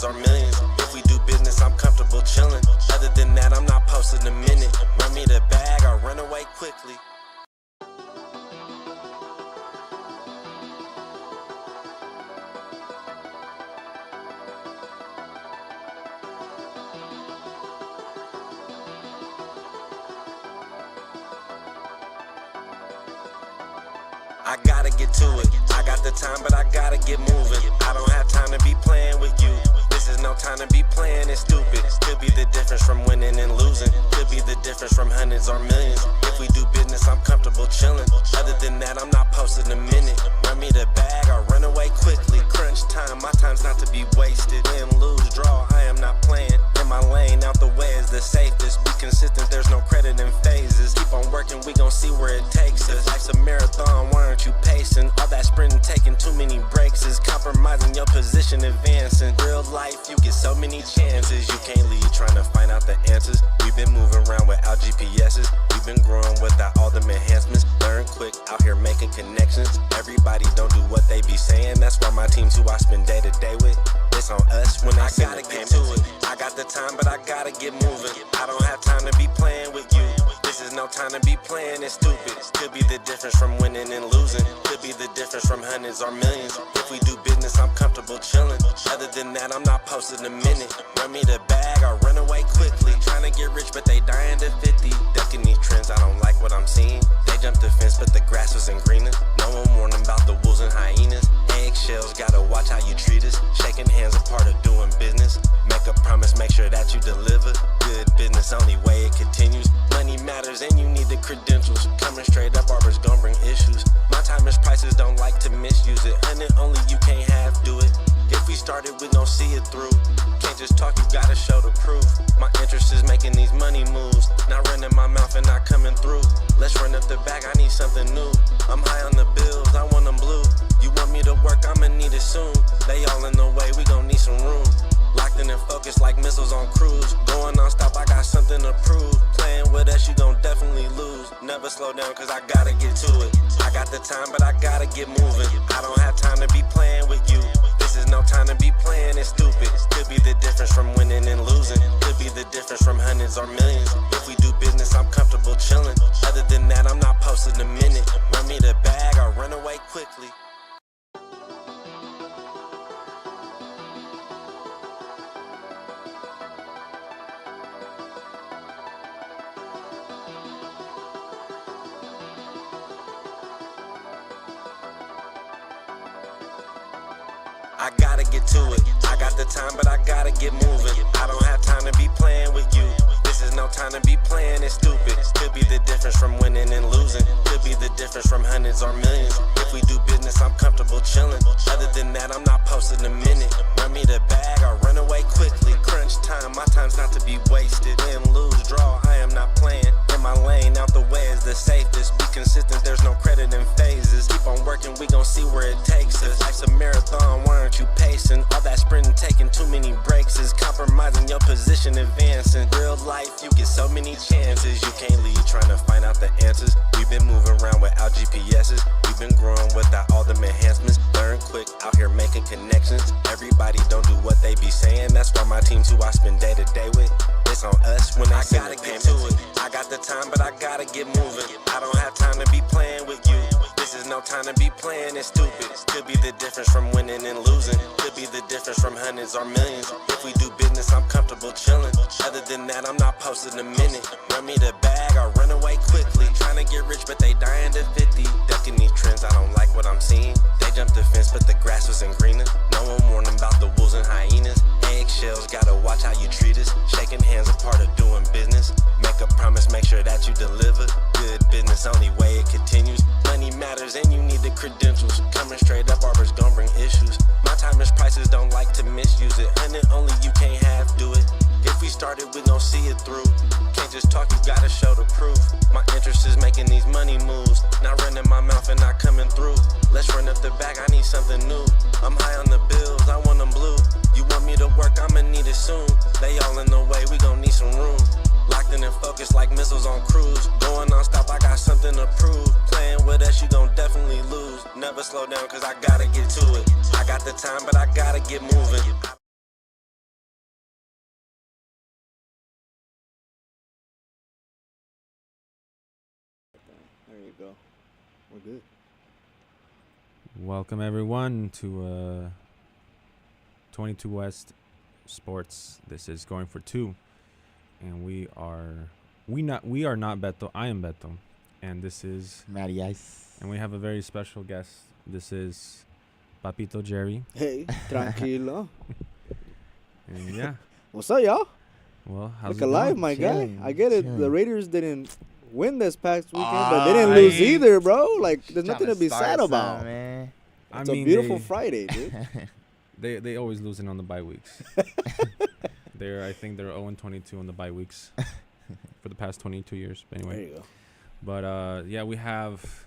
Or millions. If we do business, I'm comfortable chilling. Other than that, I'm not posting a minute. Run me the bag, I'll run away quickly. I gotta get to it. I got the time, but I gotta get moving. I don't have time to be playing with you. This is no time to be playing it stupid. Could be the difference from winning and losing. Could be the difference from hundreds or millions. If we do business, I'm comfortable chilling. Other than that, I'm not posting a minute. Run me the bag, I'll run away quickly. Crunch time, my time's not to be wasted. Win, lose, draw, I am not playing. In my lane, out the way is the safest. Be consistent, there's no credit in phases. Keep on working, we gon' see where it takes us. Life's a marathon, why aren't you pacing? All that sprinting, taking too many breaks is compromising your position, advancing. Real life, you get so many chances. You can't leave trying to find out the answers. We've been moving around without GPS's. We've been growing without all them enhancements. Learn quick, out here making connections. Everybody don't do what they be saying. That's why my team's who I spend day to day with. It's on us when I gotta get to it. I got the time, but I gotta get moving. I don't have time to be playing with you. This is no time to be playing it stupid. Could be the difference from winning and losing. Could be the difference from hundreds or millions. If we do business, I'm comfortable chilling. Other than that, I'm not posting a minute. Run me the bag, I'll run away quickly. Trying to get rich, but they dying to 50. Ducking these trends, I don't like what I'm seeing. They jumped the fence, but the grass wasn't greener. No one warned them about the wolves and hyenas. Eggshells, gotta watch how you treat us. Shaking hands, a part of doing business. Make a promise, make sure that you deliver. Good business, only way it continues. Money matters and you need the credentials. Coming straight up, barbers gon' bring issues. My time is prices, don't like to misuse it. And it only you can't have do it. If we started, we gon' see it through. Can't just talk, you gotta show the proof. My interest is making these money moves. Not running my mouth and not coming through. Let's run up the bag, I need something new. I'm high on the bills, I want them blue. You want me to work, I'ma need it soon. They all in the way, we gon' need some room. Locked in and focused like missiles on cruise. Going non-stop, I got something to prove. Playing with us, you gon' definitely lose. Never slow down, cause I gotta get to it. I got the time, but I gotta get moving. I don't have time to be playing with you. This is no time to be playing it stupid. Could be the difference from winning and losing. Could be the difference from hundreds or millions. If we do business, I'm comfortable chilling. Other than that, I'm not posting a minute. Run me the bag, I'll run away quickly. I gotta get to it. I got the time, but I gotta get moving. I don't have time to be playing with you. This is no time to be playing it stupid. Could be the difference from winning and losing. Could be the difference from hundreds or millions. If we do business, I'm comfortable chilling. Other than that, I'm not posting a minute. Run me the bag, I'll run away quickly. Crunch time, my time's not to be wasted. Win, lose, draw, I am not playing. In my lane, out the way is the safest. Be consistent, there's no credit in phases. Keep on working, we gon' see where it takes us. Life's a marathon, why aren't you pacing? All that sprinting, taking too many breaks is compromising your position, advancing. Real life, you get so many chances. You can't leave trying to find out the answers. We've been moving around without GPS's. We've been growing without all them enhancements. Learn quick, out here making connections. Everybody don't do what they be saying. That's why my team's who I spend day to day with. It's on us when I gotta get to it. I got the time, but I gotta get moving. I don't have time to be playing with you. This is no time to be playing it stupid. Could be the difference from winning and losing. Could be the difference from hundreds or millions. If we do business, I'm comfortable chilling. Other than that, I'm not posting a minute. Run me the bag, I'll run away quickly. Trying to get rich, but they dying to 50. Ducking these trends, I don't like what I'm seeing. They jumped the fence, but the grass wasn't greener. No one warned them about the wolves and hyenas. Eggshells, gotta watch how you treat us. Shaking hands, a part of doing business. Make a promise, make sure that you deliver. Good business, only way it continues. Money matters and you need the credentials. Coming straight up, barbers gon' bring issues. My time is prices, don't like to misuse it. And it only you can't have do it. If we started, we gon' see it through. Can't just talk, you gotta show the proof. My interest is making these money moves. Not running my mouth and not coming through. Let's run up the bag, I need something new. I'm high on the bills, I want them blue. You want me to work, I'ma need it soon. They all in the way, we gon' need some room. Locked in and focused like missiles on cruise. Going non-stop, I got something to prove. Playing with us, you gon' definitely lose. Never slow down, cause I gotta get to it. I got the time, but I gotta get moving. There you go. We're good. Welcome everyone to 22 West Sports. This is Going for Two, and we are not Beto. I am Beto, and this is Matty Ice. and we have a very special guest. This is Papito Jerry. Hey, tranquilo. And yeah, What's up, y'all? well, how's Look it alive, going? my Chilling, guy. I get it. chilling. The Raiders didn't win this past weekend, but they didn't lose either, bro. Like, there's nothing to be sad about. Man. It's a beautiful Friday, dude. They always losing on the bye weeks. I think they're 0-22 on the bye weeks for the past 22 years. But There anyway, you go. but yeah, we have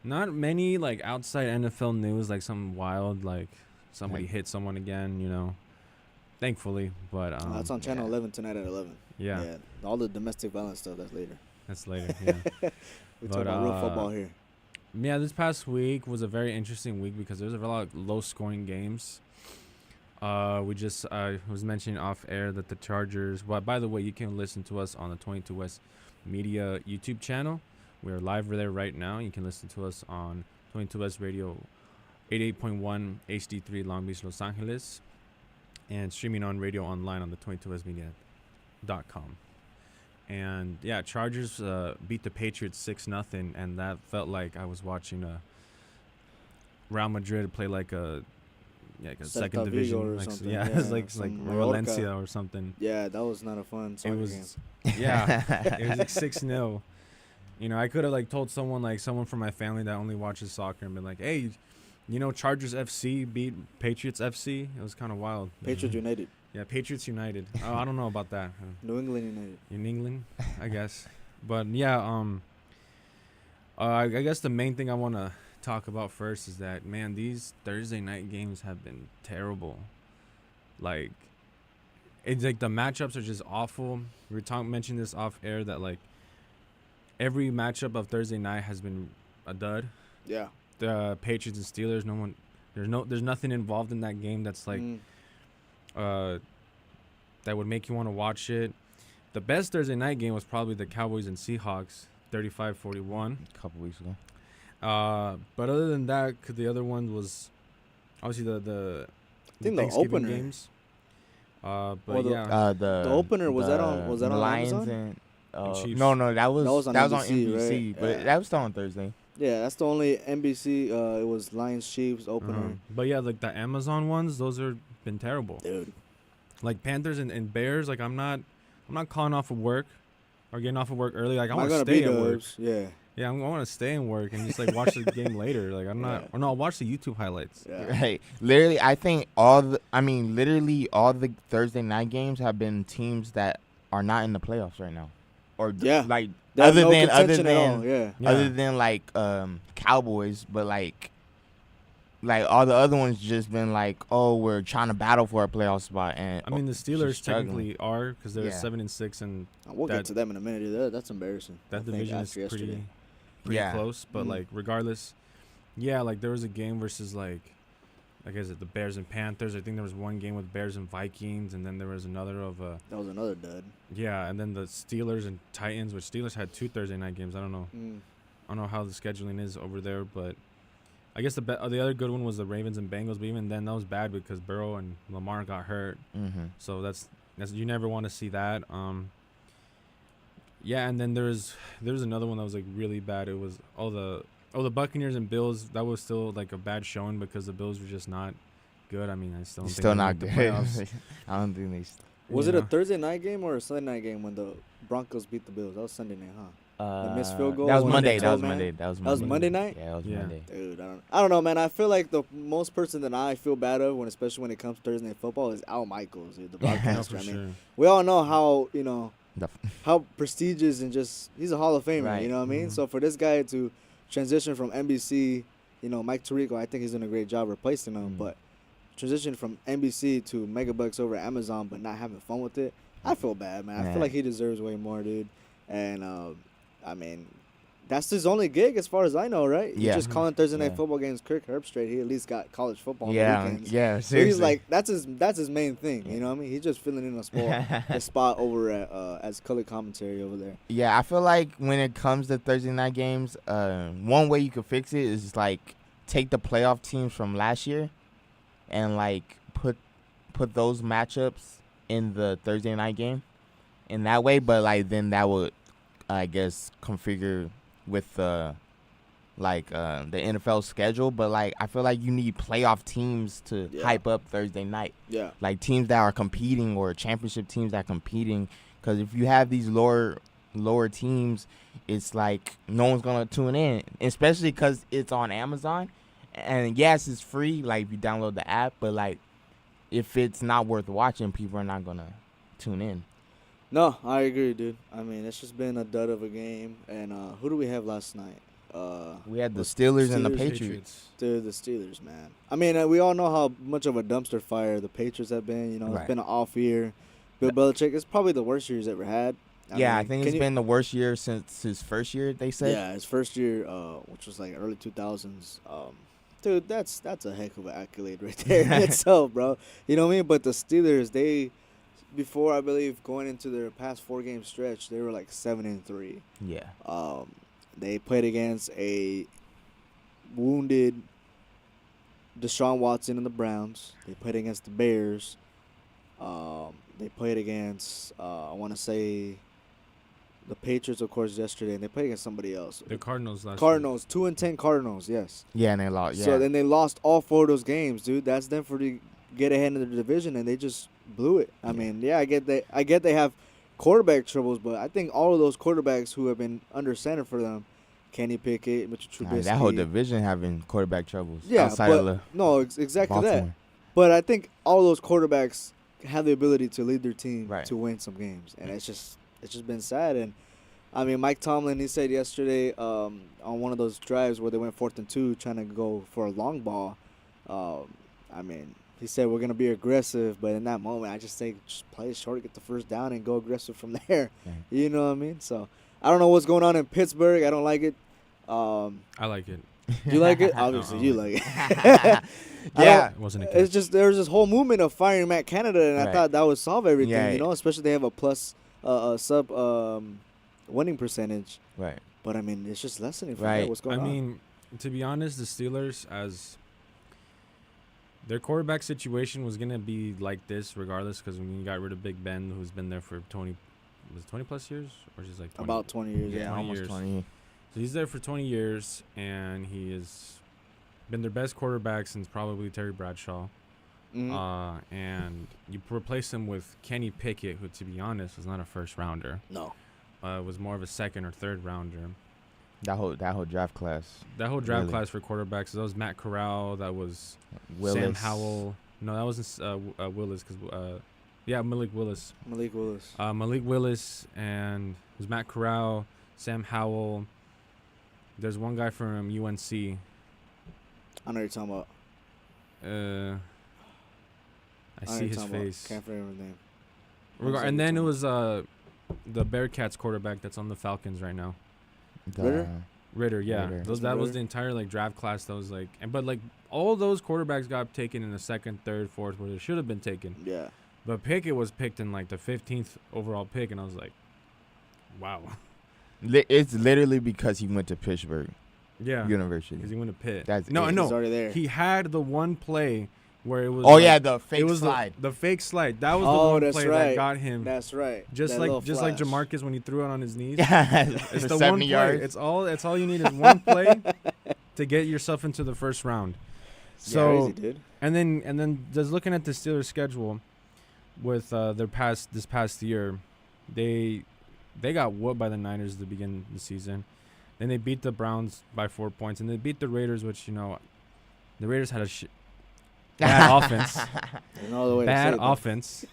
not many like outside NFL news, like some wild, like somebody hit someone again, you know. Thankfully, but That's on Channel 11 tonight at 11. yeah, All the domestic violence stuff, that's later. that's later. Yeah. We But, talk about real football here. Yeah, this past week was a very interesting week because there was a lot of low-scoring games. We just was mentioning off air that the Chargers. Well, by the way, you can listen to us on the 22 West Media YouTube channel. We are live there right now. You can listen to us on 22 West Radio, 88.1 HD3 Long Beach, Los Angeles, and streaming on radio online on the 22westmedia.com. And yeah, Chargers beat the Patriots 6-0, and that felt like I was watching Real Madrid play like a second division, or like, something. yeah, it's like some Valencia or something. Yeah, that was not a fun soccer It was, game. yeah, it was like 6-0. You know, I could have like told someone from my family that only watches soccer and been like, hey, you know, Chargers FC beat Patriots FC. It was kind of wild. Patriots United. Yeah, Patriots United. Oh, I don't know about that. New England United. In England, I guess. But yeah, I guess the main thing I want to talk about first is that, man, these Thursday night games have been terrible. Like, it's like the matchups are just awful. We were mentioning this off air that like every matchup of Thursday night has been a dud. Yeah. The Patriots and Steelers, there's nothing involved in that game that's like that would make you want to watch it. The best Thursday night game was probably the Cowboys and Seahawks, 35-41. A couple weeks ago. But other than that, the other one was obviously the I think the Thanksgiving opener. games. But Well, yeah, The opener, was that on Lions Amazon? and Chiefs. no, that was on NBC, right? but Yeah. that was still on Thursday. Yeah, that's the only NBC. It was Lions Chiefs opener. But yeah, like the Amazon ones, those are been terrible. Dude. Like Panthers and Bears, like I'm not calling off of work or getting off of work early. Like I Not want to gonna stay be at work. Dubs. Yeah. Yeah, I want to stay and work and just like watch the game later. Like I'm not, Yeah. or no, I'll watch the YouTube highlights. Yeah. Right. Literally, I think literally all the Thursday night games have been teams that are not in the playoffs right now, or Yeah. like They have other no than contention at all. Yeah. other than like Cowboys, but like all the other ones just been like, oh, we're trying to battle for a playoff spot, and I mean, the Steelers struggling. technically are because they're Yeah. 7-6, and We'll get to them in a minute. Dude. That's embarrassing. I that think division is after yesterday. pretty Yeah. close. But Mhm. like regardless, yeah, like there was a game versus like is it the Bears and Panthers? I think there was one game with Bears and Vikings, and then there was another of That was another dud. yeah, and then the Steelers and Titans, which Steelers had 2 Thursday night games. I don't know how the scheduling is over there, but I guess the other good one was the Ravens and Bengals, but even then that was bad because Burrow and Lamar got hurt. Mm-hmm. So that's you never want to see that. Yeah, and then there was another one that was like really bad. It was the Buccaneers and Bills. That was still like a bad showing because the Bills were just not good. I mean, I still don't think Still they not make the good. playoffs. I don't think they. Was You it a know? Thursday night game or a Sunday night game when the Broncos beat the Bills? That was Sunday night, huh? The missed field goal That was when Monday. they That was told man- Monday. That was That was Monday night? Yeah, that was Yeah. Monday. Dude, I don't know, man. I feel like the most person that I feel bad of, especially when it comes to Thursday night football, is Al Michaels, dude, the No, broadcaster. for I mean, sure. we all know how The how prestigious and just he's a Hall of Famer. Right. You know what I mean? Mhm. So for this guy to transition from NBC, Mike Tirico, I think he's doing a great job replacing him. Mhm. But transition from NBC to Megabucks over at Amazon, but not having fun with it, I feel bad, man. I Yeah. feel like he deserves way more, dude. And I mean, That's his only gig, as far as I know, right? Yeah. He's just calling Thursday night Yeah. football games. Kirk Herbstreit, he at least got college football on the Yeah, weekends. yeah. So Seriously. he's like, that's his main thing. You know what I mean? He's just filling in a spot over at as color commentary over there. Yeah, I feel like when it comes to Thursday night games, one way you could fix it is like take the playoff teams from last year, and like put those matchups in the Thursday night game, in that way. But like then that would, I guess, configure with the NFL schedule. But like I feel like you need playoff teams to hype up Thursday night. Yeah. Like teams that are competing, or championship teams that are competing. Because if you have these lower teams, it's like no one's gonna tune in, especially because it's on Amazon. And yes, it's free, like if you download the app. But like if it's not worth watching, people are not gonna tune in. No, I agree, dude. I mean, it's just been a dud of a game. And who do we have last night? We had the Steelers and the Steelers. Patriots. Dude, the Steelers, man. I mean, we all know how much of a dumpster fire the Patriots have been. You know, Right. it's been an off year. Bill Belichick, it's probably the worst year he's ever had. I think it's been the worst year since his first year, they said. Yeah, his first year, which was like early 2000s. Dude, that's a heck of an accolade right there in itself, bro. You know what I mean? But the Steelers, before I believe going into their past 4-game stretch, they were like 7-3. Yeah. They played against a wounded Deshaun Watson and the Browns. They played against the Bears. They played against, I want to say, the Patriots, of course, yesterday. And they played against somebody else. The Cardinals last Cardinals, 2-10 Cardinals, yes. Yeah, and they lost. Yeah. So then they lost all 4 of those games, dude. That's them for to get ahead in the division, and they just blew it. I mean, I get they have quarterback troubles, but I think all of those quarterbacks who have been under center for them, Kenny Pickett, Mitchell Trubisky, that whole division having quarterback troubles. yeah, outside but of the no, exactly Baltimore. that. But I think all those quarterbacks have the ability to lead their team Right. to win some games, and it's just been sad. And I mean, Mike Tomlin, he said yesterday on one of those drives where they went 4th and 2, trying to go for a long ball. I mean, he said we're gonna be aggressive, but in that moment, I just say just play it short, get the first down, and go aggressive from there. Yeah. You know what I mean? So I don't know what's going on in Pittsburgh. I don't like it. I like it. You like it? Obviously, you like it. Yeah. It wasn't a It's catch. just there's this whole movement of firing Matt Canada, and I Right. thought that would solve everything. Yeah. You know, especially they have a plus sub winning percentage. Right. But I mean, it's just lessening from Right. that. What's going I on? mean, to be honest, the Steelers, as their quarterback situation was gonna be like this regardless, because when you got rid of Big Ben, who's been there for 20 plus years, or just like 20? About 20 years. Yeah, Yeah. 20 almost years. 20. So he's there for 20 years, and he has been their best quarterback since probably Terry Bradshaw. Mhm. And you replace him with Kenny Pickett, who, to be honest, was not a first rounder. No. Was more of a second or third rounder. That whole draft class. That whole draft Really? class for quarterbacks, that was Matt Corral, that was Willis. Sam Howell. No, that wasn't Willis, because Malik Willis. Malik Willis. Malik Willis, and it was Matt Corral, Sam Howell. There's one guy from UNC. I know what you're talking about. I know see what you're his talking about. face. Can't remember his name. And then it was the Bearcats quarterback that's on the Falcons right now. Ritter? Ritter, yeah. Ritter. That was Ritter? the entire like draft class that was like, but like all those quarterbacks got taken in the second, third, fourth, where they should have been taken. Yeah. But Pickett was picked in like the 15th overall pick, and I was like, wow. It's literally because he went to Pittsburgh Yeah. University. Because he went to Pitt. That's no, it. no. He's already there. He had the one play where it was. Oh like, yeah, the fake it was slide. The fake slide. That was the Oh, one that's play right. that got him. That's right. Just That like little just like flash. Jamarcus when he threw it on his knees. Yeah, It's for the 70 one play. yards. It's all you need is one play to get yourself into the first round. So Crazy, dude. and then just looking at the Steelers schedule with this past year, they got whooped by the Niners at the beginning of the season. Then they beat the Browns by 4 points, and they beat the Raiders, which the Raiders had a bad offense. There's no other way to Bad say it, offense.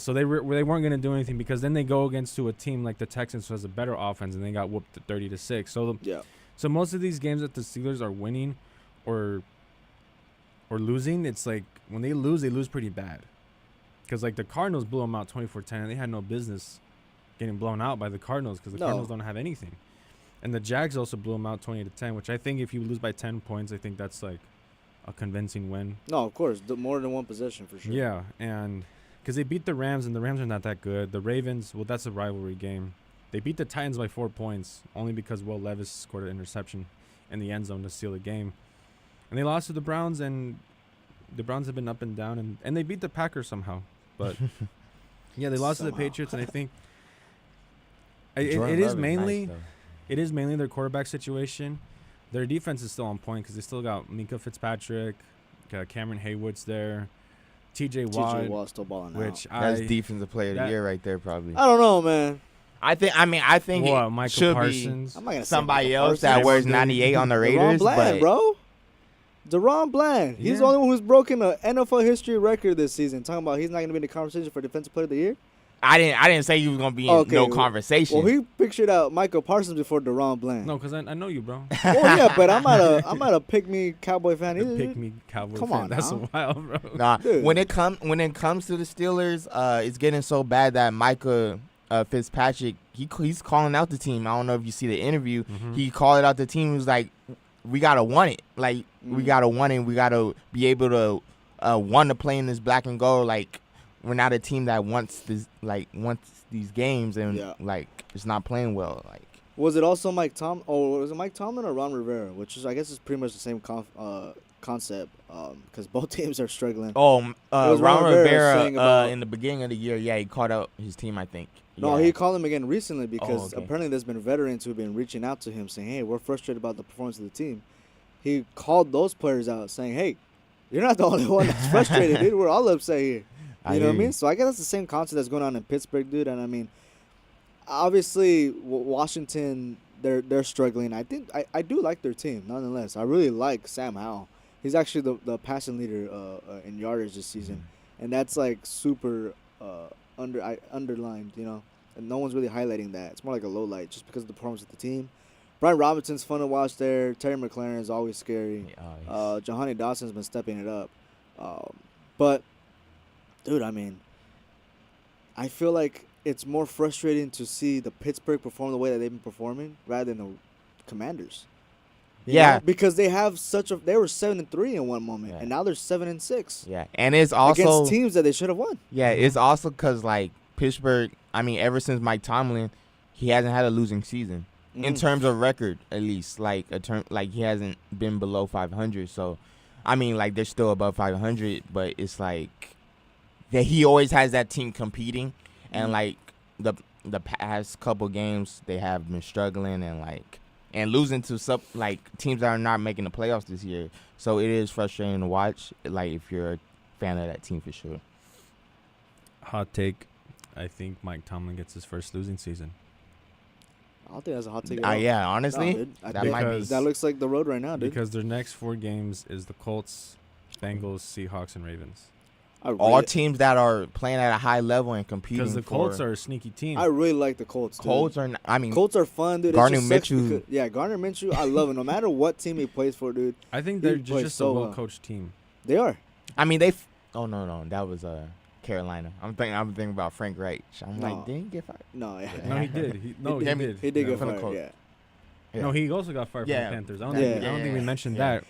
So they weren't going to do anything, because then they go against a team like the Texans, who has a better offense, and they got whooped 30-6. Yeah. So most of these games that the Steelers are winning or losing, it's like when they lose pretty bad. Because like the Cardinals blew them out 24-10, and they had no business getting blown out by the Cardinals, because the No. Cardinals don't have anything. And the Jags also blew them out 20-10, which I think if you lose by 10 points, I think that's like a convincing win. No, of course, more than one possession for sure. Yeah, and because they beat the Rams, and the Rams are not that good. The Ravens, well, that's a rivalry game. They beat the Titans by 4 points, only because Will Levis scored an interception in the end zone to seal the game. And they lost to the Browns, and the Browns have been up and down, and they beat the Packers somehow. But, yeah, they lost to the Patriots, and I think it is mainly their quarterback situation. Their defense is still on point because they still got Minka Fitzpatrick, got Cameron Haywood's there, T.J. Watt, still balling which out. That's defensive player of the year right there, probably. I don't know, man. I think what, it Michael should Parsons? I'm not gonna say somebody Michael else Parsons. that wears 98 on the Raiders. Deron Bland, but bro. Deron Bland. He's the only one who's broken an NFL history record this season. Talking about he's not going to be in the conversation for Defensive Player of the Year. I didn't say you was gonna be in no conversation. Well, he pictured out Michael Parsons before Deron Bland. No, because I know you, bro. Well, yeah, but I'm not a pick me Cowboy fan either. Pick me Cowboy Come fan. on That's now. a while, bro. Nah, Dude. when it comes to the Steelers, it's getting so bad that Micah Fitzpatrick he's calling out the team. I don't know if you see the interview. Mhm. He called out the team. He was like, "We gotta want it. Like we gotta want it. We gotta be able to want to play in this black and gold. Like we're not a team that wants these games and like it's not playing well. Like Was it also Mike Tom? Oh, was it Mike Tomlin or Ron Rivera? Which is, I guess, is pretty much the same concept. Because both teams are struggling. Ron Ron Rivera Rivera saying about- in the beginning of the year, he called out his team. I think. No, Yeah. he called him again recently because okay. apparently there's been veterans who've been reaching out to him saying, "Hey, we're frustrated about the performance of the team." He called those players out saying, "Hey, you're not the only one that's frustrated, dude. We're all upset here." You know what I mean? So I guess that's the same concept that's going on in Pittsburgh, dude. And I mean, obviously Washington, they're struggling. I think I do like their team nonetheless. I really like Sam Howell. He's actually the passing leader in yardage this season, and that's like super underlined, you know. And no one's really highlighting that. It's more like a low light just because of the performance of the team. Brian Robinson's fun to watch there. Terry McLaurin is always scary. Johanny Dawson's been stepping it up. But, dude, I mean, I feel like it's more frustrating to see the Pittsburgh perform the way that they've been performing rather than the Commanders. You know? Because they have they were 7-3 in one moment, and now they're 7-6. Yeah, and it's also against teams that they should have won. Yeah, it's also because like Pittsburgh. I mean, ever since Mike Tomlin, he hasn't had a losing season in terms of record, at least. Like he hasn't been below 500. So, I mean, like they're still above 500, but it's like that he always has that team competing, and like the past couple games they have been struggling and losing to teams that are not making the playoffs this year. So it is frustrating to watch, like if you're a fan of that team for sure. Hot take. I think Mike Tomlin gets his first losing season. I don't think that's a hot take. Yeah, honestly, no, that looks like the road right now, dude. Because their next 4 games is the Colts, Bengals, Seahawks, and Ravens. All teams that are playing at a high level and competing. Because the Colts are a sneaky team. I really like the Colts, dude. Colts are fun, dude. Gardner Minshew. Gardner Minshew, I love him. No matter what team he plays for, dude. I think they're just a well-coached team. They are. I mean, oh, no. That was Carolina. I'm thinking about Frank Reich. I'm like, did he get fired? No, yeah. No, he did. He did. He did get fired, yeah. No, he also got fired from the Panthers. I don't think we mentioned that.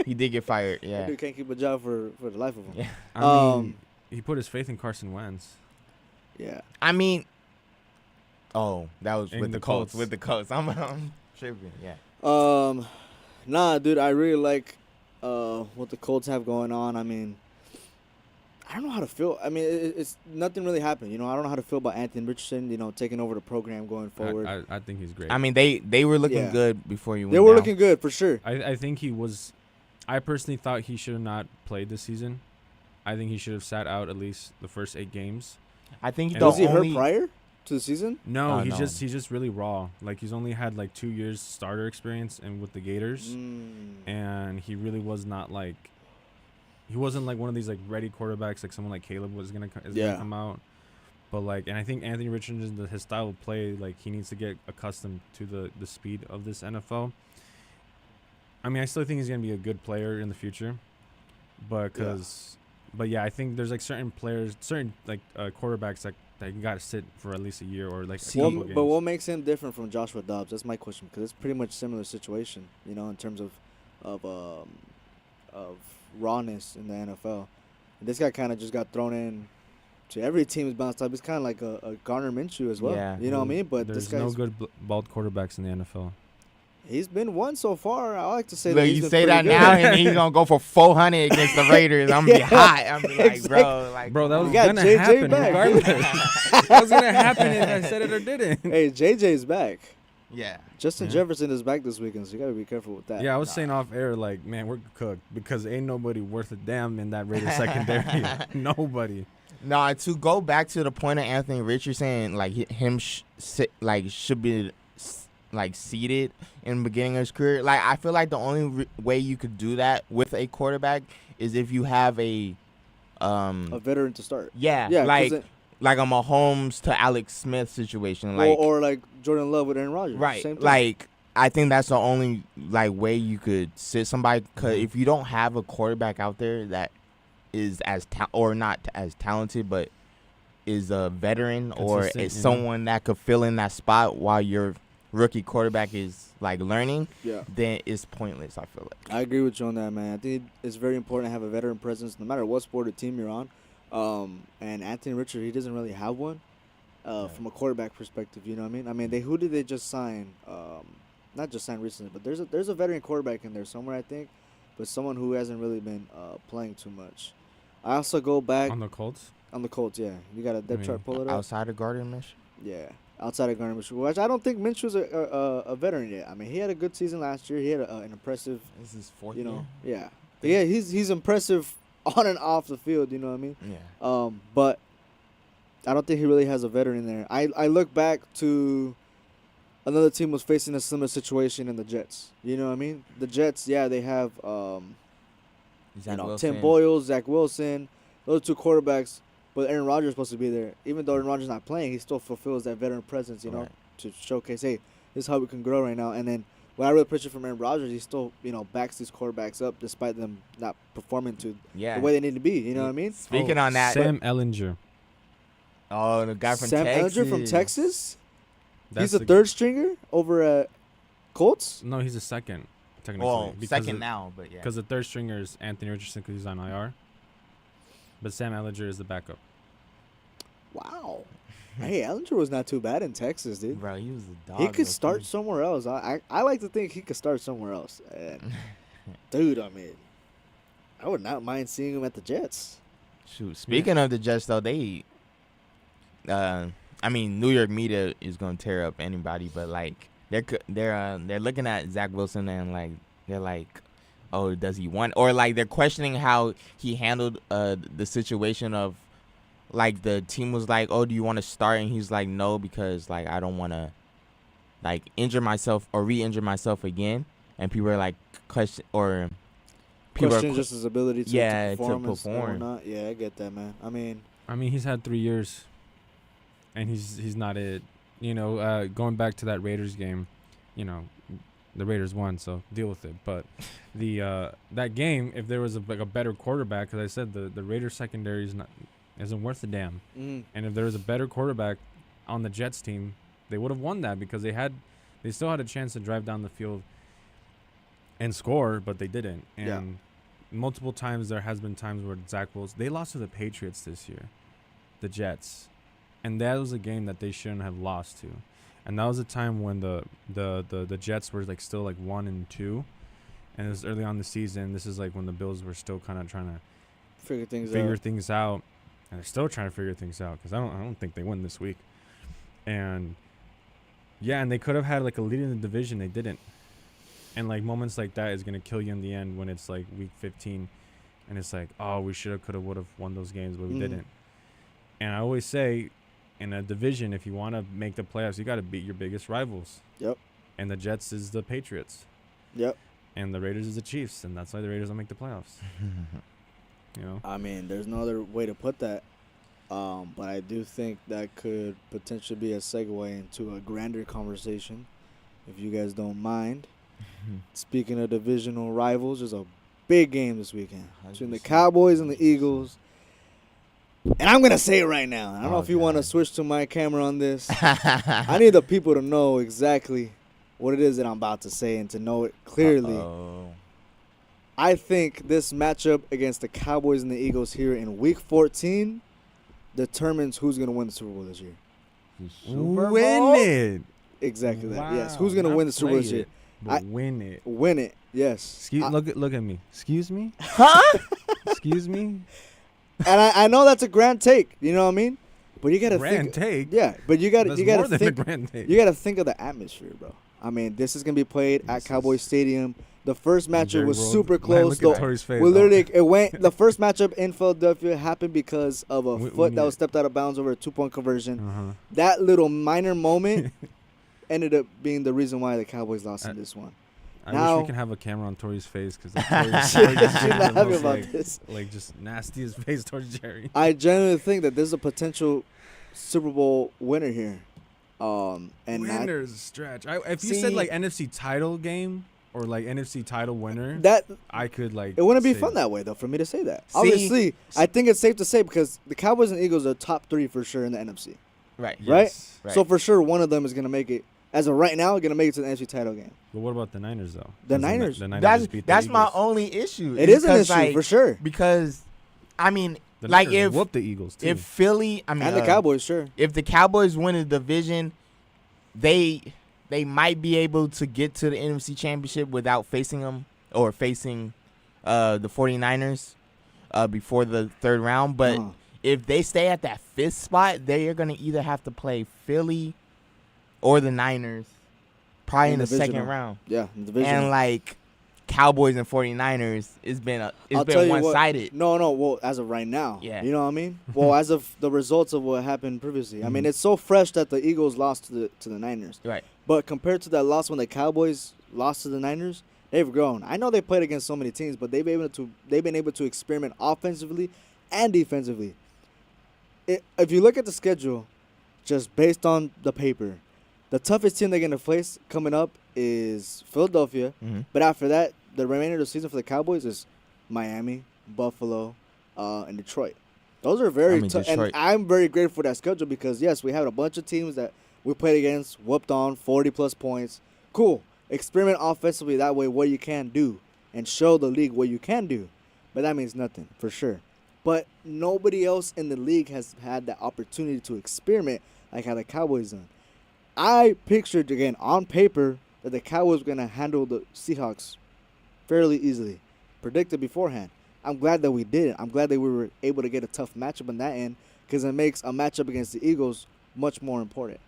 He did get fired, yeah. That dude can't keep a job for the life of him. Yeah. I mean, he put his faith in Carson Wentz. Yeah. I mean, that was In with the the Colts. Colts. With the Colts. I'm tripping, yeah. Nah, dude, I really like what the Colts have going on. I mean, I don't know how to feel. I mean, it's nothing really happened. You know, I don't know how to feel about Anthony Richardson, you know, taking over the program going forward. I think he's great. I mean, they were looking good before you went They were down. looking good, for sure. I think he was. I personally thought he should have not played this season. I think he should have sat out at least the first 8 games. I think Was he hurt prior to the season? No, he's just really raw. Like he's only had like 2 years starter experience and with the Gators, and he really was not like. He wasn't like one of these like ready quarterbacks like someone like Caleb is gonna come out. But like, and I think Anthony Richardson, his style of play, like he needs to get accustomed to the speed of this NFL. I mean, I still think he's gonna be a good player in the future, but I think there's like certain players, certain like quarterbacks that that you got to sit for at least a year or like a See, couple games. But what makes him different from Joshua Dobbs? That's my question, because it's pretty much similar situation, in terms of rawness in the NFL. And this guy kind of just got thrown in to every team's bounced up. He's kind of like a Garner Minshew as well. Yeah. You know what I mean? But there's this guy's no good bald quarterbacks in the NFL. he's been one so far. I like to say Look, that he's you been say pretty that good. now, and he's gonna go for 400 against the Raiders. I'm gonna be Yeah, hot. I'm gonna be like, exactly. bro, like, Bro, that was We got gonna JJ happen back. regardless. That was gonna happen if I said it or didn't. Hey, JJ's back. yeah. Justin Yeah. Jefferson is back this weekend, so you gotta be careful with that. Yeah, I was saying off air, like, man, we're cooked because ain't nobody worth a damn in that Raiders secondary. Nobody. No, to go back to the point of Anthony Richardson, like him should be like seated in the beginning of his career. Like I feel like the only way you could do that with a quarterback is if you have a veteran to start. yeah, 'cause like it- like a Mahomes to Alex Smith situation, like or like Jordan Love with Aaron Rodgers. right, Same thing. like I think that's the only like way you could sit somebody. Cause if you don't have a quarterback out there that is or not as talented, but is a veteran or Consistent, is you know? someone that could fill in that spot while your rookie quarterback is like learning, Yeah. then it's pointless. I feel like. I agree with you on that, man. I think it's very important to have a veteran presence no matter what sport or team you're on. And Anthony Richardson, he doesn't really have one from a quarterback perspective. You know what I mean? I mean, who did they just sign? Not just sign recently, but there's a veteran quarterback in there somewhere, I think, but someone who hasn't really been playing too much. I also go back On the Colts? on the Colts. Yeah, you got a depth mean, chart. Pull it up. Outside of Gardner Minshew. Yeah, outside of Garner Minshew, which I don't think Minshew's a veteran yet. I mean, he had a good season last year. He had an impressive, This is fourth yeah. He's impressive on and off the field. You know what I mean? Yeah. But I don't think he really has a veteran in there. I look back to another team was facing a similar situation in the Jets. You know what I mean? The Jets, yeah, they have Tim Boyle, Zach Wilson, those two quarterbacks. But Aaron Rodgers is supposed to be there. Even though Aaron Rodgers is not playing, he still fulfills that veteran presence, Right. to showcase, hey, this is how we can grow right now. And then what I really appreciate from Aaron Rodgers, he still, backs these quarterbacks up despite them not performing to Yeah. the way they need to be. You know what I mean? Speaking on that, Sam Ellinger. oh, the guy from Sam Texas. Ellinger from Texas? That's He's a third stringer over at Colts? No, he's a second, technically. Well, because second of- now, but yeah. Because the third stringer is Anthony Richardson because he's on IR. But Sam Ellinger is the backup. Wow. Hey, Ellinger was not too bad in Texas, dude. Bro, he was a dog. He could low-key. start somewhere else. I like to think he could start somewhere else. And dude, I mean, I would not mind seeing him at the Jets. Shoot. Speaking of the Jets, though, they, New York media is gonna tear up anybody, but like they're looking at Zach Wilson and like they're like, oh, does he want? Or like they're questioning how he handled the situation of like the team was like, oh, do you want to start? And he's like, no, because like I don't want to like injure myself or re-injure myself again. And people are like question Question just his ability to to perform. And perform. whatnot. Yeah, I get that, man. I mean, He's had 3 years, and he's not it. Going back to that Raiders game, the Raiders won, so deal with it. But the that game, if there was a better quarterback, because I said the Raiders secondary isn't worth a damn. And if there was a better quarterback on the Jets team, they would have won that because they still had a chance to drive down the field and score, but they didn't. And multiple times there has been times where Zach Wilson, they lost to the Patriots this year, the Jets, and that was a game that they shouldn't have lost to. And that was a time when the Jets were like still like 1-2, and it was early on in the season. This is like when the Bills were still kind of trying to figure things out, and they're still trying to figure things out because I don't think they win this week. And and they could have had like a lead in the division. They didn't. And like moments like that is gonna kill you in the end when it's like week 15, and it's like, oh, we should have, could have, would have won those games, but we didn't. And I always say, in a division, if you want to make the playoffs, you got to beat your biggest rivals. Yep. And the Jets is the Patriots. Yep. And the Raiders is the Chiefs, and that's why the Raiders don't make the playoffs. I mean, there's no other way to put that. But I do think that could potentially be a segue into a grander conversation, if you guys don't mind. Speaking of divisional rivals, there's a big game this weekend between the 100%. Cowboys and the Eagles. And I'm gonna say it right now. I don't know if you want to switch to my camera on this. I need the people to know exactly what it is that I'm about to say and to know it clearly. I think this matchup against the Cowboys and the Eagles here in Week 14 determines who's gonna win the Super Bowl this year. Win it. Exactly that. Wow. Yes. Who's gonna Not win the Super Bowl this play year? it, but win it. Win it. Yes. Look at me. Excuse me. Huh? Excuse me. And I know that's a grand take. You know what I mean? But you gotta Grand think. take. Yeah. But you gotta That's you gotta more than think. a grand take. You gotta think of the atmosphere, bro. I mean, this is gonna be played at Cowboys Stadium. The first matchup Jerry was World. super Man, close. look at Though Tori's face. we literally it went. The first matchup in Philadelphia happened because of a We foot that need was it. stepped out of bounds over a 2-point conversion. Uh-huh. That little minor moment ended up being the reason why the Cowboys lost in this one. I Now- wish we can have a camera on Tori's face because She's not happy about this. like just nastiest face towards Jerry. I genuinely think that this is a potential Super Bowl winner here. And Winner's stretch. If you said See- like NFC title game or like NFC title winner, that I could like. it wouldn't be say fun that way though for me to say that. See- Obviously, I think it's safe to say because the Cowboys and Eagles are top 3 for sure in the NFC. Right. Right? Yes. Right. So for sure, one of them is gonna make it. As of right now, gonna make it to the NFC title game. But what about the Niners though? The 'Cause Niners. The Niners That's just beat the that's my Eagles. only issue. It is an because, issue like, for sure. Because, I mean, The like Niners if whooped the Eagles too. if Philly, I mean, And the Cowboys, sure. if the Cowboys win the division, they might be able to get to the NFC Championship without facing them or facing the 49ers before the third round. But Uh-huh. if they stay at that 5th spot, they are going to either have to play Philly or the Niners probably in the second divisional. round. Yeah, in the division. And like Cowboys and 49ers, it's been I'll it's tell been you what- one-sided. No. Well, as of right now, Yeah. you know what I mean. Well, as of the results of what happened previously, I mean, it's so fresh that the Eagles lost to the Niners. Right. But compared to that loss when the Cowboys lost to the Niners, they've grown. I know they played against so many teams, but they've been able to experiment offensively and defensively. If you look at the schedule, just based on the paper, the toughest team they're gonna face coming up is Philadelphia. Mm-hmm. But after that, the remainder of the season for the Cowboys is Miami, Buffalo, and Detroit. Those are very tough. And Detroit. I'm very grateful for that schedule because, yes, we had a bunch of teams that we played against, whooped on, 40-plus points. Cool. Experiment offensively that way what you can do and show the league what you can do. But that means nothing, for sure. But nobody else in the league has had that opportunity to experiment like how the Cowboys done. I pictured, again, on paper, that the Cowboys were going to handle the Seahawks fairly easily. Predicted beforehand. I'm glad that we did. I'm glad that we were able to get a tough matchup on that end because it makes a matchup against the Eagles much more important.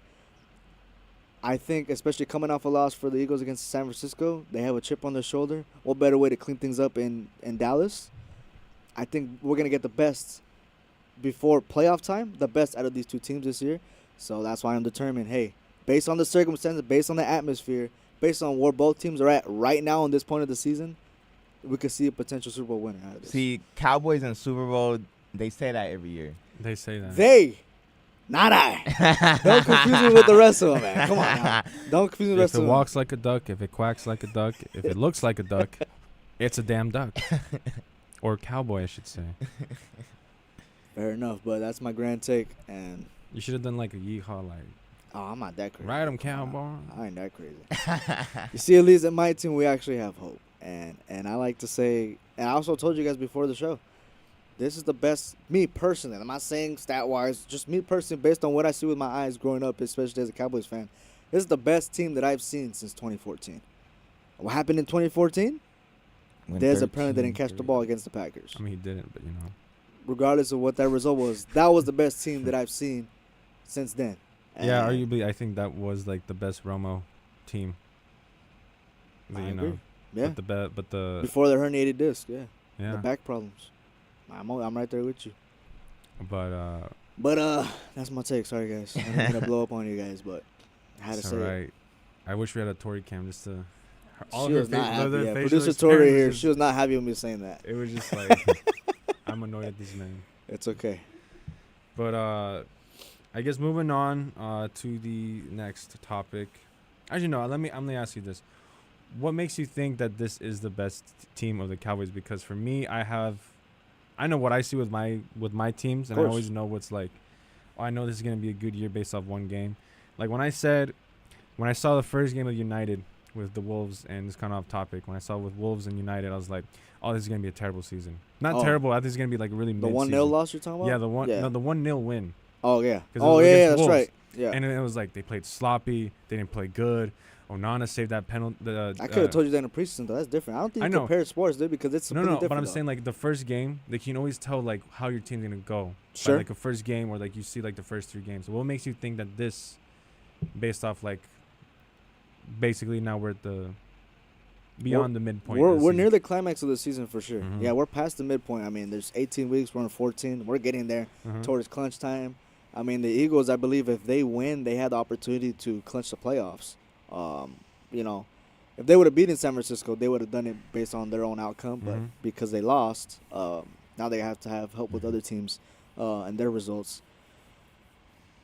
I think, especially coming off a loss for the Eagles against San Francisco, they have a chip on their shoulder. What better way to clean things up in Dallas? I think we're going to get the best before playoff time, the best out of these two teams this year. So that's why I'm determined, hey, based on the circumstances, based on the atmosphere, based on where both teams are at right now on this point of the season, we could see a potential Super Bowl winner out of this. See, Cowboys and Super Bowl, they say that every year. They say that. They, not I. Don't confuse me with the rest of them, man. Come on now. Don't confuse me with the rest If it of them. walks like a duck, if it quacks like a duck, if it looks like a duck, it's a damn duck. Or cowboy, I should say. Fair enough, but that's my grand take. And, You should have done like a yeehaw, like, oh, I'm not that crazy. ride 'em, cowboy. I ain't that crazy. You see, at least at my team, we actually have hope. And I like to say, and I also told you guys before the show, this is the best, me personally, I'm not saying stat-wise, just me personally, based on what I see with my eyes growing up, especially as a Cowboys fan, this is the best team that I've seen since 2014. What happened in 2014? Dez apparently didn't catch the ball against the Packers. I mean, he didn't, but you know. Regardless of what that result was, that was the best team that I've seen since then. Yeah, And arguably, I think that was like the best Romo team. I You agree. know, Yeah. but the Before the herniated disc, yeah. yeah, The back problems. I'm right there with you. but But that's my take. Sorry guys, I'm gonna blow up on you guys, but I had to it's say it. alright. I wish we had a Tory cam just to. She was not happy. their Yeah, facial producer Tori here. expressions She was not happy with me saying that. It was just like I'm annoyed at this man. It's okay. But I guess moving on to the next topic. Actually, no. I'm gonna ask you this: what makes you think that this is the best team of the Cowboys? Because for me, I have I know what I see with my teams, and I course. always know what's like. Oh, I know this is gonna be a good year based off one game. Like when I saw the first game of United with the Wolves, and it's kind of off topic. When I saw with Wolves and United, I was like, oh, this is gonna be a terrible season. Not terrible. I think it's gonna be like really The mid-season. 1-0 loss you're talking about? Yeah, the 1-0 win. Oh yeah. 'Cause it Oh was yeah, against that's Wolves. right. Yeah. And it was like they played sloppy. They didn't play good. Onana saved that penalty. I could have told you that in the preseason, though. That's different. I don't think I you know. compare sports, dude, because it's No, completely but different. I'm though. saying like the first game, like you can always tell like how your team's gonna go. Sure. By, like a first game, or like you see like the first 3 games. So what makes you think that this, based off like, basically now we're at the beyond the midpoint? We're near the climax of the season for sure. Mhm. Yeah, we're past the midpoint. I mean, there's 18 weeks. We're in 14. We're getting there Mhm. towards clinch time. I mean, the Eagles, I believe, if they win, they had the opportunity to clinch the playoffs. You know, if they would have beaten San Francisco, they would have done it based on their own outcome. But Mhm. because they lost, now they have to have help with other teams and their results.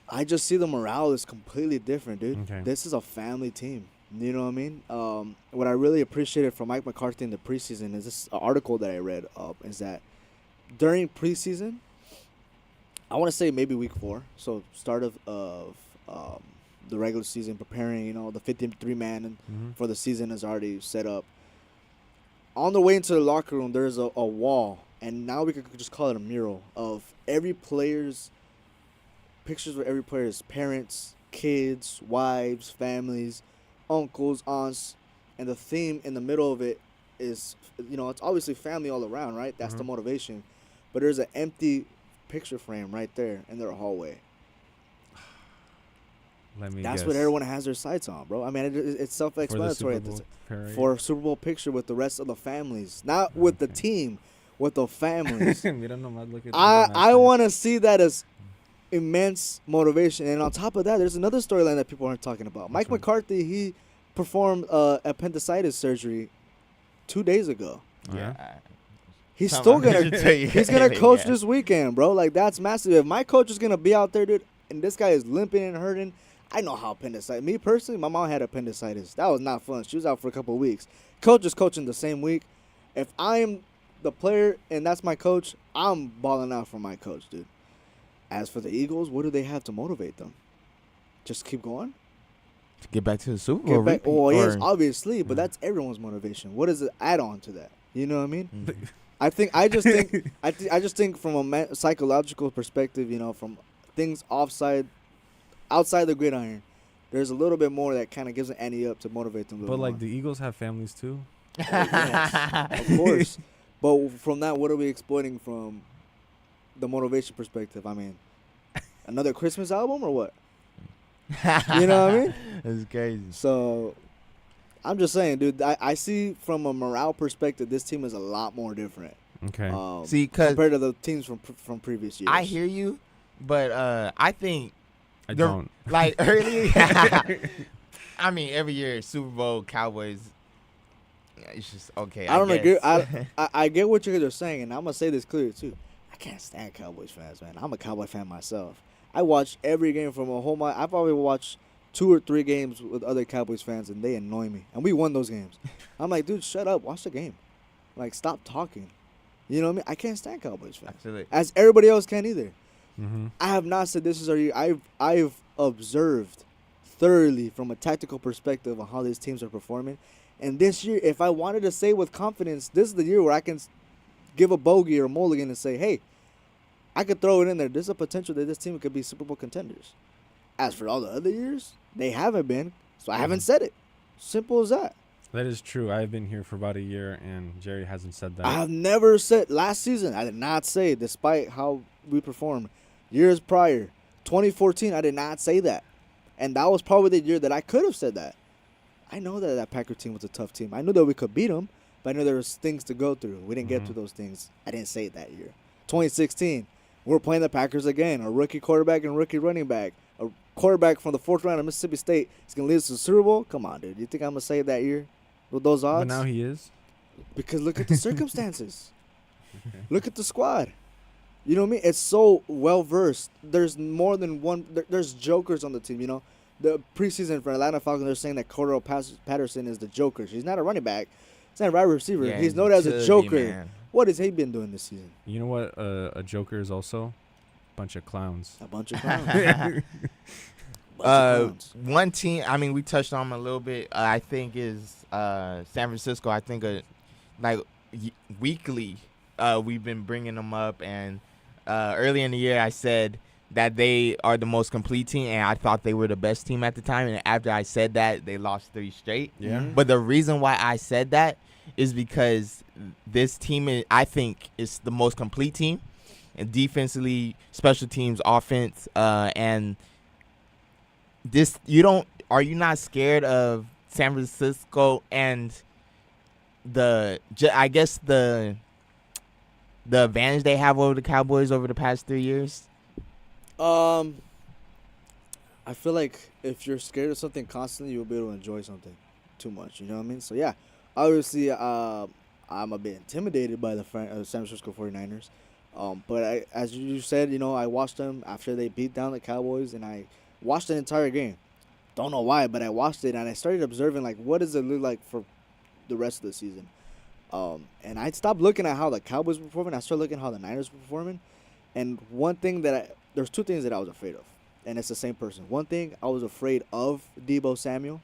I just see the morale is completely different, dude. Okay. This is a family team. You know what I mean? What I really appreciated from Mike McCarthy in the preseason is this article that I read is that during preseason, I want to say maybe week 4, so start of the regular season, preparing, you know, the 53-man and Mhm. for the season is already set up. On the way into the locker room, there's a wall, and now we could just call it a mural of every player's pictures of every player's parents, kids, wives, families, uncles, aunts, and the theme in the middle of it is, you know, it's obviously family all around, right? That's the Mhm. motivation. But there's an empty picture frame right there in their hallway. Let me That's guess. what everyone has their sights on, bro. I mean, it's For the self-explanatory. Super Bowl parade. For a Super Bowl picture with the rest of the families, not with the team, with the families. Mira nomás lo que I tiene más want to see that as immense motivation, and on top of that, there's another storyline that people aren't talking about. Mike one? McCarthy, he performed appendicitis surgery 2 days ago. Oh, yeah? He's Something still I gonna should tell you. he's gonna coach Yeah. this weekend, bro. Like that's massive. If my coach is gonna be out there, dude, and this guy is limping and hurting, I know how appendicitis. Me personally, my mom had appendicitis. That was not fun. She was out for a couple of weeks. Coach is coaching the same week. If I'm the player and that's my coach, I'm balling out for my coach, dude. As for the Eagles, what do they have to motivate them? Just keep going? To get back to the Super Bowl. Get back? repeat, Oh, yes, or- obviously, but Yeah. that's everyone's motivation. What is it add on to that? You know what I mean? Mhm. I just think from a psychological perspective, you know, from things outside the gridiron, there's a little bit more that kind of gives an ante up to motivate them. A But little like more. the Eagles have families too. Of course. But from that, what are we exploiting from the motivation perspective? I mean, another Christmas album or what? You know what I mean? It's crazy. So, I'm just saying, dude. I see from a morale perspective, this team is a lot more different. Okay. See, because compared to the teams from previous years. I hear you, but I think I the- don't. like early. I mean, every year Super Bowl Cowboys. It's just okay. I don't guess. agree. I get what you guys are saying, and I'm gonna say this clearly too. I can't stand Cowboys fans, man. I'm a Cowboy fan myself. I watch every game from a whole month. I probably watched 2 or 3 games with other Cowboys fans, and they annoy me. And we won those games. I'm like, dude, shut up. Watch the game. Like, stop talking. You know what I mean? I can't stand Cowboys fans. Absolutely. As everybody else can either. Mm-hmm. I have not said this is our year. I've observed thoroughly from a tactical perspective on how these teams are performing. And this year, if I wanted to say with confidence, this is the year where I can give a bogey or a mulligan and say, hey, I could throw it in there. There's a potential that this team could be Super Bowl contenders. As for all the other years, they haven't been. So I haven't said it. Simple as that. That is true. I've been here for about a year, and Jerry hasn't said that. I have never said last season. I did not say, despite how we performed years prior, 2014. I did not say that, and that was probably the year that I could have said that. I know that that Packer team was a tough team. I knew that we could beat them, but I knew there was things to go through. We didn't get through those things. I didn't say it that year. 2016, we're playing the Packers again. A rookie quarterback and rookie running back. A quarterback from the 4th round of Mississippi State is going to lead us to the Super Bowl? Come on, dude. You think I'm going to say it that year with those odds? But now he is. Because look at the circumstances. Look at the squad. You know what I mean? It's so well versed. There's more than one. There's jokers on the team. You know, the preseason for Atlanta Falcons, they're saying that Cordell Patterson is the joker. He's not a running back. He's not a wide receiver. Yeah, he's known as a chubby, joker. man. What has he been doing this season? You know what? A Joker is also bunch of clowns. A bunch of clowns. Bunch of clowns. One team, I mean, we touched on them a little bit. I think is San Francisco. I think weekly we've been bringing them up, and early in the year I said that they are the most complete team, and I thought they were the best team at the time. And after I said that, they lost 3 straight. Yeah. But the reason why I said that is because this team, I think, is the most complete team, and defensively, special teams, offense, and this. Are you not scared of San Francisco and the advantage they have over the Cowboys over the past 3 years? I feel like if you're scared of something constantly, you'll be able to enjoy something too much. You know what I mean? So, yeah, obviously, I'm a bit intimidated by the San Francisco 49ers. But as you said, you know, I watched them after they beat down the Cowboys, and I watched the entire game. Don't know why, but I watched it, and I started observing, like, what does it look like for the rest of the season? And I stopped looking at how the Cowboys were performing. I started looking at how the Niners were performing. And one thing there's 2 things that I was afraid of, and it's the same person. One thing, I was afraid of Deebo Samuel.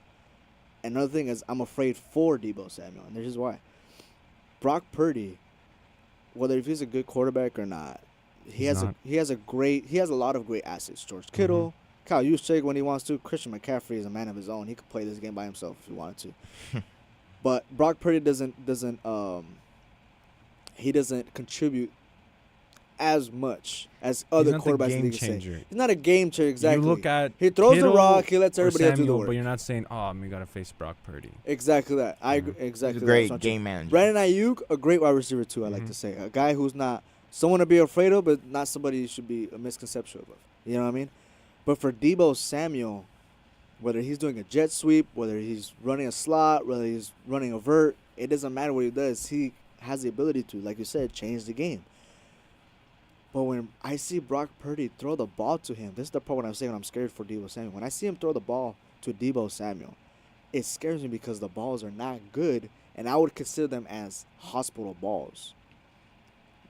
Another thing is I'm afraid for Deebo Samuel, and this is why. Brock Purdy, whether if he's a good quarterback or not, he has a lot of great assets. George Kittle, Kyle Juszczyk when he wants to. Christian McCaffrey is a man of his own. He could play this game by himself if he wanted to. But Brock Purdy doesn't contribute as much as other quarterbacks in the league. He's not a game changer, exactly. You look at he throws Kittle the rock, he lets everybody else do the Samuel, work. But you're not saying, we got to face Brock Purdy. Exactly that. I agree. Exactly. He's a great game manager. Brandon Ayuk, a great wide receiver too. I like to say a guy who's not someone to be afraid of, but not somebody you should be a misconception of. You know what I mean? But for Deebo Samuel, whether he's doing a jet sweep, whether he's running a slot, whether he's running a vert, it doesn't matter what he does. He has the ability to, like you said, change the game. But when I see Brock Purdy throw the ball to him, this is the part when I'm saying I'm scared for Deebo Samuel. When I see him throw the ball to Deebo Samuel, it scares me because the balls are not good, and I would consider them as hospital balls.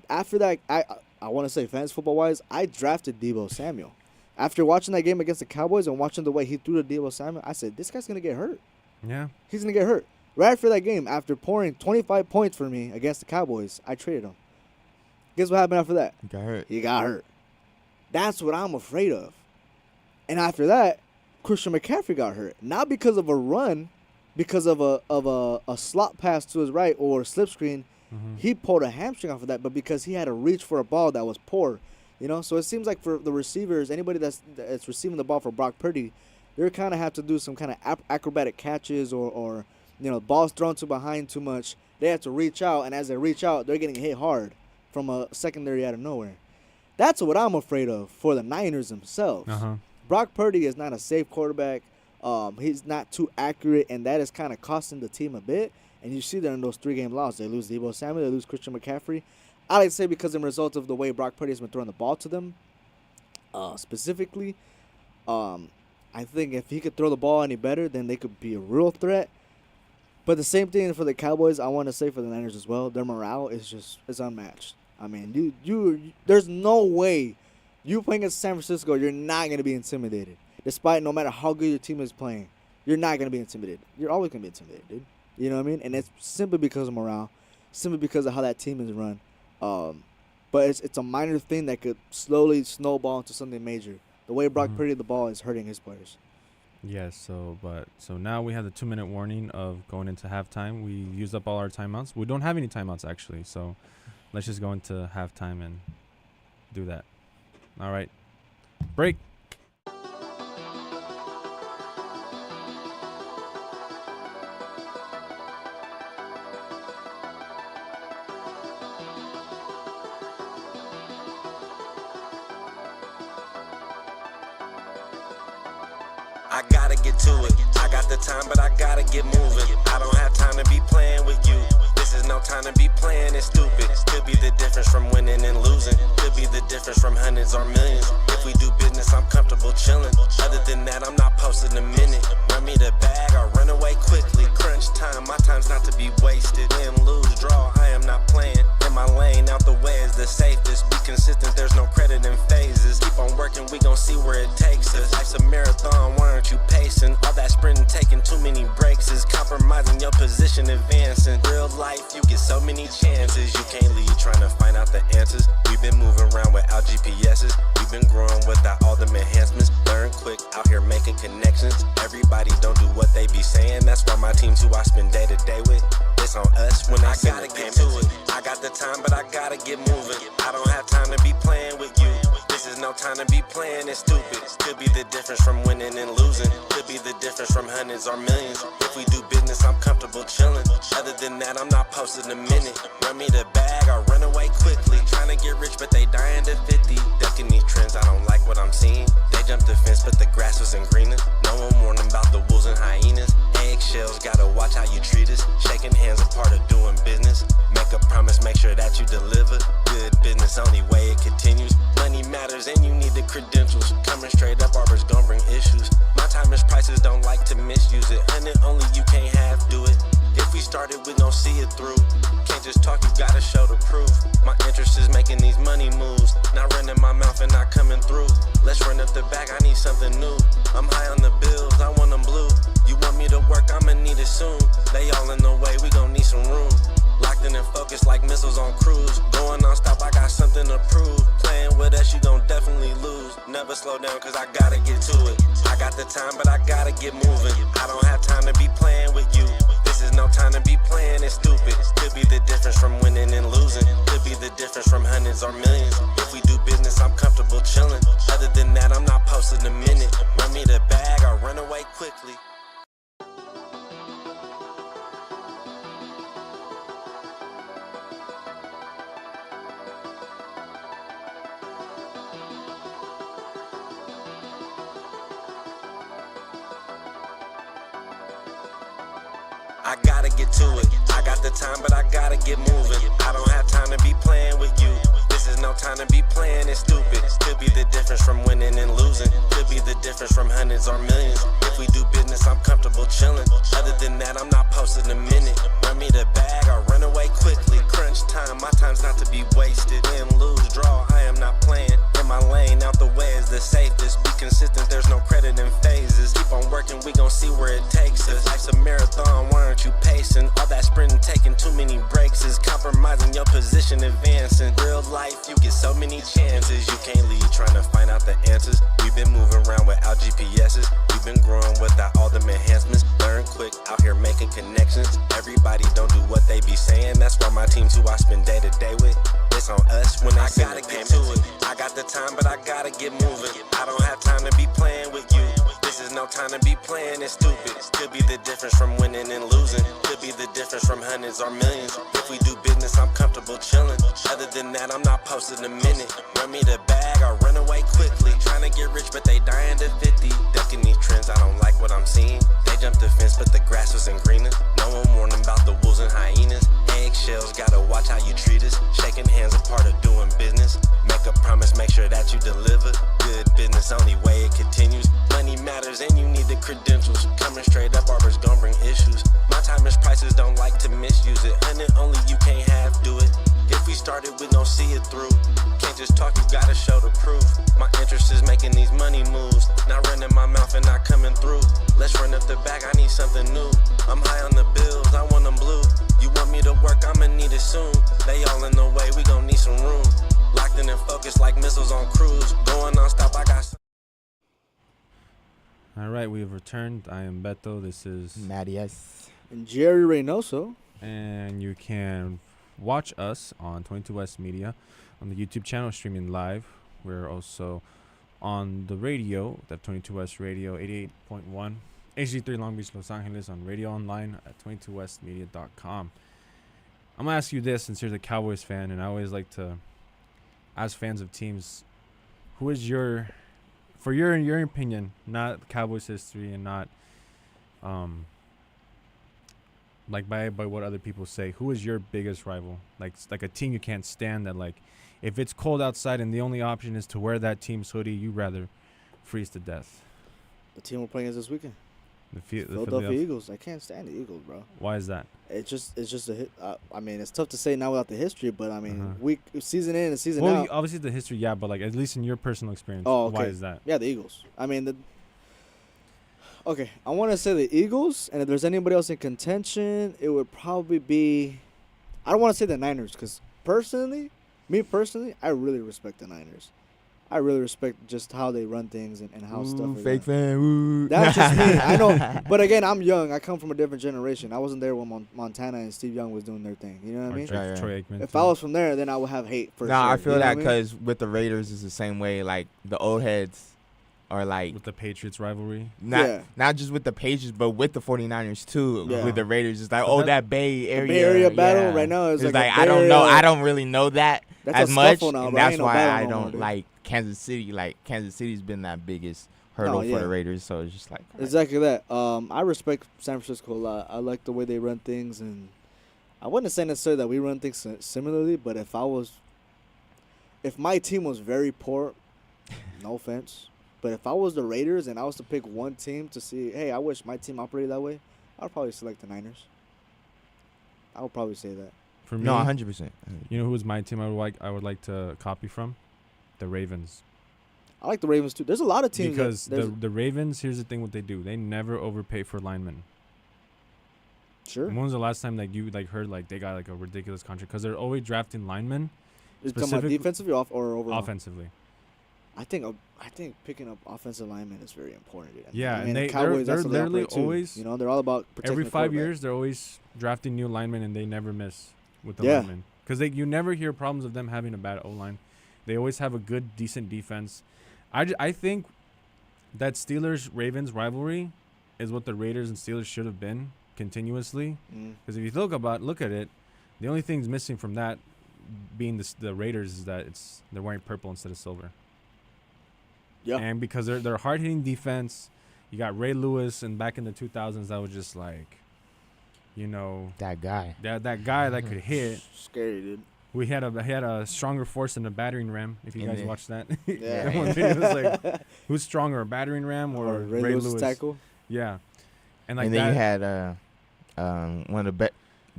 After that, I want to say fantasy football-wise, I drafted Deebo Samuel. After watching that game against the Cowboys and watching the way he threw to Deebo Samuel, I said, this guy's going to get hurt. Yeah. He's going to get hurt. Right after that game, after pouring 25 points for me against the Cowboys, I traded him. Guess what happened after that? He got hurt. That's what I'm afraid of. And after that, Christian McCaffrey got hurt. Not because of a run, because of a slot pass to his right or a slip screen. He pulled a hamstring off of that, but because he had to reach for a ball that was poor. You know, so it seems like for the receivers, anybody that's receiving the ball for Brock Purdy, they kind of have to do some kind of acrobatic catches or you know, balls thrown to behind too much. They have to reach out, and as they reach out, they're getting hit hard from a secondary out of nowhere. That's what I'm afraid of for the Niners themselves. Brock Purdy is not a safe quarterback. He's not too accurate, and that is kind of costing the team a bit. And you see that in those 3-game losses. They lose Deebo Samuel, they lose Christian McCaffrey. I like to say because of the result of the way Brock Purdy has been throwing the ball to them, specifically, I think if he could throw the ball any better, then they could be a real threat. But the same thing for the Cowboys, I want to say for the Niners as well. Their morale is unmatched. I mean, there's no way you playing against San Francisco, you're not going to be intimidated. Despite no matter how good your team is playing, you're not going to be intimidated. You're always going to be intimidated, dude. You know what I mean? And it's simply because of morale, simply because of how that team is run. But it's a minor thing that could slowly snowball into something major. The way Brock Purdy the ball is hurting his players. Yes, so now we have the 2-minute warning of going into halftime. We used up all our timeouts. We don't have any timeouts actually, so let's just go into halftime and do that. All right. Break. I gotta get to it. I got the time, but I gotta get moving. I don't have time to be playing with you. This This is no time to be playing it stupid. Could be the difference from winning and losing. Could be the difference from hundreds or millions. If we do business, I'm comfortable chilling. Other than that, I'm not posting a minute. Run me the bag or run away quickly. Crunch time, my time's not to be wasted. Win, lose, draw, I am not playing. In my lane, out the way is the safest. Be consistent, there's no credit in phases. Keep on working, we gon' see where it takes us. Life's a marathon, why aren't you pacing? All that sprinting, taking too many breaks is compromising your position, advancing. Real life, you get so many chances. You can't lead trying to find out the answers. We've been moving around without GPSs. We've been growing without all them enhancements. Learn quick, out here making connections. Everybody don't do what they be saying. That's why my team's who I spend day to day with. It's on us when I gotta get to it. I got the time, but I gotta get moving. I don't have time to be playing with you. This is no time to be playing it stupid. Could be the difference from winning and losing. Could be the difference from hundreds or millions. If we do business, I'm comfortable chilling. Other than that, I'm not posting a minute. Run me the bag or run away quickly. Trying to get rich, but they dying to 50. Ducking these trends, I don't like what I'm seeing. They jumped the fence, but the grass wasn't greener. No one warned them about the wolves and hyenas. Eggshells, gotta watch how you treat us. Shaking hands, a part of doing business. Make a promise, make sure that you deliver. Good business, only way it continues. Money matters and you need the credentials. Coming straight up, barbers gon' bring issues. My time is prices, don't like to misuse it. And it only you can't half do it. If we started, we gon' see it through. Can't just talk, you gotta show the proof. My interest is making these money moves. Not running my mouth and not coming through. Let's run up the back, I need something new. I'm high on the bills, I want them blue. You want me to work, I'ma need it soon. They all in the way, we gon' need some room. Locked in and focused like missiles on cruise. Going non-stop, I got something to prove. Playing with us, you gon' definitely lose. Never slow down, cause I gotta get to it. I got the time, but I gotta get moving. I don't have time to be playing with you. This is no time to be playing it stupid. Could be the difference from winning and losing. Could be the difference from hundreds or millions. If we do business, I'm comfortable chilling. Other than that, I'm not posting a minute. Run me the bag or run away quickly. I gotta get to it. I got the time, but I gotta get moving. I don't have time to be playing with you. This is no time to be playing it stupid. Could be the difference from winning and losing. Could be the difference from hundreds or millions. If we do business, I'm comfortable chilling. Other than that, I'm not posting a minute. Run me the bag or run away quickly. Crunch time, my time's not to be wasted. Win, lose, draw, I am not playing. In my lane, out the way is the safest. Be consistent, there's no credit in phases. Keep on working, we gon' see where it takes us. Life's a marathon, why aren't you pacing? All that sprinting, taking too many breaks is compromising your position, advancing. Real life, you get so many chances. You can't lead trying to find out the answers. We've been moving around without GPSs. We've been growing without all them enhancements. Learn quick, out here making connections. Everybody don't do what they be saying. That's why my team's who I spend day to day with. It's on us when I gotta get to it. I got the time, but I gotta get moving. I don't have time to be playing with you. This is no time to be playing it stupid. Could be the difference from winning and losing. Could be the difference from hundreds or millions. If we do business, I'm comfortable chilling. Other than that, I'm not posting a minute. Run me the bag or run away quickly. Trying to get rich, but they dying to 50. Ducking these trends, I don't like what I'm seeing. They jumped the fence, but the grass wasn't greener. No one warned them about the wolves and hyenas. Eggshells, gotta watch how you treat us. Shaking hands, a part of doing business. Make a promise, make sure that you deliver. Good business, only way it continues. Money matters and you need the credentials. Coming straight up, barbers gon' bring issues. My time is prices, don't like to misuse it. And it only you can't half do it. If we started, we gon' see it through. Can't just talk, you gotta show the proof. My interest is making these money moves. Not running my mouth and not coming through. Let's run up the back, I need something new. I'm high on the bills, I want them blue. You want me to work, I'ma need it soon. They all in the way, we gon' need some room. Locked in and focused like missiles on cruise. Going non-stop, I got All right, we have returned. I am Beto. This is Marias. And Jerry Reynoso. and you can watch us on 22 West Media on the YouTube channel streaming live. We're also on the radio, the 22 West Radio 88.1 HD3 Long Beach, Los Angeles, on radio online at 22westmedia.com. I'm gonna ask you this, since you're the Cowboys fan, and I always like to ask fans of teams, who is your opinion, not Cowboys history and not like by what other people say, who is your biggest rival? Like a team you can't stand that, like, if it's cold outside and the only option is to wear that team's hoodie, you rather freeze to death. The team we're playing is this weekend. The Philadelphia Eagles. I can't stand the Eagles, bro. Why is that? It's just a hit. I mean, it's tough to say now without the history, but I mean, Uh-huh. season in and season Well, out. obviously the history, yeah, but like at least in your personal experience, Oh, okay. why is that? Yeah, the Eagles. I mean, okay, I want to say the Eagles, and if there's anybody else in contention, it would probably be. I don't want to say the Niners because me personally, I really respect the Niners. I really respect just how they run things and how stuff is fake done. fan. Ooh. That's just me. I know, but again, I'm young. I come from a different generation. I wasn't there when Montana and Steve Young was doing their thing. You know what I Or mean? Troy Aikman. If too. I was from there, then I would have hate for Nah, sure. I feel you know that what I mean? because with the Raiders, it's the same way. Like the old heads are like with the Patriots rivalry. not just with the Patriots, but with the 49ers too. Yeah. With the Raiders, it's like, But oh, that- that Bay The Area, Bay Area battle yeah. right now is It's like a I don't know. Bay I Area- don't really know that That's as a much, scuffle now, and bro. that's Ain't no why battle I no more, don't dude. like Kansas City. Like Kansas City's been that biggest hurdle yeah. for the Raiders, so it's just like Exactly that. I respect San Francisco a lot. I like the way they run things, and I wouldn't say necessarily that we run things similarly. But if my team was very poor, no offense, but if I was the Raiders and I was to pick one team to see, hey, I wish my team operated that way, I'd probably select the Niners. I would probably say that. For me, no, 100%. you know who was my team I would like to copy from? The Ravens. I like the Ravens too. There's a lot of teams Because that, the Ravens, here's the thing what they do. They never overpay for linemen. sure. When was the last time like you like heard like they got like a ridiculous contract? Because they're always drafting linemen Is it talking about specific- defensively or overall? offensively. I think picking up offensive linemen is very important. Dude. Yeah, I and mean, the they're Cowboys, that's what they literally operate too. always- You know, they're all about protecting Every the 5 quarterback. years, they're always drafting new linemen, and they never miss with the Yeah. linemen. Because you never hear problems of them having a bad O-line. They always have a good, decent defense. I think that Steelers-Ravens rivalry is what the Raiders and Steelers should have been continuously. Mm. Because if you look at it, the only thing's missing from that being the Raiders is that they're wearing purple instead of silver. Yeah. And because they're hard-hitting defense, you got Ray Lewis, and back in the 2000s, that was just like, you know, That guy. that guy that could hit. Scary, dude. We had a stronger force than a battering ram. If you In guys the- watched that, Yeah. One video was like, who's stronger, a battering ram or Ray Lewis? tackle. Yeah, and like and then that, you had one of the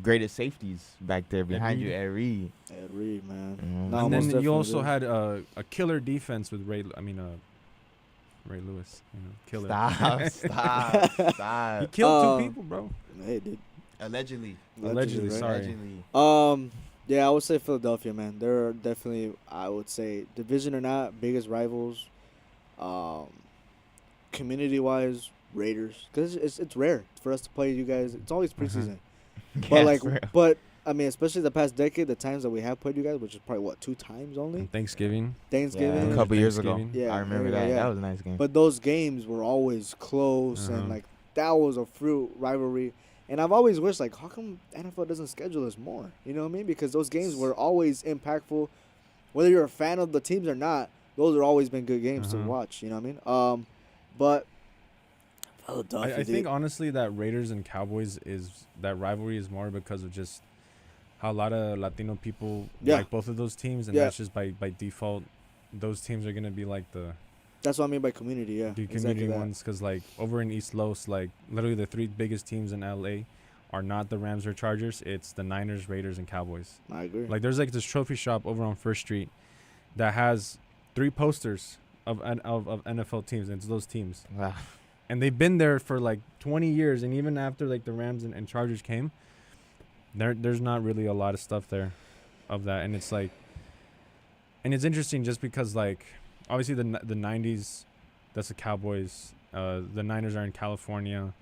greatest safeties back there behind you, Reed. Ed Reed. Ed Reed, man. Mhm. No, and most then definitely you also did. had a killer defense with Ray Lewis. You know, killer. Stop. He killed Um, two people, bro. Hey, dude. Allegedly. Allegedly, right? sorry. Yeah, I would say Philadelphia, man. They're definitely, I would say, division or not, biggest rivals. Community-wise, Raiders, because it's rare for us to play you guys. It's always preseason, but like, but I mean, especially the past decade, the times that we have played you guys, which is probably what 2 times only. On Thanksgiving. Thanksgiving. a couple years ago. Thanksgiving. Yeah, I remember there that. you go, yeah. That was a nice game. But those games were always close, and Uh-huh. like that was a fruit rivalry. And I've always wished, like, how come NFL doesn't schedule us more? You know what I mean? Because those games were always impactful. Whether you're a fan of the teams or not, those have always been good games to Uh-huh. watch. You know what I mean? But Philadelphia, I think honestly that Raiders and Cowboys that rivalry is more because of just how a lot of Latino people Yeah. like both of those teams, and Yeah. that's just by default. Those teams are gonna be like the that's what I mean by community. Yeah, community exactly that. ones, because like over in East Los, like literally the 3 biggest teams in LA are not the Rams or Chargers. It's the Niners, Raiders, and Cowboys. I agree. Like there's like this trophy shop over on First Street that has 3 posters of NFL teams, and it's those teams. Wow. And they've been there for like 20 years, and even after like the Rams and Chargers came, there's not really a lot of stuff there of that. And it's like, and it's interesting just because like obviously the 90s, that's the Cowboys, the Niners are in California,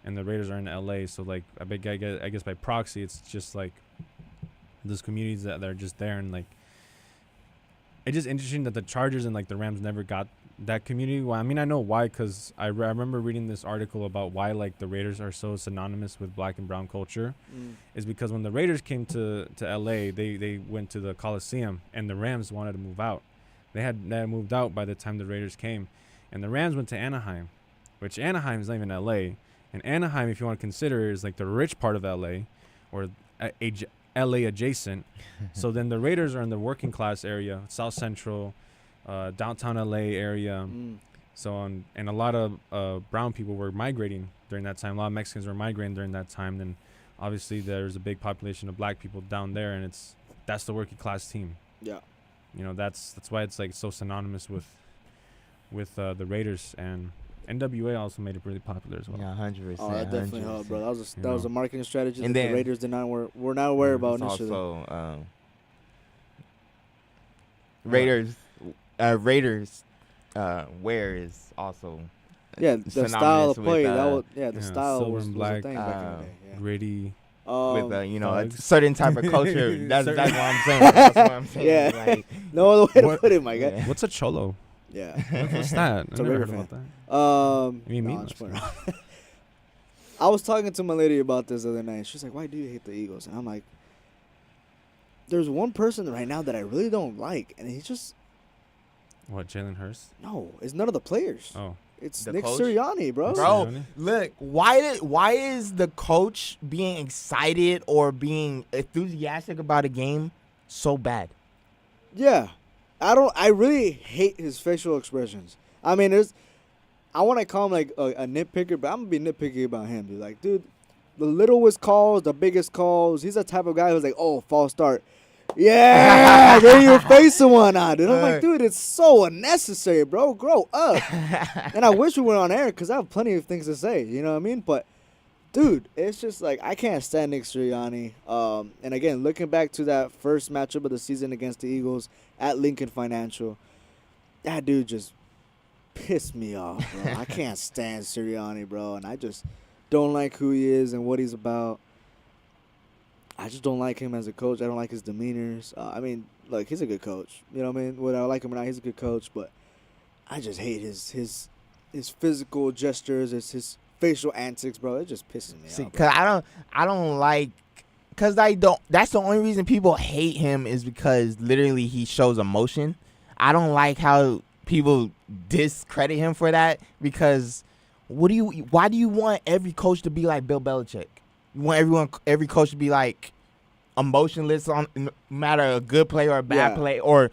and the Raiders are in LA. So like I guess by proxy it's just like those communities that are just there. And like it's just interesting that the Chargers and like the Rams never got that community. Well, I mean, I know why, because I remember reading this article about why like the Raiders are so synonymous with black and brown culture. Is because when the Raiders came to LA, they went to the Coliseum, and the Rams wanted to move out. They had moved out by the time the Raiders came, and the Rams went to Anaheim, which Anaheim is not even LA, And Anaheim, if you want to consider, is like the rich part of LA, or LA adjacent. So then the Raiders are in the working class area, South Central, downtown LA area. So and a lot of brown people were migrating during that time. A lot of Mexicans were migrating during that time. Then obviously there's a big population of black people down there, and that's the working class team. Yeah. You know, that's why it's like so synonymous with the Raiders, and NWA also made it really popular as well. Yeah, 100%. Oh, that definitely 100%. helped, bro. That was a marketing strategy And that the then- Raiders were not aware about It's initially. also Raiders wear is also Yeah, the synonymous style of with, play. The yeah, style silver was and a black, thing back in the day. Yeah. Gritty. with a thugs. certain type of culture. That's Certain- what I'm saying. That's what I'm saying. Yeah. Like, No other way to What- put it, my guy. yeah. What's a cholo? Yeah. What's that? It's I a never Raider heard fan. about that. No, mean I'm just that. playing around. I was talking to my lady about this the other night. She's like, "Why do you hate the Eagles?" And I'm like, "There's one person right now that I really don't like, and he's just What, Jalen Hurst? no. It's none of the players. Oh, It's The Nick coach? Sirianni, bro. Bro, Sirianni? look, why is the coach being excited or being enthusiastic about a game so bad? Yeah, I really hate his facial expressions. I mean, I want to call him like a nitpicker, but I'm gonna be nitpicky about him, dude. Like, dude, the littlest calls, the biggest calls. He's the type of guy who's like, oh, false start. Yeah, then you're facing one on, dude. I'm like, dude, it's so unnecessary, bro. Grow up. And I wish we were on air because I have plenty of things to say. You know what I mean? But, dude, it's just like I can't stand Nick Sirianni. And again, looking back to that first matchup of the season against the Eagles at Lincoln Financial, that dude just pissed me off, bro. I can't stand Sirianni, bro, and I just don't like who he is and what he's about. I just don't like him as a coach. I don't like his demeanors. I mean, like, he's a good coach. You know what I mean? Whether I like him or not, he's a good coach. But I just hate his physical gestures, his facial antics, bro. It just pisses me See, off. Bro. cause I don't like, cause I don't. That's the only reason people hate him is because literally he shows emotion. I don't like how people discredit him for that because why do you want every coach to be like Bill Belichick? You want every coach to be like emotionless on no matter a good play or a bad play, or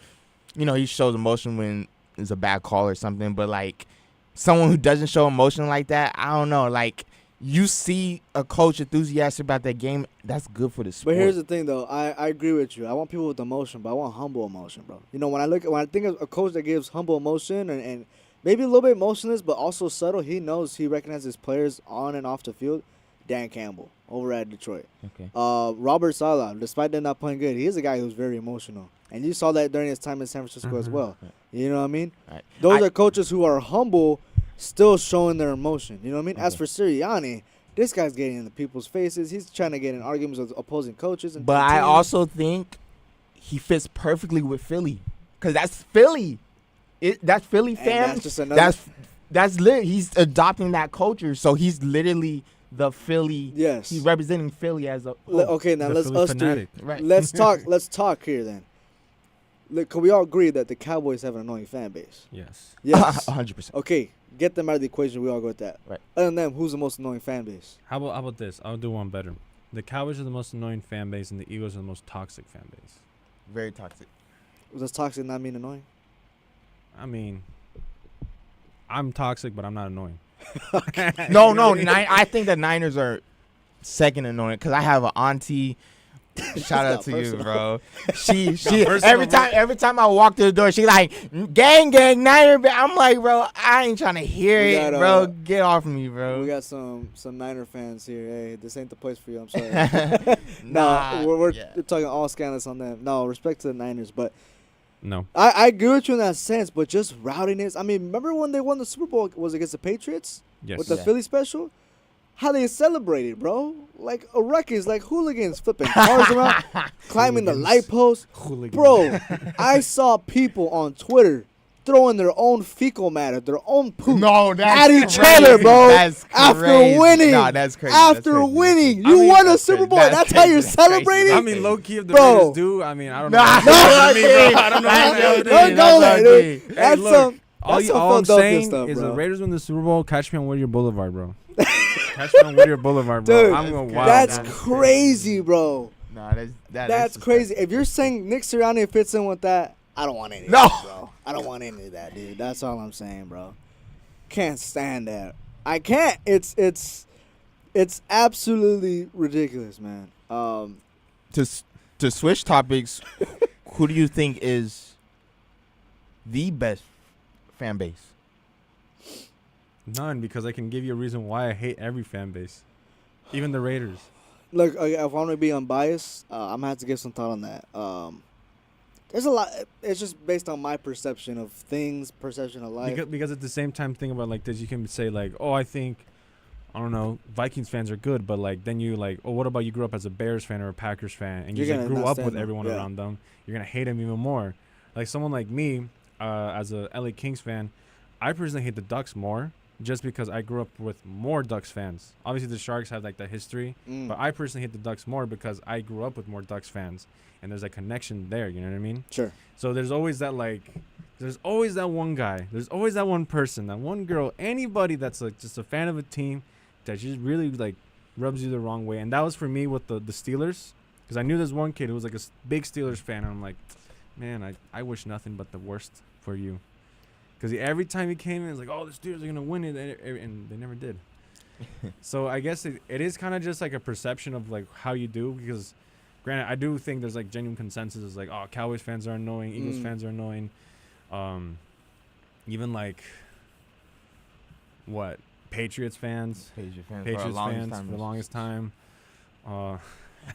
he shows emotion when it's a bad call or something. But like someone who doesn't show emotion like that, I don't know. Like you see a coach enthusiastic about that game, that's good for the sport. But here's the thing, though. I agree with you. I want people with emotion, but I want humble emotion, bro. You know, when I think of a coach that gives humble emotion and maybe a little bit emotionless, but also subtle, he recognizes players on and off the field. Dan Campbell over at Detroit. Okay. Robert Saleh, despite them not playing good, he's a guy who's very emotional. And you saw that during his time in San Francisco as well. You know what I mean? Right. Those are coaches who are humble, still showing their emotion. You know what I mean? As Okay. for Sirianni, this guy's getting in the people's faces. He's trying to get in arguments with opposing coaches. And But I teams. also think he fits perfectly with Philly, cause that's Philly. That's Philly And fam. that's just another. That's lit. He's adopting that culture, so he's literally the Philly. Yes. He's representing Philly as a. Okay, now The let's Philly us three. fanatic. Right. Let's talk. Let's talk here then. Look, can we all agree that the Cowboys have an annoying fan base? Yes. Yes. 100%. Okay, get them out of the equation. We all go with that. Right. Other than them, who's the most annoying fan base? How about this? I'll do one better. The Cowboys are the most annoying fan base, and the Eagles are the most toxic fan base. Very toxic. Does toxic not mean annoying? I mean, I'm toxic, but I'm not annoying. No. I think the Niners are second annoying because I have an auntie. Shout out not to you, personal. bro. She personal, every time I walk through the door, she like gang Niner. I'm like, bro, I ain't trying to hear We it, got, bro. Get off of me, bro. We got some Niner fans here. Hey, this ain't the place for you. I'm sorry. Nah, we're yeah. talking all scandalous on them. No, respect to the Niners, but No. I agree with you in that sense. But just rowdiness. I mean, remember when they won the Super Bowl? Was it against the Patriots Yes. with the Yeah. Philly special? How they celebrated, bro? Like a ruckus, like hooligans flipping cars around, climbing the light post. Hooligan. Bro, I saw people on Twitter throwing their own fecal matter, their own poop No, that's at each crazy. other, bro. That's After crazy. winning. Nah, that's crazy. That's After crazy. winning. I You mean, won a that's Super crazy. Bowl. That's That's how you're crazy. That's crazy. celebrating? I mean, low key, if the Bro. Raiders do, I mean, I don't know. Nah, what that means, bro. I don't know. That's what that OD. means. Don't go there, dude. Hey, That's look, some all That's some I'm Philadelphia saying stuff, is bro. the Raiders win the Super Bowl. Catch me on Whittier Boulevard, bro. Catch me on Whittier Boulevard, bro. Dude, I'm going wild. That's man. crazy, bro. No, That's crazy. If you're saying Nick Sirianni fits in with that, I don't want any of No. that, bro. I don't want any of that, dude. That's all I'm saying, bro. Can't stand that. I can't. It's absolutely ridiculous, man. To switch topics, who do you think is the best fan base? None, because I can give you a reason why I hate every fan base, even the Raiders. Look, if I want to be unbiased, I'm gonna have to give some thought on that. There's a lot. It's just based on my perception of things, perception of life. Because at the same time, think about like this. You can say like, oh, I think, I don't know, Vikings fans are good, but like then you like, oh, what about you grew up as a Bears fan or a Packers fan, and you You're just gonna grew not up with stand them, everyone yeah. around them, you're gonna hate them even more. Like someone like me, as a LA Kings fan, I personally hate the Ducks more, just because I grew up with more Ducks fans. Obviously, the Sharks have like the history, but I personally hate the Ducks more because I grew up with more Ducks fans, and there's a connection there. You know what I mean? Sure. So there's always that there's always that one guy, there's always that one person, that one girl, anybody that's like just a fan of a team that just really like rubs you the wrong way. And that was for me with the Steelers, because I knew there's one kid who was like a big Steelers fan, and I'm like, man, I wish nothing but the worst for you. Because every time he came in, it's like, oh, the Steelers are going to win it, and they never did. So I guess it is kind of just like a perception of like how you do, because granted, I do think there's like genuine consensus. It's like, oh, Cowboys fans are annoying, Eagles fans are annoying. Even like, what, Patriots fans For for the longest time.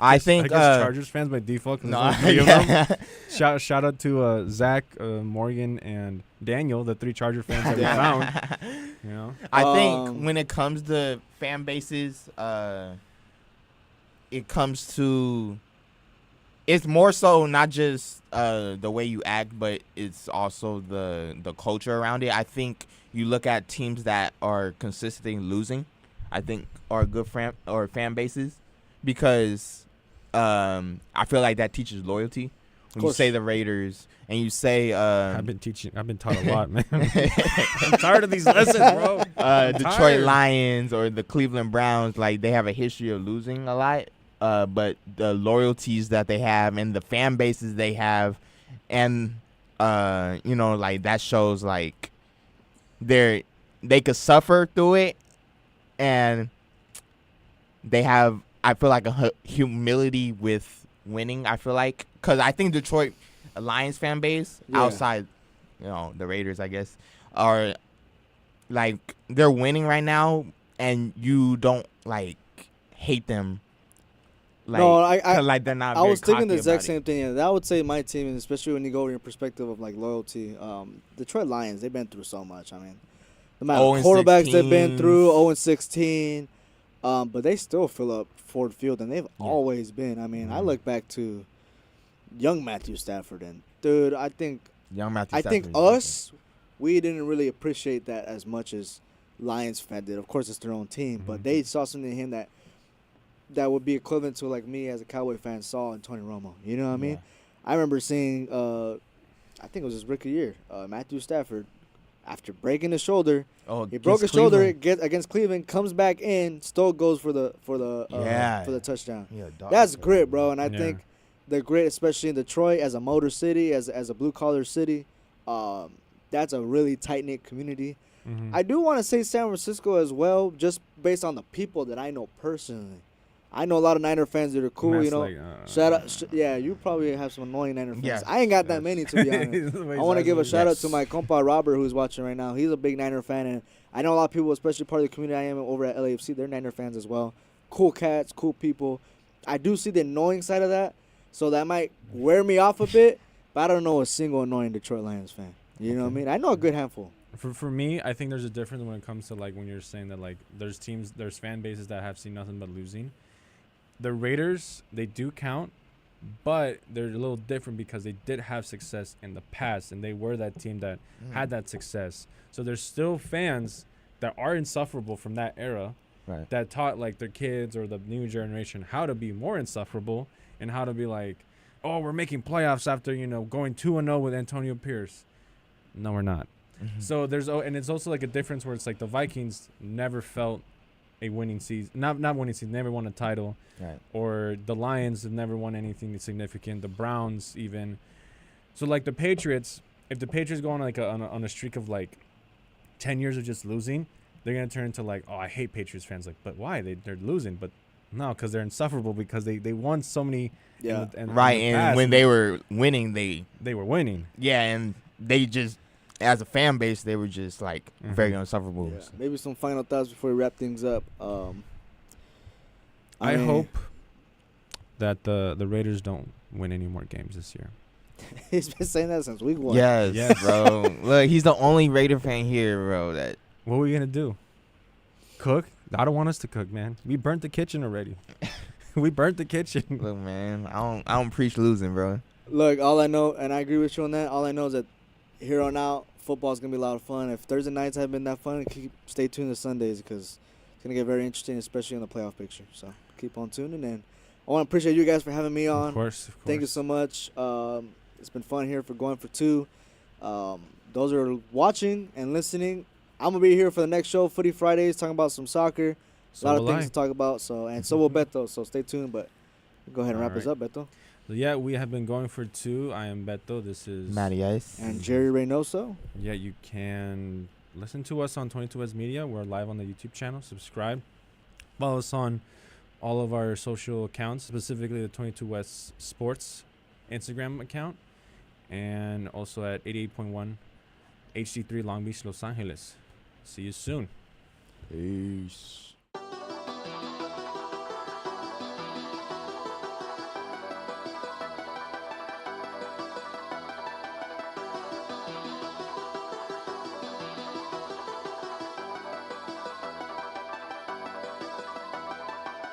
I think I guess Chargers fans by default. 'Cause there's only 3 of them. Shout out to Zach, Morgan, and Daniel, the 3 Charger fans that we found. You know, I think when it comes to fan bases, it comes to, it's more so not just the way you act, but it's also the culture around it. I think you look at teams that are consistently losing, I think are good fan bases, because I feel like that teaches loyalty. When you say the Raiders and you say I've been taught a lot, man. I'm tired of these lessons, bro. Detroit Lions or the Cleveland Browns, like they have a history of losing a lot, but the loyalties that they have and the fan bases they have, and you know, like that shows like they could suffer through it, and they have, I feel like, a humility with winning. I feel like, because I think Detroit Lions fan base, outside, you know, the Raiders, I guess, are like, they're winning right now, and you don't like hate them. Like, no, I like they're not. I was thinking the exact same. same thing. And I would say my team, and especially when you go in your perspective of like loyalty, Detroit Lions, they've been through so much. I mean, the amount of quarterbacks they've been through, 0-16. But they still fill up Ford Field, and they've always been. I mean, I look back to young Matthew Stafford, and dude, I think we didn't really appreciate that as much as Lions fan did. Of course, it's their own team, but they saw something in him that would be equivalent to like me as a Cowboy fan saw in Tony Romo. You know what I mean? I remember seeing, I think it was his rookie year, Matthew Stafford, after breaking his shoulder. He broke his shoulder against Cleveland, comes back in, still goes for the touchdown. That's grit, bro. And I think the grit, especially in Detroit, as a motor city, as a blue collar city, that's a really tight knit community. I do want to say San Francisco as well, just based on the people that I know personally. I know a lot of Niner fans that are cool, you know. Like, shout out, you probably have some annoying Niner fans. Yeah, I ain't got that many, to be honest. I want to give a shout out to my compa Robert, who's watching right now. He's a big Niner fan, and I know a lot of people, especially part of the community I am over at LAFC, they're Niner fans as well. Cool cats, cool people. I do see the annoying side of that, so that might wear me off a bit, but I don't know a single annoying Detroit Lions fan. You know what I mean? I know a good handful. For me, I think there's a difference when it comes to like when you're saying that like there's fan bases that have seen nothing but losing. The Raiders, they do count, but they're a little different because they did have success in the past, and they were that team that had that success. So there's still fans that are insufferable from that era that taught like their kids or the new generation how to be more insufferable and how to be like, oh, we're making playoffs after, you know, going 2-0 with Antonio Pierce. No, we're not. So and it's also like a difference where it's like the Vikings never felt a winning season. Not winning season. Never won a title. Right. Or the Lions have never won anything significant. The Browns even. So like the Patriots, if the Patriots go on like on a streak of like 10 years of just losing, they're gonna turn into like, oh, I hate Patriots fans. Like, but why? They're losing. But no, because they're insufferable because they won so many. Yeah. Right, and when they were winning, they were winning. Yeah, and they just, as a fan base, they were just like very insufferable. Yeah. Maybe some final thoughts before we wrap things up. I hope that the Raiders don't win any more games this year. He's been saying that since week 1. Yes, bro. Look, he's the only Raider fan here, bro. That What are we gonna do? Cook? I don't want us to cook, man. We burnt the kitchen already. We burnt the kitchen. look, man. I don't preach losing, bro. Look, all I know, and I agree with you on that. All I know is that here on out, football's gonna be a lot of fun. If Thursday nights have been that fun, stay tuned to Sundays because it's gonna get very interesting, especially in the playoff picture. So keep on tuning, and I want to appreciate you guys for having me on. Of course. Thank you so much. It's been fun here for Going for Two. Those are watching and listening. I'm gonna be here for the next show, Footy Fridays, talking about some soccer. A lot of things to talk about. So will Beto. So stay tuned. But go ahead and wrap us up, Beto. So yeah, we have been Going for Two. I am Beto. This is Matty Ice and Jerry Reynoso. Yeah, you can listen to us on 22S Media. We're live on the YouTube channel. Subscribe. Follow us on all of our social accounts, specifically the 22S Sports Instagram account, and also at 88.1 HD3 Long Beach, Los Angeles. See you soon. Peace.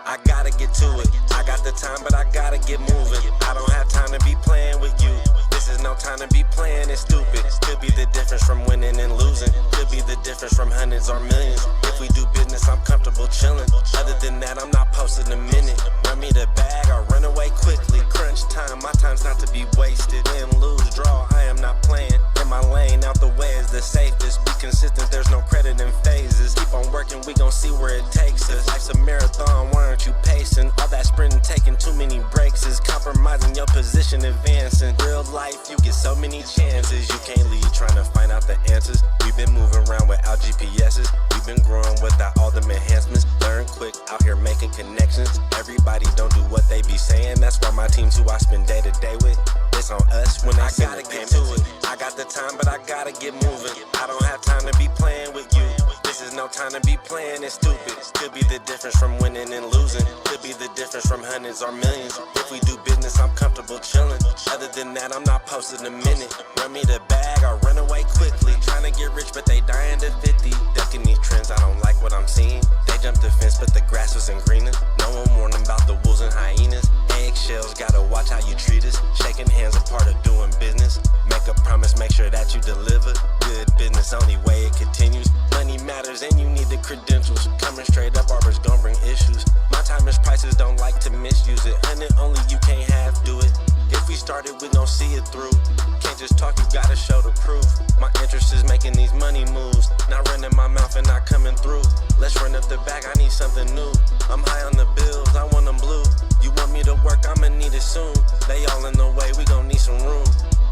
I gotta get to it. I got the time, but I gotta get moving. I don't have time to be playing with you. This is no time to be playing it stupid. Could be the difference from winning and losing. Could be the difference from hundreds or millions. If we do business, I'm comfortable chilling. Other than that, I'm not posting a minute. Run me the bag or run away quickly. Crunch time, my time's not to be wasted. Win, lose, draw, I am not playing. In my lane, out the way is the safest. Be consistent, there's no credit in phases. Keep on working, we gon' see where it takes us. Life's a marathon, why aren't you pacing? All that sprinting, taking too many breaks is compromising your position, advancing. Real life, you get so many chances. You can't lead trying to find out the answers. We've been moving around without GPSs. We've been growing without all them enhancements. Learn quick, out here making connections. Everybody don't do what they be saying. That's why my team's who I spend day to day with. It's on us when I gotta get to it. I got the time, but I gotta get moving. I don't have time to be playing with you. This is no time to be playing it stupid. Could be the difference from winning and losing. Could be the difference from hundreds or millions. If we do business, I'm comfortable chilling. Other than that, I'm not posting a minute. Run me the bag or run away quickly. Trying to get rich, but they dying to 50. Ducking these trends, I don't like what I'm seeing. They jumped the fence, but the grass wasn't greener. No one warned them about the wolves and hyenas. Eggshells, gotta watch how you treat us. Shaking hands, a part of doing business. Make a promise, make sure that you deliver. Good business, only way it continues. Money matters and you need the credentials. Coming straight up, barbers gon' bring issues. My time is prices, don't like to misuse it. And only you can't half do it. If we started, we gon' see it through. Can't just talk, you gotta show the proof. My interest is making these money moves. Not running my mouth and not coming through. Let's run up the bag, I need something new. I'm high on the bills, I want them blue. You want me to work, I'ma need it soon. They all in the way, we gon' need some room.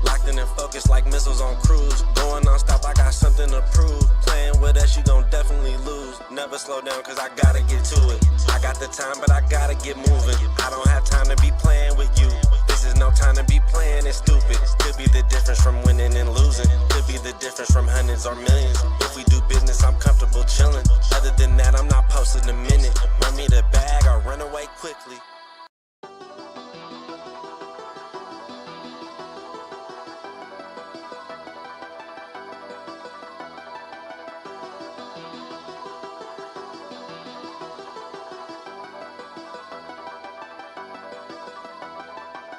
Locked in and focused like missiles on cruise. Going non-stop, I got something to prove. Playing with us, you gon' definitely lose. Never slow down, cause I gotta get to it. I got the time, but I gotta get moving. I don't have time to be playing with you. This is no time to be playing it stupid. Could be the difference from winning and losing. Could be the difference from hundreds or millions. If we do business, I'm comfortable chilling. Other than that, I'm not posting a minute. Run me the bag or run away quickly.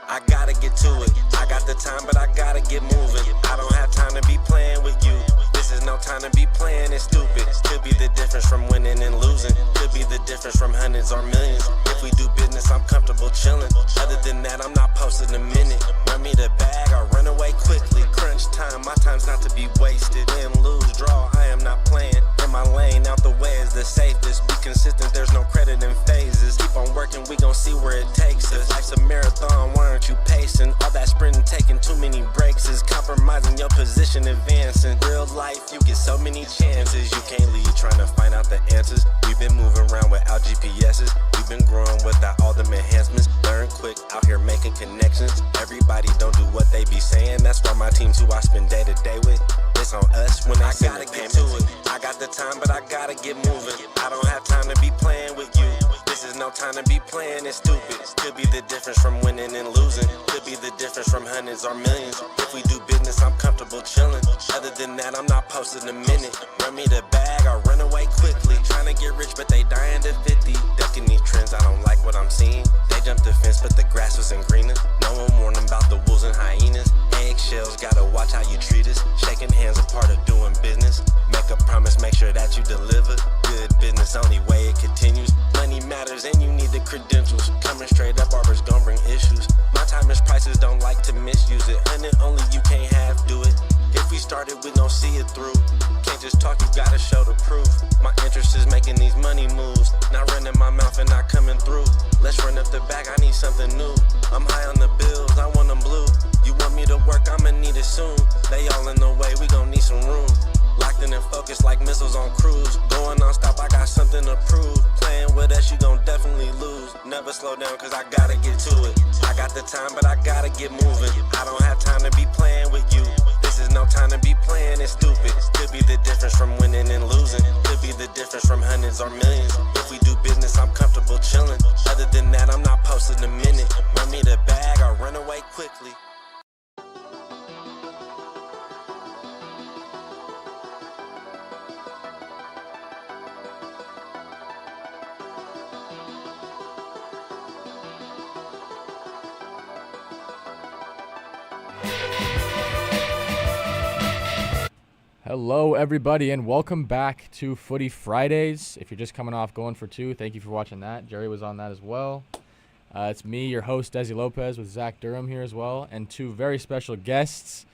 I gotta get to it. I got the time, but I gotta get moving. I don't have time to be playing with you. This is no time to be playing it stupid. Could be the difference from winning and losing. Could be the difference from hundreds or millions. If we do business, I'm comfortable chilling. Other than that, I'm not posting a minute. Run me the bag or run away quickly. Crunch time, my time's not to be wasted. Win, lose, draw, I am not playing. In my lane, out the way is the safest. Be consistent, your position advancing. Real life, you get so many chances. You can't leave trying to find out the answers. We've been moving around without GPSs. We've been growing without all them enhancements. Learn quick, out here making connections. Everybody don't do what they be saying. That's why my team's who I spend day to day with. It's on us when I send the payment to it. I got the time, but I gotta get moving. I don't have time to be playing with you. This is no time to be playing it stupid. Could be the difference from winning and losing. Could be the difference from hundreds or millions. If we do business, I'm comfortable chilling. Other than that, I'm not posting a minute. Run me the bag, I run away quickly. Trying to get rich, but they dying to 50. Ducking these trends, I don't like what I'm seeing. They jumped the fence, but the grass wasn't greener. No one warned them about the wolves and hyenas. Eggshells, gotta watch how you treat us. Shaking hands, a part of doing business. Make a promise, make sure that you deliver. Good business, only way it continues. Money matters and you need the credentials. Coming straight up, barbers gon' bring issues. My time is prices, don't like to misuse it. And it only you can't half do it. If we started, we gon' see it through. Can't just talk, you gotta show the proof. My interest is making these money moves. Not running my mouth and not coming through. Let's run up the back, I need something new. I'm high on the bills, I want them blue. You want me to work, I'ma need it soon. They all in the way, we gon' need some room. Locked in and focused like missiles on cruise. Going non-stop, I got something to prove. Playing with us, you gon' definitely lose. Never slow down, cause I gotta get to it. I got the time, but I gotta get moving. I don't have time to be playing with you. This is no time to be playing it stupid. Could be the difference from winning and losing. Could be the difference from hundreds or millions. If we do business, I'm comfortable chilling. Other than that, I'm not posting a minute. Run me the bag, or run away quickly. Hello, everybody, and welcome back to Footy Fridays. If you're just coming off Going for Two, thank you for watching that. Jerry was on that as well. It's me, your host, Desi Lopez, with Zach Durham here as well, and two very special guests.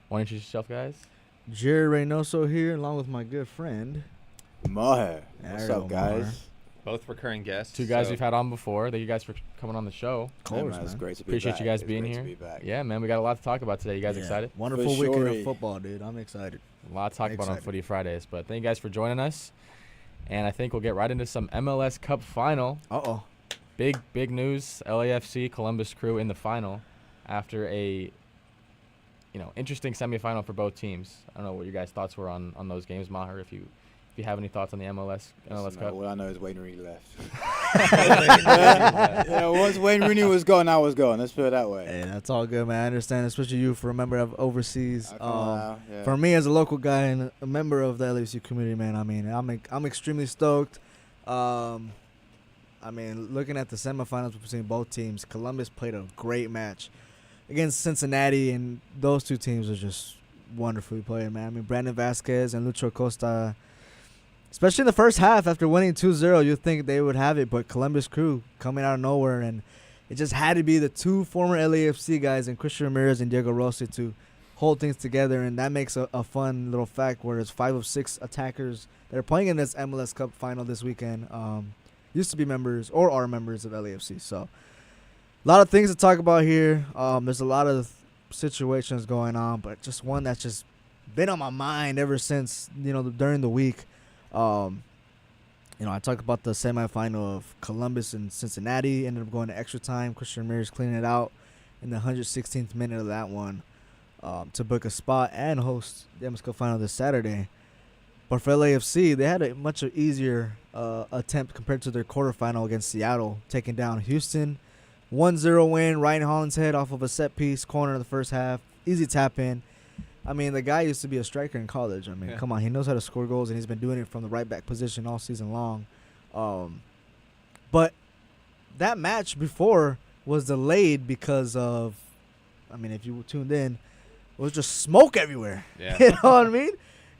Want to introduce yourself, guys? Jerry Reynoso here, along with my good friend Maher. What's up, guys? Both recurring guests. Two guys we've had on before. Thank you guys for coming on the show. Of course, man. It's great to be Appreciate back. you guys It's being great here. to be back. Yeah, man, we got a lot to talk about today. You guys Yeah. excited? Wonderful For weekend sure. of football, dude. I'm excited. A lot to talk about on Excited. Footy Fridays, but thank you guys for joining us. And I think we'll get right into some MLS Cup final. Uh-oh. Big news. LAFC Columbus Crew in the final after a interesting semifinal for both teams. I don't know what your guys' thoughts were on those games, Maher, if you have any thoughts on the MLS Cup. All I know is Wayne Rooney left. Yeah, once Wayne Rooney was gone, I was gone. Let's put it that way. Hey, that's all good, man. I understand, especially you for a member of overseas. Come on now, yeah. For me, as a local guy and a member of the LAFC community, man, I mean, I'm extremely stoked. I mean, looking at the semifinals between both teams, Columbus played a great match against Cincinnati, and those two teams are just wonderfully played, man. I mean, Brandon Vasquez and Lucho Costa, especially in the first half after winning 2-0, you'd think they would have it, but Columbus Crew coming out of nowhere, and it just had to be the two former LAFC guys and Christian Ramirez and Diego Rossi to hold things together, and that makes a fun little fact where it's 5 of 6 attackers that are playing in this MLS Cup final this weekend used to be members or are members of LAFC. So a lot of things to talk about here. There's a lot of situations going on, but just one that's just been on my mind ever since, during the week. I talked about the semifinal of Columbus and Cincinnati. Ended up going to extra time. Christian Ramirez cleaning it out in the 116th minute of that one to book a spot and host the MLS Cup final this Saturday. But for LAFC, they had a much easier attempt compared to their quarterfinal against Seattle, taking down Houston. 1-0 win, Ryan Holland's head off of a set piece, corner in the first half. Easy tap in. I mean, the guy used to be a striker in college. I mean, come on. He knows how to score goals, and he's been doing it from the right back position all season long. But that match before was delayed because of, I mean, if you tuned in, it was just smoke everywhere. Yeah. You know what I mean?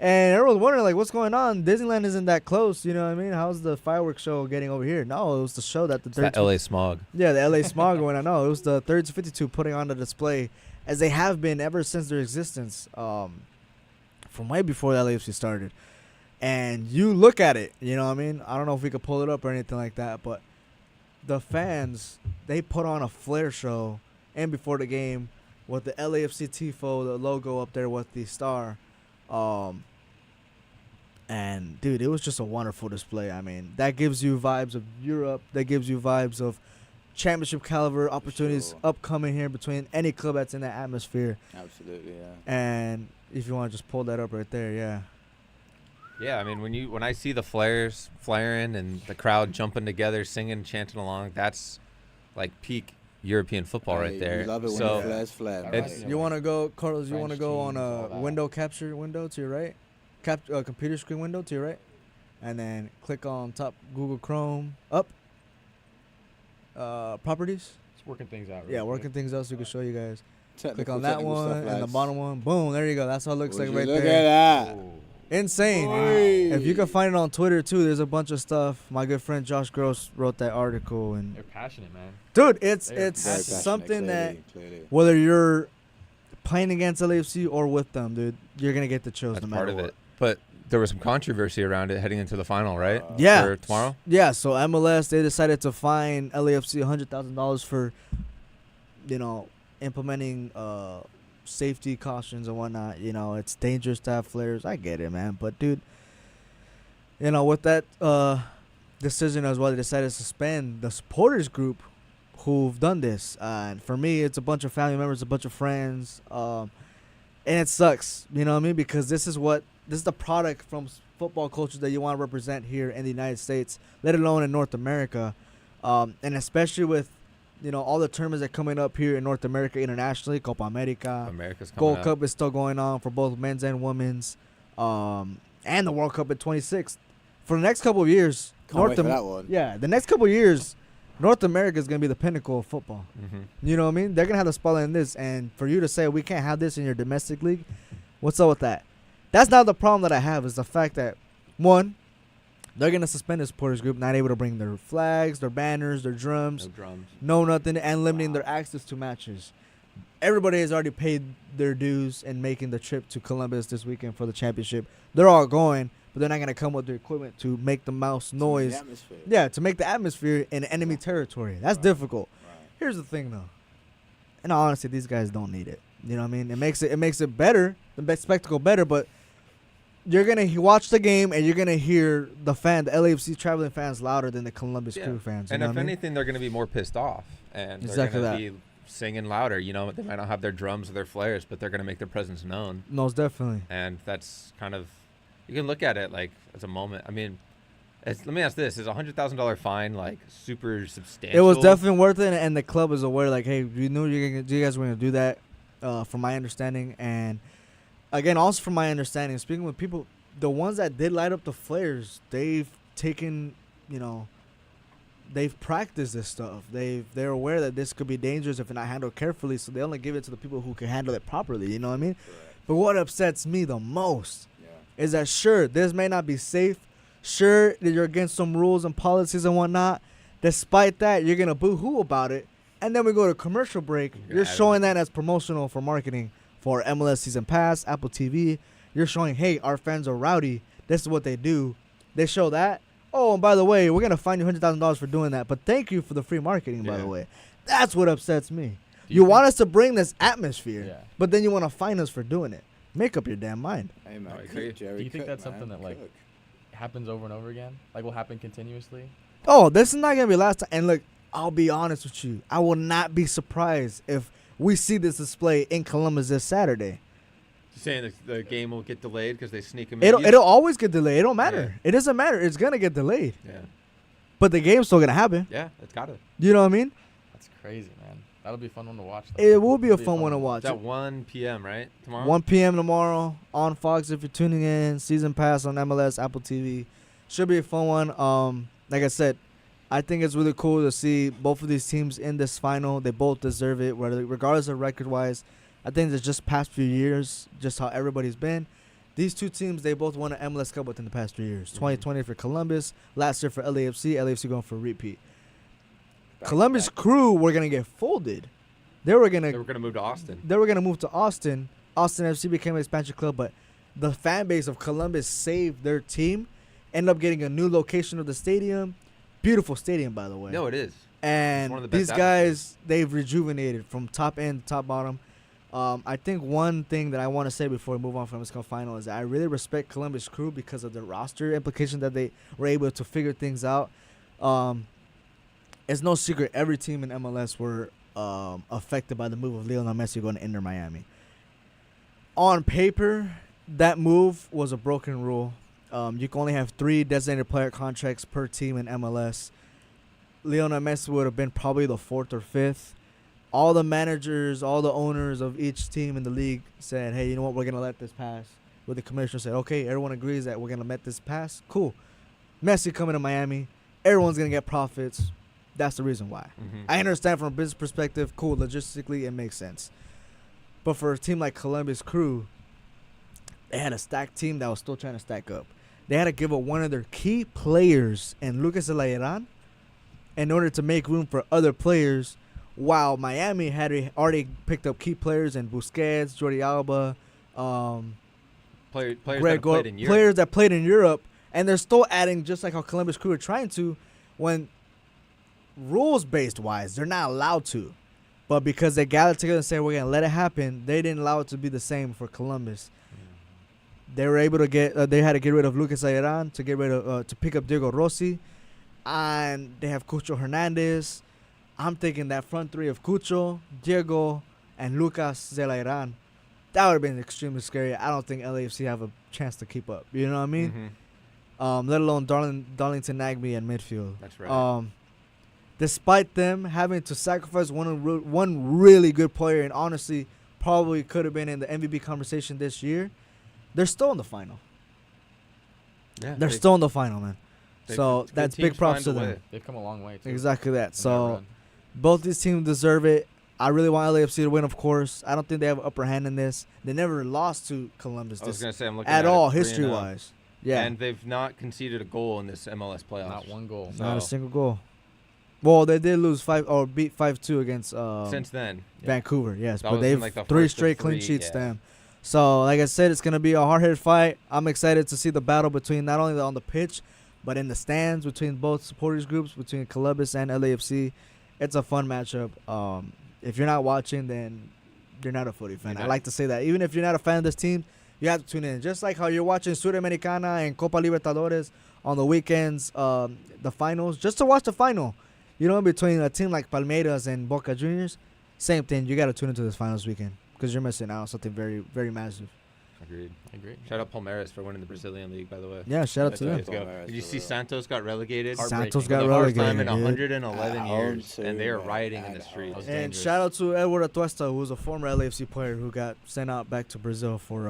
And everyone's wondering, like, what's going on? Disneyland isn't that close, you know what I mean? How's the fireworks show getting over here? No, it was the show that the That LA smog. Yeah, the LA smog going on. No, it was the 30 to 52 putting on the display, as they have been ever since their existence, from way before the LAFC started. And you look at it, you know what I mean? I don't know if we could pull it up or anything like that, but the fans, they put on a flare show and before the game with the LAFC tifo, the logo up there with the star. And dude, it was just a wonderful display. I mean, that gives you vibes of Europe. That gives you vibes of championship caliber opportunities upcoming here between any club that's in that atmosphere. Absolutely, yeah. And if you want to just pull that up right there, yeah. Yeah, I mean, when I see the flares flaring and the crowd jumping together, singing, chanting along, that's like peak European football right there. We love it when So the flares flare. it's- You want to go, Carlos? You French want to go on teams, all a that. window capture window to your right, computer screen window to your right, and then click on top Google Chrome up. Properties. It's working things out. Yeah, working things out so we can show you guys. Click Technical- on that technical one stuff, and the lads. bottom one. Boom, there you go. That's how it looks Would like you right look there. at that. Insane. Oi. If you can find it on Twitter too, there's a bunch of stuff. My good friend Josh Gross wrote that article, and They're passionate, man. dude, it's They're Very it's passionate, something that clearly. whether you're playing against LAFC or with them, dude, you're gonna get the chills that's no part matter of what. it. But there was some controversy around it heading into the final, right? Yeah. For tomorrow? Yeah, so MLS they decided to fine LAFC $100,000 for, implementing safety cautions and whatnot. It's dangerous to have flares. I get it, man, but dude, with that decision as well, they decided to suspend the supporters group who've done this. And for me, it's a bunch of family members, a bunch of friends, and it sucks. You know what I mean? Because this is the product from football culture that you want to represent here in the United States, let alone in North America, and especially with all the tournaments that are coming up here in North America internationally. Copa America, America's coming Gold up. Cup is still going on for both men's and women's, and the World Cup at 26. For the next couple of years, Can't wait for that one. the next couple of years, North America is gonna be the pinnacle of football. Mhm. You know what I mean? They're gonna have the spotlight in this, and for you to say we can't have this in your domestic league, what's up with that? That's not the problem that I have. Is the fact that one, they're gonna suspend the supporters group, not able to bring their flags, their banners, their drums, No drums. no nothing, and limiting their access to matches. Everybody has already paid their dues in making the trip to Columbus this weekend for the championship. They're all going, but they're not gonna come with their equipment to make the mouse noise. The atmosphere. Yeah, to make the atmosphere in enemy territory. That's difficult. Right. Here's the thing, though. In all honesty, these guys don't need it. You know what I mean? It makes it better, the spectacle better. But you're gonna watch the game and you're gonna hear the LAFC traveling fans louder than the Columbus Yeah. Crew fans. You And know if what I mean? anything, they're going to be more pissed off. And Exactly they're that. going to be singing louder. They might not have their drums or their flares, but they're going to make their presence known. Most definitely. And that's kind of, you can look at it like as a moment. I mean, let me ask this: is a $100,000 fine like super substantial? It was definitely worth it, and the club is aware. Like, hey, we knew you guys were gonna do that, from my understanding. And again, also from my understanding, speaking with people, the ones that did light up the flares, they've taken, they've practiced this stuff. They're aware that this could be dangerous if not handled carefully, so they only give it to the people who can handle it properly. You know what I mean? But what upsets me the most is that sure, this may not be safe. Sure, that you're against some rules and policies and whatnot. Despite that, you're gonna boo-hoo about it, and then we go to commercial break. You're showing that as promotional for marketing for MLS Season Pass, Apple TV. You're showing, hey, our fans are rowdy. This is what they do. They show that. Oh, and by the way, we're gonna fine you $100,000 for doing that, but thank you for the free marketing. By the way, that's what upsets me. You want us to bring this atmosphere, but then you want to fine us for doing it. Make up your damn mind. Hey, man, I agree. Jerry Do you think Cook, that's man, something that, like, Cook. happens over and over again? Like, will happen continuously? Oh, this is not gonna be last time. And look, I'll be honest with you. I will not be surprised if we see this display in Columbus this Saturday. You're saying the game will get delayed because they sneak them in. It'll always get delayed. It don't matter. It doesn't matter. It's gonna get delayed. Yeah. But the game's still gonna happen. Yeah, it's got to. You know what I mean? That's crazy, man. That'll be a fun one to watch. Though. It will be a It'll fun one to watch. It's at 1 p.m., right? Tomorrow? 1 p.m. tomorrow on Fox if you're tuning in. Season Pass on MLS, Apple TV. Should be a fun one. Like I said, I think it's really cool to see both of these teams in this final. They both deserve it, regardless of record-wise. I think it's just past few years, just how everybody's been. These two teams, they both won an MLS Cup within the past 3 years. 2020 for Columbus, last year for LAFC. LAFC going for a repeat. Columbus Crew were going to get folded. They were going They were going to move to Austin. They were going to move to Austin. Austin FC became an expansion club, but the fan base of Columbus saved their team. Ended up getting a new location of the stadium. Beautiful stadium, by the way. No, it is. And one of the these best guys, they've rejuvenated from top end to top bottom. I think one thing that I want to say before we move on from this Cup final is that I really respect Columbus Crew because of the roster implication that they were able to figure things out. It's no secret every team in MLS were affected by the move of Lionel Messi going to Inter Miami. On paper, that move was a broken rule. You can only have 3 designated player contracts per team in MLS. Lionel Messi would have been probably the 4th or 5th. All the managers, all the owners of each team in the league said, hey, you know what, we're going to let this pass. But the commissioner said, okay, everyone agrees that we're going to let this pass. Cool. Messi coming to Miami. Everyone's going to get profits. That's the reason why. Mhm. I understand from a business perspective, cool, logistically, it makes sense. But for a team like Columbus Crew, they had a stacked team that was still trying to stack up. They had to give up one of their key players in Lucas Alayeran in order to make room for other players, while Miami had already picked up key players in Busquets, Jordi Alba, Players Greg that played in Europe. players that played in Europe, and they're still adding, just like how Columbus Crew are trying to, when rules-based wise, they're not allowed to. But because they gathered together and said we're going to let it happen, they didn't allow it to be the same for Columbus. They were able to get, they had to get rid of Lucas Ayran to get rid of, to pick up Diego Rossi. And they have Cucho Hernandez. I'm thinking that front 3 of Cucho, Diego, and Lucas Zelairan, that would have been extremely scary. I don't think LAFC have a chance to keep up. You know what I mean? Mhm. Let alone Darlington Nagbe in midfield. That's right. Despite them having to sacrifice one really good player, and honestly probably could have been in the MVP conversation this year, they're still in the final. Yeah, They're they- still in the final, man. they- So good that's teams big props find to a them. way. They've come a long way. Too, Exactly that. in that So run. both these teams deserve it. I really want LAFC to win, of course. I don't think they have an upper hand in this. They never lost to Columbus I was this, gonna say I'm looking at it, all, 3-0. history-wise. Yeah, And they've not conceded a goal in this MLS playoffs. Not one goal. So- not a single goal. Well, they did lose beat 5-2 against Since then, Vancouver, yes, That but was they've in, like, the 3 first of straight clean 3, sheets. yeah. Them. So, like I said, it's gonna be a hard-hitted fight. I'm excited to see the battle between not only on the pitch, but in the stands between both supporters groups, between Columbus and LAFC. It's a fun matchup. If you're not watching, then you're not a footy fan. I like to say that. Even if you're not a fan of this team, you have to tune in. Just like how you're watching Sudamericana and Copa Libertadores on the weekends, the finals, just to watch the final. You know, between a team like Palmeiras and Boca Juniors, same thing. You got to tune into this finals weekend because you're missing out on something very, very massive. agreed. Agreed. Shout out Palmeiras for winning the Brazilian league, by the way. Yeah, shout out to them. Let's go. Did you see Santos got relegated? Santos For got the first time in relegated. 111 At years, home and they are too, rioting man. in the At streets. home. And Dangerous. shout out to Edward Atuesta, who was a former LAFC player who got sent out back to Brazil for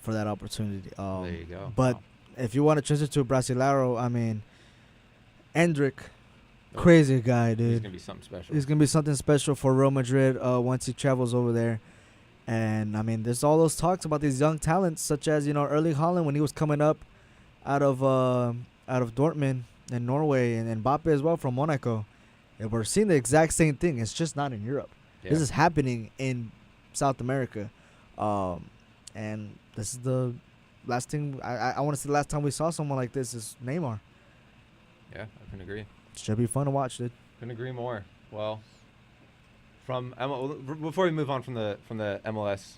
that opportunity. There you go. But Wow. if you want to transition to Brasileiro, I mean, Endrick, Oh, crazy guy, He's dude. gonna be something special. He's gonna be something special for Real Madrid once he travels over there. And I mean, there's all those talks about these young talents, such as Erling Haaland when he was coming up out of Dortmund and Norway, and Mbappe as well from Monaco. And we're seeing the exact same thing. It's just not in Europe. Yeah. This is happening in South America, and this is the last thing I want to say. The last time we saw someone like this is Neymar. Yeah, I can agree. Should be fun to watch, dude. Couldn't agree more. Well, before we move on from the MLS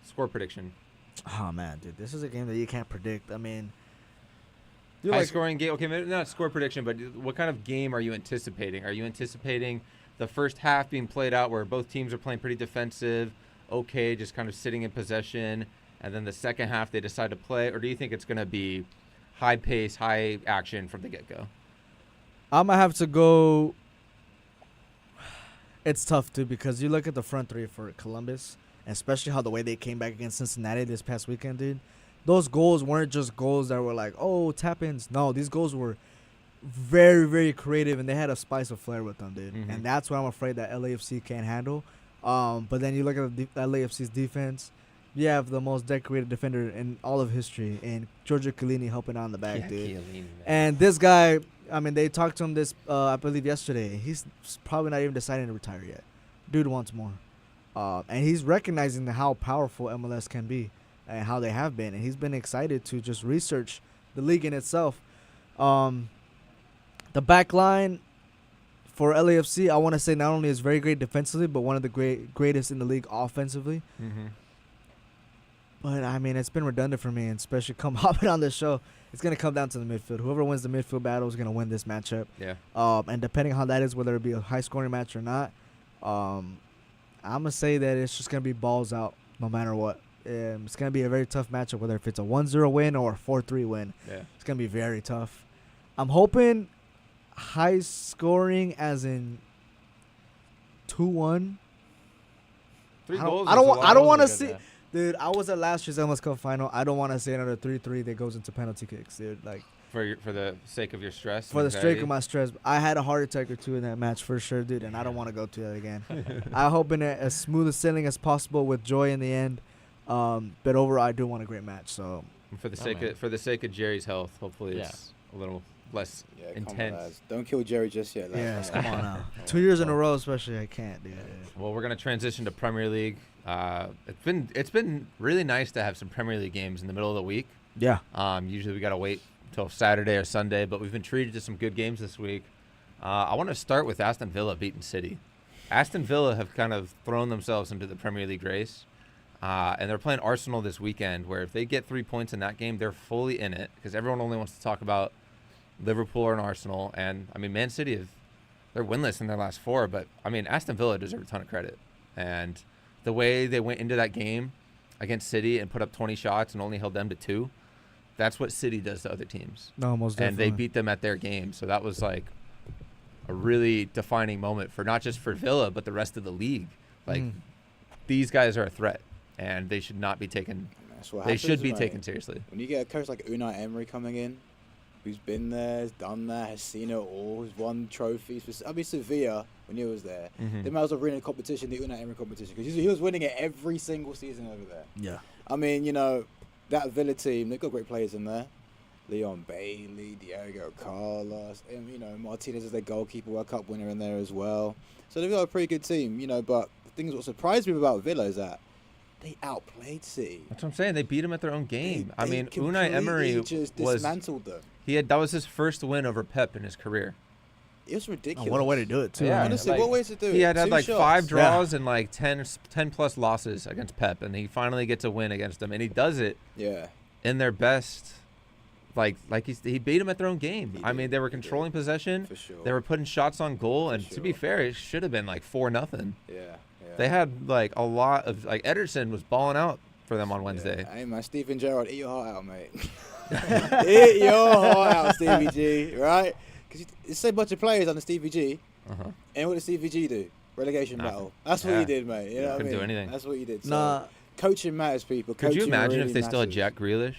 score prediction, Oh man, dude, this is a game that you can't predict. I mean, high scoring game. Okay, maybe not score prediction, but what kind of game are you anticipating? Are you anticipating the first half being played out where both teams are playing pretty defensive, okay, just kind of sitting in possession, and then the second half they decide to play, or do you think it's going to be high pace, high action from the get go? I'm gonna have to go. It's tough too because you look at the front 3 for Columbus, especially how the way they came back against Cincinnati this past weekend, dude. Those goals weren't just goals that were like, oh, tap-ins. No, these goals were very, very creative, and they had a spice of flair with them, dude. Mhm. And that's what I'm afraid that LAFC can't handle. But then you look at the LAFC's defense. You have the most decorated defender in all of history, and Giorgio Chiellini helping out in the back, dude. And this guy, I mean, they talked to him I believe yesterday. He's probably not even deciding to retire yet. Dude wants more. And he's recognizing how powerful MLS can be and how they have been. And he's been excited to just research the league in itself. The back line, for LAFC, I want to say not only is very great defensively, but one of the greatest in the league offensively. Mm-hmm. But, I mean, it's been redundant for me, and especially come hopping on this show. It's going to come down to the midfield. Whoever wins the midfield battle is going to win this matchup. Yeah. And depending on how that is, whether it be a high-scoring match or not, I'm going to say that it's just going to be balls out no matter what. It's going to be a very tough matchup, whether if it's a 1-0 win or a 4-3 win. Yeah. It's going to be very tough. I'm hoping high-scoring as in 2-1. 3 I don't- goals. I don't is a wa- lot. I don't Goals wanna is good, see- yeah. Dude, I was at last year's MLS Cup final. I don't want to see another 3-3 that goes into penalty kicks, dude. Like, For the sake of your stress. for and the sake of anxiety. my stress, I had a heart attack or two in that match for sure, dude, and I don't want to go through that again. I hope in it as smooth a sailing as possible with joy in the end. But overall, I do want a great match. So And for the Oh, sake man. of Jerry's health, hopefully Yeah. it's a little less Yeah, come on, intense. lads. Don't kill Jerry just yet. lads. yes, Come come on. on now. 2 years in a row, especially, I can't, dude. Well, we're gonna transition to Premier League. It's been really nice to have some Premier League games in the middle of the week. Yeah. Usually we gotta wait until Saturday or Sunday, but we've been treated to some good games this week. I want to start with Aston Villa beating City. Aston Villa have kind of thrown themselves into the Premier League race, and they're playing Arsenal this weekend. Where if they get 3 points in that game, they're fully in it because everyone only wants to talk about Liverpool and Arsenal. And I mean, Man City they're winless in their last 4, but I mean, Aston Villa deserve a ton of credit. And the way they went into that game against City and put up 20 shots and only held them to 2, that's what City does to other teams. No, most And definitely. they beat them at their game. So that was like a really defining moment for not just for Villa, but the rest of the league. Like, these guys are a threat, and they should not be taken. That's what They happens, should be mate. taken seriously. When you get a coach like Unai Emery coming in, who's been there, has done that, has seen it all, has won trophies. I mean, Sevilla, when he was there, Mhm. they might as well win a competition, the Unai Emery competition, because he was winning it every single season over there. Yeah. I mean, you know, that Villa team, they've got great players in there. Leon Bailey, Diego Carlos, and, you know, Martinez is their goalkeeper, World Cup winner in there as well. So they've got a pretty good team, you know, but the thing is what surprised me about Villa is that they outplayed City. That's what I'm saying. They beat them at their own game. I They mean, Unai Emery completely just was dismantled them. that was his first win over Pep in his career. It was ridiculous. Oh, what a way to do it, too. Yeah, man. Honestly, like, what ways to do it? He had 2 like shots. 5 draws and like 10 plus losses against Pep, and he finally gets a win against them, and he does it Yeah. in their best. Like he beat them at their own game. He I did, mean, they were he did. controlling possession. For sure. They were putting shots on goal, For and to be sure. fair, it should have been like 4-0. Yeah. They had like a lot of like Ederson was balling out for them on Wednesday. Yeah. Hey, man, Steven Gerrard, eat your heart out, mate. Eat your heart out, Stevie G, right? Because it's a bunch of players on the Stevie G, Uh-huh. and what did Stevie G do? Relegation Nothing. battle. That's what Yeah. he did, mate. You know what I Couldn't mean? do anything. That's what he did. So Nah, coaching matters, people. Could you Coaching imagine really if they still had matters. Jack Grealish?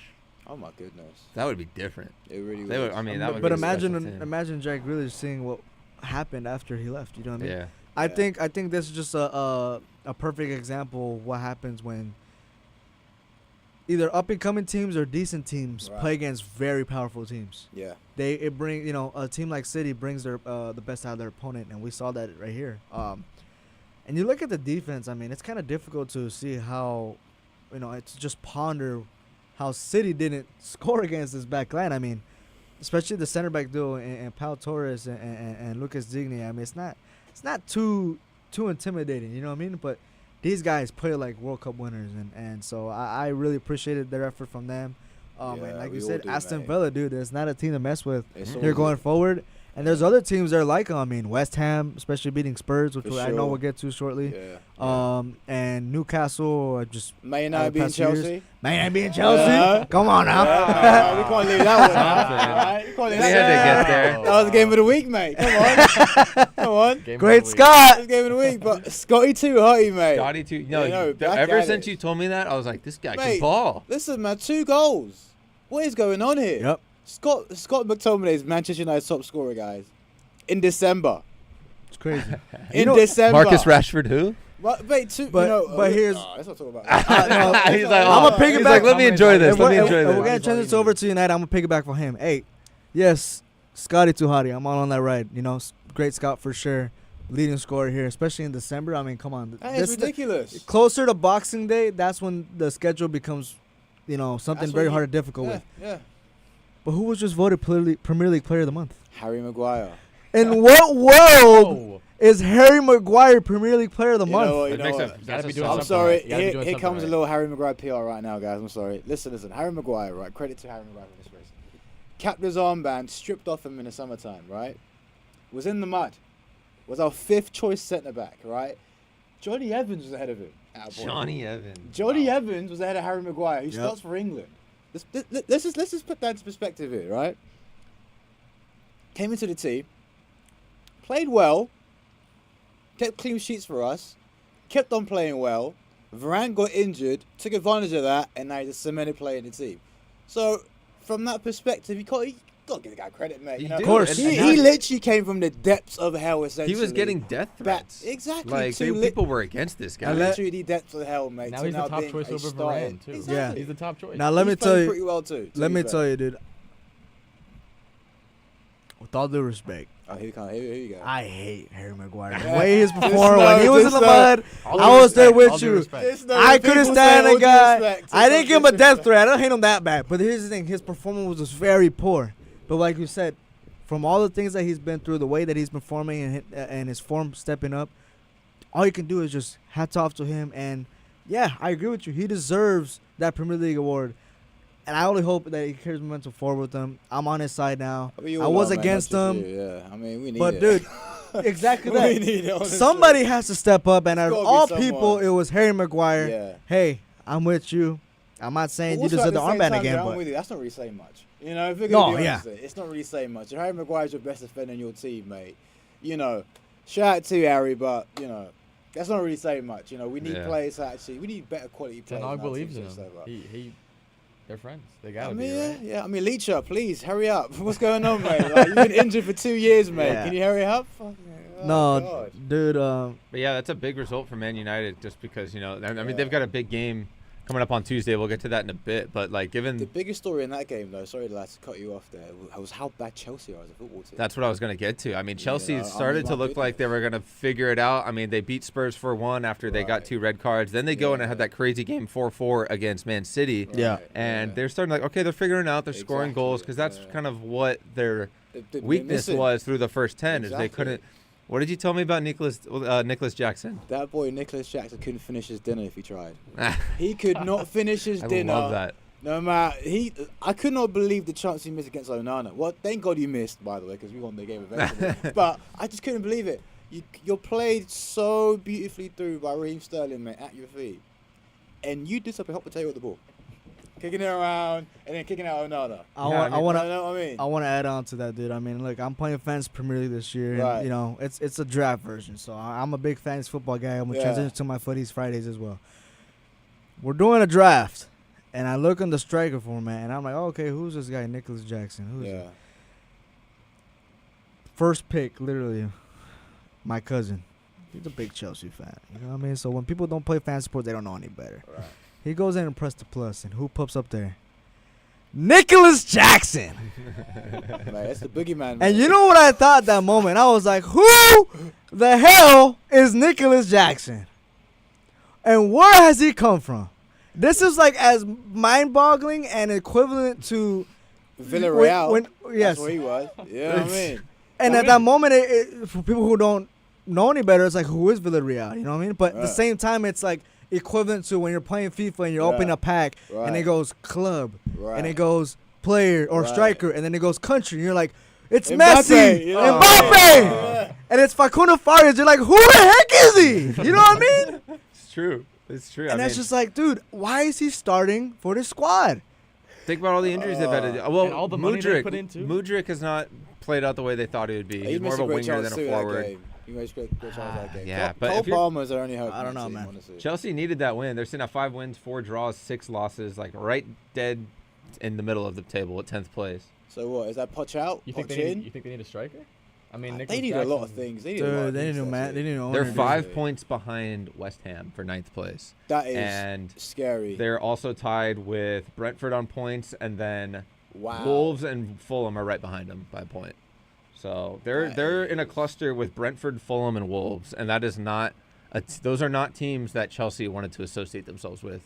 Oh my goodness, That would be different. it really They was. would. I mean, that would. but be a special imagine team. imagine Jack Grealish seeing what happened after he left. You know what I mean? Yeah. I Yeah. think this is just a perfect example of what happens when either up and coming teams or decent teams Right. play against very powerful teams. Yeah. It brings a team like City brings their the best out of their opponent, and we saw that right here. And you look at the defense. I mean, it's kind of difficult to see how, it's just ponder how City didn't score against this back line. I mean, especially the center back duo and Pau Torres and Lucas Digne. I mean, it's not too intimidating. You know what I mean? But these guys play like World Cup winners, and so I really appreciated their effort from them. And Yeah, like we you all said, do, Aston mate. Villa, dude, there's not a team to mess with. It's They're all going good. forward. And there's other teams that are like 'em. I mean, West Ham, especially beating Spurs, which For I know sure. we'll get to shortly. Yeah. And Newcastle are just Man the United beating past few years. Chelsea. Man, beating Chelsea. Yeah. Come on now. Yeah, we can't leave that one out. Yeah. Alright, we can't leave They that had to one get there. out. That was the game of the week, mate. Come on. Come on. Game of Great the week. Scott. That's game of the week, but Scotty too hotty, mate. Scotty too. No, You know, back ever at since it. you told me that, I was like, this guy Mate. can ball. Listen, man, 2 goals. What is going on here? Yep. Scott McTominay is Manchester United's top scorer, guys. In December. It's crazy. In December. Marcus Rashford, who? But, mate, But here's- let's not talk about He's that. like, I'm a oh. piggyback- He's like, let me enjoy this. If Let me we're- enjoy if this. we're going to turn this over to United, I'm going to piggyback for him. Hey, yes, Scotty Tuhati. I'm on that ride. Great scout for sure. Leading scorer here, especially in December. I mean, come on. That is ridiculous. Closer to Boxing Day, that's when the schedule becomes, something That's very what hard and difficult Yeah, with. yeah. But who was just voted Premier League Player of the Month? Harry Maguire. In what world Oh, is Harry Maguire Premier League Player of the You Month? know what, That makes sense. Gotta That's be a doing solid I'm something sorry. right. You gotta be Here, doing here something comes a right. little Harry Maguire PR right now, guys. I'm sorry. Listen. Harry Maguire, right? Credit to Harry Maguire for this race. Capped his armband, stripped off him in the summertime, right? Was in the mud. Was our 5th choice centre back, right? Johnny Evans was ahead of him. Attaboy. Johnny Evans. Johnny Evans was ahead of Harry Maguire, who Yep. starts for England. Let's just put that into perspective here, right? Came into the team, played well, kept clean sheets for us, kept on playing well. Varane got injured, took advantage of that, and now he's a cemented player in the team. So, from that perspective, you got to give the guy credit, mate. You You know? do, Of course. and He now literally came from the depths of hell, essentially. he was getting death threats. Exactly. Like to people were against this guy. literally the depths of hell, mate. Now to he's the top being choice a over starting- Varane, too. Exactly. He's the top choice. Now let me He's tell playing you. pretty well too. Let me tell you, dude. With all due respect, Oh, here you go. I hate Harry Maguire. The Yeah. way he's Just performed when he know- was in just the know- mud, All I due was there respect, with all due you. respect. Just know I when couldn't people stand say all the due guy. respect, I it's didn't all give him a death disrespect. threat. I don't hate him that bad. But here's the thing: his performance was just very poor. But like you said, from all the things that he's been through, the way that he's performing and his form stepping up, all you can do is just hats off to him. And yeah, I agree with you. He deserves that Premier League award. And I only hope that he carries momentum forward with them. I'm on his side now. We I all was are, man, against not him. just you, Yeah, I mean, we need But it. dude, exactly we that. need it, honestly. Somebody has to step up, and out of gotta be all someone. people, it was Harry Maguire. Yeah. Hey, I'm with you. I'm not saying But you also deserve at the same armband time, again, I'm but with you. That's not really saying much. You know, if we're No, gonna be yeah. honest, it's not really saying much. If Harry Maguire's your best defender in your team, mate, you know, shout out to you, Harry, but you know, that's not really saying much. You know, we need Yeah. players actually. We need better quality players. Ten Hag in our believes team in to him. step up. They're friends. They I gotta mean, be, yeah, right? yeah. I mean, Leacher, please hurry up. What's going on, mate? Like, you've been injured for 2 years, mate. Yeah. Can you hurry up? Fucking, oh, no, God. dude. But yeah, that's a big result for Man United just because, I mean, Yeah. they've got a big game coming up on Tuesday. We'll get to that in a bit. But, like, The given biggest story in that game, though, sorry, lads, to cut you off there, was how bad Chelsea are as a football team. that's what I was going to get to. I mean, Chelsea I started mean, to my look like they were going to figure it out. I mean, they beat Spurs 4-1 after they got Right. 2 red cards. Then they go in and have Yeah. that crazy game 4-4 against Man City. Right, Yeah. And yeah. they're starting like, okay, they're figuring out. They're scoring Exactly, goals because that's yeah. kind of what their They're weakness missing. was through the first 10 is they Exactly. couldn't. What did you tell me about Nicholas Jackson? That boy Nicholas Jackson couldn't finish his dinner if he tried. He could not finish his I dinner. love that. No matter I could not believe the chance he missed against Onana. Well, thank God you missed, by the way, because we won the game eventually. But I just couldn't believe it. You're played so beautifully through by Raheem Sterling, mate, at your feet, and you did something hot potato with the ball, kicking it around and then kicking out Onana. I Yeah, want. I I mean, want You to. know what I mean? I want to add on to that, dude. I mean, look, I'm playing Fantasy Premier League this year, and Right. you know, it's a draft version, so I'm a big fantasy football guy. I'm gonna Yeah. transition to my footies Fridays as well. We're doing a draft, and I look on the striker format, and I'm like, oh, okay, who's this guy, Nicholas Jackson? Who's Yeah. it? First pick, literally, my cousin. He's a big Chelsea fan. You know what I mean? So when people don't play fantasy sports, they don't know any better. Right. He goes in and press the plus, and who pops up there? Nicholas Jackson. Mate, that's the boogeyman. And mate. you know what I thought at that moment? I was like, who the hell is Nicholas Jackson? And where has he come from? This is like as mind-boggling and equivalent to Villarreal. yes. That's where he was. Yeah, I mean. And at that moment, for people who don't know any better, it's like, who is Villarreal? You know what I mean? But at the Right. same time, it's like equivalent to when you're playing FIFA and you're opening Yeah. a pack Right. and it goes club Right. and it goes player or Right. striker and then it goes country. And you're like, it's Mbappe, Messi, you know? Mbappe. Yeah. And it's Facundo Farias. You're like, who the heck is he? You know what I mean? It's true. It's true. And I that's mean, just like, dude, why is he starting for this squad? think about all the injuries they've had to do. Well, And all the money they Mudryk, put into. Mudryk has not played out the way they thought he would be. He's more of a winger than a forward. He made great chance that game. Yeah, Cole, but Cole if you're- Palmer's their only hope. I in don't that know, team, man. honestly. Chelsea needed that win. They're sitting at 5 wins, 4 draws, 6 losses, like right dead in the middle of the table at 10th place. So what is that? Poch out? You think Poch they in? need? You think they need a striker? I mean, They Nicholas need a lot of Jackson- things. They need a lot Dude, of they things, didn't know, man. They actually. didn't know. They're owner, dude. 5 points behind West Ham for 9th place. That is And scary. they're also tied with Brentford on points, and then Wow. Wolves and Fulham are right behind them by a point. So they're in a cluster with Brentford, Fulham, and Wolves, and that is not those are not teams that Chelsea wanted to associate themselves with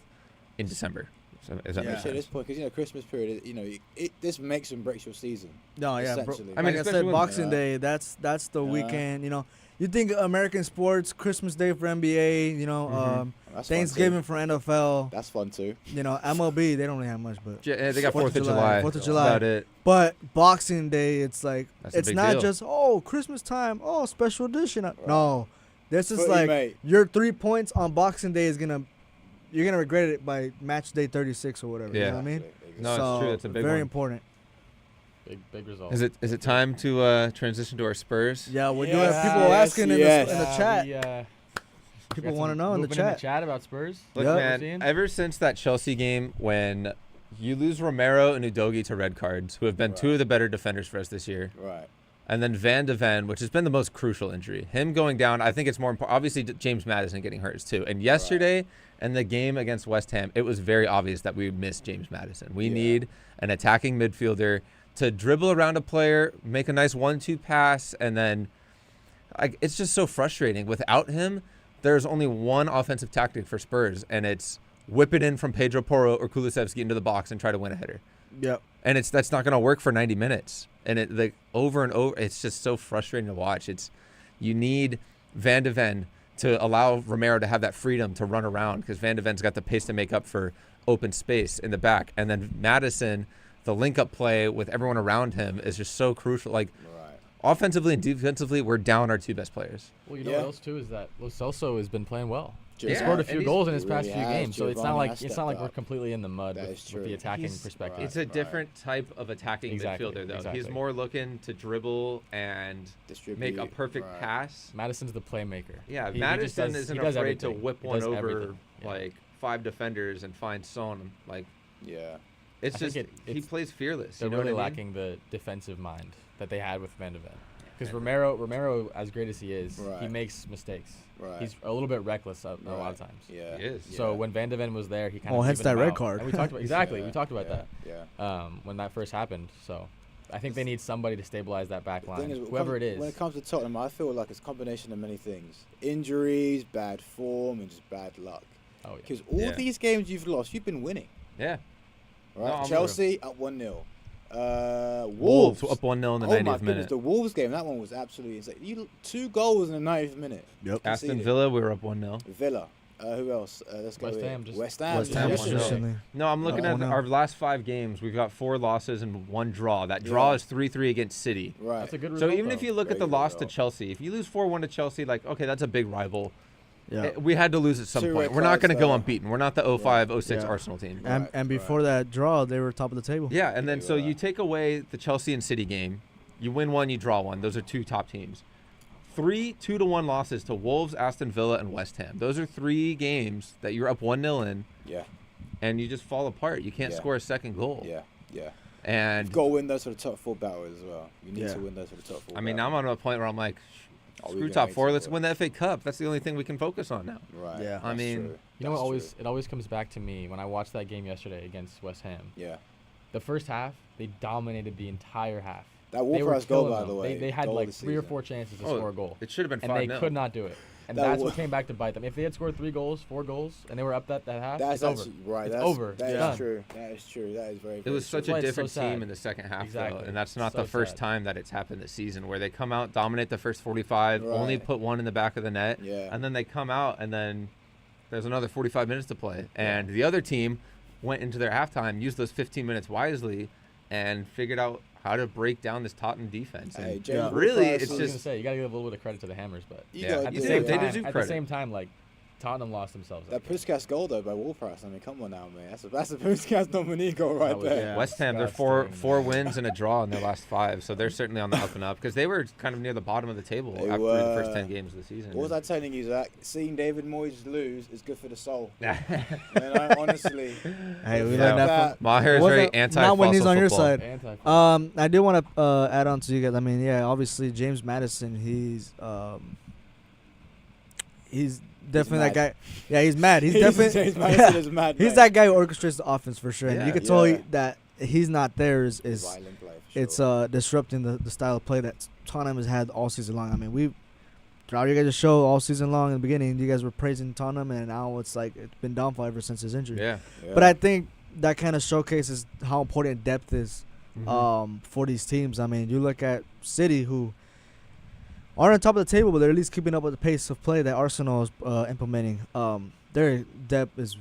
in December. So, if that Yeah. makes Actually, at this sense. point, because Christmas period, this makes and breaks your season. No, yeah, bro. Essentially. I mean, Like I especially said, when- Boxing Day. That's the Yeah. weekend. You think American sports, Christmas Day for NBA. That's fun Thanksgiving too. for NFL. That's fun too. MLB. They don't really have much, but They got 4th 4th of July. 4th of That's July. about it. But Boxing Day, it's like That's a it's big not deal. just Christmas time. Special edition. No, this is Footy, like mate. your 3 points on Boxing Day you're gonna regret it by match day 36 or whatever. You Yeah. know what I mean? Exactly. No, it's true. It's a big very one. important. Big result. Is it time to transition to our Spurs? Yeah, we do Yes, have people asking yes. in the chat. People wanna know in the chat. about Spurs. Look, Yep. man, Seeing? ever since that Chelsea game when you lose Romero and Udogie to red cards, who have been two Right. of the better defenders for us this year, Right. and then Van de Ven, which has been the most crucial injury. Him going down, I think it's more important. Obviously, James Madison getting hurt too. And yesterday, in the game against West Ham, it was very obvious that we missed James Madison. We Yeah. need an attacking midfielder to dribble around a player, make a nice 1-2 pass, and then it's just so frustrating. Without him, there's only one offensive tactic for Spurs, and it's whip it in from Pedro Porro or Kulusevski into the box and try to win a header. Yep. And that's not going to work for 90 minutes. And over and over, it's just so frustrating to watch. You need Van de Ven to allow Romero to have that freedom to run around, because Van de Ven's got the pace to make up for open space in the back. And then Madison, the link-up play with everyone around him is just so crucial. Like, Right. offensively and defensively, we're down our two best players. Well, you know Yeah. what else too is that Lo Celso has been playing well. He Yeah, scored a and few he's- goals in his he past really few has. games, so it's not Giovanni like has it's not stepped like we're up. completely in the mud That with is true. the attacking He's- perspective. It's a different type of attacking Exactly, midfielder, though. exactly. He's more looking to dribble and Distribute. make a perfect Right. pass. Madison's the playmaker. Yeah, He just Madison does- isn't he does afraid to everything. whip He one does over everything. Yeah. like 5 defenders and find Son. Like, Yeah. it's I think just he it's- plays fearless. They're You know really what I mean? lacking the defensive mind that they had with Van de Ven. Because Romero, as great as he is, he Right. makes mistakes. Right. He's a little bit reckless a lot Right. of times. Yeah. He is. So when Van de Ven was there, he kind of hence evened that him red out. card. And we talked about exactly. Yeah, We talked about yeah, that Yeah. when that first happened. So I think they need somebody to stabilize that back The line, thing is, whoever it is. When it comes to Tottenham, I feel like it's a combination of many things: injuries, bad form, and just bad luck. Oh yeah. Because all Yeah. these games you've lost, you've been winning. Yeah. Right? No, I'm Chelsea up 1-0. Wolves up 1-0 in the Oh my 90th goodness, minute. the Wolves game, that one was absolutely insane. 2 goals in the 90th minute. Yep. Aston conceded. Villa, we were up 1-0. Villa. Who else? Let's go. West here. Ham just- West Ham. West Ham yesterday. recently. No, I'm looking at 1-0. our last 5 games. We've got 4 losses and 1 draw. That draw Yeah. is 3-3 against City. Right. That's a good So result. even if though. you look at Very the good loss to result. Chelsea, if you lose 4-1 to Chelsea, like, okay, that's a big rival. Yeah. We had to lose at some 2 point. red We're not cards going to go there. unbeaten. We're not the 05, 06 Yeah. Arsenal team. And Right, and before that draw, they were top of the table. Yeah, and then You so are. you take away the Chelsea and City game. You win 1, you draw 1. Those are 2 top teams. 3 2-1 losses to Wolves, Aston Villa, and West Ham. Those are 3 games that you're up 1-0 in, Yeah. and you just fall apart. You can't Yeah. score a second goal. Yeah. Yeah. And You've got to win those for the top 4 battles as well. You need Yeah. to win those for the top 4. I mean, now I'm on a point where I'm like, Oh, we screw can top make 4. top Let's 4. win the FA Cup. That's the only thing we can focus on now. Right. Yeah. I that's mean, true. You know what? That's Always true. it always comes back to me when I watched that game yesterday against West Ham. Yeah. The first half, they dominated the entire half. That They were Wolf goal, killing by them. the way. They had goal like of the 3 or season. 4 chances to Oh, score a goal, It should have been and 5-0. they could not do it. And That that's wa- what came back to bite them. If they had scored 3 goals, 4 goals, and they were up that half, That's it's over. actually right. It's that's, over. That It's is done. true. That is true. That is very. It was very such true. a why it's so different team sad. in the second half, Exactly. though, and that's not So the first sad. time that it's happened this season, where they come out, dominate the first 45, only Right. put 1 in the back of the net, Yeah. and then they come out, and then there's another 45 minutes to play, and the other team went into their halftime, used those 15 minutes wisely, and figured out how to break down this Tottenham defense. And Hey, Yeah. really, Wolf-Prowse it's I was is- gonna say you gotta give a little bit of credit to the Hammers, but You Yeah. gotta at do the They same do time, credit. at the same time, like Tottenham lost themselves. That out there. Puskas goal though by Wolf-Prowse. I mean, come on now, man. That's a Puskas nominee goal right That was- there. Yeah. West Ham, they're Disgusting, four man. wins and a draw in their last 5, so they're certainly on the up and up, because they were kind of near the bottom of the table They after the first were. 10 games of the season. What was I telling you, Zach? Seeing David Moyes lose is good for the soul. Yeah. Honestly. Hey, we Yeah. learned that from. Maher is Wasn't- very anti. not when he's on your side. Anti- I do want to add on to you guys. I mean, yeah, obviously James Madison, he's definitely that mad. guy. Yeah, he's mad. He's definitely James Madison is mad. he's mate. that guy who orchestrates the offense for sure. And Yeah. you can tell Yeah. that he's not there is Violent play, for it's sure. disrupting the style of play that Tottenham has had all season long. I mean, we throughout your guys' show all season long in the beginning, you guys were praising Tottenham, and now it's like it's been downfall ever since his injury. Yeah. Yeah. But I think that kind of showcases how important depth is for these teams. I mean, you look at City, who aren't on top of the table, but they're at least keeping up with the pace of play that Arsenal is implementing. Their depth is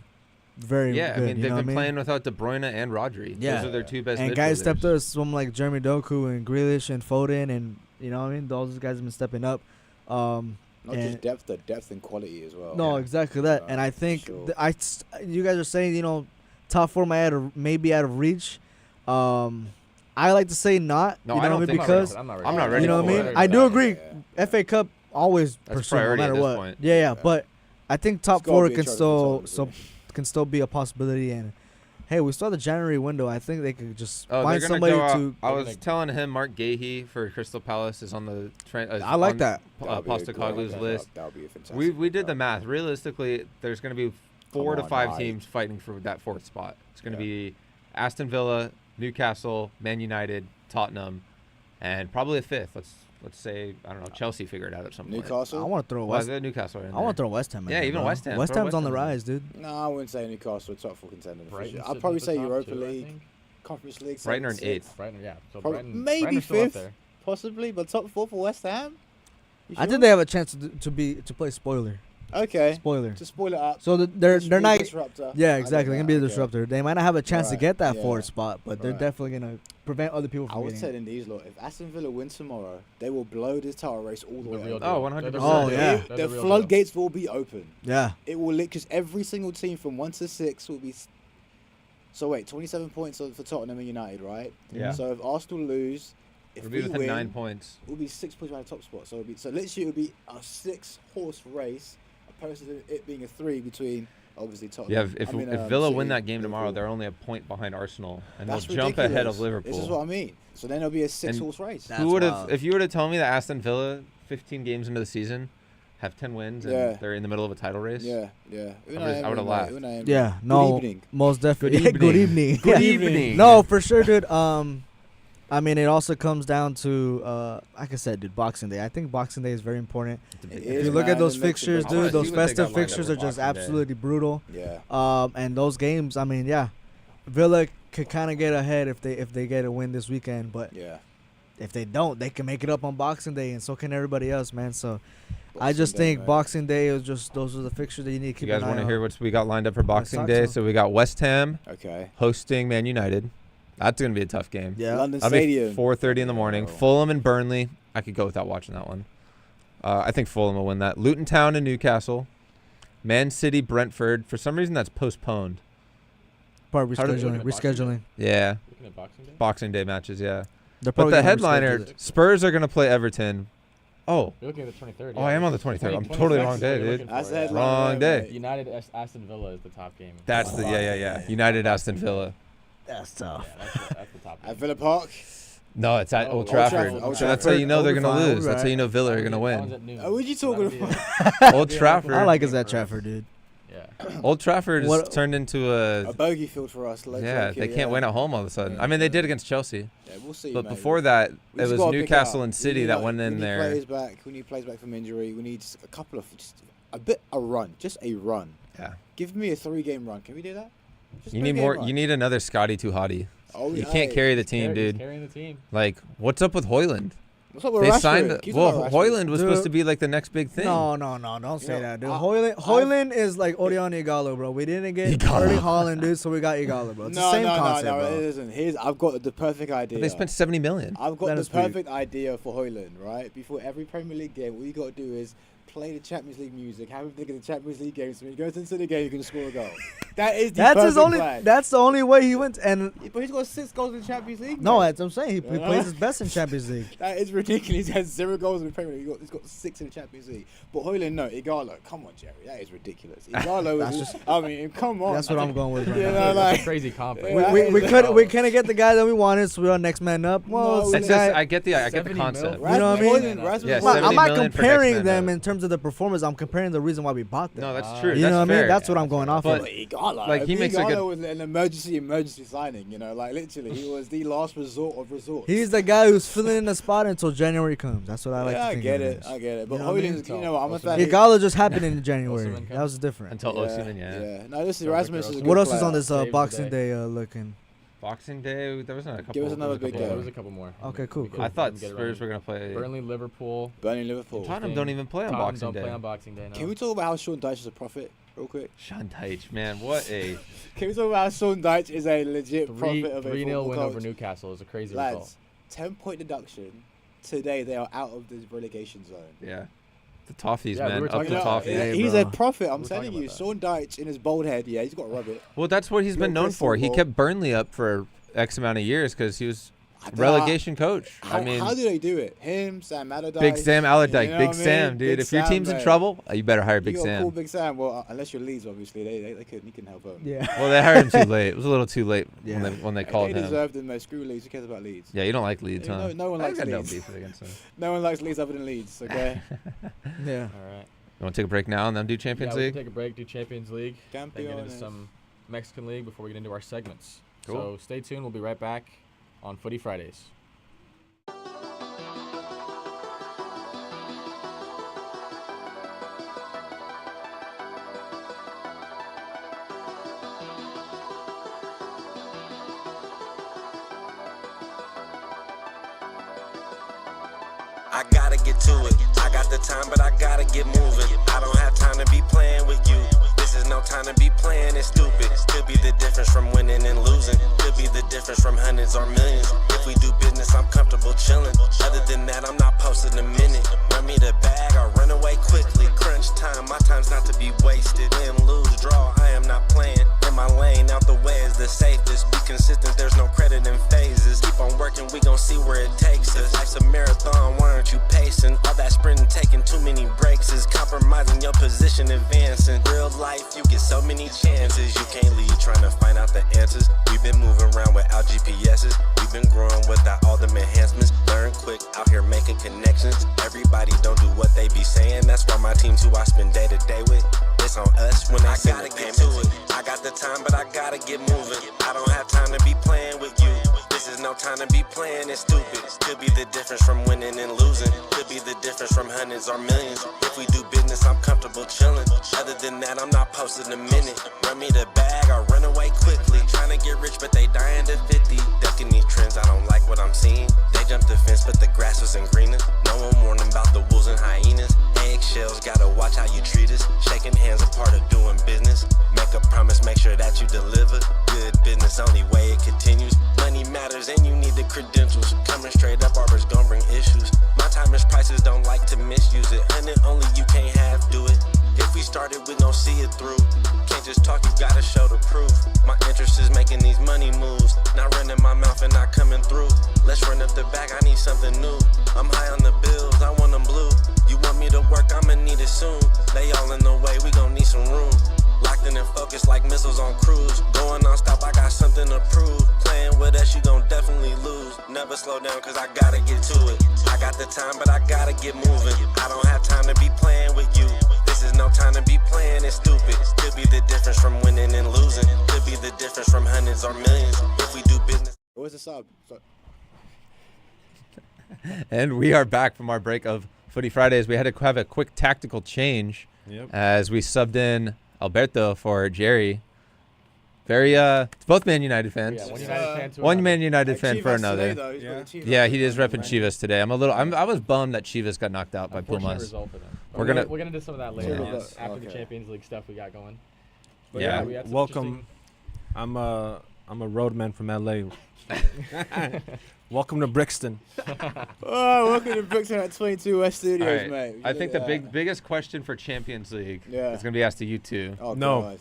very good. I mean, you they've know been what I mean? playing without De Bruyne and Rodri. Yeah. Those are their two best And guys midfielders. stepped up, someone like Jeremy Doku and Grealish and Foden, and you know what I mean. Those guys have been stepping up. Not and- just depth and quality as well. No, exactly that. And I think sure. you guys are saying, you know, top four maybe out of reach. I like to say not. No, you know I don't what I mean? think Because I'm not ready. I'm not for ready you know for what I it. mean. I do agree. Yeah. FA Cup always That's pursue no priority at matter this what. point. Yeah, Yeah. but I think top It's gotta four be a can trophy still for Tottenham, can still be a possibility. And hey, we saw the January window. I think they could just Oh, find they're gonna somebody go out. to. I they're was gonna- telling him Mark Gahey for Crystal Palace is on the I like that. That'll be a great Postecoglou's pickup. list. That'll be a fantastic We did the pickup. math. Realistically, there's going to be 4 Come to on, 5 Mike. teams fighting for that 4th spot. It's going to Yeah. be Aston Villa, Newcastle, Man United, Tottenham, and probably a 5th. Let's say, I don't know, Chelsea figured it out at some point. Newcastle. I want to throw Well, West. Newcastle. Are in I want to there. throw West Ham. in Yeah, there, even bro. West Ham. West Throw Ham's on the West Ham in rise, dude. No, I wouldn't say Newcastle a top 4 contender. For Brighton's sure. I'd sitting probably at the say top Europa too, I League, think. Conference League. Brighton are in 7th, 8th. Brighton, yeah. So Probably- Brighton, maybe Brighton's still up 5th. there. possibly, but top 4 for West Ham. You I sure? think they have a chance to play spoiler. Okay. Spoiler. To spoil it up. So they're Just be a not. disruptor. Yeah, I exactly. They're like gonna be a that, okay. disruptor. They might not have a chance to Right, get that yeah. forward spot, but they're Right. definitely gonna prevent other people I from was getting. telling these lot, if Aston Villa win tomorrow, they will blow this title race all the The way real up. deal. Oh, They're 100%. the Oh, real deal. yeah. They're The real deal. floodgates will be open. Yeah. It will because every single team from 1 to 6 will be. So wait, 27 points for Tottenham and United, right? Yeah. So if Arsenal lose, if It'll we be within win, 9 points. it will be 6 points behind the top spot. So literally it will be a 6-horse race, opposed to it being a 3 between obviously Tottenham. Yeah, if I Villa City, win that game tomorrow, Liverpool. they're only a point behind Arsenal, and That's they'll jump ahead of ridiculous. Liverpool. This is what I mean. So then it'll be a 6-horse race. That's Who would have, wild. if you would have told me that Aston Villa, 15 games into the season, have 10 wins and Yeah. they're in the middle of a title race? Yeah. I would've laughed. Yeah. No. Good evening. Most definitely. Good Good evening. evening. Good Yeah. evening. No, for sure, dude. I mean, it also comes down to, like I said, dude, Boxing Day. I think Boxing Day is very important. It If is, you look man, at those it makes a fixtures, big I wanna dude, those see what they got festive lined up fixtures for are just Boxing Day. absolutely brutal. Yeah. And those games, I mean, yeah, Villa could kind of get ahead if they get a win this weekend, but Yeah. if they don't, they can make it up on Boxing Day, and so can everybody else, man. So I Boxing just Day, think man. Boxing Day is just those are the fixtures that you need to keep You guys an eye want to on. hear what we got lined up for Boxing talk Day? some. So we got West Ham Okay. hosting Man United. That's going to be a tough game. Yeah. London That'll be Stadium. 4:30 in the morning. Oh. Fulham and Burnley. I could go without watching that one. I think Fulham will win that. Luton Town and Newcastle. Man City, Brentford. For some reason, that's postponed. Part How did- rescheduling. Rescheduling. Yeah, Looking at Boxing Day? Boxing Day matches. Yeah, They're but probably the gonna headliner reschedule it. Spurs are going to play Everton. Oh, You're looking at the 23rd. Oh, I am on the 23rd. I'm totally wrong day, dude. That's the it. headline. Wrong right, day. mate. United Aston Villa is the top game. that's the yeah. United Aston Villa. That's Yeah, tough. that's the top game. At Villa Park. No, it's at Oh, Old Old Trafford. Trafford, Old So that's how Trafford. you know they're We'll going be to fine, lose. we'll be That's how you know Villa are going to That win. one's at noon. Oh, what you So talking that'd be- about? Old Trafford. I like us at Trafford, dude. Yeah. Old Trafford has What- turned into A bogey field for us. yeah. They can't win at home all of a sudden. I mean, they did against Chelsea, Yeah, we'll see. but mate. before that, We it just was gotta pick Newcastle out. and City We need, that like, went we in need there. Players back. We need players back from injury. We need just a couple of, just a run, just a run. Yeah. Give me a 3-game run. Can we do that? Just You a need 3-game more. run. You need another Scotty Tuhati. Oh, You yeah, can't hey. carry the team, He's dude. carrying the team. Like, what's up with Hoyland? What's up with They Rashford? signed. Keep Well, talking about Rashford. Hoyland was supposed Dude. to be like the next big thing. No, don't say You know, that, dude. I- Hoyland is like Oriana Igalo, bro. We didn't get Igalo. Erling Haaland, dude, so we got Igalo, bro. It's No, the same no, concept, no, bro. it isn't. I've got the perfect idea. But they spent 70 million. I've got Let the us breathe. perfect idea for Hoyland, right? Before every Premier League game, all you got to do is play the Champions League music, have him think of the Champions League games. So when he goes into the game, you can score a goal. That is the That's perfect his only. plan. That's the only way he went. And But he's got 6 goals in the Champions League. no, mate. that's what I'm saying. He plays his best in Champions League. That is ridiculous. He has 0 goals in the Premier League. He's got 6 in the Champions League. But Hoyland, no. Igalo, come on, Jerry. That is ridiculous. Igalo That's is just- I mean, come on. That's what I'm going with. Right You now. know, That's like, a crazy comp. Yeah. We couldn't get the guy that we wanted, so we're on next man up. Well, No, it's It's the just guy. I get the 70 mil. concept. You know what I mean? Rasmus Yeah, I'm not, 70 I'm not million for next comparing man them up. in terms terms of the performance, I'm comparing the reason why we bought them. No, that's true. You that's know what I fair. mean? That's what I'm going off But- of. Igala. Like, he makes a good- was an emergency signing. You know, like literally, he was the last resort of resorts. He's the guy who's filling in a spot until January comes. That's what I like to I think get of it. as. I get it. But You know what I mean? Hoyland's, you know, what, I'm a fan. Igala just happened in January. Osimhen That was different. Until Osimhen, yeah. No, this is So Rasmus is a Victor good What else player. is on this Saves the Boxing day. Day looking? Boxing Day, there was a couple. Give us another there was a big couple Yeah, game. there was a couple more. Okay, cool, cool. I thought Get it Spurs right. were gonna play. Burnley, Liverpool. Burnley, Liverpool. Tottenham don't even play on Tottenham Boxing don't Day. play on Boxing Day. No. Can we talk about how Sean Dyche is a prophet, real quick? Sean Dyche, man, what a Can we talk about how Sean Dyche is a legit prophet of a 3-0 football win coach? over Newcastle is a crazy Lads, result. 10-point deduction. Today they are out of the relegation zone. yeah. The Toffees, Yeah, we man, were up talking the about- Toffees. Hey, he's bro. a prophet. I'm We were telling talking you, about Sean Dyche in his bald head. Yeah, he's got to rub it. Well, that's what he's been Little known for. He crystal kept Burnley up for X amount of years because he was I don't know relegation coach. How, I mean, how do they do it? Him, Sam Allardyce, Big Sam Allardyce, you know Big what I mean? Sam, dude. Big If your Sam, team's in mate. trouble, you better hire You Big gotta Sam. call Big Sam. Well, unless you're Leeds, obviously, he can help him. Yeah. Well, they hired him too late. It was a little too late Yeah. when they called They him. deserved him, mate. Screw Leeds. Who cares about Leeds? Yeah, you don't like Leeds, huh? No one I likes got no Leeds. beef against them. No one likes Leeds other than Leeds. Okay. Yeah. All right. You want to take a break now and then do Yeah, Champions we can League? take a break, do Champions League, then get into Campeones. some Mexican League before we get into our segments. Cool. So stay tuned. We'll be right back on Footy Fridays. I gotta get to it. I got the time, but I gotta get moving. I don't have time to be playing with you. This is no time to be playing it stupid. Could be the difference from winning and losing. Could be the difference from hundreds or millions. If we do business, I'm comfortable chilling. Other than that, I'm not posting a minute. Run me the bag or run away quickly. Crunch time, my time's not to be wasted. Win, lose, draw, I am not playing. In my lane, out the way is the safest. Be consistent, there's no credit in phases. Keep on working, we gon' see where it takes us. Life's a marathon, why aren't you pacing? All that sprinting, taking too many breaks is compromising your position, advancing. Real life, you get so many chances. You can't leave trying to find out the answers. We've been moving around without GPSs. We've been growing without all them enhancements. Learn quick, out here making connections. Everybody don't do what they be saying. That's why my team's who I spend day to day with. It's on us when I send the payment to it. I got the time, but I gotta get moving. I don't have time to be playing with you. This is no time to be playing it stupid. Could be the difference from winning and losing. Could be the difference from hundreds or millions. If we do business, I'm comfortable chilling. Other than that, I'm not posting a minute. Run me the bag or run away quickly. Trying to get rich, but they dying to 50. Ducking these trends, I don't like what I'm seeing. They jumped the fence, but the grass wasn't greener. No one warned them about the wolves and hyenas. Eggshells, gotta watch how you treat us. Shaking hands, a part of doing business. Make a promise, make sure that you deliver. Good business, only way it continues. Money matters and you need the credentials. Coming straight up, Arbor's gon' bring issues. My time is prices, don't like to misuse it. And it only you can't half do it. If we started, we gon' see it through. Can't just talk, you gotta show the proof. My interest is making these money moves. Not running my mouth and not coming through. Let's run up the back, I need something new. I'm high on the bills, I want them blue. You want me to work, I'ma need it soon. They all in the way, we gon' need some room. Locked in and focused like missiles on cruise. Going non-stop, I got something to prove. Playing with us, you gon' definitely lose. Never slow down, cause I gotta get to it. I got the time, but I gotta get moving. I don't have time to be playing with you. This is no time to be playing it stupid. Could be the difference from winning and losing. Could be the difference from hundreds or millions. If we do business. Where's the sub? And we are back from our break of Footy Fridays. We had to have a quick tactical change as we subbed in Alberto for Jerry. Very, both Man United fans. Yeah, one United fan to One another. Man United fan for another. Yeah, he is repping Chivas today. I was bummed that Chivas got knocked out by Unfortunate Pumas. result for them. We're We're gonna- gonna do some of that later Yeah. on, Yes. after the Okay. Champions League stuff we got going. But Yeah. we had some welcome. I'm a roadman from LA. Welcome to Brixton. Oh, welcome to Brixton at 22 West Studios, All right. mate. I think the biggest question for Champions League Yeah. is going to be asked to you two. Oh, No. God.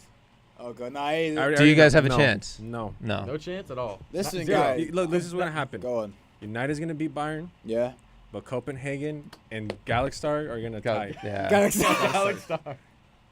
Oh, God. Nah, hey, Do you guys have a No. chance? No. No. No chance at all. Listen, Zero. guys. Look, this is what's gonna happen. Go on. United's gonna beat Bayern, Yeah. but Copenhagen and Galaxy are gonna tie. Yeah. Galaxy. Alex Star.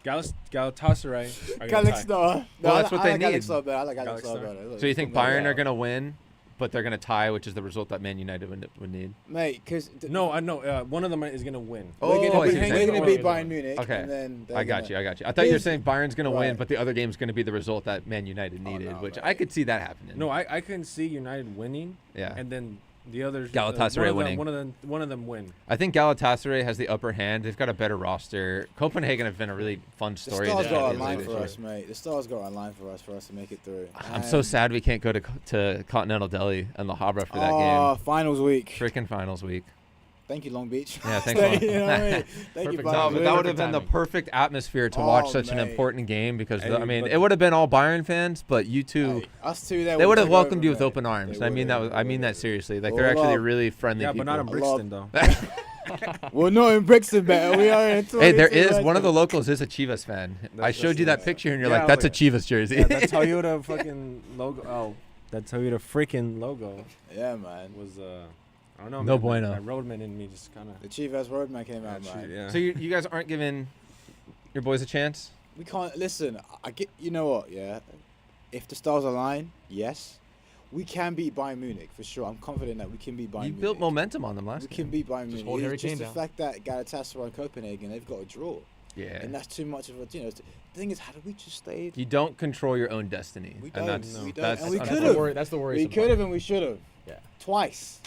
Galatasaray are gonna Galaxy tie. Star. Well, that's what they I like need. Galaxy Star better. I like Galaxy Galaxy Star Star. better. So you think Bayern are going to win but they're gonna tie, which is the result that Man United would need. Mate, because No, I know. One of them is gonna win. Oh, I see what you're saying. we're gonna beat Oh, Bayern Munich. Okay. And then I got you. I thought you were saying Bayern's gonna win, Right. but the other game's gonna be the result that Man United Oh, needed, no, which man. I could see that happening. No, I can see United winning. Yeah. And then the others. Galatasaray winning. One of them win. I think Galatasaray has the upper hand. They've got a better roster. Copenhagen have been a really fun The story. stars this got Champions online League for this us, year. mate. The stars got online for us to make it through. I'm so sad we can't go to Continental Delhi and La Habra for that Oh, game. finals week. Freaking finals week. Thank you, Long Beach. Yeah, thanks, Long- You know what I mean? Thank you, Perfect No, Bayern but Munich. that would have been the timing. perfect atmosphere to Oh, watch such an mate. important game because Hey, I mean but- it would have been all Bayern fans, but you two, Hey, us two there. they would have took welcomed over, you with mate. open arms. They I mean would've, that. I they mean that would've. seriously. Like All they're actually up. really friendly Yeah, people. but not in Brixton though. Well, not in Brixton, better. We are in. Hey, there 22 is one of the Brixton. locals is a Chivas fan. I showed you that picture and you're Yeah, like, that's a like- Chivas jersey. Yeah, that Toyota fucking logo. Oh, that Toyota freaking logo Yeah, man. was I don't know. No man, bueno. That roadman in me just kind of. The Chivas Roadman came out, man. Yeah. So you guys aren't giving your boys a chance? We can't listen. I get. You know what? Yeah. If the stars align, yes, we can beat Bayern Munich for sure. I'm confident that we can beat Bayern You Munich. built momentum on them We last can game. beat Bayern Munich. hold Harry It's just Kane the down. fact that Galatasaray and Copenhagen, they've got a draw, Yeah. and that's too much of a. You know, the thing is, how do we just stay? You don't control your own destiny. We and don't, that's, we don't. that's And we That's could've. the worry- That's the worry. We could have and we should have. Yeah. Twice.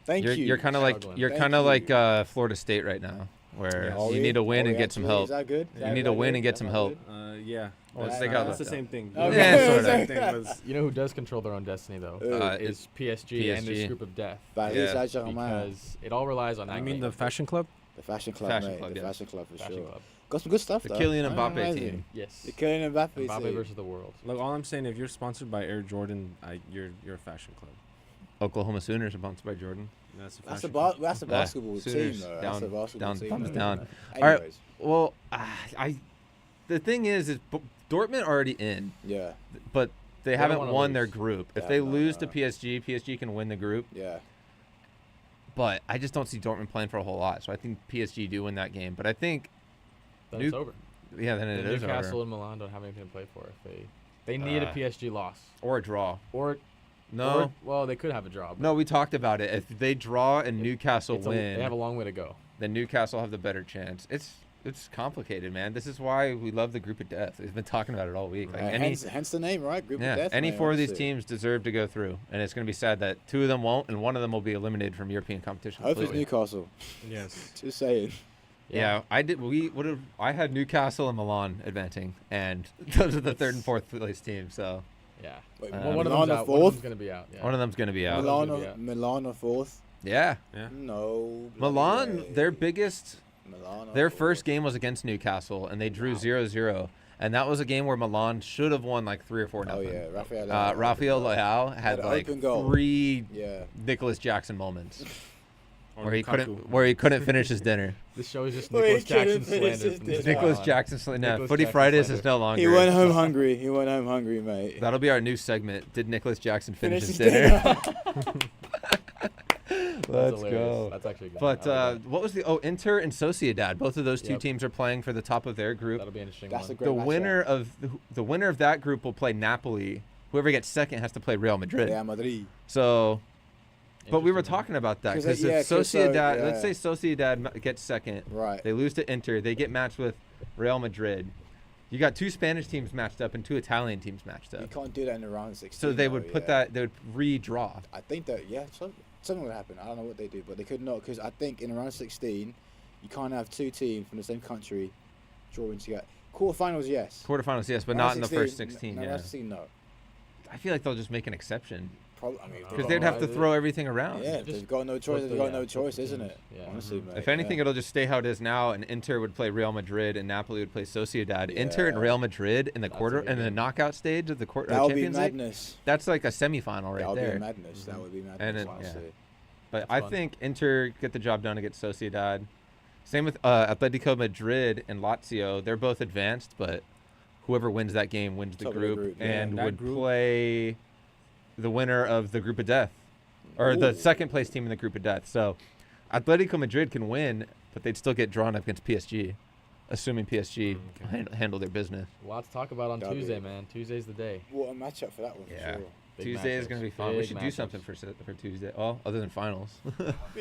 Thank you. You're kind of like Struggling. you're Thank kind of you. like Florida State right now, where Yes. Are you we? need to win Are and we get some actually? help. Is that good? You need to win and get some help. Yeah. Well, That's, they got that's that. the same thing. Okay. Yeah, sort of. Same thing was. You know who does control their own destiny though? It's Is PSG, and PSG. this group of death. Paris Yeah. Saint-Germain. Because it all relies on that. I mean game. the fashion club. The fashion club, Fashion mate. club, The yes. fashion club for Fashion sure. club. Got some good stuff The though. Kylian Oh, Mbappe amazing. team. Yes. The Kylian Mbappe Mbappe team. versus the world. Look, all I'm saying, if you're sponsored by Air Jordan, you're a fashion club. Oklahoma Sooners are sponsored by Jordan. That's a That's a fashion club. that's a Yeah. basketball Sooners team though. down- That's a basketball down, team. thumbs though. down. All right. Anyways, Well, the thing is Dortmund already in, yeah, but they don't haven't wanna won their lose. group. If Yeah, they no, lose no. to PSG, PSG can win the group. yeah. But I just don't see Dortmund playing for a whole lot. So I think PSG do win that game. But I think, Then New- it's over. yeah, then it Then is Newcastle over. and Milan don't have anything to play for. If they need a PSG loss Or a draw. or No. or- well, they could have a draw. but No, we talked about it. If they draw and Newcastle they have a win, long way to go. then Newcastle have the better chance. It's complicated, man. This is why we love the group of death. We've been talking about it all week. Like Hence the name, right? Group yeah, of death. any mate, four of these honestly. teams deserve to go through, and it's going to be sad that two of them won't, and one of them will be eliminated from European competition. Hope it's completely. Newcastle. Yes. Just saying. Yeah, I did. I had Newcastle and Milan advancing, and those are the third and fourth place teams. So Yeah. Wait, Well, One of Milan them's are out. One of fourth. them's gonna be out. Yeah. one of them's going to be out. Milan- Milan, Yeah. Milan are fourth. Yeah, Yeah. No. bloody Milan. way. Their biggest, Milan are their fourth. first game was against Newcastle, and they drew 0-0, and that was a game where Milan should have won like 3 or 4 Oh nothing. yeah, Rafael. Rafael Leao had Had an like open goal. 3 Yeah. Nicholas Jackson moments Or where he Lukaku. couldn't finish his dinner. This show is just Wait, Nicholas couldn't Jackson finish slander. his from this dinner. point Nicholas on. Jackson. No, Nicholas Footy Jackson Fridays slander. is no longer. He went home hungry. He went home hungry, mate. That'll be our new segment. Did Nicholas Jackson finish his his dinner? That's Let's hilarious. go. That's actually good. But I like what was the Inter and Sociedad? Both of those two Yep. teams are playing for the top of their that. group. That'll be an interesting That's a one. great The matchup. winner of that group will play Napoli. Whoever gets second has to play Real Madrid. Real Madrid. So, but we were Interesting one. talking about that 'Cause because yeah, if 'cause so, Sociedad, yeah. let's say Sociedad gets second, Right. they lose to Inter, they get matched with Real Madrid. You got 2 Spanish teams matched up and 2 Italian teams matched You up. can't do that in the round 16. So they though, would put yeah. they would redraw. I think that something would happen. I don't know what they do, but they could not because I think in round 16, you can't have 2 teams from the same country drawing together. Quarterfinals, yes. Quarterfinals, yes, but Round not in the first 16. No, Yeah, round 16, no. I feel like they'll just make an exception Probably. I mean, because they'd have to throw everything around. Yeah, Just they've got no choice. flip They've the- got no yeah, flip choice, the isn't teams. it? Yeah. Honestly, Mhm. mate. If anything, yeah. it'll just stay how it is now, and Inter would play Real Madrid, and Napoli would play Sociedad. Inter and Yeah. Real Madrid in the That's a quarter good and the game. knockout stage of the that would be Champions League. madness. That's like a semifinal right that would be there. madness. That would be madness. And it- honestly. But That's I fun. think Inter get the job done against Sociedad. Same with Atletico Madrid and Lazio. They're both advanced, but whoever wins that game wins the Top of the group, group, yeah. and That would group- play the winner of the group of death, or the Ooh. second place team in the group of death. So Atletico Madrid can win, but they'd still get drawn up against PSG, assuming PSG handle their business. Lots to talk about on That'll be- Tuesday, man. Tuesday's the day. What a matchup for that one. Yeah. For sure. Tuesday is gonna be fun. We Big should do matchups. something for Tuesday. Well, other than finals. We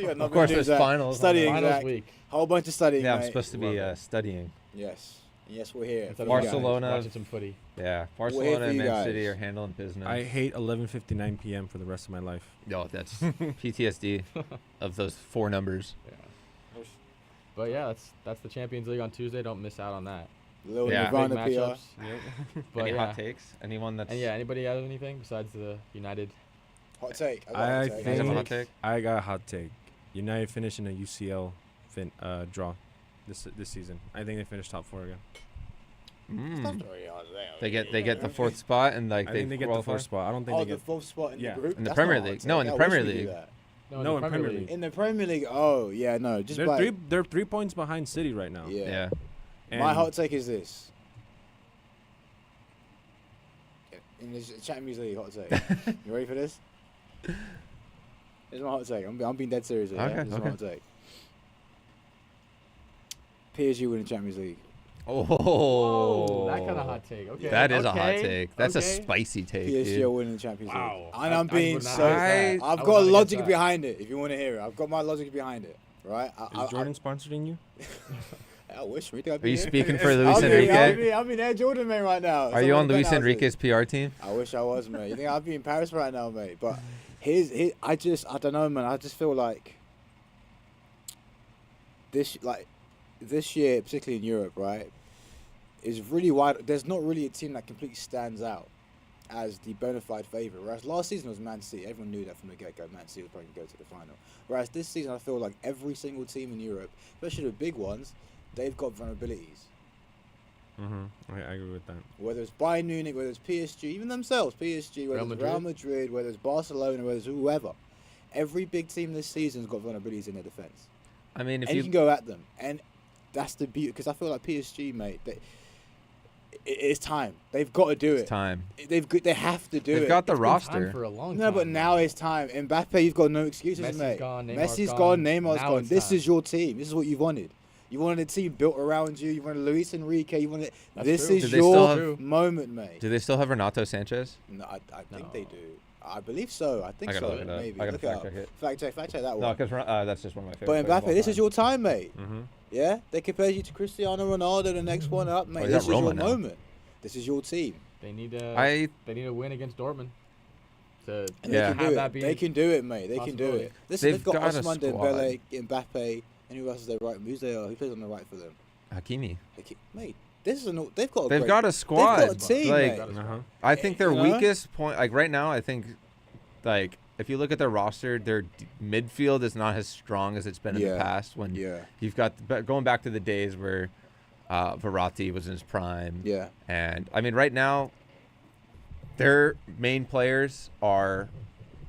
got Of nothing course, to do there's with that. finals. Studying, Finals Zach. week. Whole bunch of studying. Yeah, I'm mate. supposed to be studying. Yes. Yes, we're here. Instead for of you guys. Barcelona. watching some footy. Yeah, for Barcelona and you Man guys. City are handling business. I hate 11:59 p.m. for the rest of my life. Yo, that's PTSD of those 4 numbers. Yeah. But yeah, that's the Champions League on Tuesday. Don't miss out on that. Little Yeah. Big Nirvana PR. matchups. But Any yeah. hot takes? Anyone that's And yeah, anybody have anything besides the United? Hot take. got a I hot take. You guys have a hot think take? I got a hot take. United finishing a UCL draw this season. I think they finished top 4 again. That's not really hard to say. They get the 4th spot and like I think they get the qualify? 4th spot. I don't think Oh, they the get. 4th spot in Yeah. the group? In the That's Premier not a hot League. take. No, in the I Premier wish we do League. that. No, in Premier League. In the Premier League, oh yeah, no, just by They're 3 points behind City right now. yeah. Yeah. My And hot take is this. In the Champions League, hot take. You ready for this? This is my hot take. I'm being dead serious here. Okay, Yeah? This is my hot take. PSG win the Champions League. Oh, that kind of hot take. Okay. That is a hot okay, take. That's a okay. spicy take, PSG dude. are winning the Champions Wow. League. And I'm I being would not so. against that. I I've would got not against logic that. behind it. If you want to hear it, I've got my logic behind it. Right? is Jordan sponsoring you? I wish. We think I'd Are be you here. speaking for Luis Enrique? I'm in Air Jordan, mate, right now. Are you on Luis Penthouses. Enrique's PR team? I wish I was, mate. You think I'd be in Paris right now, mate? But I don't know, man. I just feel like this year, particularly in Europe, right, is really wide. There's not really a team that completely stands out as the bona fide favourite. Whereas last season was Man City. Everyone knew that from the get-go. Man City was probably going to go to the final. Whereas this season, I feel like every single team in Europe, especially the big ones, they've got vulnerabilities. I agree with that. Whether it's Bayern Munich, whether it's PSG, even themselves, PSG, whether it's Real Madrid, whether it's Barcelona, whether it's whoever, every big team this season's got vulnerabilities in their defence. I mean, if And you can go at them. And that's the beauty, because I feel like PSG, mate, it's time. They've got to do it. it's time. They have to do it. They've got the It's been time roster. for a long No, time. but now it's time. Mbappe, you've got no excuses, Messi's mate. gone, Neymar's Messi's gone. gone, Neymar's Now gone. it's This time. is your team. This is what you wanted. You wanted a team built around you. You wanted Luis Enrique. You wanted. That's This true. is Do they still your have- moment, mate. Do they still have Renato Sanchez? No, I think No. they do. I believe so. I think I gotta so. look it up. Maybe. I gotta Look fact it up. check it. Fact check that No, one. because that's just one of my But favorite. players of Mbappe, all this is time. your time, mate. Mm-hmm. Yeah, they compare you to Cristiano Ronaldo, the next one up, mate. he's This at is your Roma now. moment. This is your team. They need to. I They need to win against Dortmund. To And Yeah. they can have do that it. be They can do it, mate. They can do possibility. it. Listen, They've they've got got a Ousmane squad. Dembele, Mbappe, and who else is their right? Who's there? Who plays on the right for them? Hakimi. Mate, this is they've got. They've great, got a squad. They've got a team, like, mate. I think their You know? weakest point, like right now, I think, like if you look at their roster, their midfield is not as strong as it's been in the Yeah. past. When Yeah, you've got going back to the days where Verratti was in his prime. yeah, And I mean, right now, their main players are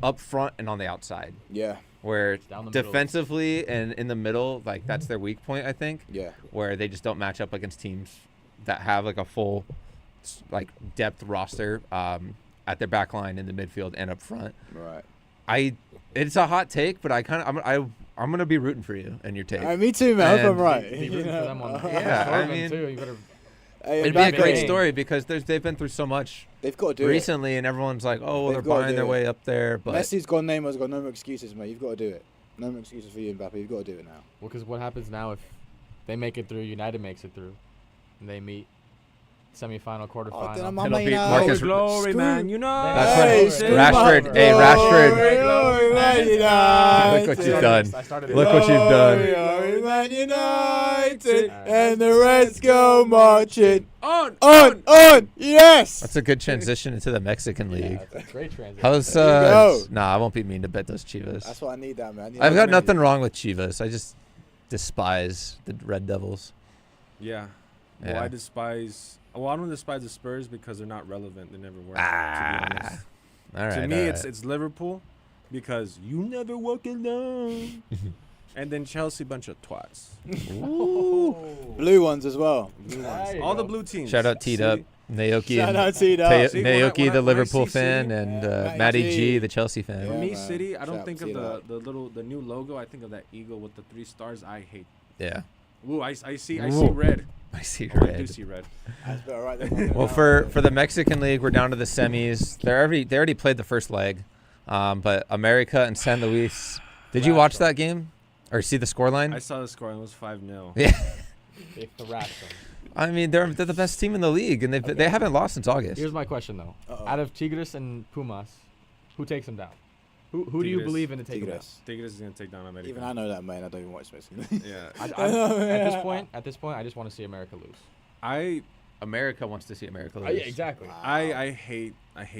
up front and on the outside, yeah, where Down the middle. defensively and in the middle, like that's their weak point, I think, yeah. where they just don't match up against teams that have like a full, like depth roster at their back line in the midfield and up front. Right. It's a hot take, but I'm gonna be rooting for you and your take. Me too, man. I hope I'm And- right. be rooting for them on. Yeah, I Dortmund mean- too. You better. Hey, It'd be a Mbappe, great story because they've been through so much They've got to do recently, and everyone's like, "Oh, They've they're gotta buying do their it. way up there." it. But Messi's gone. Neymar's got no more excuses, mate. You've got to do it. No more excuses for you, Mbappe. You've got to do it now. Well, because what happens now if they make it through, United makes it through, and they meet semifinal, quarterfinal. then I'm It'll on be now. Marcus- Glory, man. You know. That's Hey, what screw Rashford. my Hey, glory, Rashford. glory, Man United. Look what you've done. I started it. Look what you've done. Glory, Man United, Alright. and the Reds go marching On. on. Yes. That's a good transition into the Mexican Yeah, League. that's a great transition. How's There you go. Nah, I won't be mean to bet those Chivas. That's what I need, that man. I need I've that got money. nothing wrong with Chivas. I just despise the Red Devils. Yeah. Well, Yeah. I don't despise the Spurs because they're not relevant. They never were. To be Ah. honest. All right. To me, all it's Liverpool because you never walk alone. And then Chelsea, bunch of twats. Ooh. Blue ones as well. There you All the go. blue teams. Shout out Teed Up, Naoki, Shout and out to you, See, when I- Naoki, when I the Liverpool see fan, City- and Yeah, Matty Matty G, G. the Chelsea fan. For Yeah, me, man. City, I Shout don't out think to of Teed the new logo. I think of that eagle with the 3 stars. I hate. Yeah. Ooh, I see Ooh. red. I see I do red. see red. That's better, right there. Well, for the Mexican League, we're down to the semis. They already played the first leg, but America and San Luis. Did you watch that game or see the scoreline? I saw the score and it was 5-0. Yeah. They thrashed them. I mean, they're the best team in the league, and they haven't lost since August. Here's my question though: Uh-oh. out of Tigres and Pumas, who takes them down? Who do you Tigres. believe in to take them down? Tigres. Tigres is gonna take down America. Even I know that, man. I don't even watch Mexican. Yeah. At this point, I just want to see America lose. I America wants to see America lose. Yeah, exactly. I hate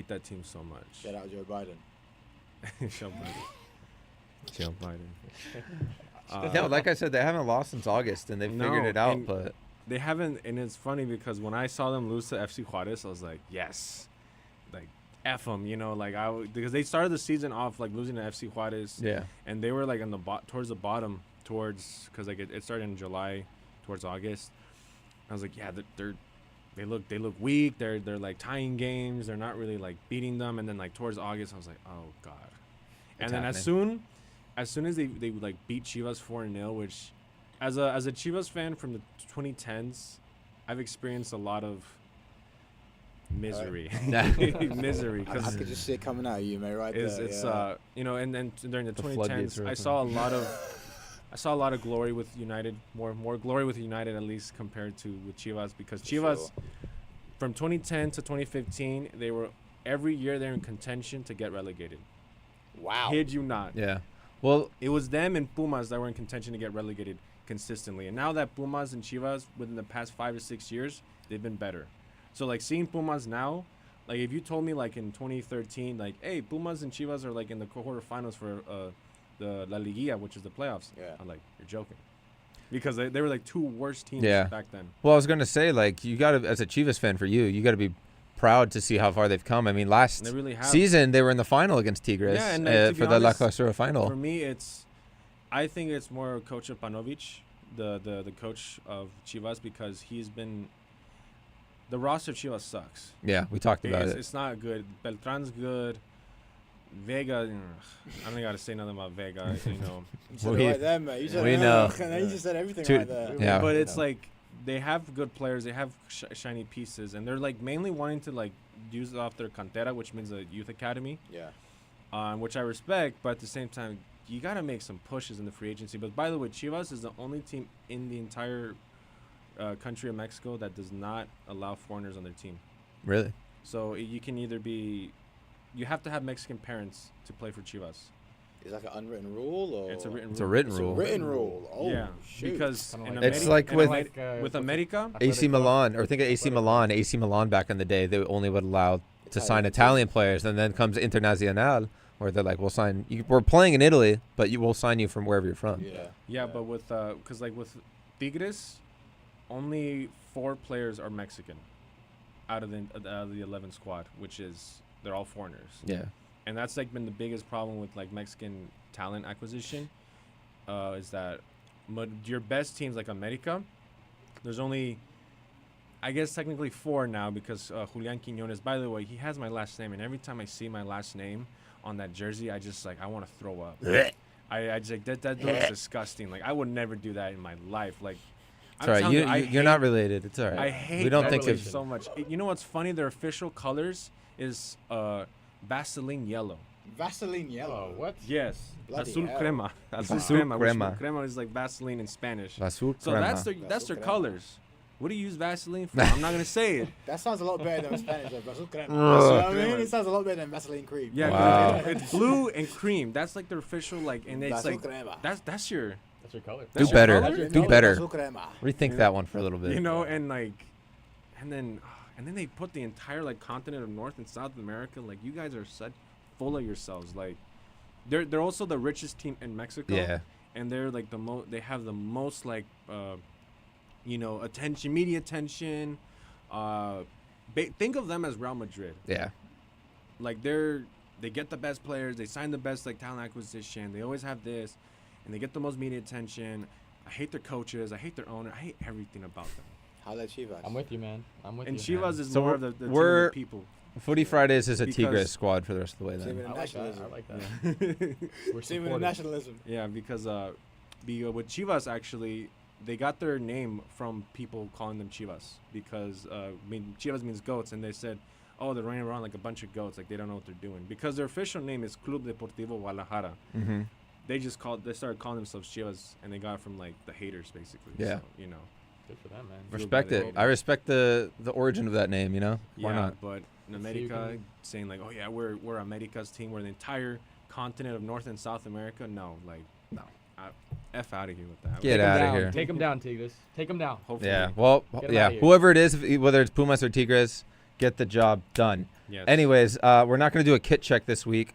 that team so much. Shout out Joe Biden. Joe Biden. Joe Biden. No, like I said, they haven't lost since August, and they figured it out. and But they haven't, and it's funny because when I saw them lose to FC Juarez, I was like, yes, like F them, because they started the season off like losing to FC Juarez, yeah, and they were like on the towards the bottom, because like it started in July, towards August. I was like, yeah, they look weak. They're like tying games. They're not really like beating them. And then like towards August, I was like, oh god. And then as soon as they like beat Chivas 4-0, which as a Chivas fan from the 2010s, I've experienced a lot of misery, misery. I Because could just see it coming out of you, mate. Right it's there. and then during the floodgates 2010s, are I open. saw a lot of glory with United, more glory with United at least compared to with Chivas, because Chivas Sure. from 2010 to 2015 they were every year they're in contention to get relegated. Wow. Kid you not. yeah. Well, It was them and Pumas that were in contention to get relegated consistently. And now that Pumas and Chivas within the past 5 to 6 years, they've been better. So like seeing Pumas now, like if you told me like in 2013, like, hey, Pumas and Chivas are like in the quarterfinals for the La Liguilla, which is the playoffs. Yeah. I'm like, you're joking. Because they were like two worst teams Yeah. back then. well, I was gonna say, like, you got to, as a Chivas fan, you got to be proud to see how far they've come. I mean, last And they really have. season they were in the final against Tigres Yeah, and to be for the La honest, Clausura final. For me, I think it's more Coach Panovic, the coach of Chivas, because the roster of Chivas sucks. Yeah, we talked about it. It's not good. Beltran's good. Vega, I don't got to say nothing about Vega. You said We- it right there, mate. You said we it. know. And then you just said everything Two- right there. Yeah. But it's like they have good players. They have shiny pieces, and they're like mainly wanting to like use off their cantera, which means a youth academy, Yeah. which I respect. But at the same time, you got to make some pushes in the free agency. But by the way, Chivas is the only team in the entire country of Mexico that does not allow foreigners on their team. Really? So you can either you have to have Mexican parents to play for Chivas. Is it like an unwritten rule, or It's a written It's a rule. written It's a rule. written rule? Oh, Yeah, shoot. because Kinda in like- It's like with- with America, AC Milan, or think of AC Milan. AC Milan back in the day, they only would allow to sign Italian players, and then comes Internazionale, where they're like, we'll sign. We're playing in Italy, but we'll sign you from wherever you're from. yeah, but with because like with Tigres, only 4 players are Mexican out of the 11 squad, which is they're all foreigners. Yeah. And that's like been the biggest problem with like Mexican talent acquisition, is that your best teams like America, there's only, I guess technically 4 now, because Julian Quiñones, by the way, he has my last name, and every time I see my last name on that jersey, I just like I want to throw up. I just like that looks disgusting. Like I would never do that in my life. Like It's all right. telling I You're not related. It's all right. I hate We don't that think color of. so much. You know what's funny? Their official colors is Vaseline yellow. Vaseline yellow. Oh, what? Yes, Bloody azul hell. crema. Azul Azul crema. crema. Which crema is like Vaseline in Spanish. Azul So crema. that's their Azul crema. colors. What do you use Vaseline for? I'm not gonna say it. That sounds a lot better than Spanish. Though. Vaseline crema. You Ugh. know what I mean? It sounds a lot better than Vaseline cream. Yeah, 'cause Wow. it's blue and cream. That's like their official like, and it's Vaseline like crema. that's your That's your color. Do that's your better. color? Do better. Vaseline crema. Rethink that one for a little bit. You know, and like, and then they put the entire like continent of North and South America. Like you guys are such full of yourselves. Like they're also the richest team in Mexico. Yeah. And they're like they have the most like attention, media attention. Think of them as Real Madrid. Yeah. Like they get the best players, they sign the best like talent acquisition, they always have this, and they get the most media attention. I hate their coaches, I hate their owner, I hate everything about them. How about Chivas? I'm with you, man. I'm with And you. Chivas is So more of the team of we're- the people. Footy Fridays is a Because- Tigres squad for the rest of the way Team then. of I like that. nationalism. I like that. We're Team of supportive. nationalism. Yeah, because with Chivas actually, they got their name from people calling them Chivas because Chivas means goats, and they said, oh, they're running around like a bunch of goats, like they don't know what they're doing, because their official name is Club Deportivo Guadalajara. Mm-hmm. They started calling themselves Chivas, and they got it from like the haters basically. Yeah. So, you know. Good for them, man. Respect it. I respect the origin of that name. You know. Why Yeah, not? but in America, saying like, oh yeah, we're America's team, we're the entire continent of North and South America. No, like, No. F out of here with that. Get out of here. Take them down, Tigres. Take them down. Hopefully. Yeah. Well, Get 'em yeah. outta here. Whoever it is, whether it's Pumas or Tigres, get the job done. Yes. Anyways, we're not going to do a kit check this week,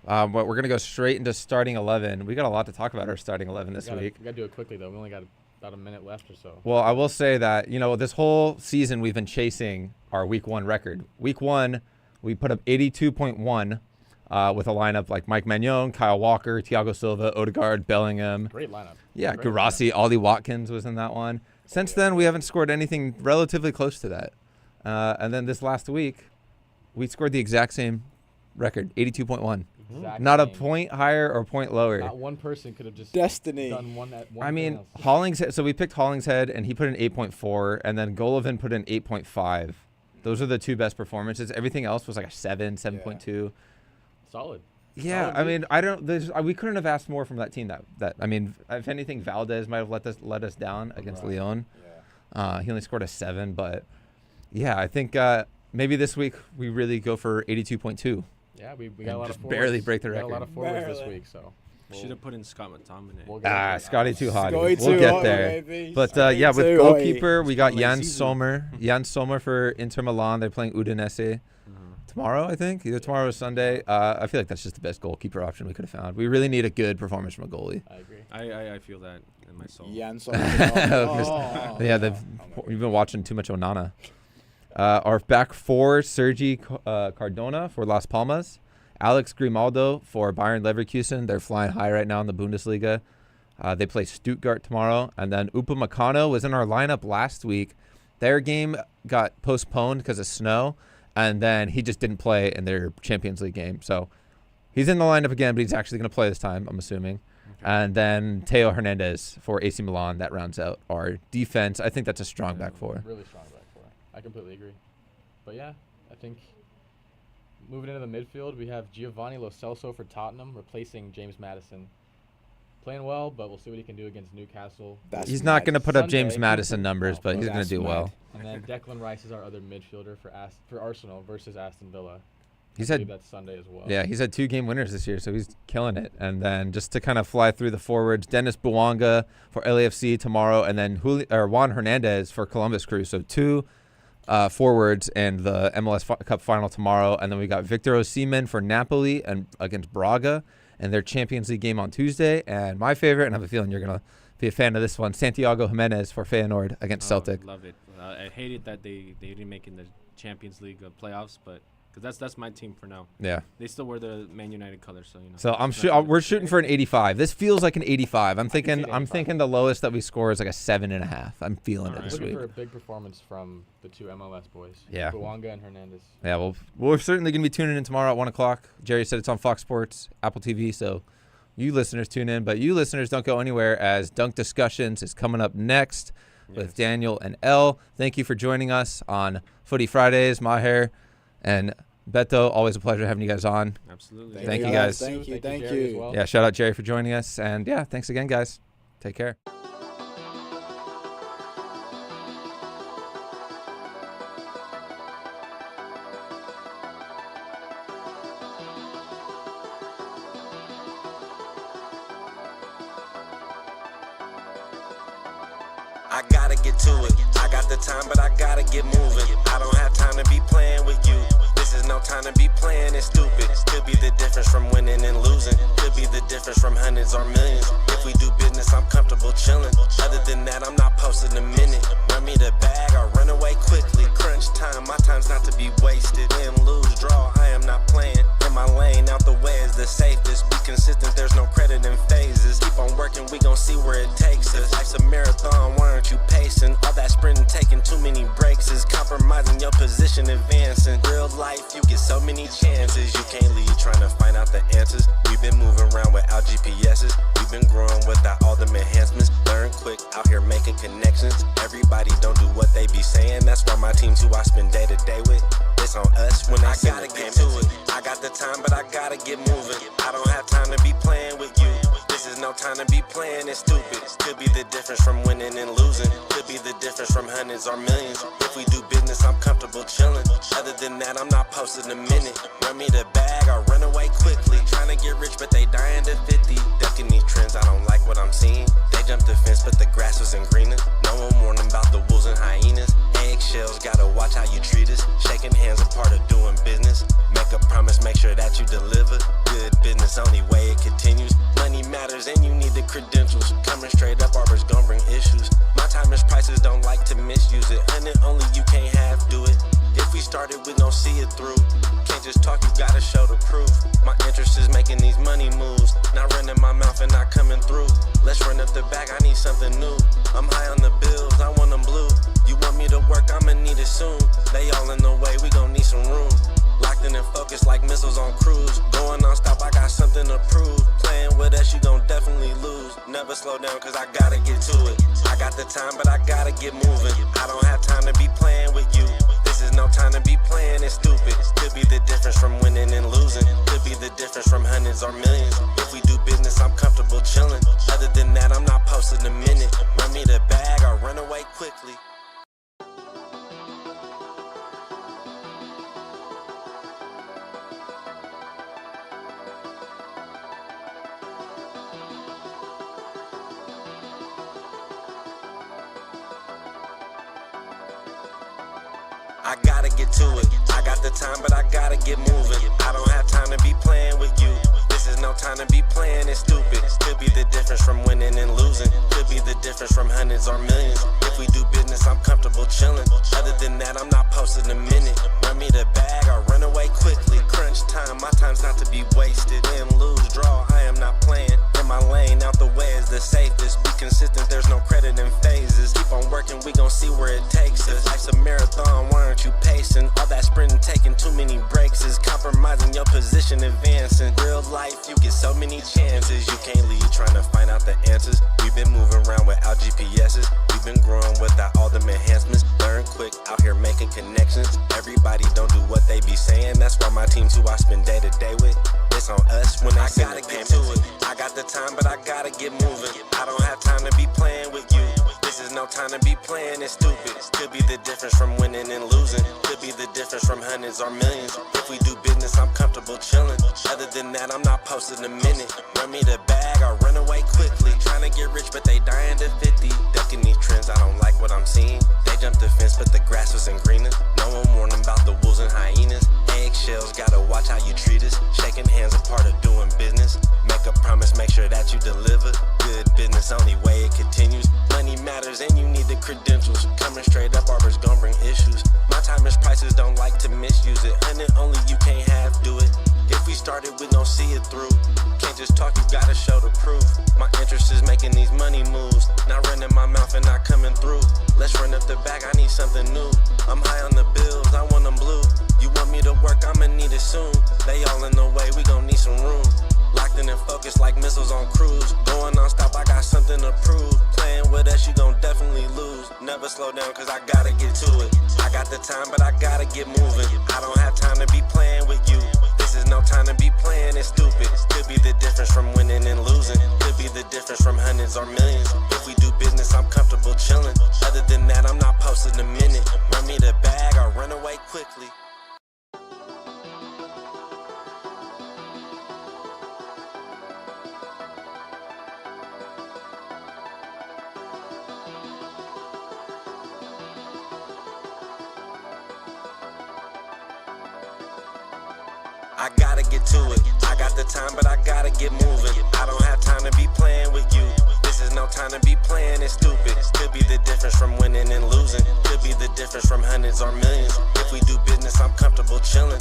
but we're going to go straight into starting 11. We got a lot to talk about our starting 11 this week. We got to do it quickly, though. We only got about a minute left or so. Well, I will say that, this whole season we've been chasing our week 1 record. Week 1, we put up 82.1 with a lineup like Mike Magnon, Kyle Walker, Thiago Silva, Odegaard, Bellingham. Great lineup. Yeah, Great Gurasi, Ollie Watkins was in that one. Since then, we haven't scored anything relatively close to that. And then this last week, we scored the exact same record, 82.1. Exact Not a same. point higher or point lower. Not one person could have just Destiny. done one. I mean, Hollingshead. So we picked Hollingshead, and he put an 8.4, and then Golovin put an 8.5. Those are the 2 best performances. Everything else was like a 7, 7.2. solid. Yeah, Solid I week. mean, I don't. We couldn't have asked more from that team. That I mean, if anything, Valdez might have let us down against Right. Leon. Yeah. He only scored a 7, but yeah, I think maybe this week we really go for 82.2. Yeah, we got And a lot just of forwards. barely break the We got a lot record. of forwards this Barely. week, so. Should have put in Scott McTominay. We'll get into it. Scotty too hot. Scotty We'll too get hot, there. baby. But Scotty yeah, with too goalkeeper, we got It's Jan season. Sommer. Jan Sommer for Inter Milan. They're playing Udinese tomorrow, I think. Either tomorrow or Sunday. I feel like that's just the best goalkeeper option we could have found. We really need a good performance from a goalie. I agree. I feel that in my soul. Jan Yeah, we've been watching too much Onana. Our back 4, Sergi Cardona for Las Palmas. Alex Grimaldo for Bayern Leverkusen. They're flying high right now in the Bundesliga. They play Stuttgart tomorrow. And then Upamecano was in our lineup last week. Their game got postponed because of snow. And then he just didn't play in their Champions League game. So he's in the lineup again, but he's actually going to play this time, I'm assuming. Okay. And then Teo Hernandez for AC Milan. That rounds out our defense. I think that's a strong back 4. Really strong back 4. I completely agree. But yeah, I think moving into the midfield, we have Giovanni Lo Celso for Tottenham, replacing James Maddison. Playing well, but we'll see what he can do against Newcastle. He's not going to put up James Sunday. Madison numbers, but he's going to that's do mad. well. And then Declan Rice is our other midfielder for Arsenal versus Aston Villa. He's I believe had that's Sunday as well. Yeah, he's had 2 game winners this year, so he's killing it. And then just to kind of fly through the forwards, Dennis Bouanga for LAFC tomorrow, and then Juan Hernandez for Columbus Crew. So 2 forwards in the MLS Cup final tomorrow. And then we got Victor Osimhen for Napoli and against Braga and their Champions League game on Tuesday. And my favorite, and I have a feeling you're going to be a fan of this one, Santiago Jimenez for Feyenoord against Celtic. Love it. I hated that they didn't make in the Champions League playoffs, but because that's my team for now. Yeah. They still wear the Man United colors, so you know. So it's not we're shooting for an 85. This feels like an 85. I'm thinking an 85. the lowest that we score is like a 7.5. I'm feeling it Alright. this Looking week. for a big performance from the 2 MLS boys. Yeah. Bouanga and Hernandez. Yeah, well, we're certainly going to be tuning in tomorrow at 1 o'clock. Jerry said it's on Fox Sports, Apple TV, so you listeners tune in. But you listeners don't go anywhere, as Dunk Discussions is coming up next with Daniel and Elle. Thank you for joining us on Footy Fridays, Maher and Beto. Always a pleasure having you guys on. Absolutely. Thank you, guys. Thank you. Thank Jerry, as you. well. Yeah, shout out Jerry for joining us. And yeah, thanks again, guys. Take care. I gotta get to it. I got the time, but I gotta get moving. I don't have time to be playing with you. This is no time to be playing it stupid. Could be the difference from winning and losing. Could be the difference from hundreds or millions. If we do business, I'm comfortable chilling. Other than that, I'm not posting a minute. Run me the bag or run away quickly. Crunch time, my time's not to be wasted. Win, lose, draw, I am not playing. In my lane, out the way is the safest. Be consistent, there's no credit in phases. Keep on working, we gon' see where it takes us. Life's a marathon, why aren't you pacing? All that sprinting, taking too many breaks is compromising your position, advancing. Real life, you get so many chances. You can't leave trying to find out the answers. We've been moving around without GPSs. We've been growing without all them enhancements. Learn quick, out here making teams who I spend day to day with. It's on us when I gotta get to it. I got the time, but I gotta get moving. I don't have time to be playing with you. This is no time to be playing it stupid. Could be the difference from winning and losing. Could be the difference from hundreds or millions. If we do business, I'm comfortable chilling. Other than that, I'm not posting a minute. Run me the bag, I'll run away quickly. Trying to get rich, but they dying to 50. Ducking these trends, I don't like what I'm seeing. They jumped the fence, but the grass wasn't greener. No one warned them about the wolves and hyenas. Eggshells, gotta watch how you treat us. Shaking hands, a part of doing business. Make a promise, make sure that you deliver. Good business, only way it continues. Money matters and you need the credentials. Coming straight up, Arbor's gon' bring issues. My time is prices, don't like to misuse it. And only you can't half do it. If we started, we gon' see it through. Can't just talk, you gotta show the proof. My interest is making these money moves. Not running my mouth and not coming through. Let's run up the back, I need something new. I'm high on the bills, I want them blue. You want me to work, I'ma need it soon. They all in the way, we gon' need some room. Locked in and focused like missiles on cruise. Going non-stop, I got something to prove. Playing with us, you gon' definitely lose. Never slow down, cause I gotta get to it. I got the time, but I gotta get moving. I don't have time to be playing with you. This is no time to be playing it stupid. Could be the difference from winning and losing. Could be the difference from hundreds or millions. If we do business, I'm comfortable chilling. Other than that, I'm not posting a minute. Run me the bag, I'll run away quickly. I gotta get to it. I got the time, but I gotta get moving. I don't have time to be playing with you. This is no time to be playing it stupid. Could be the difference from winning and losing. Could be the difference from hundreds or millions. If we do business, I'm comfortable chilling. Other than that, I'm not posting a minute. Run me the bag, I'll run away quickly. Crunch time, my time's not to be wasted. Win, lose, draw, I am not playing. In my lane, out the way is the safest. Be consistent, there's no credit in phases. Keep on working, we gon' see where it takes us. Life's a marathon, why aren't you pacing? All that sprinting, taking too many breaks is compromising your position, advancing. Real life, you get so many chances. You can't leave trying to find out the answers. We've been moving around without GPS's. We've been growing without all them enhancements. Learn quick, out here making connections. Everybody don't do what they be saying. That's why my team's who I spend day to day with. It's on us when I gotta get to it. I got the time, but I gotta get moving. I don't have time to be playing with you. This is no time to be playing it stupid. Could be the difference from winning and losing. Could be the difference from hundreds or millions. If we do business, I'm comfortable chilling. Other than that, I'm not posting a minute. Run me the bag, I'll run away quickly. Trying to get rich, but they dying to 50. Ducking these trends, I don't like what I'm seeing. They jumped the fence, but the grass wasn't greener. No one warned them about the wolves and hyenas. Eggshells, gotta watch how you treat us. Shaking hands, a part of doing business. Make a promise, make sure that you deliver. Good business, only way it continues. Money matters and you need the credentials. Coming straight up, Arbor's gon' bring issues. My time is prices, don't like to misuse it. And only you can't half do it. If we started, we gon' see it through. Can't just talk, you gotta show the proof. My interest is making these money moves. Not running my mouth and not coming through. Let's run up the back, I need something new. I'm high on the bills, I want them blue. You want me to work, I'ma need it soon. They all in the way, we gon' need some room. Locked in and focused like missiles on cruise. Going non-stop, I got something to prove. Playing with us, you gon' definitely lose. Never slow down, cause I gotta get to it. I got the time, but I gotta get moving. I don't have time to be playing with you. This is no time to be playing it stupid. Could be the difference from winning and losing. Could be the difference from hundreds or millions. If we do business, I'm comfortable chilling. Other than that, I'm not posting a minute. Run me the bag, I'll run away quickly. I gotta get to it. I got the time, but I gotta get moving. I don't have time to be playing with you. This is no time to be playing it stupid. Could be the difference from winning and losing. Could be the difference from hundreds or millions. If we do business, I'm comfortable chilling.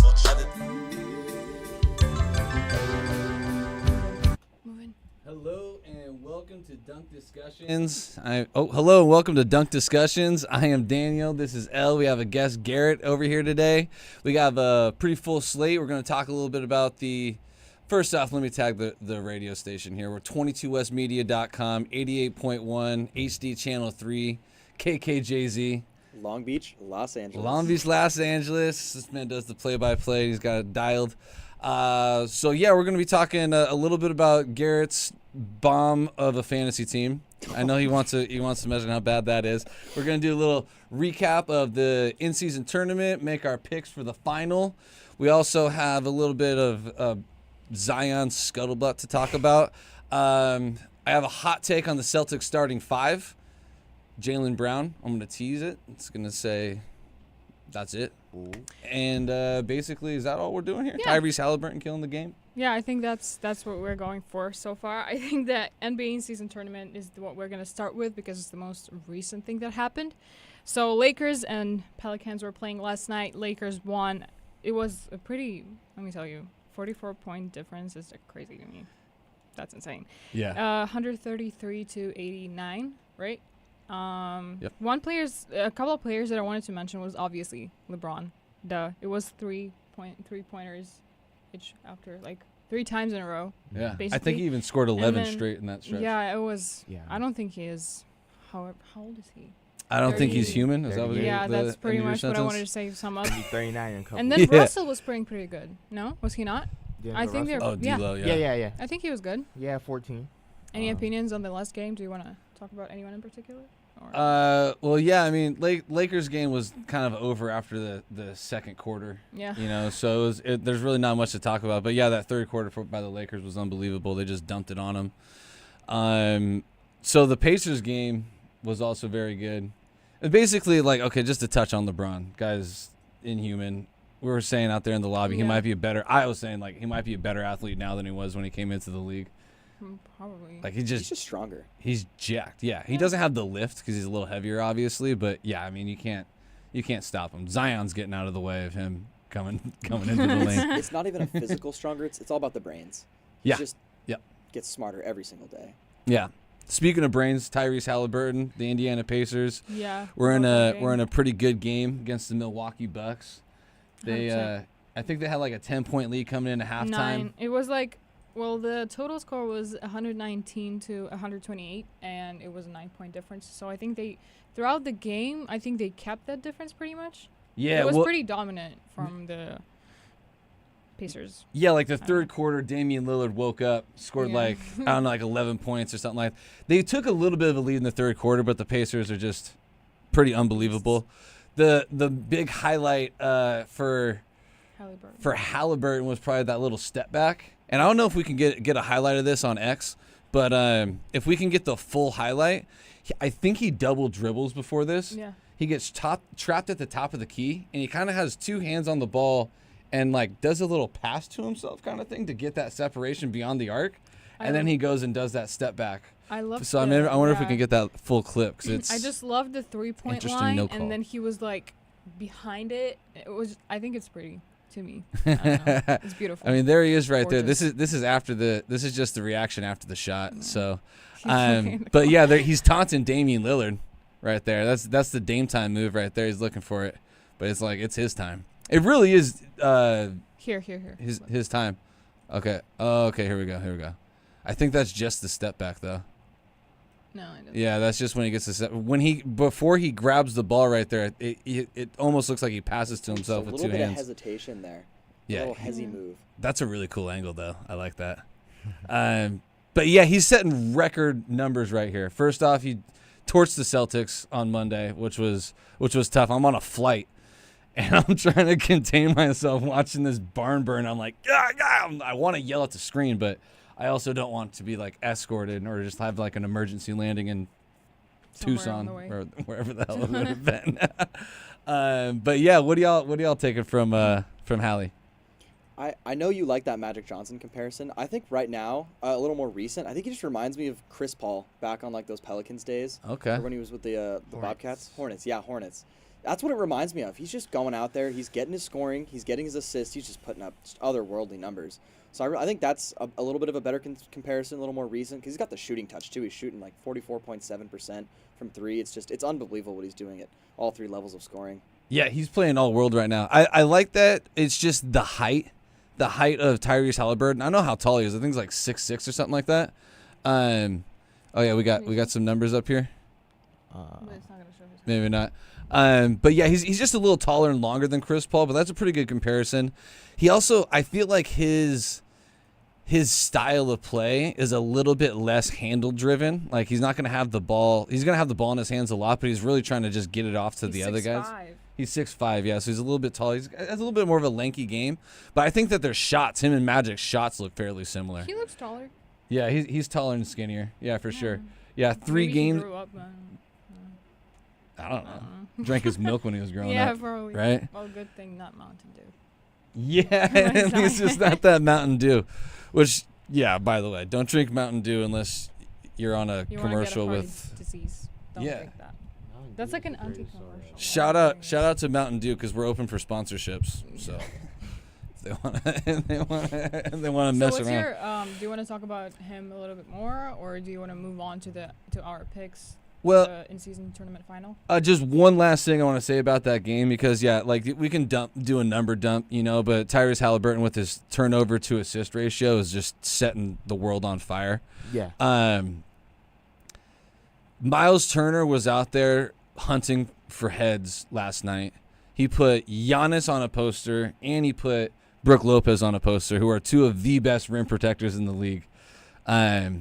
Hello and welcome to Dunk Discussions. Hello and welcome to Dunk Discussions. I am Daniel. This is Elle. We have a guest, Garrett, over here today. We got a pretty full slate. We're going to talk a little bit about first off, let me tag the radio station here. We're 22westmedia.com, 88.1, HD Channel 3, KKJZ. Long Beach, Los Angeles. Long Beach, Los Angeles. This man does the play-by-play. He's got it dialed. So, yeah, we're going to be talking a little bit about Garrett's bomb of a fantasy team. I know he wants to measure how bad that is. We're going to do a little recap of the in-season tournament, make our picks for the final. We also have a little bit of Zion scuttlebutt to talk about. I have a hot take on the Celtics starting 5. Jaylen Brown. I'm going to tease it. It's going to say that's it. Ooh. And basically, is that all we're doing here? Yeah. Tyrese Halliburton killing the game? Yeah, I think that's what we're going for so far. I think that NBA in-season tournament is what we're going to start with because it's the most recent thing that happened. So Lakers and Pelicans were playing last night. Lakers won. It was a pretty, let me tell you, 44-point difference is crazy to me. That's insane. Yeah. 133 to 89, right? Yep. A couple of players that I wanted to mention was obviously LeBron. It was 3-pointers each after like 3 times in a row. Yeah. Basically. I think he even scored 11 then, straight in that stretch. Yeah, it was. Yeah. I don't think he is. How old is he? I don't think he's 30. human. Is that what Yeah, the that's pretty end of your much what I sentence? wanted to say. Sum up. He'll be 39 in a couple. And then Yeah. Russell was playing pretty good. No, was he not? I think they're. Oh, yeah. D'Lo, Yeah. I think he was good. Yeah, 14. Any opinions on the last game? Do you want to talk about anyone in particular? Well, yeah. I mean, Lakers game was kind of over after the second quarter. Yeah. You know, so there's really not much to talk about. But yeah, that third quarter by the Lakers was unbelievable. They just dumped it on them. So the Pacers game was also very good. And basically, like, okay, just to touch on LeBron, guy's inhuman. We were saying out there in the lobby, he might be I was saying, like, he might be a better athlete now than he was when he came into the league. Probably. Like, He's just stronger. He's jacked. Yeah, he doesn't have the lift because he's a little heavier, obviously. But yeah, I mean, you can't stop him. Zion's getting out of the way of him coming into the lane. It's not even a physical stronger. It's all about the brains. Yeah. He just gets smarter every single day. Yeah. Speaking of brains, Tyrese Halliburton, the Indiana Pacers. Yeah. We're in a pretty good game against the Milwaukee Bucks. They I think they had like a 10-point lead coming into halftime. 9. It was like, well, the total score was 119 to 128, and it was a 9-point difference. So I think throughout the game, I think they kept that difference pretty much. Yeah, it was pretty dominant from the Pacers. Yeah, like the third quarter, Damian Lillard woke up, scored like, I don't know, like 11 points or something like that. They took a little bit of a lead in the third quarter, but the Pacers are just pretty unbelievable. The big highlight for Halliburton was probably that little step back. And I don't know if we can get a highlight of this on X, but if we can get the full highlight, I think he double dribbles before this. Yeah. He gets trapped at the top of the key, and he kind of has 2 hands on the ball and like does a little pass to himself kind of thing to get that separation beyond the arc. And then he goes and does that step back. I love. So I wonder if we can get that full clip because it's. I just love the 3-point line, and then he was like behind it. It was. I think it's pretty to me. I don't know. It's beautiful. I mean, there he is right there. Gorgeous. This is just the reaction after the shot. So, but yeah, he's taunting Damian Lillard right there. That's the Dame time move right there. He's looking for it, but it's like it's his time. It really is. Here. His time. Okay. Oh, okay. Here we go. I think that's just the step back though. No, I don't. Yeah, that's just when he gets the step. Before he grabs the ball right there, it almost looks like he passes to himself with 2 hands. A little bit of hesitation there. Yeah. A little hezzy move. That's a really cool angle though. I like that. But yeah, he's setting record numbers right here. First off, he torched the Celtics on Monday, which was tough. I'm on a flight. And I'm trying to contain myself watching this barn burn. I'm like, I want to yell at the screen, but I also don't want to be like escorted or just have like an emergency landing in Tucson or wherever the hell it would have been. But yeah, what do y'all taking from Hallie? I know you like that Magic Johnson comparison. I think right now, a little more recent, I think he just reminds me of Chris Paul back on like those Pelicans days. Okay. Or when he was with the Bobcats. Hornets. That's what it reminds me of. He's just going out there. He's getting his scoring. He's getting his assists. He's just putting up just otherworldly numbers. So I think that's a little bit of a better comparison, a little more recent, because he's got the shooting touch, too. He's shooting like 44.7% from 3. It's unbelievable what he's doing at all 3 levels of scoring. Yeah, he's playing all world right now. I like that. It's just the height of Tyrese Halliburton. I don't know how tall he is. I think he's like 6'6" or something like that. Oh, yeah, we got some numbers up here. But it's not gonna show his Maybe not. But yeah, he's just a little taller and longer than Chris Paul, but that's a pretty good comparison. He also, I feel like his style of play is a little bit less handle driven. Like he's not going to have the ball. He's going to have the ball in his hands a lot, but he's really trying to just get it off to the other guys. 6'5". He's 6'5", yeah, so he's a little bit tall. He has a little bit more of a lanky game, but I think that their shots, him and Magic's shots, look fairly similar. He looks taller. Yeah, he's taller and skinnier. Yeah, for sure. Yeah, 3 Maybe games. He grew up, I don't know. Drank his milk when he was growing yeah, up. probably. Right? Well, good thing not Mountain Dew. Yeah, at least it's not that Mountain Dew. Which, yeah, by the way, don't drink Mountain Dew unless you're on a You commercial wanna get a with. heart disease. Don't Yeah. drink that. That's like an anti-commercial. Shout out to Mountain Dew because we're open for sponsorships. So if they want to mess So what's around. your do you want to talk about him a little bit more, or do you want to move on to our picks? Well, the in-season tournament final. Just one last thing I want to say about that game because yeah, like we can do a number dump, but Tyrese Halliburton with his turnover to assist ratio is just setting the world on fire. Yeah. Miles Turner was out there hunting for heads last night. He put Giannis on a poster and he put Brook Lopez on a poster, who are 2 of the best rim protectors in the league. I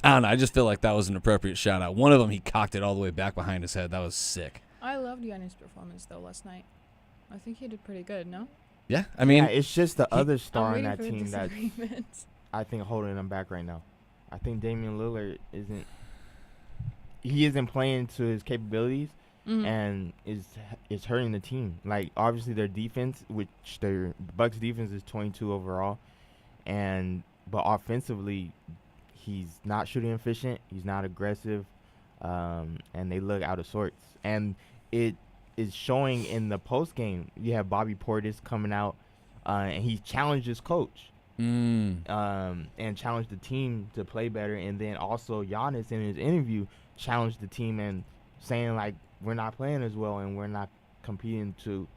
don't know. I just feel like that was an appropriate shout out. One of them, he cocked it all the way back behind his head. That was sick. I loved Giannis' performance though last night. I think he did pretty good. No. Yeah, I mean, it's just the other star I'm on waiting that for the team that disagreements. I think holding them back right now. I think Damian Lillard isn't playing to his capabilities, and is hurting the team. Like obviously their defense, which their Bucks defense is 22 overall, but offensively, he's not shooting efficient. He's not aggressive, and they look out of sorts. And it is showing in the post game. You have Bobby Portis coming out, and he challenged his coach. And challenged the team to play better, and then also Giannis in his interview challenged the team and saying like we're not playing as well and we're not competing to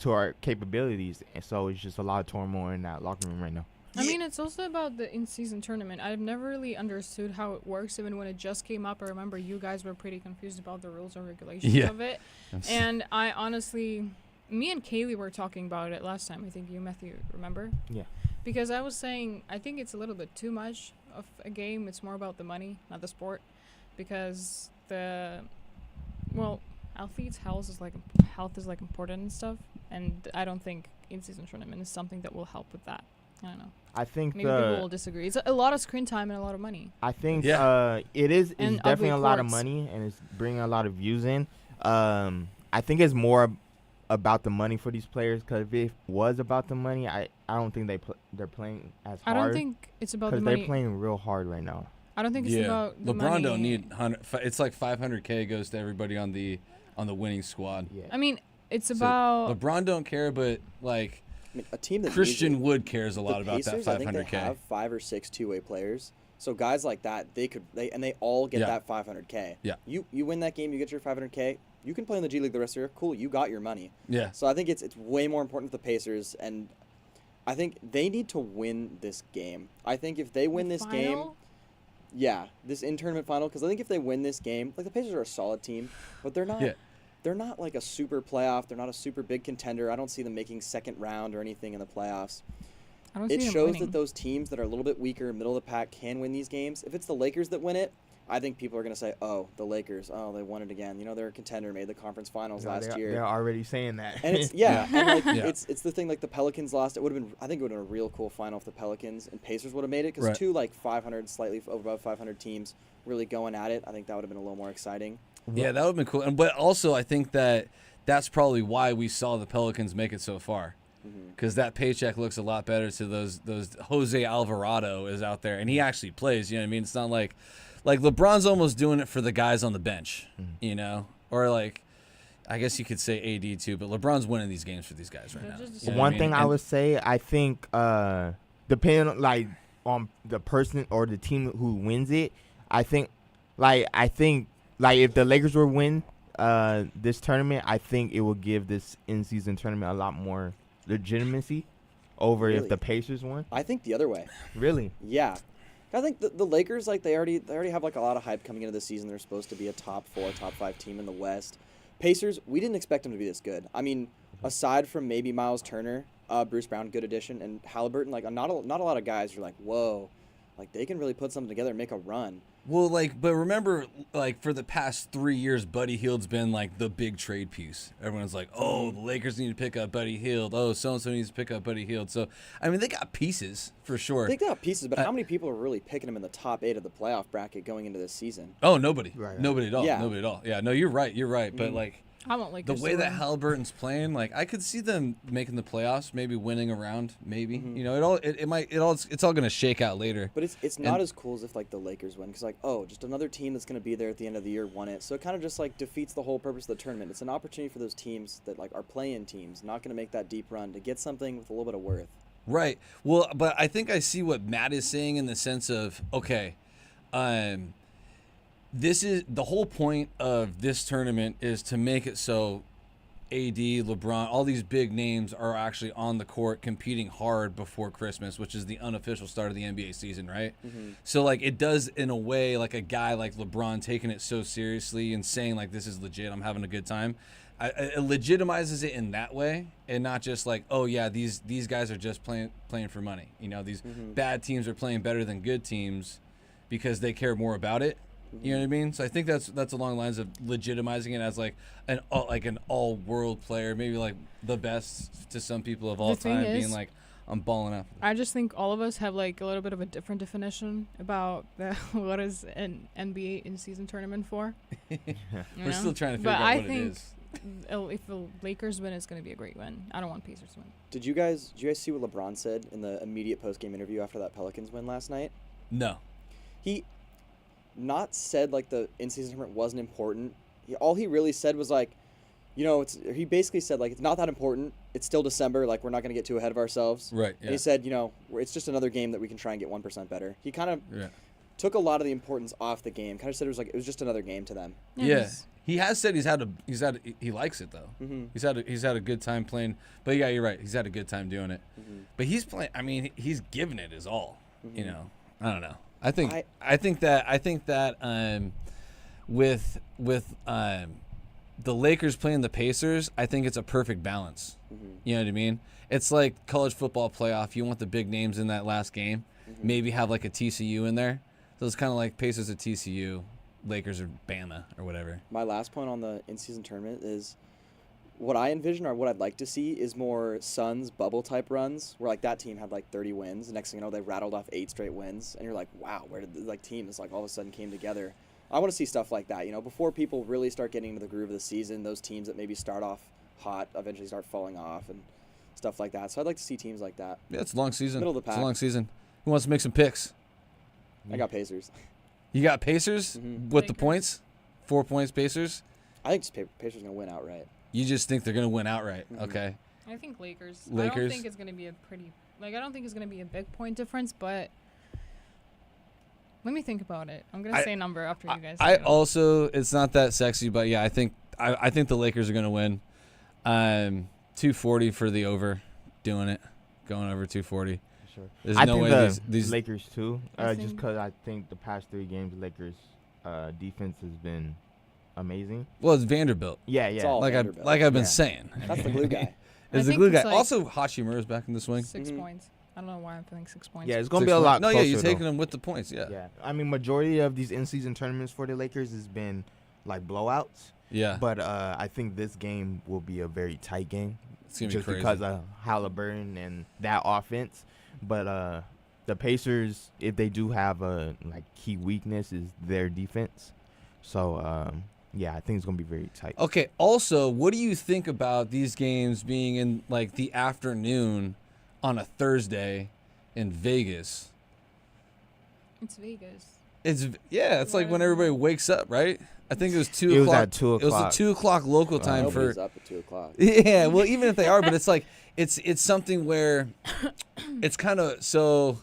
our capabilities, and so it's just a lot of turmoil in that locker room right now. I mean, it's also about the in-season tournament. I've never really understood how it works, even when it just came up. I remember you guys were pretty confused about the rules and regulations of it, and I honestly. Me and Kaylee were talking about it last time. I think you, Matthew, remember? Yeah. Because I was saying I think it's a little bit too much of a game. It's more about the money, not the sport. Because athletes' health is like important and stuff. And I don't think in-season tournament is something that will help with that. I don't know. I think maybe people will disagree. It's a lot of screen time and a lot of money. I think it is. It's definitely a lot of courts. money, and it's bringing a lot of views in. I think it's more about the money for these players, because if it was about the money, I don't think they're playing as hard. I don't think it's about the money. Because they're playing real hard right now. I don't think it's about the LeBron money. don't need 100. It's like $500K goes to everybody on the winning squad. Yeah. I mean, it's about LeBron don't care, but like a team that Christian Wood cares a lot the about Pacers, that I think they $500K. have 5 or 6 two-way players. So guys like that, they all get that $500K. Yeah. You win that game, you get your $500K. You can play in the G League the rest of the year. Cool, you got your money. Yeah. So I think it's way more important for the Pacers, and I think they need to win this game. I think if they win this game, this in-tournament final, because I think if they win this game, like the Pacers are a solid team, but they're not. Yeah. They're not like a super playoff. They're not a super big contender. I don't see them making second round or anything in the playoffs. I don't It see them shows winning. that those teams that are a little bit weaker, middle of the pack, can win these games. If it's the Lakers that win it, I think people are going to say, oh, the Lakers, they won it again. They're a contender, made the conference finals last year. They're already saying that. And it's, it's the thing, like the Pelicans lost. I think it would have been a real cool final if the Pelicans and Pacers would have made it, because two like 500, slightly above 500 teams really going at it. I think that would have been a little more exciting. Yeah, that would have been cool. But also, I think that's probably why we saw the Pelicans make it so far. Because that paycheck looks a lot better to those Jose Alvarado is out there, and he actually plays. You know what I mean? It's not like LeBron's almost doing it for the guys on the bench, or like I guess you could say AD too, but LeBron's winning these games for these guys right now. You know One what thing I would say, I think depending on the person or the team who wins it, I think if the Lakers were win this tournament, I think it will give this in-season tournament a lot more legitimacy over if the Pacers won. I think the other way. Really? Yeah. I think the Lakers, like they already have like a lot of hype coming into the season. They're supposed to be a top 4, top 5 team in the West. Pacers, we didn't expect them to be this good. I mean, aside from maybe Miles Turner, Bruce Brown, good addition, and Halliburton, like not a lot of guys are like, whoa, like they can really put something together and make a run. Well, like, but remember, like, for the past 3 years, Buddy Hield's been, like, the big trade piece. Everyone's like, oh, the Lakers need to pick up Buddy Hield. Oh, so-and-so needs to pick up Buddy Hield. So, I mean, they got pieces, for sure. They got pieces, but how many people are really picking them in the top 8 of the playoff bracket going into this season? Oh, nobody. Right. Nobody at all. Yeah. Nobody at all. Yeah, no, you're right. You're right. But, like, I won't like the way that Halliburton's playing, like, I could see them making the playoffs, maybe winning a round, maybe. You know, it's all going to shake out later. But it's not as cool as if like the Lakers win, because like, oh, just another team that's going to be there at the end of the year won it. So it kind of just like defeats the whole purpose of the tournament. It's an opportunity for those teams that like are playing teams, not going to make that deep run, to get something with a little bit of worth. Right. Well, but I think I see what Matt is saying in the sense of, okay, this is the whole point of this tournament is to make it so AD, LeBron, all these big names are actually on the court competing hard before Christmas, which is the unofficial start of the NBA season, right? So, like, it does, in a way, like a guy like LeBron taking it so seriously and saying, like, this is legit, I'm having a good time. It legitimizes it in that way, and not just like, oh, yeah, these guys are just playing for money. You know, these bad teams are playing better than good teams because they care more about it. You know what I mean? So I think that's along the lines of legitimizing it as like an all world player, maybe like the best to some people of all time, being like, I'm balling up. I just think all of us have like a little bit of a different definition about what is an NBA in-season tournament for. We're still trying to figure out what it is. If the Lakers win, it's going to be a great win. I don't want Pacers to win. Did you guys see what LeBron said in the immediate post-game interview after that Pelicans win last night? No. He not said like the in-season tournament wasn't important. All he really said was like, you know, he basically said like, it's not that important. It's still December. Like, we're not going to get too ahead of ourselves. Right. Yeah. And he said, you know, it's just another game that we can try and get 1% better. He kind of took a lot of the importance off the game. Kind of said it was just another game to them. Yeah. He has said he likes it though. He's had a good time playing. But yeah, you're right. He's had a good time doing it. But he's playing. I mean, he's giving it his all. You know. I don't know. I think that with the Lakers playing the Pacers, I think it's a perfect balance. You know what I mean? It's like college football playoff. You want the big names in that last game. Maybe have like a TCU in there. So it's kind of like Pacers at TCU, Lakers or Bama or whatever. My last point on the in-season tournament is what I envision or what I'd like to see is more Suns bubble type runs where like that team had like 30 wins. The next thing you know, they rattled off 8 straight wins, and you're like, wow, where did the teams like all of a sudden came together? I want to see stuff like that, you know, before people really start getting into the groove of the season. Those teams that maybe start off hot eventually start falling off and stuff like that. So I'd like to see teams like that. Yeah, it's a long season. Middle of the pack. It's a long season. Who wants to make some picks? I got Pacers. You got Pacers with the points? 4 points, Pacers? I think just Pacers are going to win outright. You just think they're going to win outright. Okay. I think Lakers. I don't think it's going to be I don't think it's going to be a big point difference, but let me think about it. I'm going to say a number after you guys. It's not that sexy, but yeah, I think the Lakers are going to win. 240 for the over, doing it, going over 240. Sure. There's I no think way these Lakers too, just because I think the past 3 games, Lakers defense has been amazing. Well, it's Vanderbilt. Yeah. Like I've been saying. That's the glue guy. Is the glue guy. Like also, Hachimura's back in the swing. 6 points. I don't know why I'm feeling 6 points. Yeah, it's going to be a lot closer. No, yeah, you're taking them with the points, yeah. Yeah. I mean, majority of these in-season tournaments for the Lakers has been like blowouts. Yeah. But I think this game will be a very tight game. It's going to be crazy. Just because of Halliburton and that offense. But the Pacers, if they do have a key weakness, is their defense. So, yeah, I think it's going to be very tight. Okay, also, what do you think about these games being in, like, the afternoon on a Thursday in Vegas? It's Vegas. It's like when everybody wakes up, right? I think it was 2 o'clock. It was at 2 o'clock. It was a 2 o'clock local time for. Nobody's up at 2 o'clock. Yeah, well, even if they are, but it's like it's something where it's kind of so.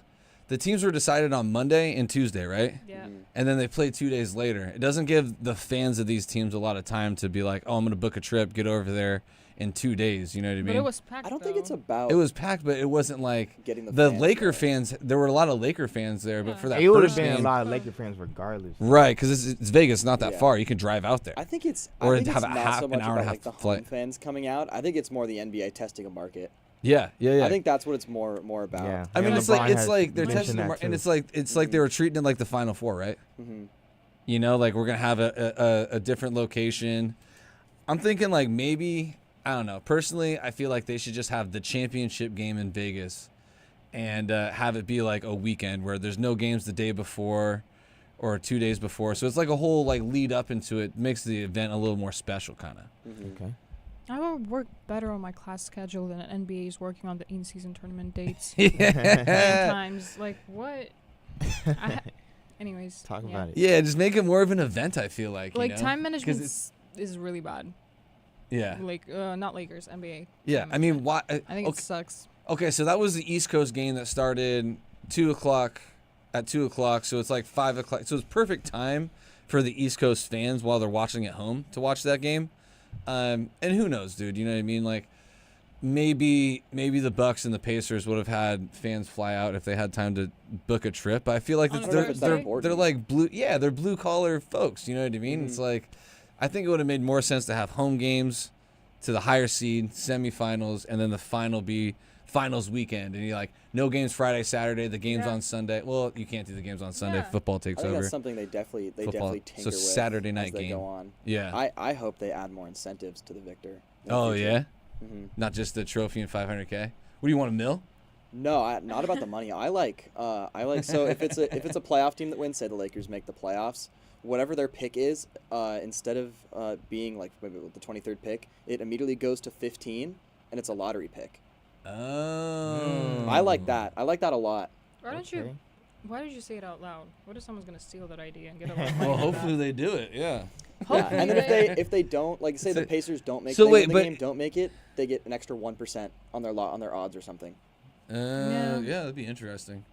the teams were decided on Monday and Tuesday, right? Yeah. And then they play 2 days later. It doesn't give the fans of these teams a lot of time to be like, oh, I'm going to book a trip, get over there in 2 days. You know what I mean? But it was packed. I don't think it's about It was packed, but it wasn't like getting the the fans Laker there. fans. There were a lot of Laker fans there, but Yeah. for that It would have first been a game, lot of Laker fans regardless. right? Because it's Vegas, not that Yeah. far. You can drive out there. I think it's Or I think have it's a not half- so an much hour and about a like the half flight. home fans coming out. I think it's more the NBA testing a market. Yeah. I think that's what it's more about. Yeah. I mean, And it's LeBron like has they're mentioned testing the that market, and too. it's like they were treating it like the Final Four, right? Hmm. You know, like we're gonna have a different location. I'm thinking like maybe, I don't know. Personally, I feel like they should just have the championship game in Vegas, and have it be like a weekend where there's no games the day before, or 2 days before. So it's like a whole like lead up into it, makes the event a little more special, kind of. Hmm. Okay. I would work better on my class schedule than NBA is working on the in-season tournament dates. Yeah. Times like what? Anyways. Talk yeah. about it. Yeah, just make it more of an event. I feel like. Like you know? time 'Cause management it's- is really bad. Yeah. Like not Lakers, NBA. Yeah. time I mean, management. why? I think okay. it sucks. Okay, so that was the East Coast game that started 2:00 at 2:00. So it's like 5:00. So it's perfect time for the East Coast fans while they're watching at home to watch that game. And who knows, dude? You know what I mean? Like maybe the Bucks and the Pacers would have had fans fly out if they had time to book a trip. I feel like On a they're Thursday? they're like they're blue collar folks. You know what I mean? It's like I think it would have made more sense to have home games to the higher seed, semifinals, and then the final be finals weekend. And you're like, no games Friday, Saturday, the games Yeah. on Sunday. Well, you can't do the games on Sunday. Yeah. Football I takes think over. that's something they definitely Football. tinker So with Saturday as night they game. go on. Yeah. I hope they add more incentives to the victor. in the Oh, future. yeah? Hmm. Not just the trophy and 500K? What do you want, a mill? No, not about the money. I like so if it's a playoff team that wins, say the Lakers make the playoffs, whatever their pick is, instead of being like maybe the 23rd pick, it immediately goes to 15, and it's a lottery pick. Oh. I like that. I like that a lot. Why don't you? Okay. Why did you say it out loud? What if someone's gonna steal that idea and get a lot of money Well, for hopefully that? they do it, yeah. Yeah, Hopefully and then if they don't, like say So- the Pacers don't make so they wait, win the but- game, don't make it, they get an extra 1% on their odds or something. Yeah, that'd be interesting.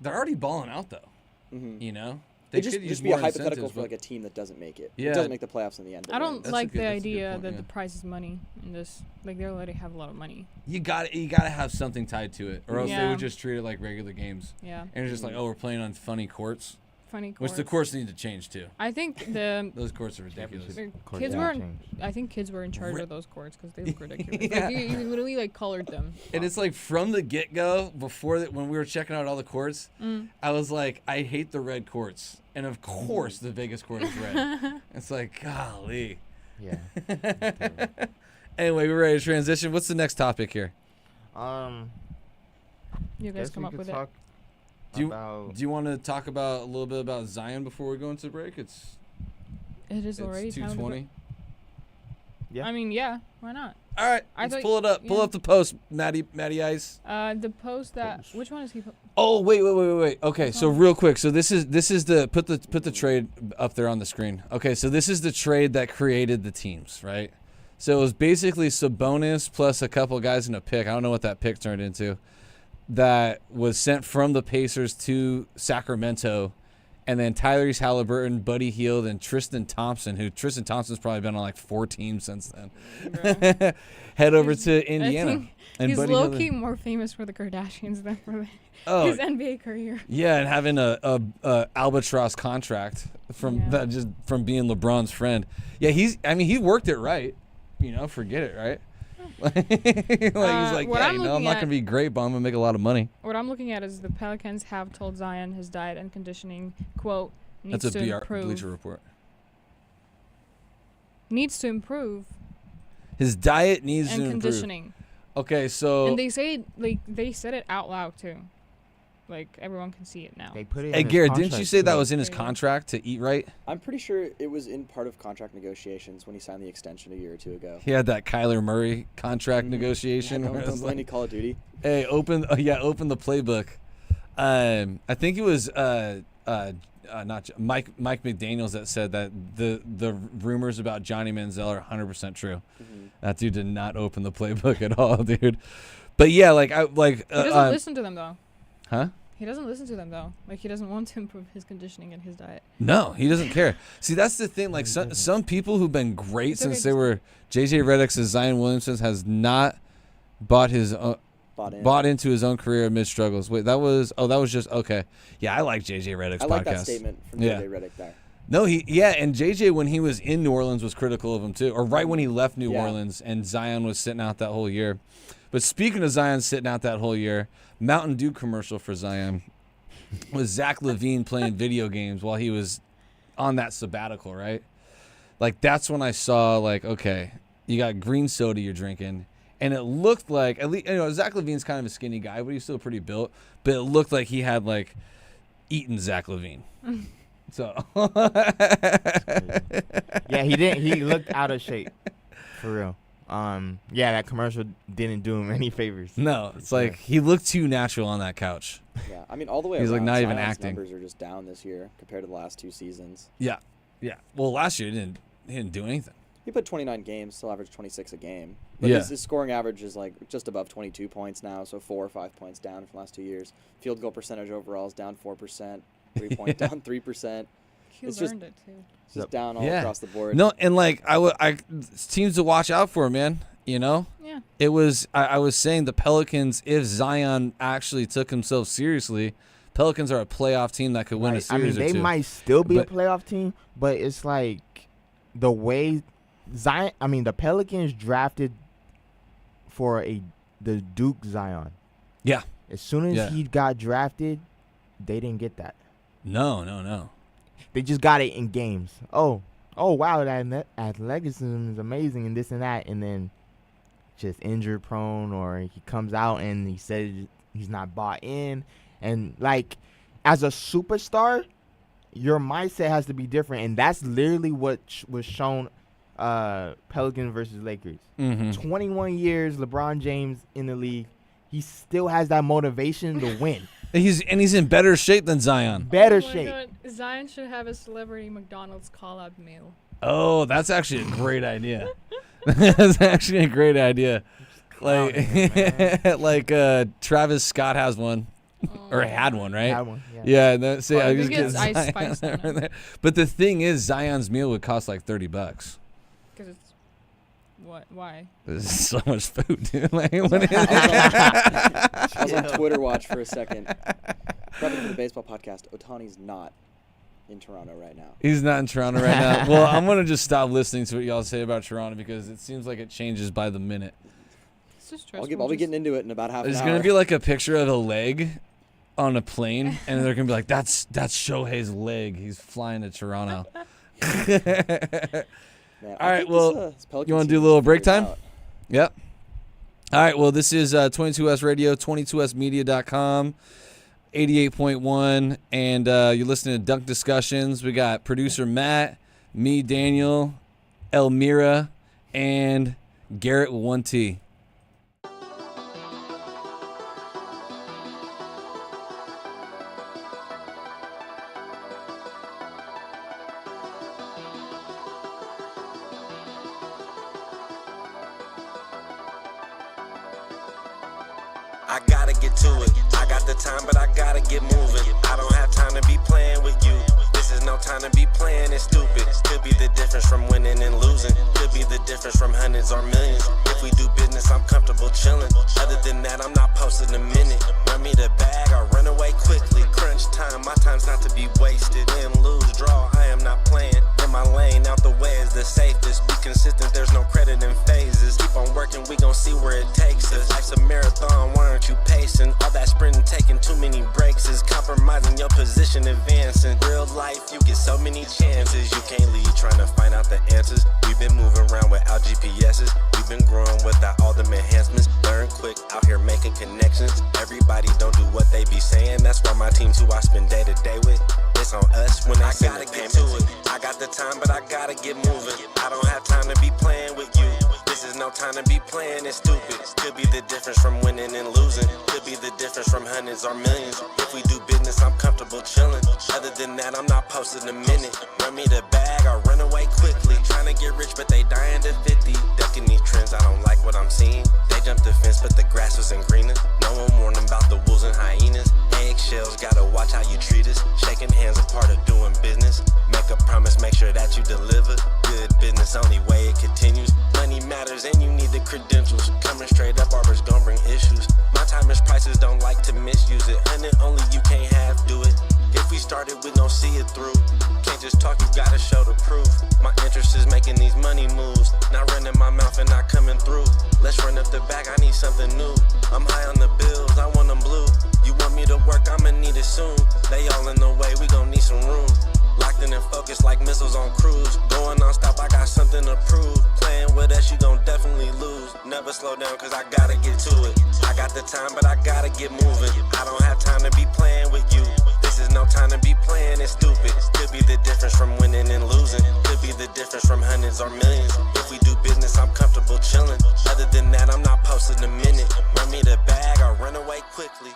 They're already balling out, though. Mm-hmm. You know? It could just use be a more hypothetical incentives, for like but a team that doesn't make it. Yeah. It doesn't make the playoffs in the end. but I don't wins. That's a like good- the that's a good idea point, that yeah. the prize is money in this. Like they already have a lot of money. you gotta have something tied to it, or else they Yeah. would just treat it like regular games. Yeah, And it's just like, oh, we're playing on funny courts, funny. which the courts need to change too. I think the Those courts are ridiculous. the Courts kids gotta were. change. I think kids were in charge Ri- of those courts because they look ridiculous. Yeah. Like you literally like colored them. And it's like from the get go, before that, when we were checking out all the courts, Mm. I was like, I hate the red courts, and of course the Vegas court is red. It's like, golly. Yeah. Anyway, we're ready to transition. What's the next topic here? You guys Guess come we up could with it. talk Do you- about Do you want to talk about a little bit about Zion before we go into break? It's It is already it's time to go- 2:20. Yeah. I mean, yeah, why not? All right, I let's thought- pull it up. Pull yeah. up the post, Matty Ice. The post that which one is he? Oh wait. Okay, so real quick. So this is the put the trade up there on the screen. Okay, so this is the trade that created the teams, right? So it was basically Sabonis plus a couple guys in a pick. I don't know what that pick turned into. That was sent from the Pacers to Sacramento, and then Tyrese Halliburton, Buddy Hield, and Tristan Thompson's probably been on like 4 teams since then. Head over to Indiana. I think And he's Buddy low Hield- key more famous for the Kardashians than for Oh, his NBA career. yeah, and having a albatross contract from Yeah. that just from being LeBron's friend. Yeah, he worked it right. You know, forget it, right? He's like, what yeah, I'm I'm looking not at- gonna be great, but I'm gonna make a lot of money. What I'm looking at is the Pelicans have told Zion his diet and conditioning quote needs That's a to improve. Bleacher Report. Needs to improve His diet needs and to improve. conditioning. Okay, so And they say they said it out loud too. Like everyone can see it now. they put it. hey in his Garrett, didn't you contract, say that too. was in his Yeah. contract to eat right? I'm pretty sure it was in part of contract negotiations when he signed the extension a year or two ago. He had that Kyler Murray contract Mhm. negotiation. Yeah, where don't it's play like, any Call of Duty. hey, open the playbook. I think it was not Mike McDaniels that said that the rumors about Johnny Manziel are 100% true. Mm-hmm. That dude did not open the playbook at all, dude. But yeah, He doesn't listen to them though. huh? He doesn't listen to them though. Like he doesn't want to improve his conditioning and his diet. No, he doesn't care. See, that's the thing. Like some people who've been great It's okay, since they just- were JJ Redick's and Zion Williamson has not bought into his own career amid struggles. Wait, that was just okay. Yeah, I like JJ Redick's I podcast. like that statement from Yeah. J.J. Redick there. No, and JJ when he was in New Orleans was critical of him too, or right when he left New Orleans and Zion was sitting out that whole year. But speaking of Zion sitting out that whole year, Mountain Dew commercial for Zion was Zach LaVine playing video games while he was on that sabbatical, right? Like that's when I saw like, okay, you got green soda you're drinking, and it looked like at least Zach LaVine's kind of a skinny guy, but he's still pretty built. But it looked like he had like eaten Zach LaVine. So Yeah, he didn't. He looked out of shape, for real. Yeah, that commercial didn't do him any favors. No, it's like he looked too natural on that couch. Yeah, I mean all the way He's, like, around, not even Zion's acting. numbers are just down this year compared to the last 2 seasons. Yeah. Well, last year he didn't do anything. He played 29 games, still averaged 26 a game. But Yeah. his scoring average is like just above 22 points now, so 4 or 5 points down from the last 2 years. Field goal percentage overall is down 4%. 3-point down 3%. He It's just- learned it too. It's just down all Yeah. across the board. No, and like I teams to watch out for, man. You know, Yeah. it was I was saying the Pelicans, if Zion actually took himself seriously, Pelicans are a playoff team that could win a Right. I mean, series or they two. might still be But- a playoff team, but it's like the way Zion. I mean, the Pelicans drafted for the Duke Zion. Yeah. As soon as Yeah. he got drafted, they didn't get that. No. They just got it in games. Oh wow, that athleticism is amazing and this and that, and then just injury prone, or he comes out and he says he's not bought in, and like as a superstar, your mindset has to be different, and that's literally what was shown. Pelicans versus Lakers. 21 years, LeBron James in the league. He still has that motivation to win. He's in better shape than Zion. Better Oh my shape. God. Zion should have a celebrity McDonald's call-out meal. Oh, that's actually a great idea. That's actually a great idea. Like, Travis Scott has one, or had one, right? Had one, yeah. Yeah. No, see, Well, I he just gets get ice Zion spice on over it. there. But the thing is, Zion's meal would cost like $30. Because it's what? Why? There's so much food, dude. Like, what is I was on Twitter watch for a second. Prepping for the baseball podcast. Otani's not in Toronto right now. He's not in Toronto right now. Well, I'm gonna just stop listening to what y'all say about Toronto because it seems like it changes by the minute. It's just stressful. I'll be getting into it in about half an There's hour. gonna be like a picture of a leg on a plane, and they're gonna be like, "That's Shohei's leg. He's flying to Toronto." Man, All I right, think well, this Pelican you want to team do a little is break figured time? out. Yep. All right. Well, this is 22S Radio, 22smedia.com, 88.1, and you're listening to Dunk Discussions. We got producer Matt, me, Daniel, Elmira, and Garrett with 1T. I gotta get to it. I got the time, but I gotta get moving. I don't have time to be playing with you. This is no time to be playing it stupid. Could be the difference from winning and losing. Could be the difference from hundreds or millions. If we do business, I'm comfortable chilling. Other than that, I'm not posting a minute. Run me the bag, I run away quickly. Crunch time, my time's not to be wasted. Win, lose, draw, I am not playing. In my lane, out the way is the safest. Be consistent, there's no credit in phases. Keep on working, we gon' see where it takes us. Life's a marathon, why aren't you pacing? All that sprinting, taking too many breaks is compromising your position, advancing. Real life, you get so many chances. You can't leave trying to find out the answers. We've been moving around without GPSs. We've been growing without all them enhancements. Learn quick, out here making connections. Everybody don't do what they be saying. That's why my team's who I spend day to day with. It's on us when they send the payment to it. I got the time, but I gotta get moving. I don't have time to be playing with you. This is no time to be playing it stupid. Could be the difference from winning and losing. Could be the difference from hundreds or millions. If we do business, I'm comfortable chilling. Other than that, I'm not posting a minute. Run me the bag, I run away quickly. Trying to get rich, but they dying to 50. Ducking making these trends, I don't like what I'm seeing. They jumped the fence, but the grass wasn't greener. No one warned them about the wolves and hyenas. Eggshells, gotta watch how you treat us. Shaking hands a part of doing business. Make a promise, make sure that you deliver. Good business, only way it continues. Money matters and you need the credentials. Coming straight up, barbers gon' bring issues. My time is prices, don't like to misuse it. And it only you can't have, do it. If we started, we gon' see it through. Can't just talk, you gotta show the proof. My interest is making these money moves. Not running my mouth and not coming through. Let's run up the bag, I need something new. I'm high on the bills, I want them blue. You want me to work, I'ma need it soon. They all in the way, we gon' need some room. Locked in and focused like missiles on cruise. Going non-stop, I got something to prove. Playing with us, you gon' definitely lose. Never slow down, cause I gotta get to it. I got the time, but I gotta get moving. I don't have time to be playing with you. This is no time to be playing, it's stupid. Could be the difference from winning and losing. Could be the difference from hundreds or millions. If we do business, I'm comfortable chilling. Other than that, I'm not posting a minute. Run me the bag or run away quickly.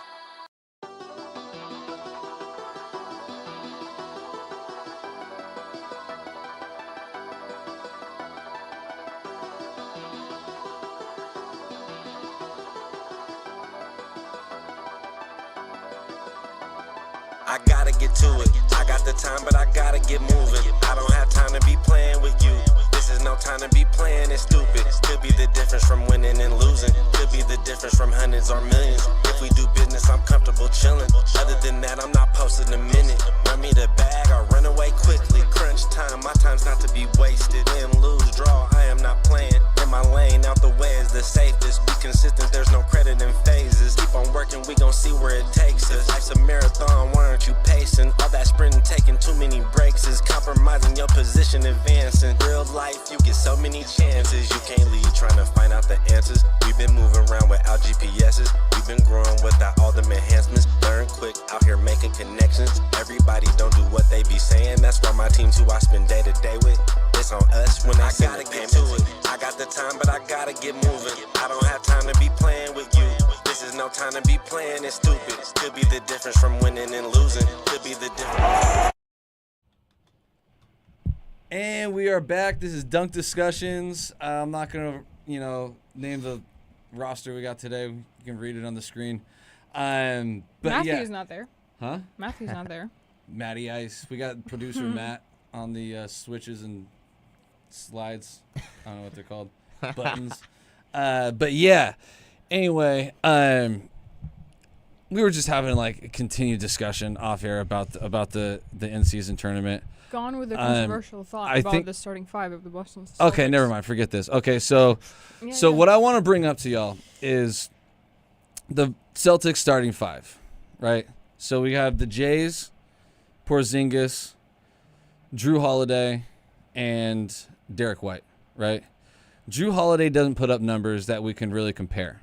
I gotta get to it. I got the time, but I gotta get moving. I don't have time to be playing with you. This is no time to be playing, it's stupid. Could be the difference from winning and losing. Could be the difference from hundreds or millions. If we do business, I'm comfortable chilling. Other than that, I'm not posting a minute. Run me the bag or run away quickly. Crunch time, my time's not to be wasted. Win, lose, draw, I am not playing. In my lane, out the way is the safest. Be consistent, there's no credit in phases. Keep on working, we gon' see where it takes us. Life's a marathon, why aren't you pacing? All that sprinting, taking too many breaks is compromising your position, advancing. Real life, you get so many chances. You can't lead trying to find out the answers. We've been moving around without GPSs. We've been growing without all them enhancements. Learn quick, out here making connections. Everybody don't do what they be saying. That's why my team's who I spend day to day with. It's on us when I gotta get to it. I got the time, but I gotta get moving. I don't have time to be playing with you. This is no time to be playing, it's stupid. Could be the difference from winning and losing. Could be the difference. And we are back. This is Dunk Discussions. I'm not going to, name the roster we got today. You can read it on the screen. But Matthew's not there. Huh? Matthew's not there. Matty Ice. We got producer Matt on the switches and slides. I don't know what they're called. Buttons. But yeah. Anyway, we were just having like a continued discussion off air about the in-season tournament. Gone with a controversial thought about the starting five of the Boston Celtics. Okay, never mind. Forget this. Okay, so what I want to bring up to y'all is the Celtics starting five, right? So we have the Jays, Porzingis, Drew Holiday, and Derek White, right? Drew Holiday doesn't put up numbers that we can really compare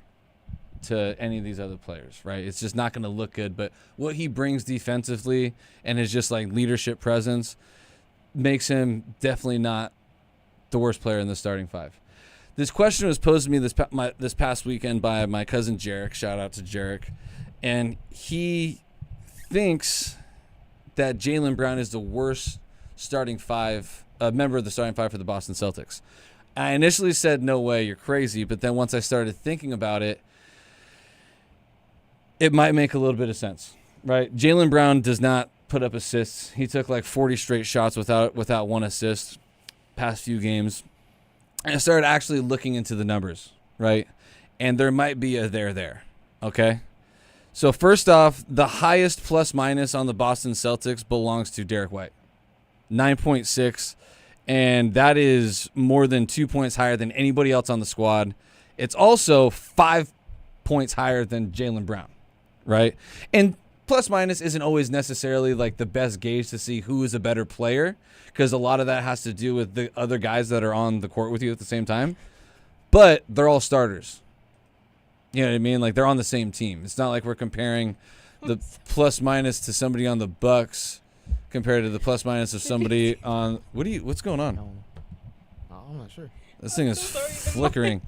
to any of these other players, right? It's just not going to look good, but what he brings defensively and his just like leadership presence makes him definitely not the worst player in the starting five. This question was posed to me this past weekend by my cousin Jarek. Shout out to Jarek. And he thinks that Jaylen Brown is the worst starting five, member of the starting five for the Boston Celtics. I initially said, no way, you're crazy. But then once I started thinking about it, it might make a little bit of sense, right? Jaylen Brown does not put up assists. He took like 40 straight shots without one assist past few games. And I started actually looking into the numbers, right? And there might be a there, okay? So first off, the highest plus minus on the Boston Celtics belongs to Derek White, 9.6. And that is more than 2 points higher than anybody else on the squad. It's also 5 points higher than Jaylen Brown, right? And plus minus isn't always necessarily like the best gauge to see who is a better player, because a lot of that has to do with the other guys that are on the court with you at the same time. But they're all starters. You know what I mean? Like they're on the same team. It's not like we're comparing the plus minus to somebody on the Bucks compared to the plus minus of somebody on what's going on? I'm not sure. This thing is flickering.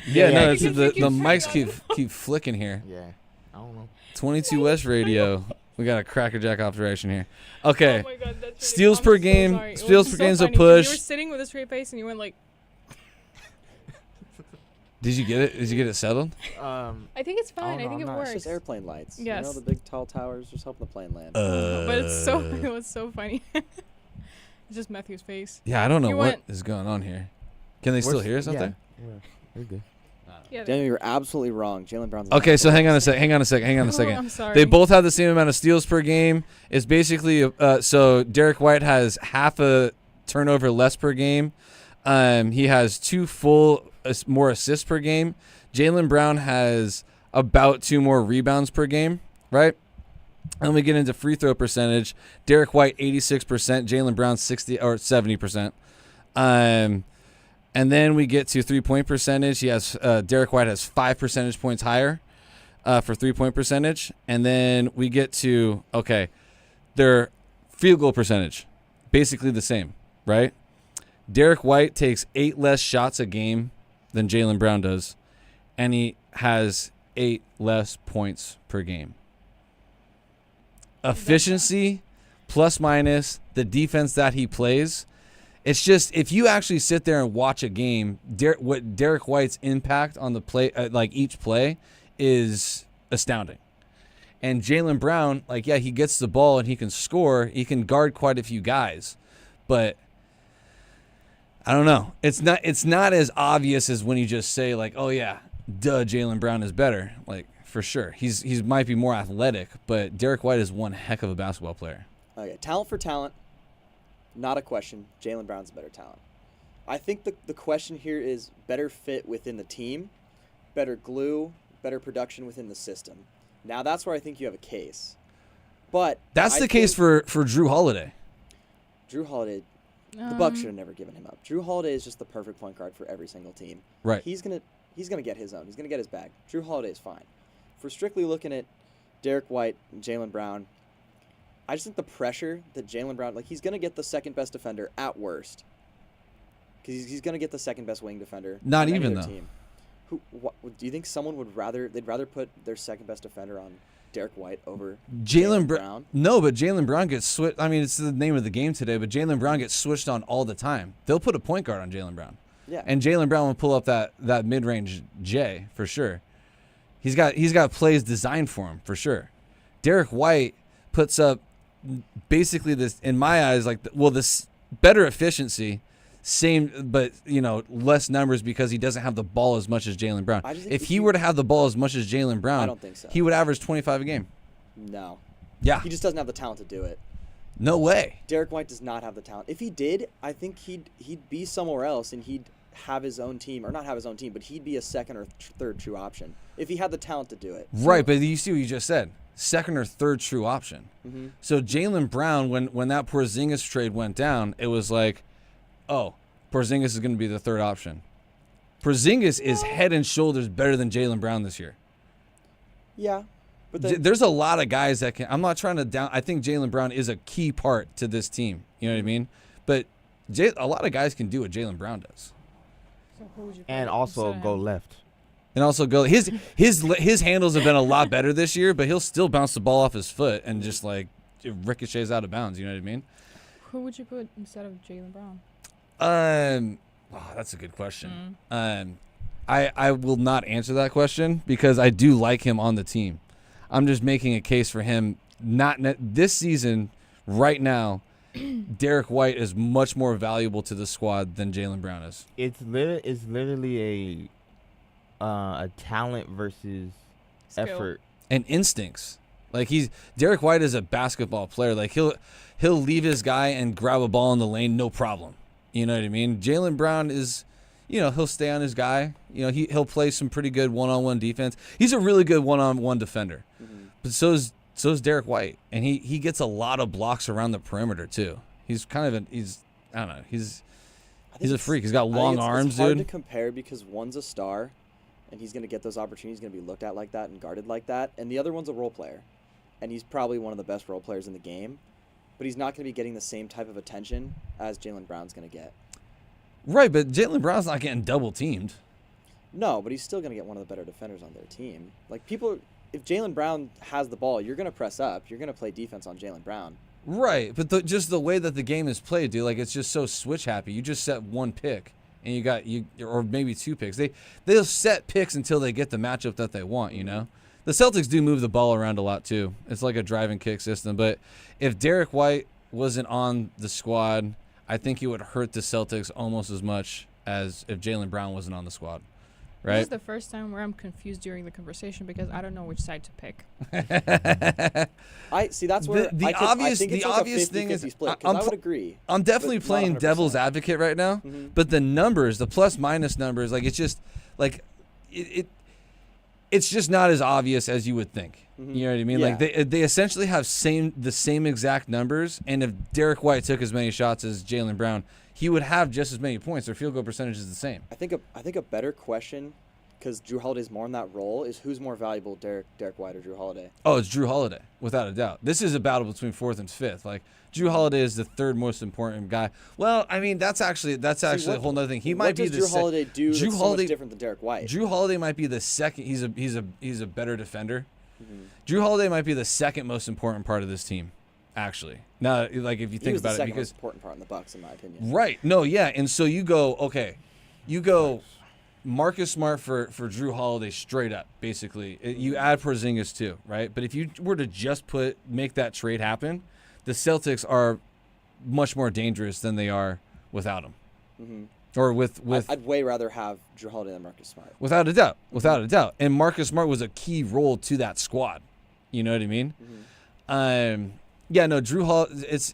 Yeah, no, it's the mics keep flicking here. Yeah, I don't know. 22 West Radio. We got a crackerjack operation here. Okay. Oh my God, that's really steals per game. Sorry. Steals per game is a funny. push. You were sitting with a straight face and you went like. Did you get it? Did you get it settled? I think it's fine. I know, think it I'm not- works. It's just airplane lights. You Yes. know, the big tall towers just helping the plane land. But it's so it was so funny. It's just Matthew's face. Yeah, I don't know You what went- is going on here. Can they still hear us out there? Yeah, we're good. Yeah. Daniel, you're absolutely wrong. Jalen Brown's. Okay, so hang on a second. Oh, I'm sorry. They both have the same amount of steals per game. It's basically so Derek White has half a turnover less per game. He has 2 full more assists per game. Jalen Brown has about 2 more rebounds per game, right? And we get into free throw percentage. Derek White 86%, Jalen Brown 60 or 70%. And then we get to 3-point percentage. He has Derek White has 5 percentage points higher for 3-point percentage. And then we get to their field goal percentage, basically the same, right? Derek White takes 8 less shots a game than Jalen Brown does, and he has 8 less points per game. Efficiency, plus minus, the defense that he plays. It's just, if you actually sit there and watch a game, what Derek White's impact on the play, like each play, is astounding. And Jalen Brown, he gets the ball and he can score. He can guard quite a few guys, but I don't know. It's not as obvious as when you just say oh yeah, duh, Jalen Brown is better. For sure, he's might be more athletic, but Derek White is one heck of a basketball player. Okay, talent for talent, not a question. Jalen Brown's a better talent. I think the question here is better fit within the team, better glue, better production within the system. Now that's where I think you have a case. But that's the case for Drew Holiday. Drew Holiday, the Bucks should have never given him up. Drew Holiday is just the perfect point guard for every single team. Right. He's gonna get his own. He's gonna get his bag. Drew Holiday is fine. If we're strictly looking at Derek White and Jalen Brown, I just think the pressure that Jalen Brown, he's going to get the second best defender at worst. Because he's going to get the second best wing defender. Not on any even, other though. Team. Do you think someone they'd rather put their second best defender on Derek White over Jalen Brown? No, but Jalen Brown gets switched. I mean, it's the name of the game today, but Jalen Brown gets switched on all the time. They'll put a point guard on Jalen Brown. Yeah. And Jalen Brown will pull up that mid-range J for sure. He's got plays designed for him for sure. Derek White puts up basically this, in my eyes, this better efficiency, same, but less numbers because he doesn't have the ball as much as Jalen Brown. If he were to have the ball as much as Jalen Brown, I don't think so. He would average 25 a game. No. Yeah. He just doesn't have the talent to do it. No way. Derek White does not have the talent. If he did, I think he'd be somewhere else and he'd have his own team, or not have his own team, but he'd be a second or third true option if he had the talent to do it. Right, but you see what you just said. Second or third true option. Mm-hmm. So Jalen Brown, when that Porzingis trade went down, it was like, oh, Porzingis is going to be the third option. Porzingis is head and shoulders better than Jalen Brown this year. Yeah. But There's a lot of guys that can. I'm not trying to down. I think Jalen Brown is a key part to this team. You know what I mean? But a lot of guys can do what Jalen Brown does. So who would you And put also instead of go him? left. And also go his handles have been a lot better this year, but he'll still bounce the ball off his foot and just it ricochets out of bounds. You know what I mean? Who would you put instead of Jalen Brown? That's a good question. I will not answer that question because I do like him on the team. I'm just making a case for him. This season, right now, Derek White is much more valuable to the squad than Jalen Brown is. It's literally a talent versus Skill. effort. And instincts. Derek White is a basketball player. He'll leave his guy and grab a ball in the lane, no problem. You know what I mean? Jalen Brown is, he'll stay on his guy. He'll play some pretty good one-on-one defense. He's a really good one-on-one defender. Mm-hmm. But so is Derek White, and he gets a lot of blocks around the perimeter too. He's kind of I don't know. He's a freak. He's got long arms, it's hard dude. to compare because one's a star, and he's going to get those opportunities, going to be looked at like that and guarded like that, and the other one's a role player, and he's probably one of the best role players in the game, but he's not going to be getting the same type of attention as Jalen Brown's going to get. Right, but Jalen Brown's not getting double teamed. No, but he's still going to get one of the better defenders on their team. If Jalen Brown has the ball, you're going to press up. You're going to play defense on Jalen Brown. Right, but just the way that the game is played, dude, it's just so switch happy. You just set one pick, and you got or maybe 2 picks. They'll set picks until they get the matchup that they want. You know, the Celtics do move the ball around a lot too. It's like a drive and kick system. But if Derek White wasn't on the squad, I think it would hurt the Celtics almost as much as if Jaylen Brown wasn't on the squad. Right? This is the first time where I'm confused during the conversation because I don't know which side to pick. I see. That's where the I think it's like obvious a 50-50 thing is split, 'cause I would agree. I'm definitely but not playing 100%. devil's advocate right now, but the numbers, the plus minus numbers, like it's just like it's just not as obvious as you would think. You know what I mean? Yeah. Like they essentially have the same exact numbers, and if Derek White took as many shots as Jaylen Brown, he would have just as many points. Their field goal percentage is the same. I think a better question, because Drew Holiday's more in that role, is who's more valuable, Derek White or Drew Holiday? Oh, it's Drew Holiday, without a doubt. This is a battle between 4th and 5th. Like Drew Holiday is the 3rd most important guy. Well, I mean that's actually a whole other thing. He might be the What does Drew Holiday do that's so much different than Derek White? Drew Holiday might be the second. He's a better defender. Drew Holiday might be the second most important part of this team, actually. Now, like if you think about it, the second because most important part in the Bucks, in my opinion. right, no, yeah, and so you go Marcus Smart for Drew Holiday straight up, basically. You add Porzingis too, right? But if you were to just make that trade happen, the Celtics are much more dangerous than they are without him. Or with I'd way rather have Drew Holiday than Marcus Smart. Without a doubt. And Marcus Smart was a key role to that squad. You know what I mean? Yeah, no, Porzingis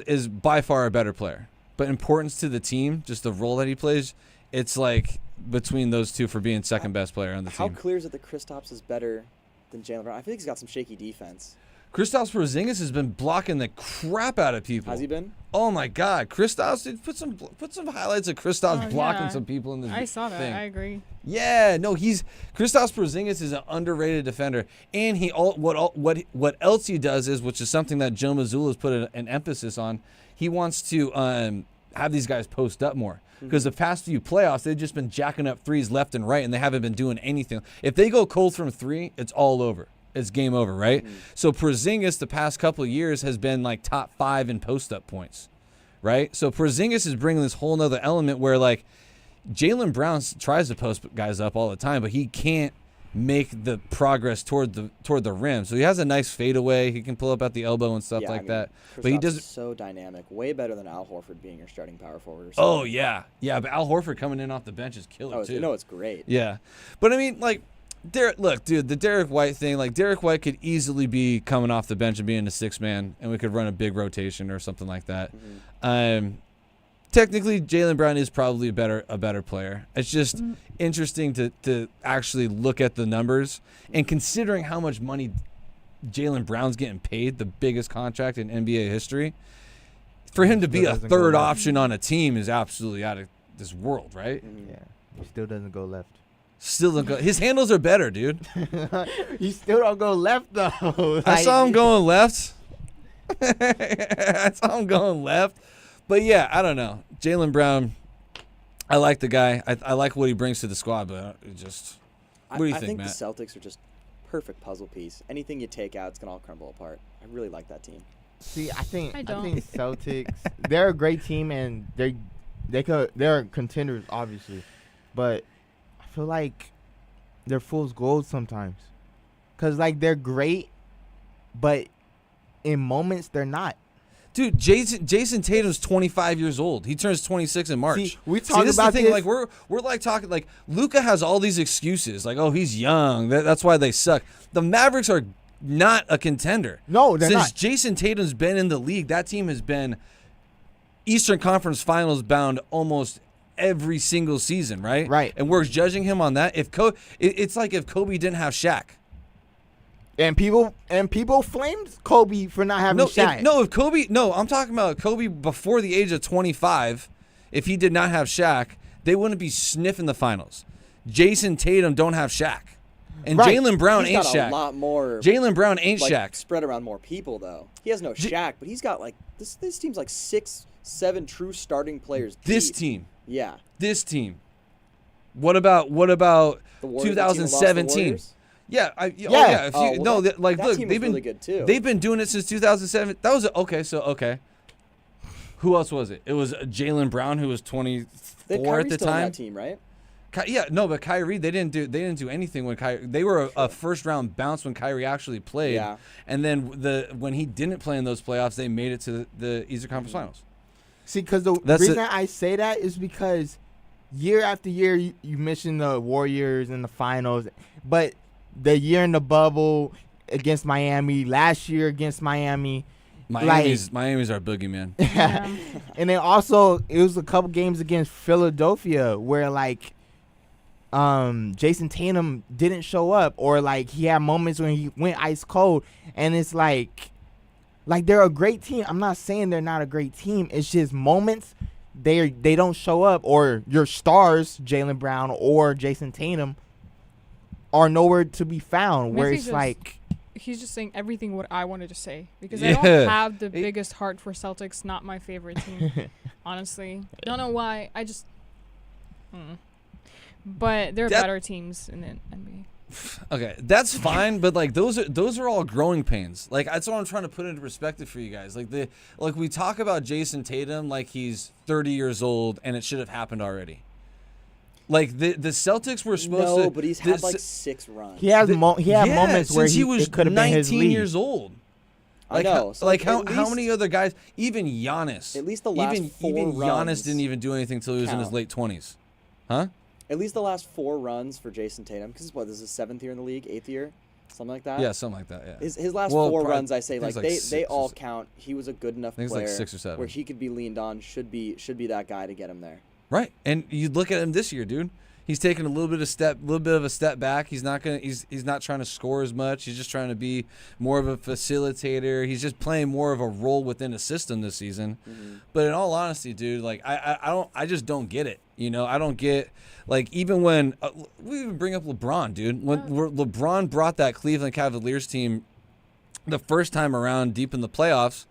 is by far a better player. But importance to the team, just the role that he plays, it's like between those two for being second best player on the How team. clear is it that Kristaps is better than Jaylen Brown? I feel like he's got some shaky defense. Kristaps Porzingis has been blocking the crap out of people. Has he been? Oh my God, Kristaps! Dude, put some highlights of Kristaps blocking yeah. some people in the I saw that. thing. I agree. Yeah, no, Kristaps Porzingis is an underrated defender, and what else he does is, which is something that Joe Mazzulla has put an emphasis on. He wants to have these guys post up more. Because the past few playoffs, they've just been jacking up threes left and right, and they haven't been doing anything. If they go cold from 3, it's all over. It's game over, right? So Porzingis the past couple of years has been like top 5 in post-up points, right? So Porzingis is bringing this whole nother element where like Jaylen Brown tries to post guys up all the time, but he can't make the progress toward the rim. So he has a nice fadeaway. He can pull up at the elbow and stuff that. But he does so dynamic, way better than Al Horford being your starting power forward. Or oh yeah, but Al Horford coming in off the bench is killer too. No, it's great. Yeah, but I mean like. Look, dude, the Derek White thing, like Derek White could easily be coming off the bench and being a 6th man, and we could run a big rotation or something like that. Technically, Jaylen Brown is probably a better player. It's just interesting to actually look at the numbers, and considering how much money Jaylen Brown's getting paid, the biggest contract in NBA history, for him to be a 3rd option on a team is absolutely out of this world, right? Yeah, he still doesn't go left. Still don't go. His handles are better, dude. You still don't go left though. I saw him going left. But yeah, I don't know. Jaylen Brown, I like the guy. I like what he brings to the squad, but it just. What do you think, Matt? I think the Celtics are just perfect puzzle piece. Anything you take out, it's gonna all crumble apart. I really like that team. See, I think I don't. Celtics. They're a great team, and they're contenders, obviously, but I feel like they're fool's gold sometimes, cause like they're great, but in moments they're not. Dude, Jason Tatum's 25 years old. He turns 26 in March. See, we talk this about is the thing. this. Like we're like talking like Luka has all these excuses. Like, oh, he's young. That's why they suck. The Mavericks are not a contender. No, they're Since not. Jason Tatum's been in the league, that team has been Eastern Conference Finals bound almost every single season, right? Right. And we're judging him on that. It's like if Kobe didn't have Shaq. And people flamed Kobe for not having Shaq. If Kobe, I'm talking about Kobe before the age of 25. If he did not have Shaq, they wouldn't be sniffing the finals. Jason Tatum don't have Shaq, and Right. Jaylen Brown He's ain't got Shaq. a lot more. Jaylen Brown ain't like, Shaq. spread around more people though. He has no Shaq, but he's got like this team's like 6, 7 true starting players. This deep. team. Yeah. This team. What about The Warriors, the team that lost the 2017? Warriors? Yeah, Oh, well, no, that look, team they've was been really good too. They've been doing it since 2007. That was okay. Who else was it? It was Jaylen Brown, who was They 24 at the still on time. that team, right? Yeah, no, but Kyrie, they didn't do anything when Kyrie. They were a first round bounce when Kyrie actually played. Yeah. And then when he didn't play in those playoffs, they made it to the Eastern Conference Finals. See, because the reason I say that is because year after year, you mentioned the Warriors in the finals, but the year in the bubble against Miami, last year against Miami. Miami's our boogeyman. Yeah. And then also, it was a couple games against Philadelphia where, like, Jason Tatum didn't show up, or like he had moments when he went ice cold, and it's like they're a great team. I'm not saying they're not a great team. It's just moments they don't show up, or your stars, Jaylen Brown or Jason Tatum, are nowhere to be found. Where it's like he's just saying everything what I wanted to say because Yeah. I don't have the biggest heart for Celtics. Not my favorite team, honestly. Don't know why. I just. But there are better teams in the NBA. Okay, that's fine, but like those are all growing pains. Like that's what I'm trying to put into perspective for you guys. Like we talk about Jason Tatum like he's 30 years old and it should have happened already. Like the Celtics were supposed to. No, but he's had like 6 runs. he had moments where he was it could have been his 19 lead. years old. I know. So How many other guys? Even Giannis. At least the last even 4 Giannis runs didn't even do anything until he was in his count. late 20s. Huh? At least the last 4 runs for Jason Tatum, because this is his 7th year in the league, 8th year, something like that. Yeah, something like that. Yeah. His last Well, 4 probably- runs, I say, I think like it's they six or all se- count. He was a good enough I think it's player like 6 or 7. where he could be leaned on. Should be that guy to get him there. Right, and you look at him this year, dude. He's taking a little bit of a step back. He's not trying to score as much. He's just trying to be more of a facilitator. He's just playing more of a role within a system this season. Mm-hmm. But in all honesty, dude, like I just don't get it. You know, I don't get like even when we even bring up LeBron, dude. When LeBron brought that Cleveland Cavaliers team the first time around deep in the playoffs,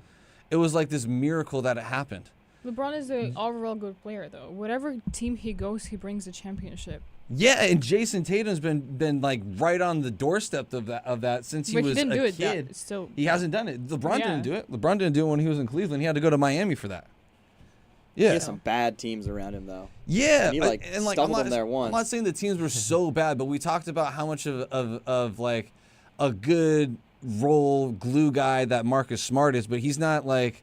it was like this miracle that it happened. LeBron is an overall good player, though. Whatever team he goes, he brings a championship. Yeah, and Jason Tatum's been like right on the doorstep of that since he But was he didn't a do it. kid. That, still, He hasn't done it. LeBron Yeah. didn't do it. LeBron didn't do it when he was in Cleveland. He had to go to Miami for that. He Yeah. has some bad teams around him, though. Yeah, And he, like, stumbled him there I'm once. not saying the teams were so bad, but we talked about how much of like a good role glue guy that Marcus Smart is, but he's not like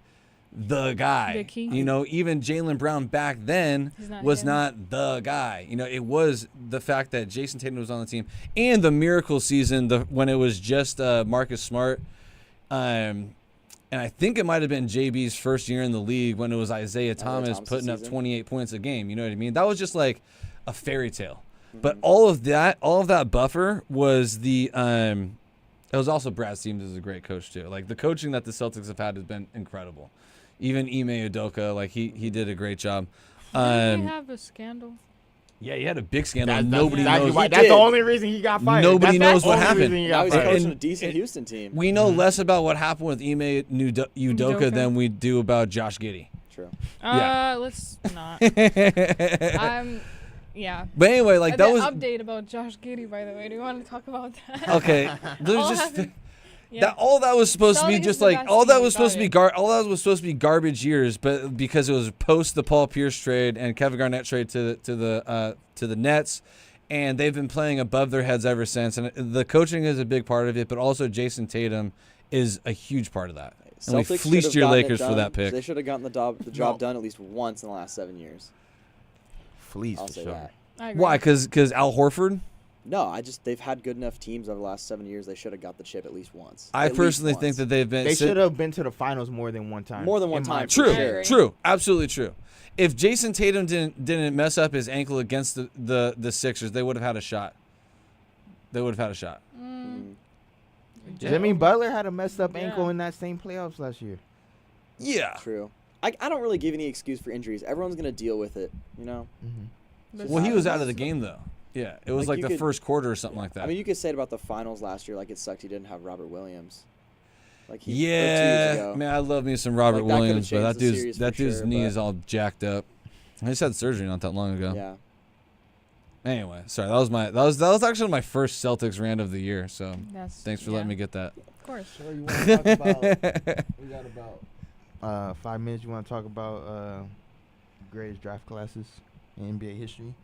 the guy. The key. You know, even Jaylen Brown back then was not the guy. You know, it was the fact that Jason Tatum was on the team and the miracle season when it was just Marcus Smart. And I think it might have been JB's first year in the league when it was Isaiah Thomas putting up 28 points a game. You know what I mean? That was just like a fairy tale. But all of that buffer was the it was also Brad Stevens is a great coach too. Like the coaching that the Celtics have had has been incredible. Even Ime Udoka, like he did a great job. Didn't they have a scandal? Yeah, he had a big scandal. Nobody knows. That's the only reason he got fired. Nobody That's knows the what only happened. reason he Now got he's fired. coaching a decent Houston team. We know less about what happened with Ime Udoka Udoka. than we do about Josh Giddey. True. Yeah. Let's not. Yeah. But anyway, like that was update about Josh Giddey, by the way. Do you want to talk about that? okay. There's All just happened- Yeah. that all that was supposed to be Celtics just the like best all that team, was supposed to be got all that was supposed to be garbage years, but because it was post the Paul Pierce trade and Kevin Garnett trade to the Nets, and they've been playing above their heads ever since. And the coaching is a big part of it, but also Jason Tatum is a huge part of that. And we Celtics should fleeced have your gotten it Lakers for done. that pick. They should have gotten the job done at least once in the last 7 years. Fleece I'll for say sure. that. I agree. Why? Because Al Horford. No, they've had good enough teams over the last 7 years. They should have got the chip at least once. I At least personally think once. that they've been. They should have been to the finals more than one time. More than one in my time, for True, sure. true, absolutely true. If Jason Tatum didn't mess up his ankle against the Sixers, they would have had a shot. They would have had a shot. Jimmy Butler had a messed up Yeah. ankle in that same playoffs last year. Yeah. True. I don't really give any excuse for injuries. Everyone's going to deal with it, you know? But Well, he was out of the Celtics- game though. Yeah, it was Like, like you the could- first quarter or something like that. I mean, you could say it about the finals last year. Like, it sucked he didn't have Robert Williams. Like, or 2 years yeah, ago. man, I love me some Robert Like, that could've Williams, but changed the series for dude's sure, knee but- is all jacked up. I just had surgery not that long ago. Yeah. Anyway, sorry, that was actually my first Celtics rant of the year. So That's- thanks for yeah. letting me get that. Of course. Sure, you want to talk about? We got about 5 minutes, you want to talk about greatest draft classes in NBA history?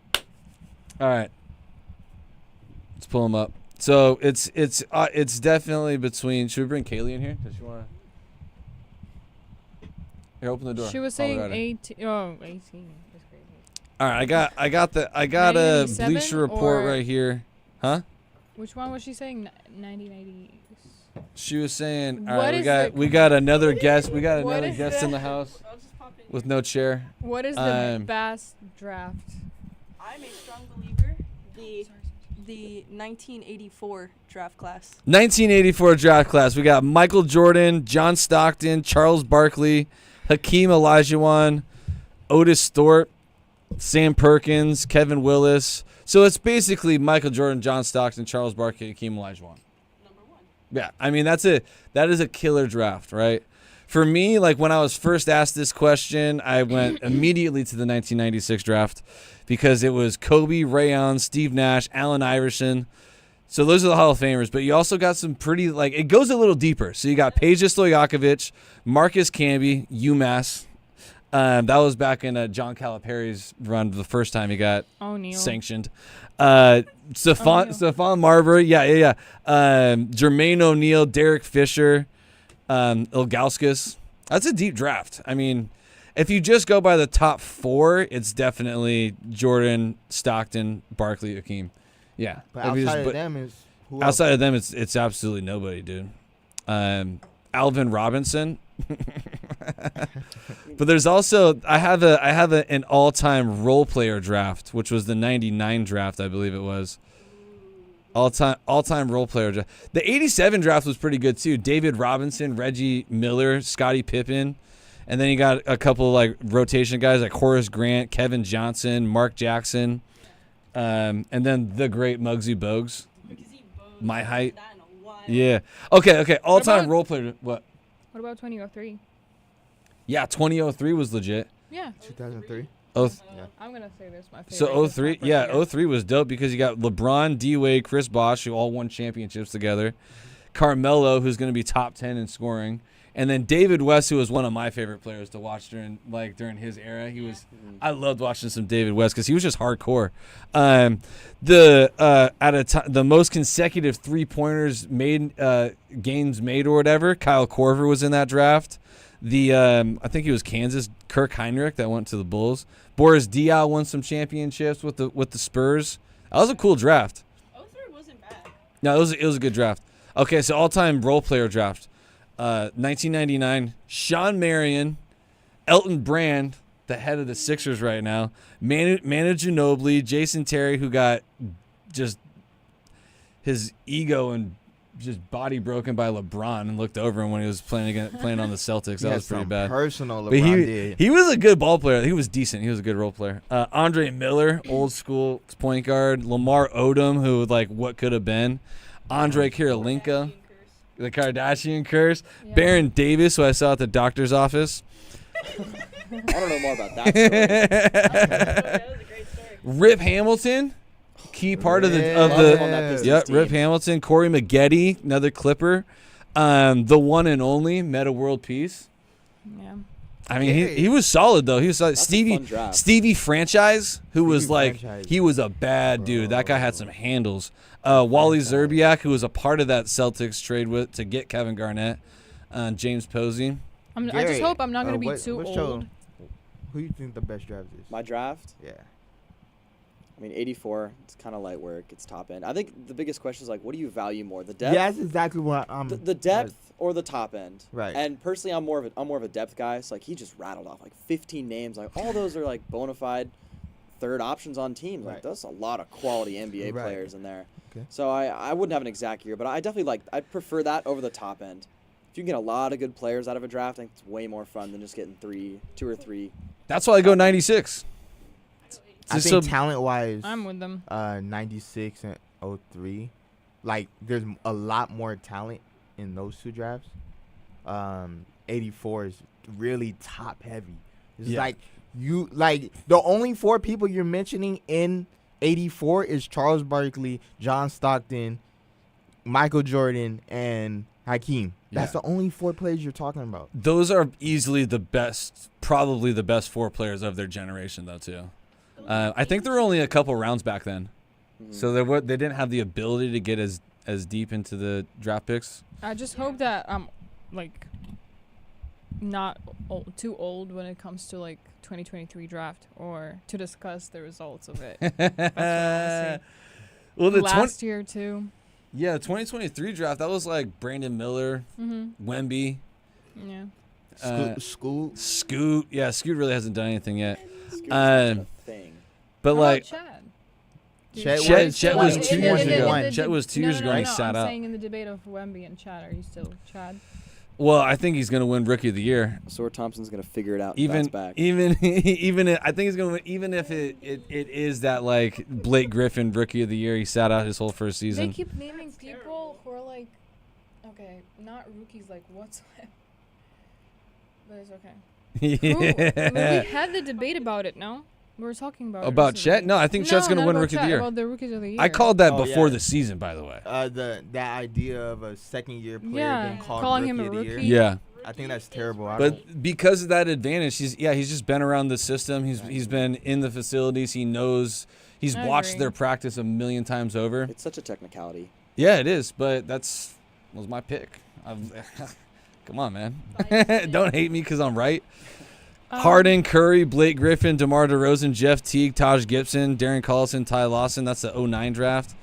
All right. Let's pull them up. So it's definitely between. Should we bring Kaylee in here? Does she want to? Here, open the door. She was I'll let saying her in. 18. Oh, 18. That's crazy. All right, I got a 1987 Bleacher Report or- right here. Huh? Which one was she saying? 1990. She was saying, all What right, is we got another guest. We got What another is guest in the house with no chair. What is the Um, best draft? I'm a strong believer. The 1984 draft class. 1984 draft class. We got Michael Jordan, John Stockton, Charles Barkley, Hakeem Olajuwon, Otis Thorpe, Sam Perkins, Kevin Willis. So it's basically Michael Jordan, John Stockton, Charles Barkley, Hakeem Olajuwon. Number 1. Yeah, I mean that is a killer draft, right? For me, like when I was first asked this question, I went immediately to the 1996 draft because it was Kobe, Ray Allen, Steve Nash, Allen Iverson. So those are the Hall of Famers, but you also got some pretty, like, it goes a little deeper. So you got Peja Stojakovic, Marcus Camby, UMass. That was back in John Calipari's run the first time he got O'Neal. sanctioned. Stephon Marbury, yeah. Jermaine O'Neal, Derek Fisher, Ilgauskas. That's a deep draft. I mean, if you just go by the top 4, it's definitely Jordan, Stockton, Barkley, Hakeem. Yeah. But If you outside just- of them is who else? outside of them, it's absolutely nobody, dude. Alvin Robinson. But there's also I have an all-time role player draft, which was the 99 draft, I believe it was. All-time role player draft. The 87 draft was pretty good too. David Robinson, Reggie Miller, Scottie Pippen, and then you got a couple like rotation guys like Horace Grant, Kevin Johnson, Mark Jackson, and then the great Muggsy Bogues. My height. Yeah. Okay. All-time about- role player. What? What about 2003? Yeah, 2003 was legit. Yeah. 2003. Oh, I'm gonna say this my favorite. so This is my 03, first yeah, year. 03 was dope because you got LeBron, D-Wade, Chris Bosh, who all won championships together. Carmelo, who's going to be top 10 in scoring, and then David West, who was one of my favorite players to watch during his era. I loved watching some David West because he was just hardcore. The most consecutive 3-pointers made, games made or whatever, Kyle Korver was in that draft. I think he was Kansas, Kirk Heinrich that went to the Bulls. Boris Diaw won some championships with the Spurs. That was a cool draft. 03 wasn't bad. No, it was a good draft. Okay, so all-time role player draft. 1999, Sean Marion, Elton Brand, the head of the Sixers right now, Manu Ginobili, Jason Terry, who got just his ego and just body broken by LeBron and looked over him when he was playing on the Celtics. That was pretty bad. Personal LeBron But did. he was a good ball player. He was decent. He was a good role player. Andre Miller, old school point guard. Lamar Odom, who like what could have been. Andre Kirilenko, the Kardashian curse. Yeah. Baron Davis, who I saw at the doctor's office. I don't know more about that story. That was a great story. Rip Hamilton, key part of Love him on that Pistons Yep, team. Rip Hamilton. Corey Maggette, another Clipper. The one and only Meta World Peace. Yeah. I mean, he was solid though. He was solid. That's a fun draft. Stevie Franchise, who was like Franchise. he was a bad dude. That guy had some handles. Wally Zerbiak, who was a part of that Celtics trade to get Kevin Garnett, James Posey. I just Gary, hope I'm not gonna be too what's old. Who you think the best draft is? My draft. Yeah. I mean, 84. It's kind of light work. It's top end. I think the biggest question is like, what do you value more, the depth, Yeah, that's exactly what I'm. the depth, or the top end? Right. And personally, I'm more of a depth guy. So like, he just rattled off like 15 names. Like all those are like bona fide third options on teams. Like Right. that's a lot of quality NBA Right. players in there. Okay. So I wouldn't have an exact year, but I definitely I'd prefer that over the top end. If you can get a lot of good players out of a draft, I think it's way more fun than just getting two or three. That's why I go 96. I Just think so- talent wise, I'm with them. 96 and 03, like there's a lot more talent in those two drafts. 84 is really top heavy. It's Yeah. like the only 4 people you're mentioning in 84 is Charles Barkley, John Stockton, Michael Jordan, and Hakeem. That's the only 4 players you're talking about. Those are easily the best, probably the best 4 players of their generation, though, too. I think there were only a couple rounds back then. So they didn't have the ability to get as deep into the draft picks. I just hope that I'm like not too old when it comes to like 2023 draft or to discuss the results of it. That's what I wanna see. Well, the last year too. Yeah, the 2023 draft, that was like Brandon Miller, Wemby. Yeah. Scoot. Yeah, Scoot really hasn't done anything yet. Scoot's not a thing. But How like about Chad? Chet was 2 years ago. Chet was 2 years ago and he sat I'm out. saying in the debate of Wemby and Chad, are you still Chad? Well, I think he's going to win Rookie of the Year. Sword Thompson's gonna figure it out. Even back. even I think he's going to win, even if it is that like Blake Griffin Rookie of the Year. He sat out his whole first season. They keep naming people who are like, okay, not rookies like whatsoever. But it's okay. Yeah. Who? I mean, we had the debate about it, no? We were talking about About it Chet? recently. No, I think Chet's going to not win about Rookie of the Chet, Year. About the rookies of the year. I called that Oh, before yeah. the season, by the way. That idea of a second-year player Yeah, being called calling rookie him a of the rookie. year. Yeah. I think that's terrible. I don't- But because of that advantage, he's just been around the system. He's been in the facilities. He knows. He's I watched agree. their practice a million times over. It's such a technicality. Yeah, it is. But was my pick. Come on, man. Don't hate me because I'm right. Harden, Curry, Blake Griffin, DeMar DeRozan, Jeff Teague, Taj Gibson, Darren Collison, Ty Lawson. That's the 09 draft.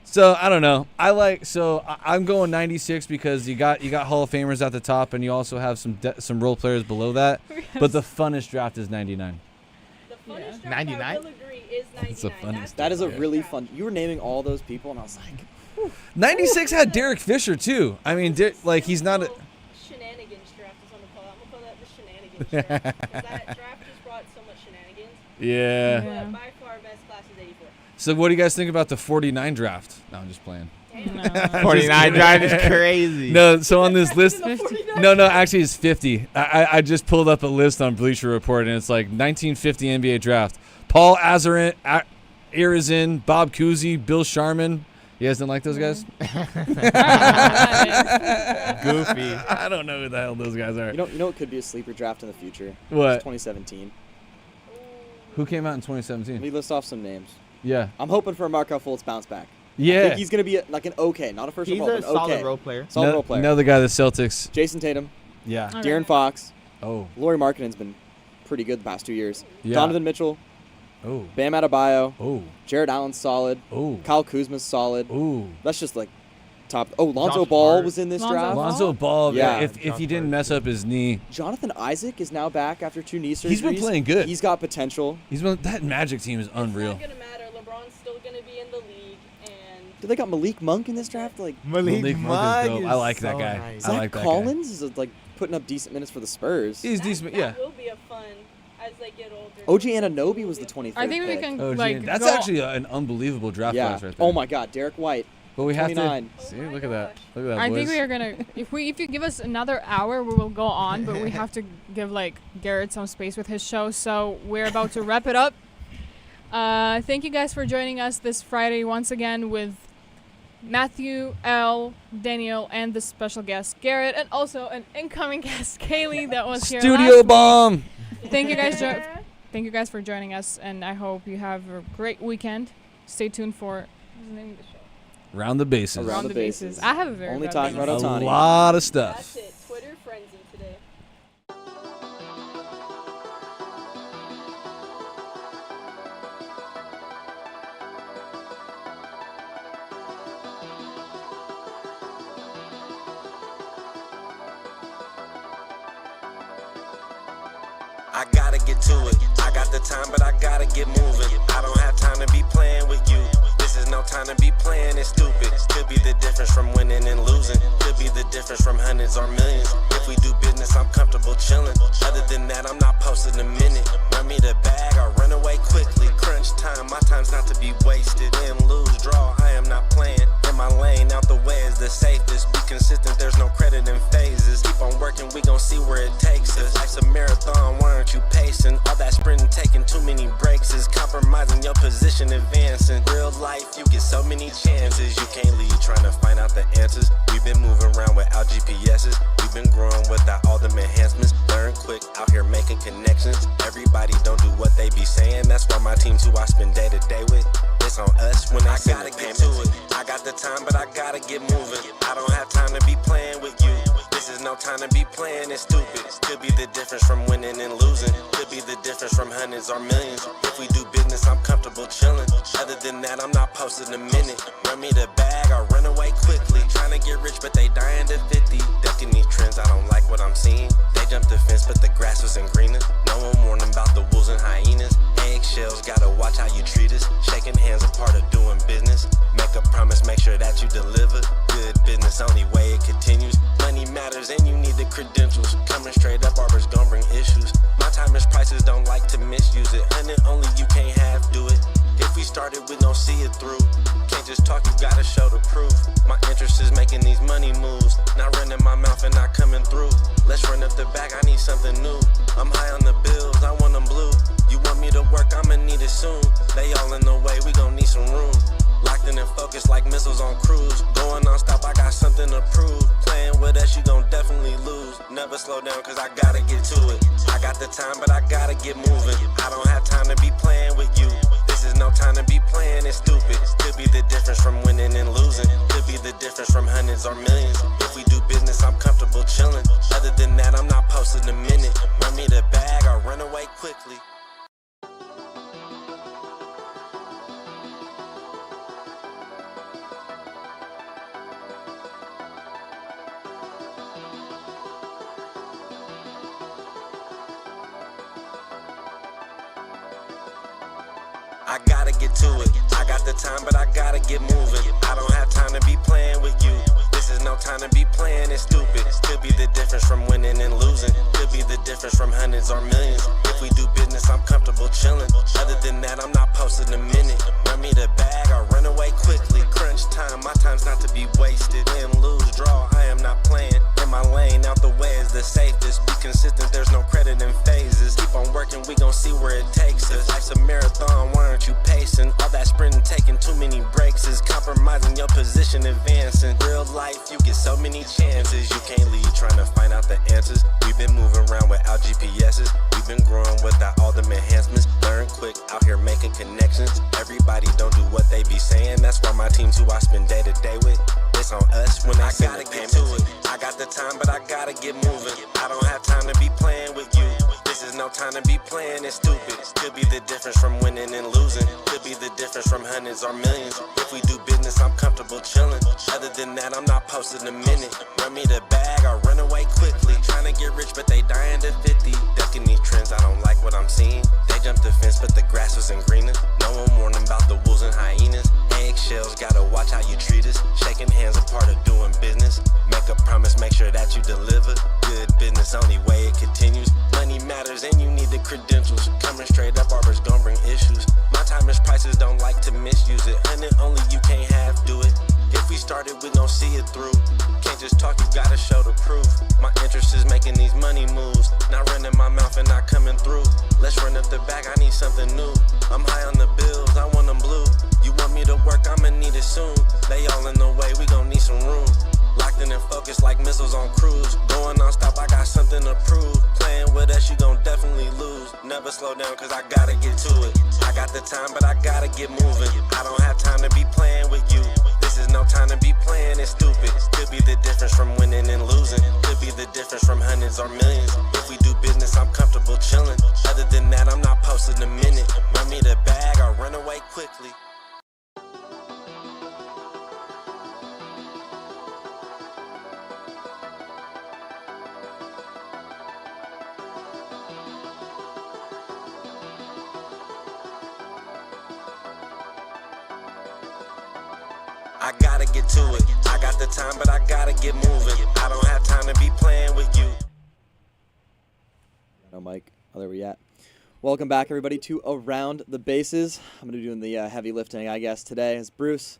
So I don't know. I'm going 96 because you got Hall of Famers at the top, and you also have some role players below that. But the funnest draft is 99. The funnest draft 99? I will agree is 99. It's the funnest. That is a really fun. You were naming all those people, and I was like, 96 had Derek Fisher too. I mean, he's not a. Shenanigans draft is what I'm gonna call it. I'm gonna call that the shenanigans draft. 'Cause that draft just brought so much shenanigans. Yeah. But by far best class is 84. So what do you guys think about the 49 draft? No, I'm just playing. No. 49 drive is crazy. No, so on this list, 50. no, actually it's 50. I just pulled up a list on Bleacher Report, and it's like 1950 NBA draft. Paul Azarin, Arizin, Bob Cousy, Bill Sharman. You guys didn't like those guys? Goofy. I don't know who the hell those guys are. you know, it could be a sleeper draft in the future. What? It's 2017. Who came out in Let 2017? me list off some names. Yeah. I'm hoping for a Markelle Fultz bounce back. I Yeah. think he's gonna be like an okay, not a first He's overall, a but an solid okay. role player. Solid role player. Another guy, the Celtics. Jason Tatum, Yeah. Okay. De'Aaron Fox, Oh. Lauri Markkanen's been pretty good the past 2 years. Yeah. Donovan Mitchell, Oh. Bam Adebayo, Oh. Jared Allen's solid. Oh. Kyle Kuzma's solid. Oh. That's just like top. Oh, Lonzo Josh Ball Hart. was in this Lonzo draft. Ball? Lonzo Ball. Yeah. If he didn't mess up his knee, Jonathan Isaac is now back after 2 knee surgeries. He's been playing good. He's got potential. that Magic team is unreal. It's not gonna matter. LeBron's still gonna be in the league, and Did they got Malik Monk in this draft? Like Malik Monk is Monk dope. is I like that so guy. nice. I Zach like that guy. Collins is like putting up decent minutes for the Spurs. He's that, decent. that Yeah. will be a fun as they get older. OG Anunoby was the 23rd I think we pick. can Oh, like that's go. actually an unbelievable draft Yeah. class right there. Oh my God, Derek White. But we have 29. to see. Oh my Look at that. gosh. Look at that. I think boys. we are gonna if you give us another hour, we will go on, but we have to give like Garrett some space with his show. So we're about to wrap it up. Thank you guys for joining us this Friday once again with Matthew, L, Daniel, and the special guest Garrett, and also an incoming guest Kaylee that was here. Studio last bomb. week. Thank you guys. Thank you guys for joining us, and I hope you have a great weekend. Stay tuned for what's the name of the show? Round the bases. Around the bases. I have a very Only bad talking basis. about A Ohtani. lot of stuff. That's it. Twitter frenzy today. I gotta get to it. I got the time, but I gotta get moving. I don't have time to be playing with you. This is no time to be playing it stupid. Could be the difference from winning and losing. Could be the difference from hundreds or millions. If we do business, I'm comfortable chilling. Other than that, I'm not posting a minute. Run me the bag, I run away quickly. Crunch time, my time's not to be wasted. Win, lose, draw, I am not playing. In my lane, out the way is the safest. Be consistent, there's no credit in phases. Keep on working, we gon' see where it takes us. Life's a marathon, why aren't you pacing? All that sprinting taking too many breaks is compromising your position, advancing. Real life, you get so many chances. You can't leave trying to find out the answers. We've been moving around without GPSs. We've been growing without all them enhancements. Learn quick, out here making connections. Everybody don't do what they be saying. That's why my team's who I spend day to day with. It's on us when I gotta get to it. I got the time, but I gotta get moving. I don't have time to be playing with you. This is no time to be playing it stupid. Could be the difference from winning and losing. Could be the difference from hundreds or millions. If we do business, I'm comfortable chilling. Other than that, I'm not posting a minute. Run me the bag or run away quickly. Trying to get rich, but they dying to 50. Ducking these trends, I don't like what I'm seeing. They jumped the fence, but the grass wasn't greener. No one warned about the wolves and hyenas. Eggshells, gotta watch how you treat us. Shaking hands, a part of doing business. Make a promise, make sure that you deliver. Good business, only way it continues. Money matters and you need the credentials. Coming straight up, Arbors gon' bring issues. My time is prices, don't like to misuse it. And it only you can't have do it. If we started, we gon' see it through. Can't just talk, you gotta show the proof. My interest is making these money moves. Not running my mouth and not coming through. Let's run up the back, I need something new. I'm high on the bills, I want them blue. You want me to work, I'ma need it soon. They all in the way, we gon' need some room. Locked in and focused like missiles on cruise. Going non-stop, I got something to prove. Playing with us, you gon' definitely lose. Never slow down, cause I gotta get to it. I got the time, but I gotta get moving. I don't have time to be playing with you. This is no time to be playing it stupid. Could be the difference from winning and losing. Could be the difference from hundreds or millions. If we do business, I'm comfortable chilling. Other than that, I'm not posting a minute. Run me the bag or run away quickly. I gotta get to it. I got the time, but I gotta get moving. I don't have time to be playing with you. This is no time to be playing it stupid. Could be the difference from winning and losing. Could be the difference from hundreds or millions. If we do business, I'm comfortable chilling. Other than that, I'm not posting a minute. Run me the bag or run away quickly. Crunch time, my time's not to be wasted. Win, lose, draw, I am not playing. In my lane, out the way is the safest. Be consistent, there's no credit in phases. Keep on working, we gon' see where it takes us. Life's a marathon, why aren't you pacing? All that sprinting, taking too many breaks is compromising your position, advancing. Real life, you get so many chances. You can't leave trying to find out the answers. We've been moving around without GPSs. We've been growing without all them enhancements. Learn quick, out here making connections. Everybody don't do what they be saying. That's why my team's who I spend day to day with. It's on us when I gotta get to it. I got the time, but I gotta get moving. I don't have time to be playing with you. This is no time to be playing it stupid. Could be the difference from winning and losing. Could be the difference from hundreds or millions. If we do business, I'm comfortable chilling. Other than that, I'm not posting a minute. Run me the bag or run away quickly. Trying to get rich, but they dying to 50. Ducking these trends, I don't like what I'm seeing. They jumped the fence, but the grass wasn't greener. No one warned them about the wolves and hyenas. Eggshells, gotta watch how you treat us. Shaking hands, a part of doing business. Make a promise, make sure that you deliver. Good business, only way it continues. Money matters and you need the credentials. Coming straight up, Arbors gon' bring issues. My time is prices, don't like to misuse it. And it only you can't have do it. If we started, we gon' see it through. Can't just talk, you gotta show the proof. My interest is making these money moves. Not running my mouth and not coming through. Let's run up the back, I need something new. I'm high on the bills, I want them blue. You want me to work, I'ma need it soon. They all in the way, we gon' need some room. Locked in and focused like missiles on cruise. Going non-stop, I got something to prove. Playing with us, you gon' definitely lose. Never slow down, cause I gotta get to it. I got the time, but I gotta get moving. I don't have time to be playing with you. This is no time to be playing it stupid. Could be the difference from winning and losing. Could be the difference from hundreds or millions. If we do business, I'm comfortable chilling. Other than that, I'm not posting a minute. Run me the bag or run away quickly. I gotta get to it. I got the time, but I gotta get moving. I don't have time to be playing with you. No, Mike. Oh, there we at. Welcome back, everybody, to Around the Bases. I'm going to be doing the heavy lifting, I guess, today. It's Bruce,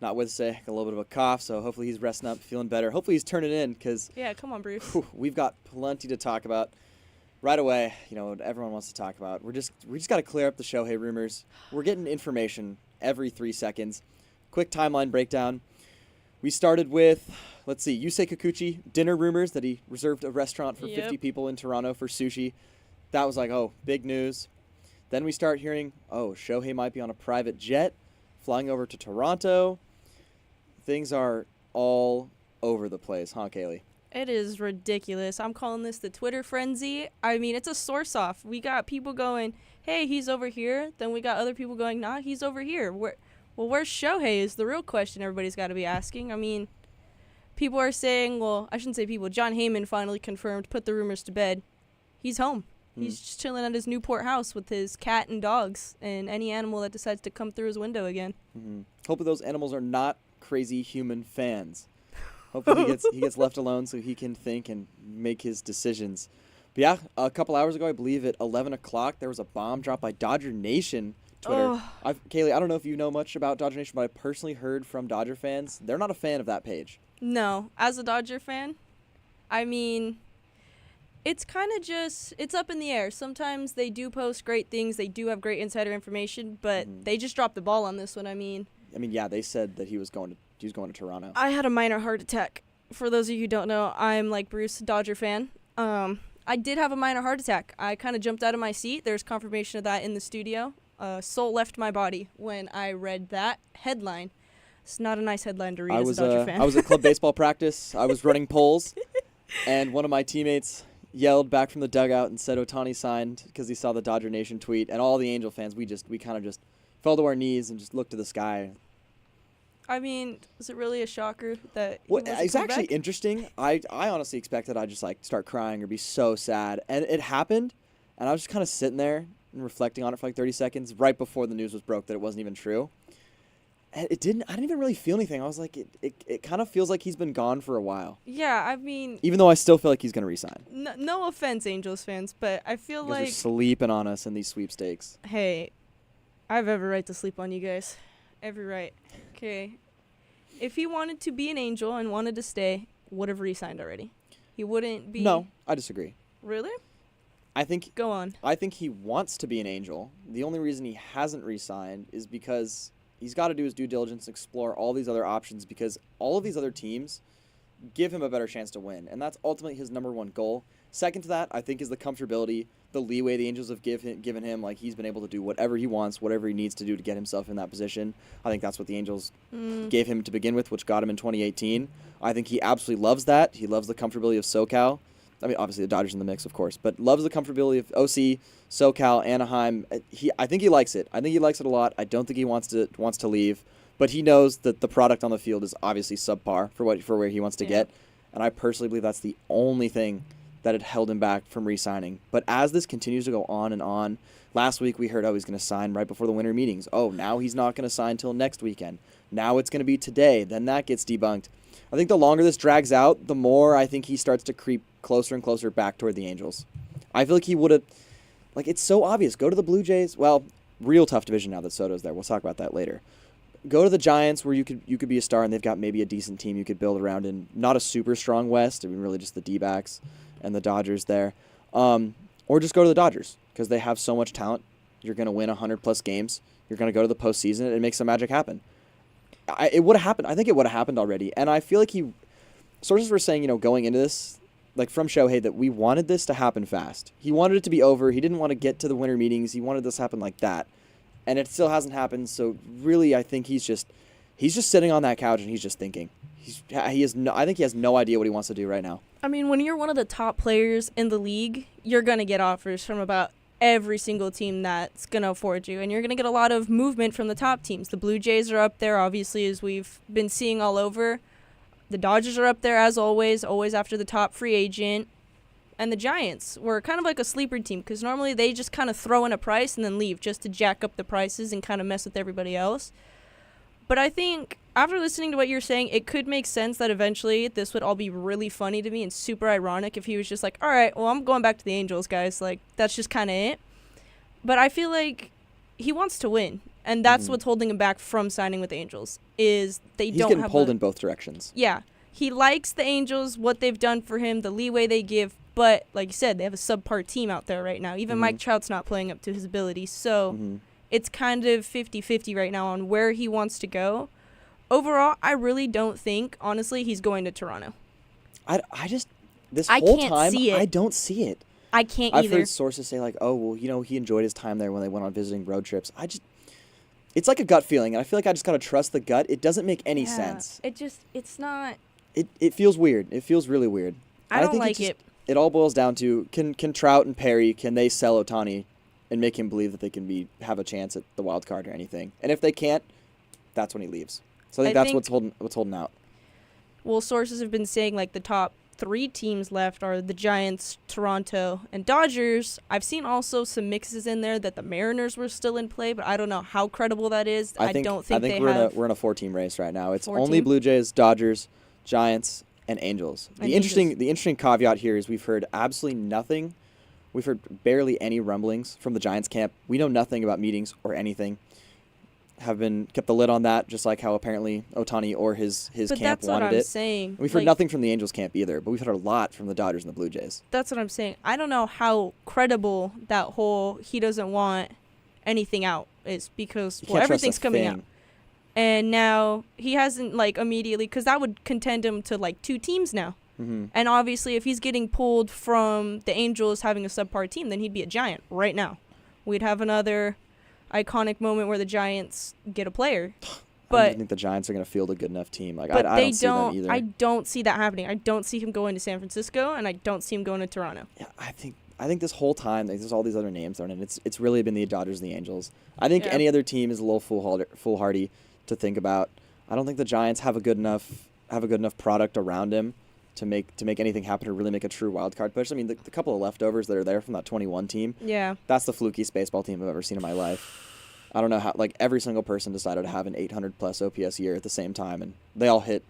not with us today. Got a little bit of a cough, so hopefully he's resting up, feeling better. Hopefully he's turning in, because Yeah, come on, Bruce. we've got plenty to talk about. right away, what everyone wants to talk about. We just got to clear up the Shohei rumors. We're getting information every 3 seconds. Quick timeline breakdown. We started with, let's see, Yusei Kikuchi, dinner rumors that he reserved a restaurant for 50 people in Toronto for sushi. That was like, oh, big news. Then we start hearing, oh, Shohei might be on a private jet flying over to Toronto. Things are all over the place, huh, Kaylee? It is ridiculous. I'm calling this the Twitter frenzy. I mean, it's a source off. We got people going, hey, he's over here. Then we got other people going, nah, he's over here. Where's Shohei is the real question everybody's got to be asking. I mean, people are saying, well, I shouldn't say people. John Heyman finally confirmed, put the rumors to bed. He's home. He's just chilling at his Newport house with his cat and dogs and any animal that decides to come through his window again. Hopefully those animals are not crazy human fans. Hopefully he gets left alone so he can think and make his decisions. But yeah, a couple hours ago, I believe at 11 o'clock, there was a bomb dropped by Dodger Nation Twitter. Kaylee, I don't know if you know much about Dodger Nation, but I personally heard from Dodger fans, they're not a fan of that page. No, as a Dodger fan, I mean, it's kind of just, it's up in the air. Sometimes they do post great things, they do have great insider information, but they just dropped the ball on this one. I mean, yeah, they said that he was going to Toronto. I had a minor heart attack. For those of you who don't know, I'm like Bruce, Dodger fan. I did have a minor heart attack. I kind of jumped out of my seat. There's confirmation of that in the studio. Soul left my body when I read that headline. It's not a nice headline to read as a Dodger fan. I was at club baseball practice. I was running polls, and one of my teammates yelled back from the dugout and said Ohtani signed because he saw the Dodger Nation tweet. And all the Angel fans, we kind of just fell to our knees and just looked to the sky. I mean, is it really a shocker that it's actually interesting. I honestly expected I'd just start crying or be so sad. And it happened, and I was just kind of sitting there and reflecting on it for 30 seconds right before the news was broke that it wasn't even true. And I didn't even really feel anything. I was like, it kind of feels like he's been gone for a while. Yeah, I mean, even though I still feel like he's going to resign. No offense, Angels fans, but I feel like you're sleeping on us in these sweepstakes. Hey, I have every right to sleep on you guys. Every right. Okay. If he wanted to be an Angel and wanted to stay, would have re-signed already. He wouldn't be. No, I disagree. Really? Go on. I think he wants to be an Angel. The only reason he hasn't re-signed is because he's got to do his due diligence, explore all these other options, because all of these other teams give him a better chance to win, and that's ultimately his number one goal. Second to that, I think, is the comfortability, the leeway the Angels have given him. Like, he's been able to do whatever he wants, whatever he needs to do to get himself in that position. I think that's what the Angels gave him to begin with, which got him in 2018. I think he absolutely loves that. He loves the comfortability of SoCal. I mean, obviously the Dodgers in the mix, of course, but loves the comfortability of OC, SoCal, Anaheim. I think he likes it. I think he likes it a lot. I don't think he wants to leave, but he knows that the product on the field is obviously subpar for where he wants to get, and I personally believe that's the only thing that had held him back from re-signing. But as this continues to go on and on, last week we heard, he's going to sign right before the winter meetings. Oh, now he's not going to sign till next weekend. Now it's going to be today. Then that gets debunked. I think the longer this drags out, the more I think he starts to creep closer and closer back toward the Angels. I feel like he would have, it's so obvious. Go to the Blue Jays. Well, real tough division now that Soto's there. We'll talk about that later. Go to the Giants where you could be a star and they've got maybe a decent team you could build around in. Not a super strong West. I mean, really just the D-backs and the Dodgers there. Or just go to the Dodgers because they have so much talent. You're going to win 100-plus games. You're going to go to the postseason. It makes some magic happen. It would have happened. I think it would have happened already. And I feel like sources were saying, going into this, from Shohei, that we wanted this to happen fast. He wanted it to be over. He didn't want to get to the winter meetings. He wanted this to happen like that. And it still hasn't happened. So really, I think he's just sitting on that couch and he's just thinking. I think he has no idea what he wants to do right now. I mean, when you're one of the top players in the league, you're going to get offers from about every single team that's going to afford you. And you're going to get a lot of movement from the top teams. The Blue Jays are up there, obviously, as we've been seeing all over. The Dodgers are up there, as always after the top free agent. And the Giants were kind of like a sleeper team because normally they just kind of throw in a price and then leave just to jack up the prices and kind of mess with everybody else. But I think after listening to what you're saying, it could make sense that eventually this would all be really funny to me and super ironic if he was just like, all right, well, I'm going back to the Angels, guys. That's just kind of it. But I feel like he wants to win, and that's what's holding him back from signing with the Angels, is He's getting pulled in both directions. Yeah. He likes the Angels, what they've done for him, the leeway they give, But like you said, they have a subpar team out there right now. Even Mhm. Mike Trout's not playing up to his ability. So it's kind of 50-50 right now on where he wants to go. Overall, I really don't think, honestly, he's going to Toronto. I just this I whole can't time see it. I don't see it. I can't I've either. heard sources say like, oh well, he enjoyed his time there when they went on visiting road trips. It's like a gut feeling, and I feel like I just gotta trust the gut. It doesn't make any Yeah, sense. it's not. It feels weird. It feels really weird. I don't like it. It all boils down to can Trout and Perry, can they sell Ohtani and make him believe that they can have a chance at the wild card or anything? And if they can't, that's when he leaves. So I think that's what's holding out. Well, sources have been saying like the top 3 teams left are the Giants, Toronto, and Dodgers. I've seen also some mixes in there that the Mariners were still in play, but I don't know how credible that is. I don't think they have. We're in a 4-team race right now. It's 4 only team? Blue Jays, Dodgers, Giants, and Angels. And The interesting caveat here is we've heard absolutely nothing. We've heard barely any rumblings from the Giants camp. We know nothing about meetings or anything. Have been kept the lid on that, just like how apparently Ohtani or his But camp that's what wanted I'm it. saying. We've heard Like, nothing from the Angels camp either, but we've heard a lot from the Dodgers and the Blue Jays. That's what I'm saying. I don't know how credible that whole he doesn't want anything out is because You can't trust everything's a coming thing. out. And now he hasn't like immediately because that would contend him to like 2 teams now. Mm-hmm. And obviously, if he's getting pulled from the Angels having a subpar team, then he'd be a Giant right now. We'd have another iconic moment where the Giants get a player. I But don't think the Giants are going to field a good enough team. Like but I they don't see them either. I don't see that happening. I don't see him going to San Francisco, and I don't see him going to Toronto. Yeah, I think this whole time there's all these other names thrown in. It's really been the Dodgers and the Angels. I think Yeah. any other team is a little foolhardy to think about. I don't think the Giants have a good enough product around him to make anything happen or really make a true wild card push. I mean, the couple of leftovers that are there from that 21 team. Yeah. That's the flukiest baseball team I've ever seen in my life. I don't know how every single person decided to have an 800 plus OPS year at the same time, and they all hit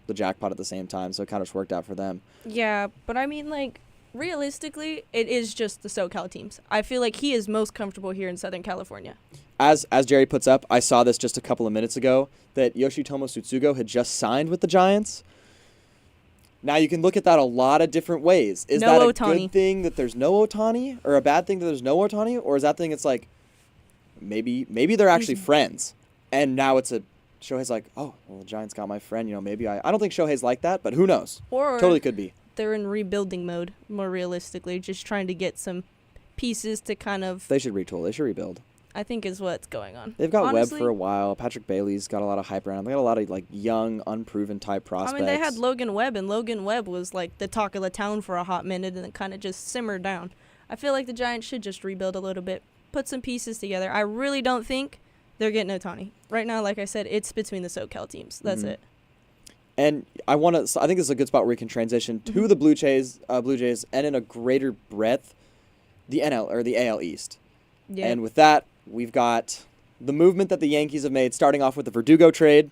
the jackpot at the same time, so it kind of just worked out for them. Yeah, but I mean, like, realistically, it is just the SoCal teams. I feel like he is most comfortable here in Southern California. As Jerry puts up, I saw this just a couple of minutes ago that Yoshitomo Tsutsugo had just signed with the Giants. Now you can look at that a lot of different ways. Is No that a Ohtani. good thing that there's no Ohtani, or a bad thing that there's no Ohtani, or is that thing it's like maybe they're actually friends, and now it's a Shohei's like, oh well, the Giants got my friend, maybe I don't think Shohei's like that, but who knows? Or Totally could be. they're in rebuilding mode, more realistically, just trying to get some pieces to kind of, They should retool. They should rebuild. I think is what's going on. They've got Honestly, Webb for a while. Patrick Bailey's got a lot of hype around him. They got a lot of young, unproven type prospects. I mean, they had Logan Webb, and Logan Webb was like the talk of the town for a hot minute, and it kind of just simmered down. I feel like the Giants should just rebuild a little bit, put some pieces together. I really don't think they're getting Ohtani right now. Like I said, it's between the SoCal teams. That's it. And I think this is a good spot where we can transition to the Blue Jays, and in a greater breadth, the NL or the AL East. Yeah. And with that, we've got the movement that the Yankees have made, starting off with the Verdugo trade,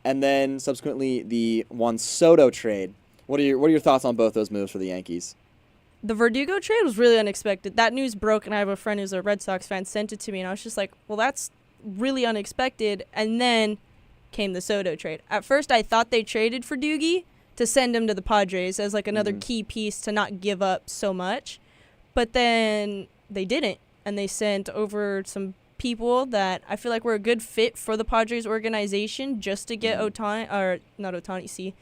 and then subsequently the Juan Soto trade. What are your thoughts on both those moves for the Yankees? The Verdugo trade was really unexpected. That news broke, and I have a friend who's a Red Sox fan, sent it to me, and I was just like, well, that's really unexpected. And then came the Soto trade. At first, I thought they traded for Doogie to send him to the Padres as like another key piece to not give up so much. But then they didn't, and they sent over some people that I feel like were a good fit for the Padres organization just to get Ohtani, or not Ohtani, see,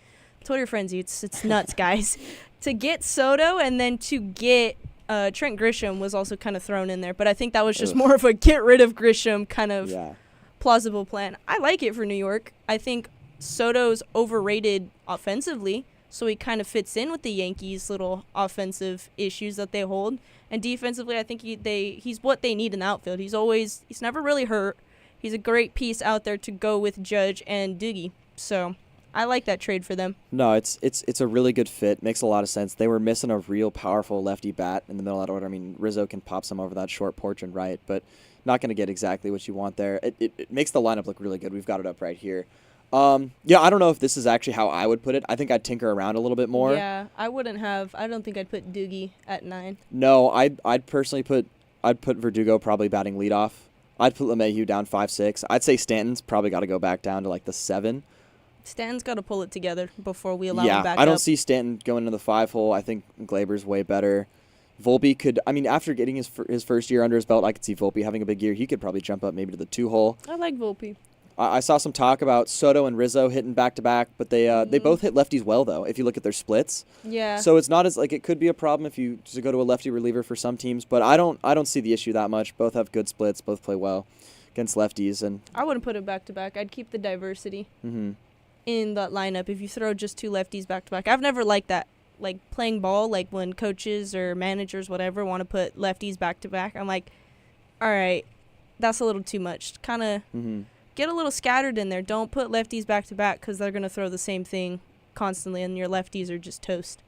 Twitter frenzy, it's nuts, guys. To get Soto and then to get Trent Grisham was also kind of thrown in there, but I think that was just more of a get rid of Grisham kind of plausible plan. I like it for New York. I think Soto's overrated offensively, so he kind of fits in with the Yankees' little offensive issues that they hold. And defensively, I think he's what they need in the outfield. He's never really hurt. He's a great piece out there to go with Judge and Doogie. So I like that trade for them. No, it's a really good fit. Makes a lot of sense. They were missing a real powerful lefty bat in the middle of that order. I mean, Rizzo can pop some over that short porch and right, but not going to get exactly what you want there. It makes the lineup look really good. We've got it up right here. I don't know if this is actually how I would put it. I think I'd tinker around a little bit more. Yeah, I don't think I'd put Doogie at 9. No, I'd personally put Verdugo probably batting leadoff. I'd put LeMahieu down 5-6. I'd say Stanton's probably got to go back down to like the 7. Stanton's got to pull it together before we allow him back I don't up. see Stanton going into the 5-hole. I think Glaber's way better. Volpe could, I mean, after getting his first year under his belt, I could see Volpe having a big year. He could probably jump up maybe to the 2-hole. I like Volpe. I saw some talk about Soto and Rizzo hitting back-to-back, but they both hit lefties well, though, if you look at their splits. Yeah. So it's not as, like, it could be a problem if you just go to a lefty reliever for some teams, but I don't see the issue that much. Both have good splits, both play well against lefties. And I wouldn't put it back-to-back. I'd keep the diversity in that lineup if you throw just 2 lefties back-to-back. I've never liked that. Like, playing ball, like, when coaches or managers, whatever, want to put lefties back-to-back, I'm like, all right, that's a little too much. Kind of get a little scattered in there. Don't put lefties back-to-back because they're going to throw the same thing constantly, and your lefties are just toast.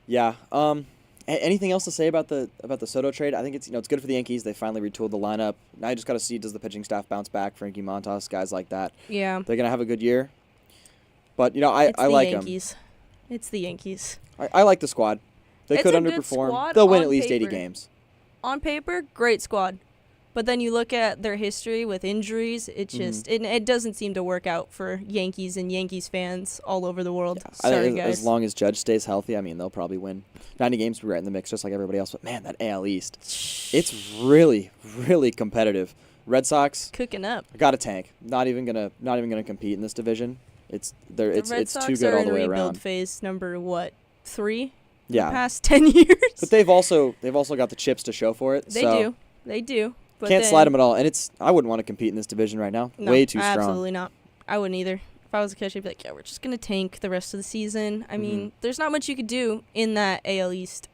Yeah. Anything else to say about the Soto trade? I think it's it's good for the Yankees. They finally retooled the lineup. Now you just got to see, does the pitching staff bounce back? Frankie Montas, guys like that. Yeah. They're gonna have a good year. But I like them. It's the Yankees. I like the squad. They It's could a good underperform. squad They'll win on at least 80 paper. games. On paper, great squad. But then you look at their history with injuries, it just it doesn't seem to work out for Yankees and Yankees fans all over the world. I Sorry, think guys. as long as Judge stays healthy, I mean, they'll probably win 90 games, be right in the mix, just like everybody else. But man, that AL East, it's really, really competitive. Red Sox Cooking up. got a tank. Not even gonna compete in this division. It's The Red it's Sox too good are all in the way rebuild around. phase number 3? Yeah. The past 10 years. But they've also got the chips to show for it. They so do. But can't then, slide them at all. And I wouldn't want to compete in this division right now. No, Way too strong. Absolutely not. I wouldn't either. If I was a catcher, I'd be like, yeah, we're just going to tank the rest of the season. I mean, there's not much you could do in that AL East.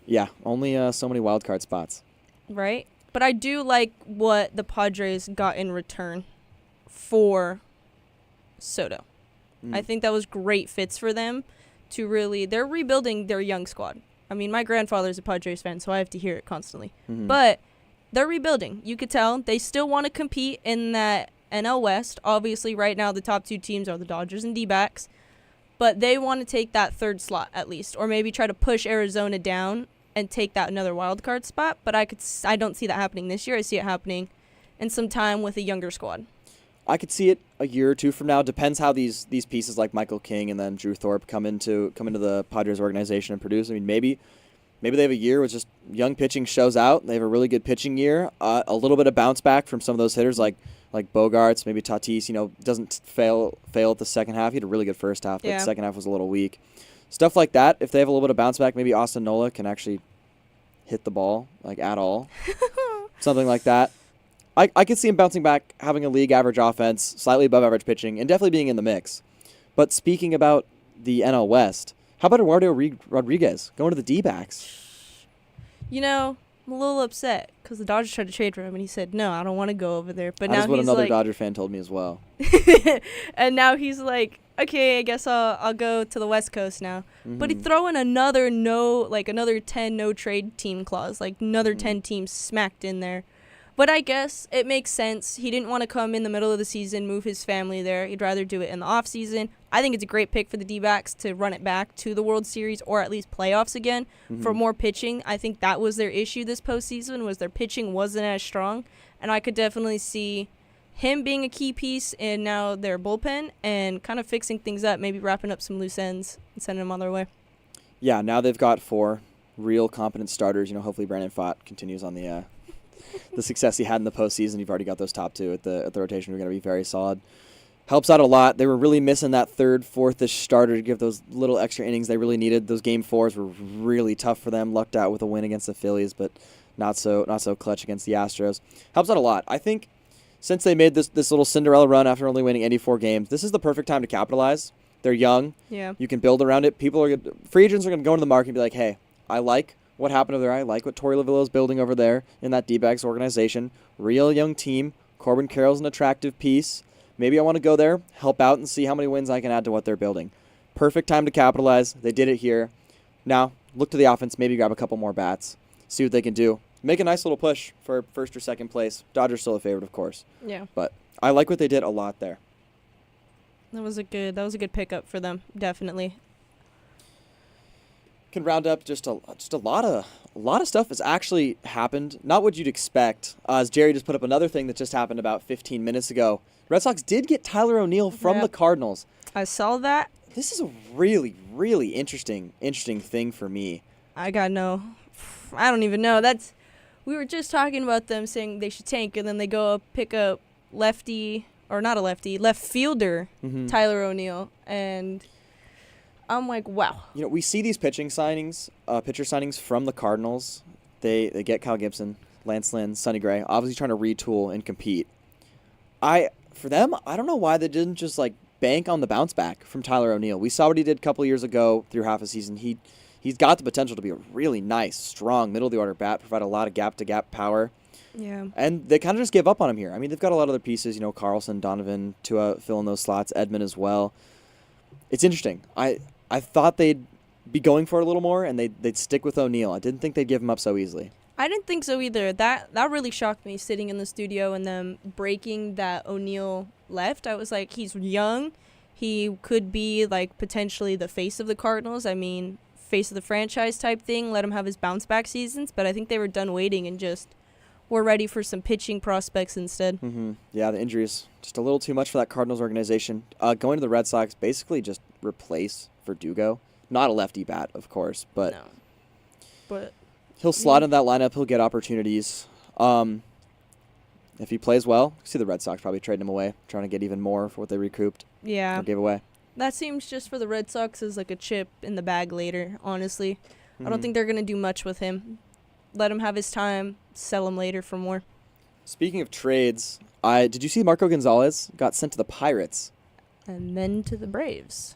Yeah, only so many wild card spots. Right? But I do like what the Padres got in return for Soto. I think that was great fits for them to really... They're rebuilding their young squad. I mean, my grandfather's a Padres fan, so I have to hear it constantly. But they're rebuilding. You could tell they still want to compete in that NL West. Obviously, right now, the top 2 teams are the Dodgers and D-backs. But they want to take that 3rd slot, at least. Or maybe try to push Arizona down and take that another wild card spot. But I don't see that happening this year. I see it happening in some time with a younger squad. I could see it a year or two from now. Depends how these pieces like Michael King and then Drew Thorpe come into the Padres organization and produce. I mean, maybe they have a year with just young pitching shows out. They have a really good pitching year. A little bit of bounce back from some of those hitters like Bogarts, maybe Tatis. Doesn't fail at the second half. He had a really good first half, but the second half was a little weak. Stuff like that. If they have a little bit of bounce back, maybe Austin Nola can actually hit the ball like at all. Something like that. I could see him bouncing back, having a league average offense, slightly above average pitching, and definitely being in the mix. But speaking about the NL West, how about Eduardo Rodriguez going to the D-backs? I'm a little upset because the Dodgers tried to trade for him, and he said, no, I don't want to go over there. But That's now what he's another like, Dodger fan told me as well. and now he's like, okay, I guess I'll go to the West Coast now. But he'd throw in another 10 no trade team clause, like another 10 teams smacked in there. But I guess it makes sense. He didn't want to come in the middle of the season, move his family there. He'd rather do it in the off season. I think it's a great pick for the D-backs to run it back to the World Series or at least playoffs again for more pitching. I think that was their issue this postseason, was their pitching wasn't as strong. And I could definitely see him being a key piece in now their bullpen and kind of fixing things up, maybe wrapping up some loose ends and sending them on their way. Yeah, now they've got 4 real competent starters. Hopefully Brandon Pfaadt continues on the success he had in the postseason. You've already got those top 2 at the rotation. We're going to be very solid. Helps out a lot. They were really missing that 3rd, 4th-ish starter to give those little extra innings they really needed. Those game 4s were really tough for them. Lucked out with a win against the Phillies, but not so clutch against the Astros. Helps out a lot. I think since they made this little Cinderella run after only winning 84 games, this is the perfect time to capitalize. They're young. Yeah. You can build around it. Free agents are going to go into the market and be like, hey, I like what happened over there. I like what Torey Lavillo is building over there in that D-backs organization. Real young team. Corbin Carroll's an attractive piece. Maybe I want to go there, help out, and see how many wins I can add to what they're building. Perfect time to capitalize. They did it here. Now, look to the offense. Maybe grab a couple more bats. See what they can do. Make a nice little push for 1st or 2nd place. Dodgers still a favorite, of course. Yeah. But I like what they did a lot there. That was a good pickup for them, definitely. Can round up just a lot of a lot of stuff has actually happened. Not what you'd expect. As Jerry just put up another thing that just happened about 15 minutes ago. Red Sox did get Tyler O'Neill from the Cardinals. I saw that. This is a really, really interesting thing for me. I don't even know. We were just talking about them saying they should tank, and then they go up, pick up left fielder Tyler O'Neill, and I'm like, wow. You know, we see these pitcher signings from the Cardinals. They get Kyle Gibson, Lance Lynn, Sonny Gray, obviously trying to retool and compete. For them, I don't know why they didn't just like bank on the bounce back from Tyler O'Neill. We saw what he did a couple years ago through half a season. He's got the potential to be a really nice, strong middle of the order bat, provide a lot of gap to gap power. Yeah. And they kind of just gave up on him here. I mean, they've got a lot of other pieces, you know, Carlson, Donovan to fill in those slots, Edmund as well. It's interesting. I thought they'd be going for it a little more and they'd stick with O'Neill. I didn't think they'd give him up so easily. I didn't think so either. That really shocked me sitting in the studio and them breaking that O'Neill left. I was like, he's young. He could be like potentially the face of the Cardinals. I mean, face of the franchise type thing. Let him have his bounce back seasons. But I think they were done waiting and just were ready for some pitching prospects instead. Mm-hmm. Yeah, the injuries just a little too much for that Cardinals organization. Going to the Red Sox, basically just replace Verdugo. Not a lefty bat, of course, but No. But he'll slot in that lineup. He'll get opportunities. If he plays well, see the Red Sox probably trading him away, trying to get even more for what they recouped yeah, or gave away. that seems just for the Red Sox as like a chip in the bag later, honestly. I don't Mhm. think they're going to do much with him. Let him have his time, sell him later for more. Speaking of trades, did you see Marco Gonzalez got sent to the Pirates? And then to the Braves.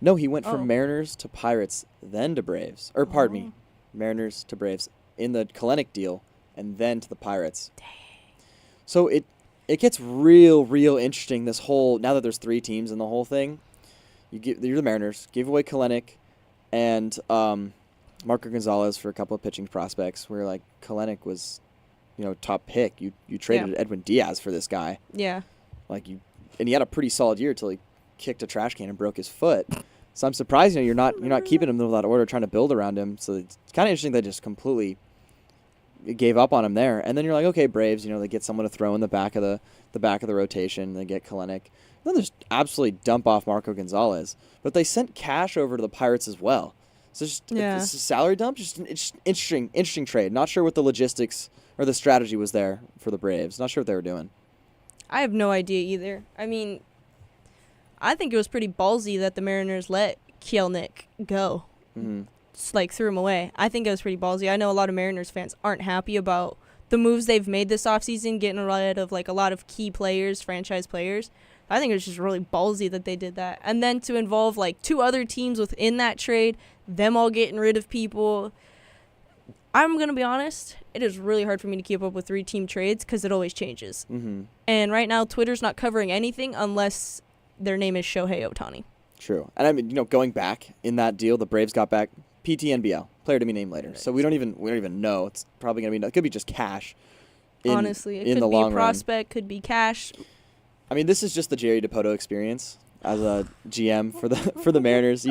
No, he went Oh. from Mariners to Pirates, then to Braves. Or pardon me, Mariners to Braves in the Kalenic deal, and then to the Pirates. Dang. So it gets real interesting. This whole now that there's 3 teams in the whole thing, you're the Mariners, give away Kalenic, and Marco Gonzalez for a couple of pitching prospects. Where like Kalenic was, top pick. You traded Edwin Diaz for this guy. Yeah. And he had a pretty solid year until he kicked a trash can and broke his foot. So I'm surprised you're not keeping him in the middle of that order, trying to build around him. So it's kind of interesting they just completely gave up on him there. And then you're like, okay, Braves, they get someone to throw in the back of the rotation. They get Kalenic. Then they just absolutely dump off Marco Gonzalez. But they sent cash over to the Pirates as well. So it's a salary dump. Just an interesting trade. Not sure what the logistics or the strategy was there for the Braves. Not sure what they were doing. I have no idea either. I mean, I think it was pretty ballsy that the Mariners let Kalenic go. Mm-hmm. Just threw him away. I think it was pretty ballsy. I know a lot of Mariners fans aren't happy about the moves they've made this offseason, getting rid of a lot of key players, franchise players. I think it was just really ballsy that they did that. And then to involve 2 other teams within that trade, them all getting rid of people. I'm going to be honest, it is really hard for me to keep up with 3-team trades because it always changes. Mm-hmm. And right now, Twitter's not covering anything unless their name is Shohei Ohtani. True. And I mean, going back in that deal, the Braves got back PTNBL, player to be named later. Right. So we don't even know. It's probably going to be, it could be just cash. Honestly, it could be a prospect, could be cash. I mean, this is just the Jerry DiPoto experience as a GM for the Mariners.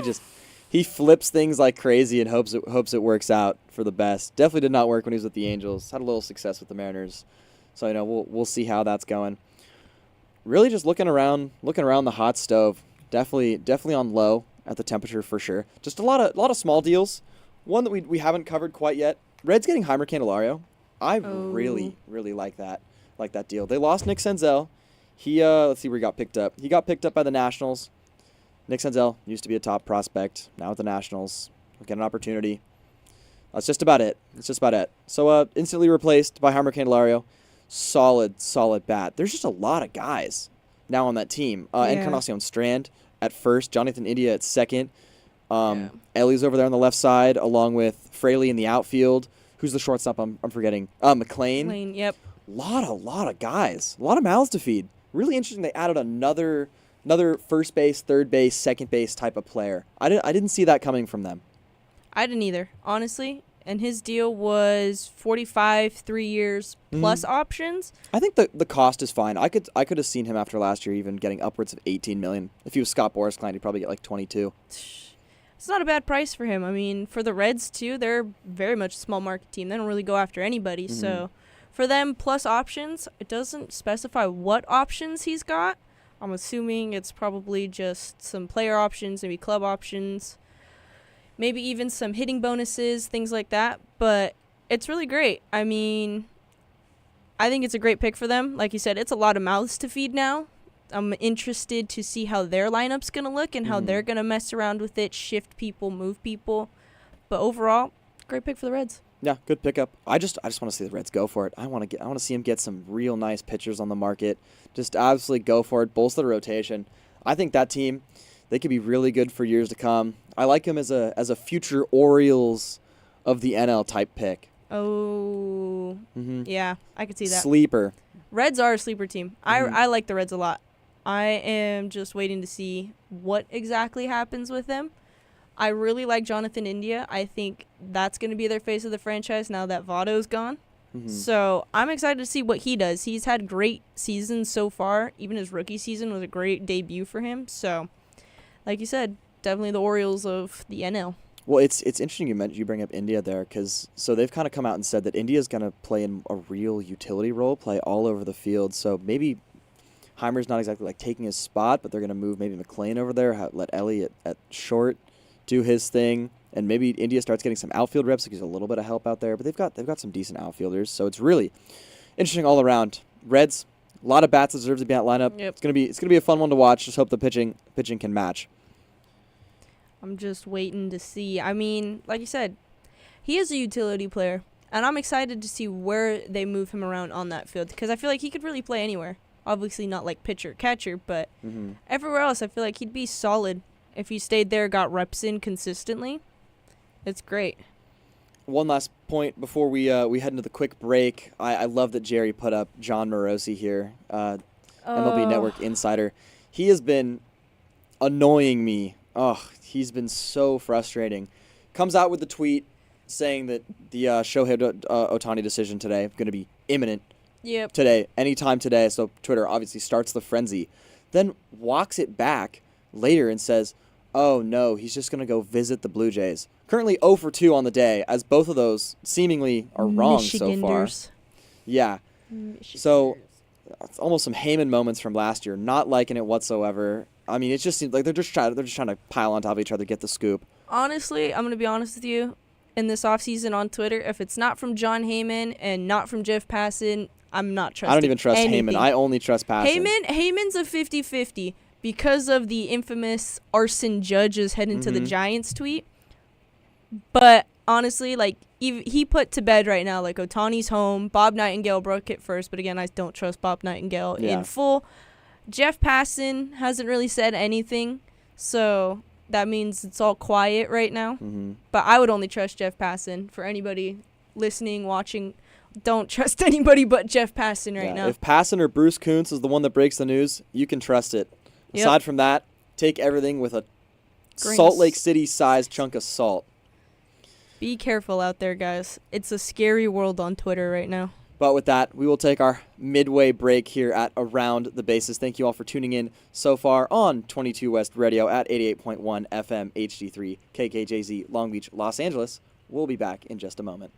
He flips things like crazy and hopes it works out for the best. Definitely did not work when he was with the Angels. Had a little success with the Mariners. So we'll see how that's going. Really just looking around the hot stove. Definitely on low at the temperature for sure. Just a lot of small deals. One that we haven't covered quite yet. Reds getting Heimer Candelario. I really like that deal. They lost Nick Senzel. He let's see where he got picked up. He got picked up by the Nationals. Nick Senzel used to be a top prospect. Now with the Nationals, we'll get an opportunity. That's just about it. So instantly replaced by Heimer Candelario. Solid bat. There's just a lot of guys now on that team. Encarnacion Strand at first, Jonathan India at second. Ellie's over there on the left side, along with Fraley in the outfield. Who's the shortstop? I'm forgetting. McLean. McLean, yep. Lot of guys. A lot of mouths to feed. Really interesting. They added another first base, third base, second base type of player. I didn't see that coming from them. I didn't either, honestly. And his deal was 45, 3 years plus options. I think the cost is fine. I could have seen him after last year even getting upwards of $18 million. If he was Scott Boris Klein, he'd probably get 22. it's not a bad price for him. I mean, for the Reds, too, they're very much a small market team. They don't really go after anybody. Mm-hmm. So for them, plus options, it doesn't specify what options he's got. I'm assuming it's probably just some player options, maybe club options, maybe even some hitting bonuses, things like that. But it's really great. I mean, I think it's a great pick for them. Like you said, it's a lot of mouths to feed now. I'm interested to see how their lineup's going to look and how they're going to mess around with it, shift people, move people. But overall, great pick for the Reds. Yeah, good pickup. I just want to see the Reds go for it. I want to see them get some real nice pitchers on the market. Just absolutely go for it. Bolster the rotation. I think that team, they could be really good for years to come. I like them as a future Orioles of the NL type pick. Oh, yeah, I could see that. Sleeper. Reds are a sleeper team. I like the Reds a lot. I am just waiting to see what exactly happens with them. I really like Jonathan India. I think that's going to be their face of the franchise now that Votto's gone. So I'm excited to see what he does. He's had great seasons so far. Even his rookie season was a great debut for him. So, like you said, definitely the Orioles of the NL. Well, it's interesting you bring up India there because they've kind of come out and said that India's going to play in a real utility role, play all over the field. So maybe Heimer's not exactly like taking his spot, but they're going to move maybe McLean over there, let Elliott at short do his thing, and maybe India starts getting some outfield reps. Gives a little bit of help out there, but they've got some decent outfielders. So it's really interesting all around. Reds, a lot of bats deserve to be in that lineup. Yep. It's gonna be a fun one to watch. Just hope the pitching can match. I'm just waiting to see. I mean, like you said, he is a utility player, and I'm excited to see where they move him around on that field because I feel like he could really play anywhere. Obviously not like pitcher, catcher, but everywhere else I feel like he'd be solid if he stayed there, got reps in consistently. It's great. One last point before we head into the quick break. I love that Jerry put up John Morosi here, MLB Network insider. He has been annoying me. Oh, he's been so frustrating. Comes out with the tweet saying that the Shohei Ohtani decision today is going to be imminent. Yep. Today, anytime today. So Twitter obviously starts the frenzy. Then walks it back later and says, oh no, he's just going to go visit the Blue Jays. Currently 0 for 2 on the day, as both of those seemingly are wrong so far. Yeah. So it's almost some Heyman moments from last year. Not liking it whatsoever. I mean, it just seems like they're just trying to pile on top of each other, get the scoop. Honestly, I'm going to be honest with you. In this offseason on Twitter, if it's not from John Heyman and not from Jeff Passan, I'm not trusting I don't even trust anything. Heyman. I only trust Passan. Heyman's a 50-50 because of the infamous arson judges heading to the Giants tweet. But honestly, like he put to bed right now, like Ohtani's home. Bob Nightingale broke it first, but again, I don't trust Bob Nightingale in full. Jeff Passan hasn't really said anything, so that means it's all quiet right now. But I would only trust Jeff Passan. For anybody listening, watching, don't trust anybody but Jeff Passan right now. If Passan or Bruce Kuntz is the one that breaks the news, you can trust it. Yep. Aside from that, take everything with a Salt Lake City-sized chunk of salt. Be careful out there, guys. It's a scary world on Twitter right now. But with that, we will take our midway break here at Around the Bases. Thank you all for tuning in so far on 22 West Radio at 88.1 FM HD3 KKJZ Long Beach, Los Angeles. We'll be back in just a moment.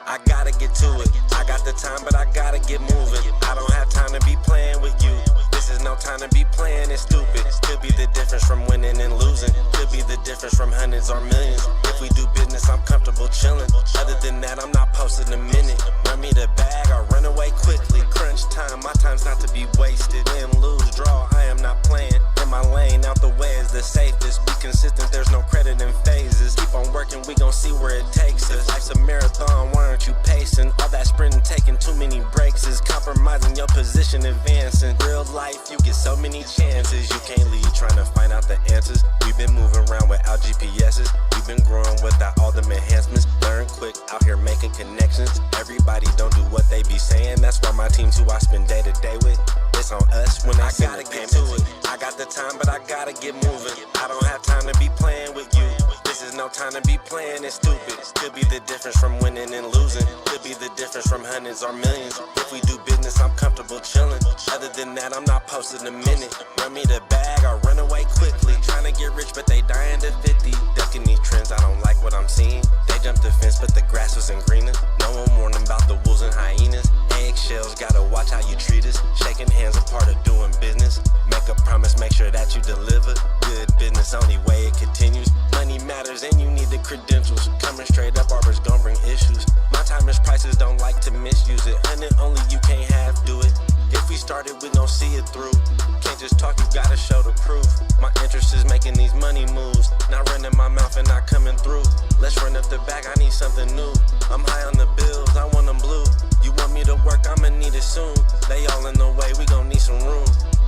I gotta get to it. I got the time, but I gotta get moving. I don't have time to be playing with you. This is no time to be playing it stupid. Could be the difference from winning and losing. Could be the difference from hundreds or millions. If we do business, I'm comfortable chilling. Other than that, I'm not posting a minute. Run me the bag or run away quickly. Crunch time, my time's not to be wasted. Win, lose, draw, I am not playing. In my lane, out the way is the safest. Be consistent, there's no credit in phases. Keep on working, we gon' see where it takes us. Life's a marathon, why aren't you pacing? All that sprinting, taking too many breaks is compromise. compromising your position, advancing. Real life, you get so many chances. You can't lead trying to find out the answers. We've been moving around without GPSs. We've been growing without all them enhancements. Learn quick, out here making connections. Everybody don't do what they be saying. That's why my team's who I spend day to day with. It's on us when I gotta get to it. I got the time, but I gotta get moving. I don't have time to be playing with you. This is no time to be playing it stupid. Could be the difference from winning and losing. Could be the difference from hundreds or millions. If we do business, I'm comfortable chilling. Other than that, I'm not posting a minute. Run me the bag, I'll run away quickly. Trying to get rich, but they dying to 50. Ducking these trends, I don't like what I'm seeing. They jumped the fence, but the grass wasn't greener. No one warned them about the wolves and hyenas. Eggshells, gotta watch how you treat us. Shaking hands, a part of doing business. Make a promise, make sure that you deliver. Good business, only way it continues. Money matters and you need the credentials. Coming straight up, barbers gon' bring issues. My time is prices, don't like to misuse it. Hundred only, you can't half do it. If we started, we gon' see it through. Can't just talk, you gotta show the proof. My interest is making these money moves. Not running my mouth and not coming through. Let's run up the back, I need something new. I'm high on the bills, I want them blue. You want me to work, I'ma need it soon. They all in the way, we gon' need some room.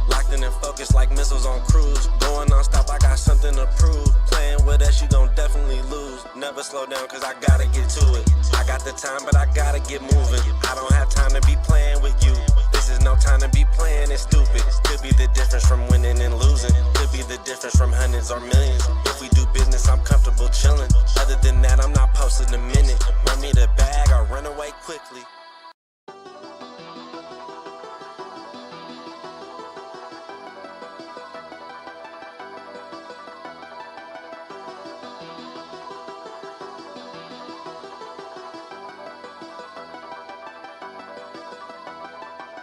Locked in and focused like missiles on cruise. Going non-stop, I got something to prove. Playing with us, you gon' definitely lose. Never slow down, cause I gotta get to it. I got the time, but I gotta get moving. I don't have time to be playing with you. This is no time to be playing it stupid. Could be the difference from winning and losing. Could be the difference from hundreds or millions. If we do business, I'm comfortable chilling. Other than that, I'm not posting a minute. Run me the bag, I'll run away quickly.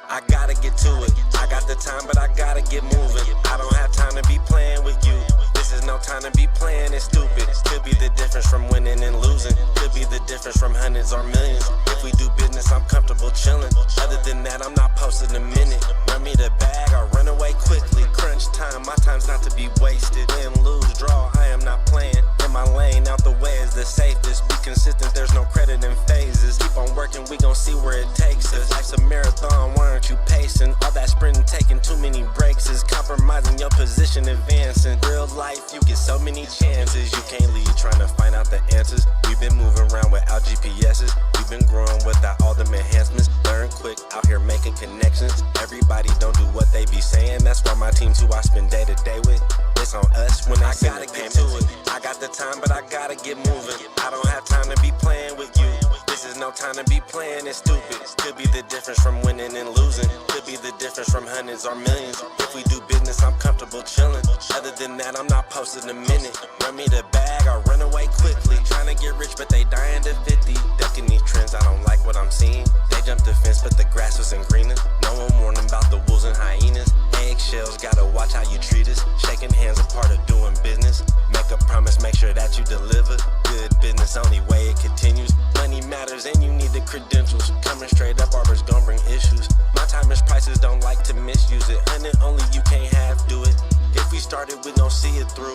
I gotta get to it. I got the time, but I gotta get moving. I don't have time to be playing with you. This is no time to be playing it stupid. Could be the difference from winning and losing. Could be the difference from hundreds or millions. If we do business, I'm comfortable chilling. Other than that, I'm not posting a minute. Run me the bag, I'll run away quickly. Crunch time, my time's not to be wasted. Win, lose, draw, I am not playing. In my lane, out the way is the safest. Be consistent, there's no credit in phases. Keep on working, we gon' see where it takes us. Life's a marathon, why aren't you pacing? All that sprinting, taking too many breaks is compromising your position, advancing. Real life, you get so many chances. You can't lead trying to find out the answers. We've been moving around without GPSs. We've been growing without all them enhancements. Learn quick, out here making connections. Everybody don't do what they be saying. That's why my team's who I spend day to day with. It's on us when I gotta get to it. I got the time, but I gotta get moving. I don't have time to be playing with you. This is no time to be playing it stupid. Could be the difference from winning and losing. Could be the difference from hundreds or millions. If we do business, I'm comfortable chilling. Other than that, I'm not posting a minute. Run me the bag, I'll run away quickly. Trying to get rich, but they dying to 50. Ducking these trends, I don't like what I'm seeing. They jumped the fence, but the grass wasn't greener. No one warned them about the wolves and hyenas. Eggshells, gotta watch how you treat us. Shaking hands, a part of doing business. Make a promise, make sure that you deliver. Good business, only way it continues. Money matters and you need the credentials. Coming straight up, barbers gon' bring issues. My time is prices, don't like to misuse it. Hundred only, you can't half do it. If we started, we gon' see it through.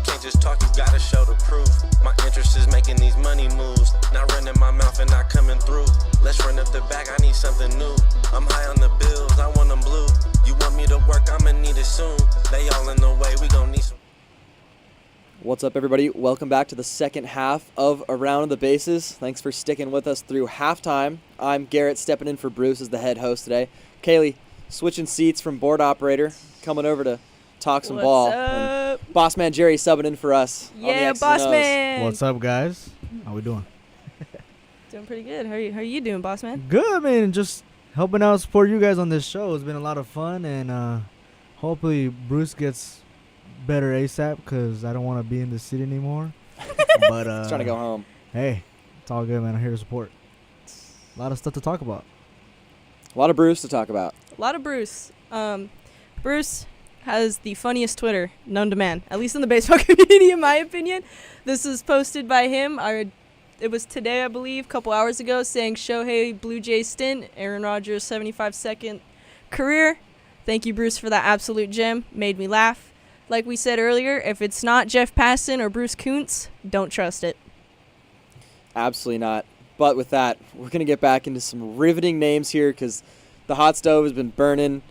Can't just talk, you gotta show the proof. My interest is making these money moves. Not running my mouth and not coming through. Let's run up the back, I need something new. I'm high on the bills, I want them blue. You want me to work, I'ma need it soon. They all in the way, we gon' need some. What's up, everybody? Welcome back to the second half of Around the Bases. Thanks for sticking with us through halftime. I'm Garrett, stepping in for Bruce as the head host today. Kaylee, switching seats from board operator, coming over to talk some ball. Up? And Boss Man Jerry subbing in for us. on the Yeah, X's boss and O's. man. What's up, guys? How we doing? Doing pretty good. How are you doing, boss man? Good, man. Just helping out, support you guys on this show. It's been a lot of fun, and hopefully Bruce gets better ASAP because I don't want to be in the city anymore. But He's trying to go home. Hey, it's all good, man. I'm here to support. A lot of stuff to talk about. A lot of Bruce to talk about. A lot of Bruce. Bruce has the funniest Twitter known to man, at least in the baseball community, in my opinion. This is posted by him. It was today, I believe, a couple hours ago, saying Shohei Blue Jays stint, Aaron Rodgers' 75-second career. Thank you, Bruce, for that absolute gem. Made me laugh. Like we said earlier, if it's not Jeff Passan or Bruce Kuntz, don't trust it. Absolutely not. But with that, we're going to get back into some riveting names here because The hot stove has been burning.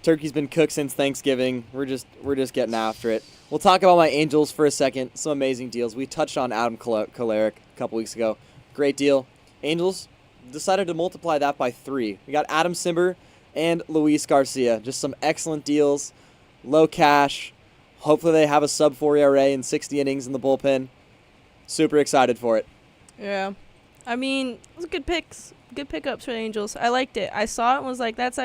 Turkey's been cooked since Thanksgiving. We're just getting after it. We'll talk about my Angels for a second. Some amazing deals. We touched on Adam Kolarek a couple weeks ago. Great deal. Angels decided to multiply that by 3. We got Adam Simber and Luis Garcia. Just some excellent deals. Low cash. Hopefully they have a sub-4 ERA in 60 innings in the bullpen. Super excited for it. Yeah. I mean, it was good picks. Good pickups for the Angels. I liked it. I saw it and was like, that's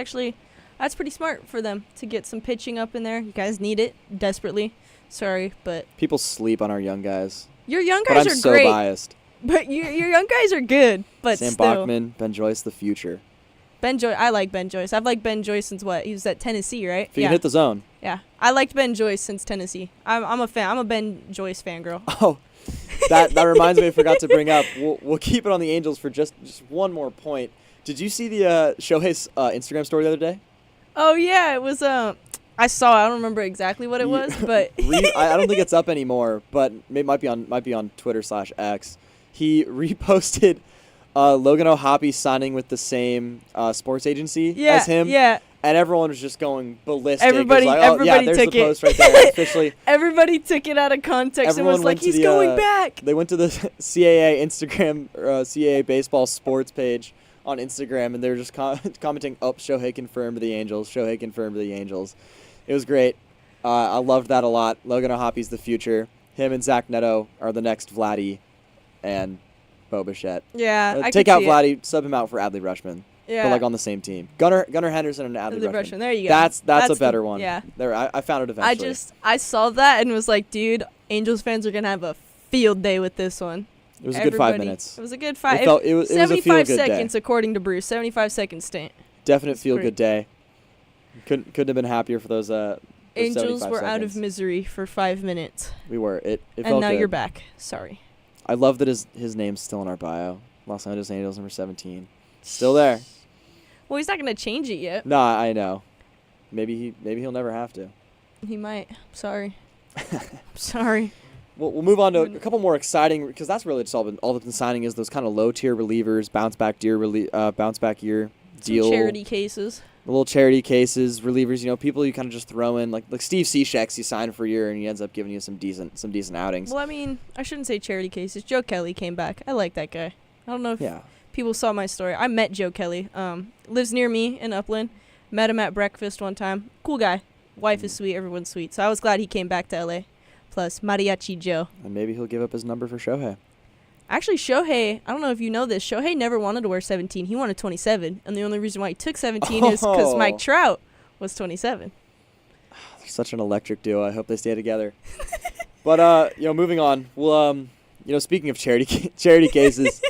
pretty smart for them to get some pitching up in there. You guys need it desperately. Sorry, but People sleep on our young guys. your young But guys I'm are so great. biased. But your young guys are good. But Sam still, Bachman, Ben Joyce, the future. Ben Joyce. I like Ben Joyce. I've liked Ben Joyce since what? He was at Tennessee, right? If you can hit the zone. Yeah, I liked Ben Joyce since Tennessee. I'm a fan. I'm a Ben Joyce fangirl. Oh, that reminds me. I forgot to bring up. We'll keep it on the Angels for just one more point. Did you see the Shohei's Instagram story the other day? Oh yeah, it was. I saw. I don't remember exactly what it was, but I don't think it's up anymore. But it might be on Twitter/X. He reposted Logan O'Hoppe signing with the same sports agency as him. Yeah. And everyone was just going ballistic. Everybody, it was like, everybody there's took the it. post right there. Officially, Everybody took it out of context everyone and was like, went to "He's the, going back." They went to the CAA Instagram, CAA baseball sports page on Instagram, and they were just commenting, "Oh, Shohei confirmed to the Angels. Shohei confirmed to the Angels." It was great. I loved that a lot. Logan O'Hoppe's the future. Him and Zach Neto are the next Vladdy and Bo Bichette. Yeah, I take could out see Vladdy, sub him out for Adley Rushman. Yeah. But like on the same team. Gunnar Henderson and Adley The Rushman. Rushman. There you go. That's a the- better one. Yeah. There, I found it eventually. I saw that and was like, dude, Angels fans are gonna have a field day with this one. It was a good 5 minutes. It was a good 5. It was a 75 feel-good day. seconds, according to Bruce. 75 second stint. Definite feel great. good day. Couldn't have been happier for those. Angels 75 were out of seconds. misery for 5 minutes. We were. It And felt now good. you're back. Sorry. I love that his name's still in our bio. Los Angeles Angels number 17. Still there. Well, he's not gonna change it yet. No, I know. Maybe he'll never have to. He might. Sorry. Sorry. We'll move on to a couple more exciting, because that's really just all that's been signing is those kind of low tier relievers, bounce back year deal. Some charity cases. The little charity cases, relievers. You know, people you kind of just throw in, like Steve Cishek, you sign for a year and he ends up giving you some decent outings. Well, I mean, I shouldn't say charity cases. Joe Kelly came back. I like that guy. I don't know if Yeah. people saw my story. I met Joe Kelly. Lives near me in Upland. Met him at breakfast one time. Cool guy. Wife is sweet. Everyone's sweet. So I was glad he came back to LA. Plus Mariachi Joe. And maybe he'll give up his number for Shohei. Actually, Shohei, I don't know if you know this, Shohei never wanted to wear 17. He wanted 27. And the only reason why he took 17 is because Oh. Mike Trout was 27. Such an electric duo. I hope they stay together. But moving on. Well, speaking of charity cases,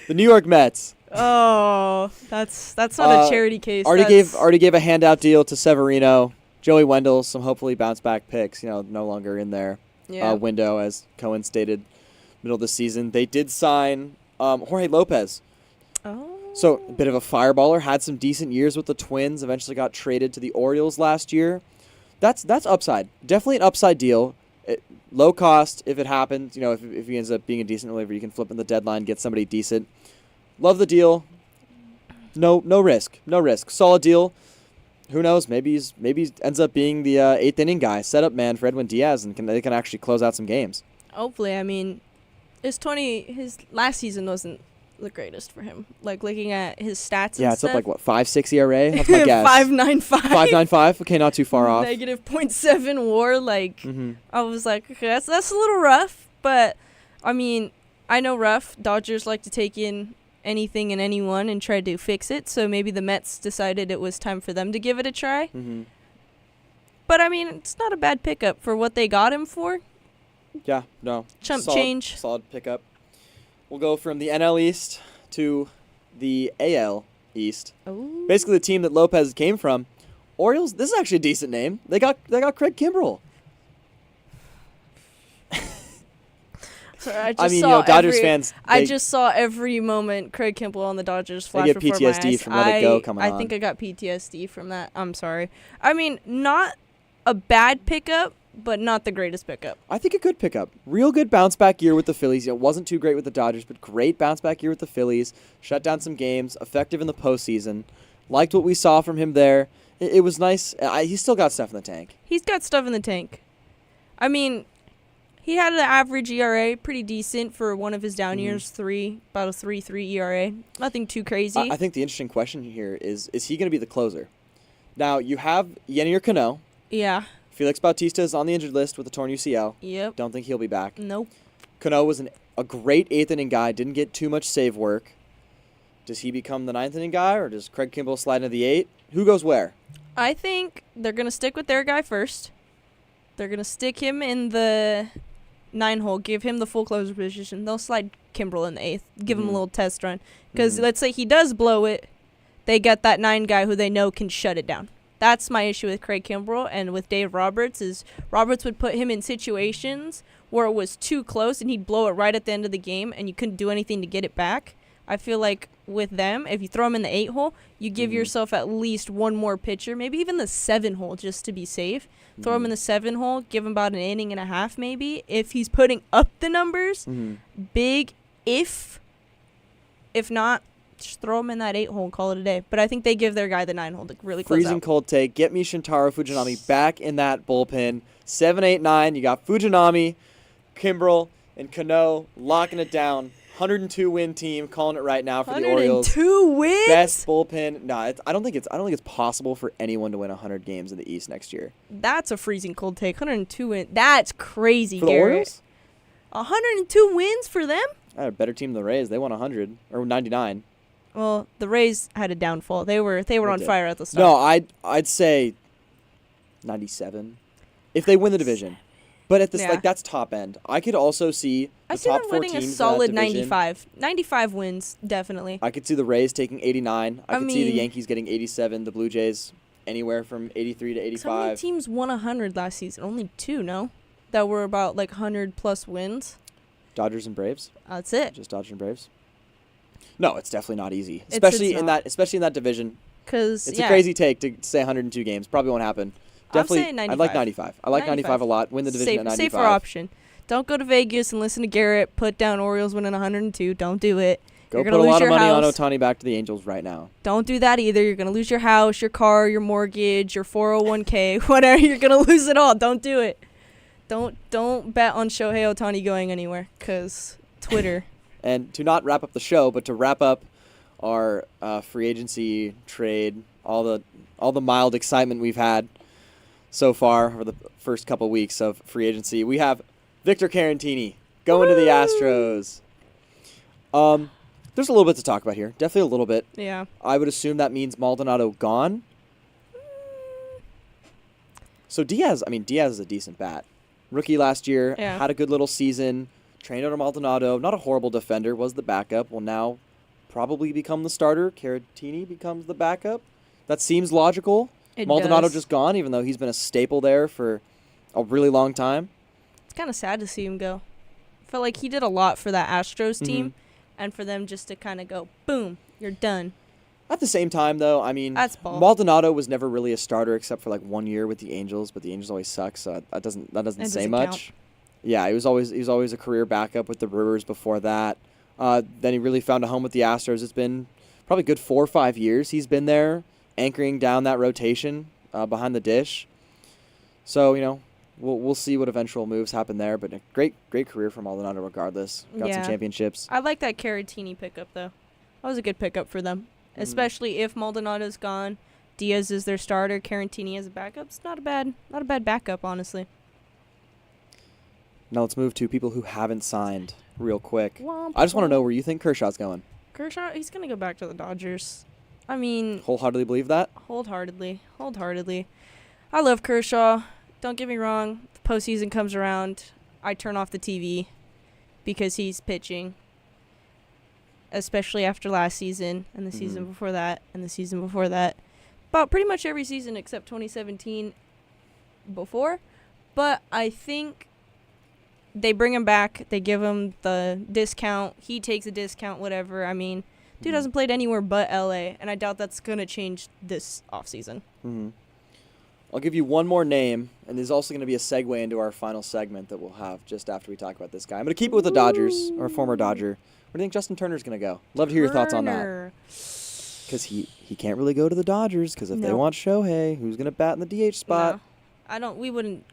the New York Mets Oh, that's not a charity case. already That's- gave a handout deal to Severino, Joey Wendell, some hopefully bounce back picks. No longer in their Yeah. window, as Cohen stated, middle of the season. They did sign Jorge Lopez. Oh. So a bit of a fireballer, had some decent years with the Twins. Eventually got traded to the Orioles last year. That's upside. Definitely an upside deal. Low cost if it happens. If he ends up being a decent reliever, you can flip in the deadline, get somebody decent. Love the deal. No risk. Solid deal. Who knows? Maybe he ends up being the eighth inning guy, setup man for Edwin Diaz, and they can actually close out some games. Hopefully, I mean, his last season wasn't the greatest for him. Like looking at his stats. Yeah, and it's stuff. up like what 5.6 ERA. That's my guess. 5.95. 5.95. Okay, not too far off. Negative 0.7 WAR. Like Mhm. I was like, okay, that's a little rough. But I mean, I know rough. Dodgers like to take in anything and anyone and try to fix it. So maybe the Mets decided it was time for them to give it a try. Mm-hmm. But I mean, it's not a bad pickup for what they got him for. Yeah, no. Chump Solid- change. Solid pickup. We'll go from the NL East to the AL East. Ooh. Basically, the team that Lopez came from. Orioles. This is actually a decent name. They got Craig Kimbrell. Sorry, I just I mean, saw Dodgers fans. I they- just saw every moment Craig Kimbrell on the Dodgers flash get before my PTSD eyes. from Let It Go coming I on. think I got PTSD from that. I'm sorry. I mean, not a bad pickup, but not the greatest pickup. I think a good pickup. Real good bounce back year with the Phillies. It wasn't too great with the Dodgers, but great bounce back year with the Phillies. Shut down some games. Effective in the postseason. Liked what we saw from him there. It was nice. He's still got stuff in the tank. He's got stuff in the tank. I mean, he had an average ERA, pretty decent for one of his down years, about a 3.3 ERA. Nothing too crazy. I think the interesting question here is he going to be the closer? Now, you have Yennier Cano. Yeah. Felix Bautista is on the injured list with a torn UCL. Yep. Don't think he'll be back. Nope. Cano was a great 8th inning guy, didn't get too much save work. Does he become the 9th inning guy, or does Craig Kimbrell slide into the 8? Who goes where? I think they're going to stick with their guy first. They're going to stick him in the 9 hole, give him the full closer position. They'll slide Kimbrell in the 8th, give him a little test run. Because let's say he does blow it, they get that 9 guy who they know can shut it down. That's my issue with Craig Kimbrell and with Dave Roberts is Roberts would put him in situations where it was too close and he'd blow it right at the end of the game and you couldn't do anything to get it back. I feel like with them, if you throw them in the 8 hole, you give yourself at least one more pitcher, maybe even the 7 hole just to be safe. Throw him in the 7 hole, give him about an inning and a half maybe. If he's putting up the numbers, big if not, just throw him in that 8 hole and call it a day. But I think they give their guy the 9 hole to really close Freezing out. cold take. Get me Shintaro Fujinami back in that bullpen. 7, 8, 9. You got Fujinami, Kimbrell, and Cano locking it down. 102-win team, calling it right now for the Orioles. 102 wins? Best bullpen. No, I don't think it's possible for anyone to win 100 games in the East next year. That's a freezing cold take. 102 wins. That's crazy, For the Garrett. Orioles? 102 wins for them? I had a better team than the Rays. They won 100 or 99. Well, the Rays had a downfall. They were on did. fire at the start. No, I'd say 97 if they win the division. But at this that's top end. I could also see the I see top them 4 winning teams a in that solid division. 95. 95 wins, definitely. I could see the Rays taking 89. I could see the mean- Yankees getting 87. The Blue Jays anywhere from 83 to How many 85. teams won 100 last season? Only 2, no? That were about like 100-plus wins. Dodgers and Braves. That's it. Just Dodgers and Braves. No, it's definitely not easy, It's especially in not. that division. Because It's a crazy take to say 102 games. Probably won't happen. Definitely, saying 95. I'd like 95. I like 95 a lot. Win the division at 95. Safer option. Don't go to Vegas and listen to Garrett put down Orioles winning 102. Don't do it. Go You're put gonna a lose lot of your money on house. Ohtani back to the Angels right now. Don't do that either. You're going to lose your house, your car, your mortgage, your 401k, whatever. You're going to lose it all. Don't do it. Don't bet on Shohei Ohtani going anywhere because Twitter. And to not wrap up the show, but to wrap up our free agency trade, all the mild excitement we've had so far over the first couple weeks of free agency, we have Victor Carantini going to the Astros. There's a little bit to talk about here. Definitely a little bit. Yeah. I would assume that means Maldonado gone. So Diaz is a decent bat. Rookie last year, Yeah. had a good little season, trained under Maldonado, not a horrible defender, was the backup, will now probably become the starter. Carantini becomes the backup. That seems logical. It Maldonado does. just gone, even though he's been a staple there for a really long time. It's kind of sad to see him go. Felt like he did a lot for that Astros team, and for them just to kind of go, boom, you're done. At the same time, though, I mean, That's ball. Maldonado was never really a starter except for like 1 year with the Angels, but the Angels always suck, so that doesn't say doesn't much. count. Yeah, he was always a career backup with the Brewers before that. Then he really found a home with the Astros. It's been probably a good 4 or 5 years he's been there, anchoring down that rotation behind the dish. So we'll see what eventual moves happen there, but a great career for Maldonado regardless. Got some championships. I like that Carantini pickup, though. That was a good pickup for them, especially if Maldonado's gone. Diaz is their starter. Carantini as a backup. It's not a bad backup, honestly. Now let's move to people who haven't signed real quick. Womp I just want to womp. know where you think Kershaw's going. Kershaw, he's going to go back to the Dodgers. I mean, Wholeheartedly believe that? wholeheartedly. I love Kershaw. Don't get me wrong. The postseason comes around, I turn off the TV because he's pitching. Especially after last season and the season before that and the season before that. About pretty much every season except 2017 before. But I think they bring him back. They give him the discount. He takes a discount, whatever. I mean, dude hasn't played anywhere but LA, and I doubt that's going to change this offseason. I'll give you one more name, and there's also going to be a segue into our final segment that we'll have just after we talk about this guy. I'm going to keep it with the Dodgers, or former Dodger. Where do you think Justin Turner's going to go? Love to hear your thoughts on that. Turner. Because he can't really go to the Dodgers because if they No. want Shohei, who's going to bat in the DH spot? No, I don't. We wouldn't.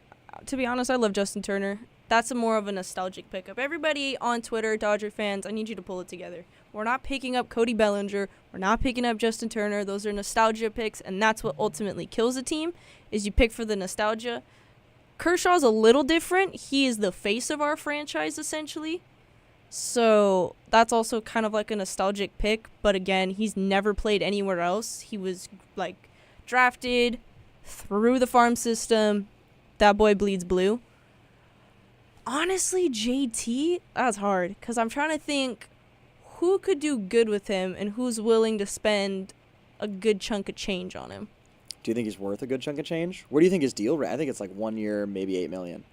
To be honest, I love Justin Turner. That's more of a nostalgic pickup. Everybody on Twitter, Dodger fans, I need you to pull it together. We're not picking up Cody Bellinger. We're not picking up Justin Turner. Those are nostalgia picks, and that's what ultimately kills a team. Is you pick for the nostalgia. Kershaw's a little different. He is the face of our franchise essentially. So that's also kind of like a nostalgic pick, but again, he's never played anywhere else. He was like drafted through the farm system. That boy bleeds blue. Honestly, JT, that's hard because I'm trying to think who could do good with him and who's willing to spend a good chunk of change on him. Do you think he's worth a good chunk of change? Where do you think his deal? I think it's like 1 year, maybe $8 million.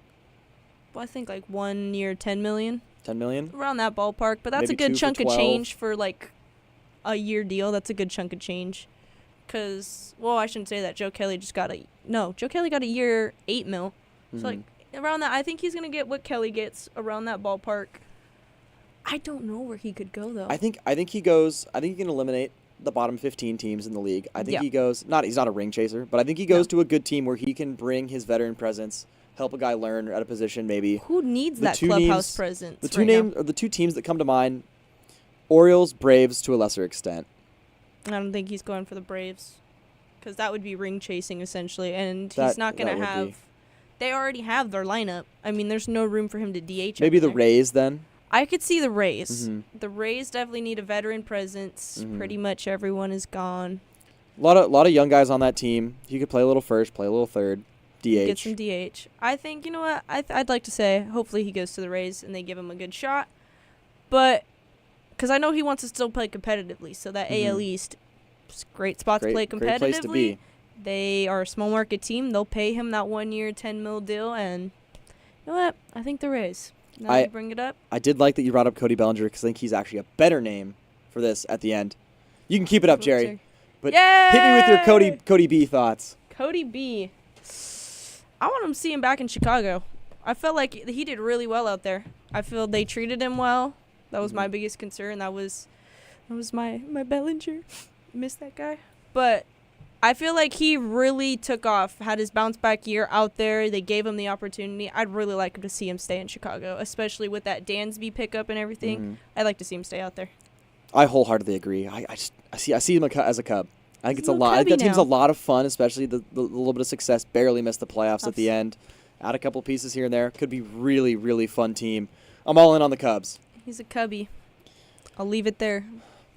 Well, I think like 1 year, $10 million. 10 million? Around that ballpark, but that's Maybe a good 2 for chunk of 12. change for like a year deal. That's a good chunk of change. Because, well, I shouldn't say that. Joe Kelly got a year, $8 mil. So like around that, I think he's gonna get what Kelly gets around that ballpark. I don't know where he could go though. I think he goes. I think he can eliminate the bottom 15 teams in the league. I think he goes. He's not a ring chaser, but I think he goes to a good team where he can bring his veteran presence, help a guy learn at a position maybe. Who needs that clubhouse presence? The two teams that come to mind: Orioles, Braves to a lesser extent. I don't think he's going for the Braves, because that would be ring chasing essentially, and That- he's not gonna that would have. be. They already have their lineup. I mean, there's no room for him to DH. Maybe the everywhere. Rays then. I could see the Rays. Mhm. The Rays definitely need a veteran presence. Mhm. Pretty much everyone is gone. A lot of young guys on that team. He could play a little first, play a little third, DH. Get some DH. I think, you know what? I'd like to say hopefully he goes to the Rays and they give him a good shot. But, because I know he wants to still play competitively. So that AL East, is a great spot to play competitively. Great place to be. They are a small market team. They'll pay him that 1 year, $10 mil deal. And you know what? I think the Rays. Now you bring it up. I did like that you brought up Cody Bellinger because I think he's actually a better name for this at the end. You can keep it up, Jerry. But hit me with your Cody B thoughts. Cody B. I want him to see him back in Chicago. I felt like he did really well out there. I feel they treated him well. That was my biggest concern. That was my Bellinger. Miss that guy. But I feel like he really took off, had his bounce back year out there. They gave him the opportunity. I'd really like him to see him stay in Chicago, especially with that Dansby pickup and everything. I'd like to see him stay out there. I wholeheartedly agree. I see him as a Cub. I think He's it's a a little lot. I think that Cubby team's now. a lot of fun, especially the little bit of success. Barely missed the playoffs at the end. Add a couple pieces here and there. Could be really, really fun team. I'm all in on the Cubs. He's a Cubby. I'll leave it there.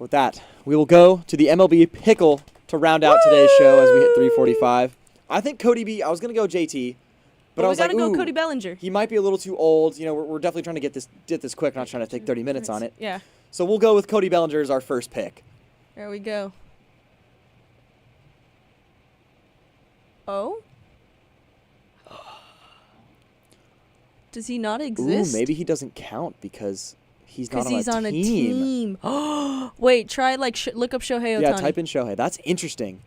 With that, we will go to the MLB pickle to round out today's show as we hit 3:45. I think Cody B. I was gonna go JT, but I was we gotta like, go ooh, Cody Bellinger. he might be a little too old. You know, we're definitely trying to get this quick. Not trying to take 30 minutes on it. Yeah. So we'll go with Cody Bellinger as our first pick. There we go. Oh? Does he not exist? Ooh, maybe he doesn't count because he's not Because on he's a on team. a team. Wait, try look up Shohei Ohtani. Yeah, type in Shohei. That's interesting.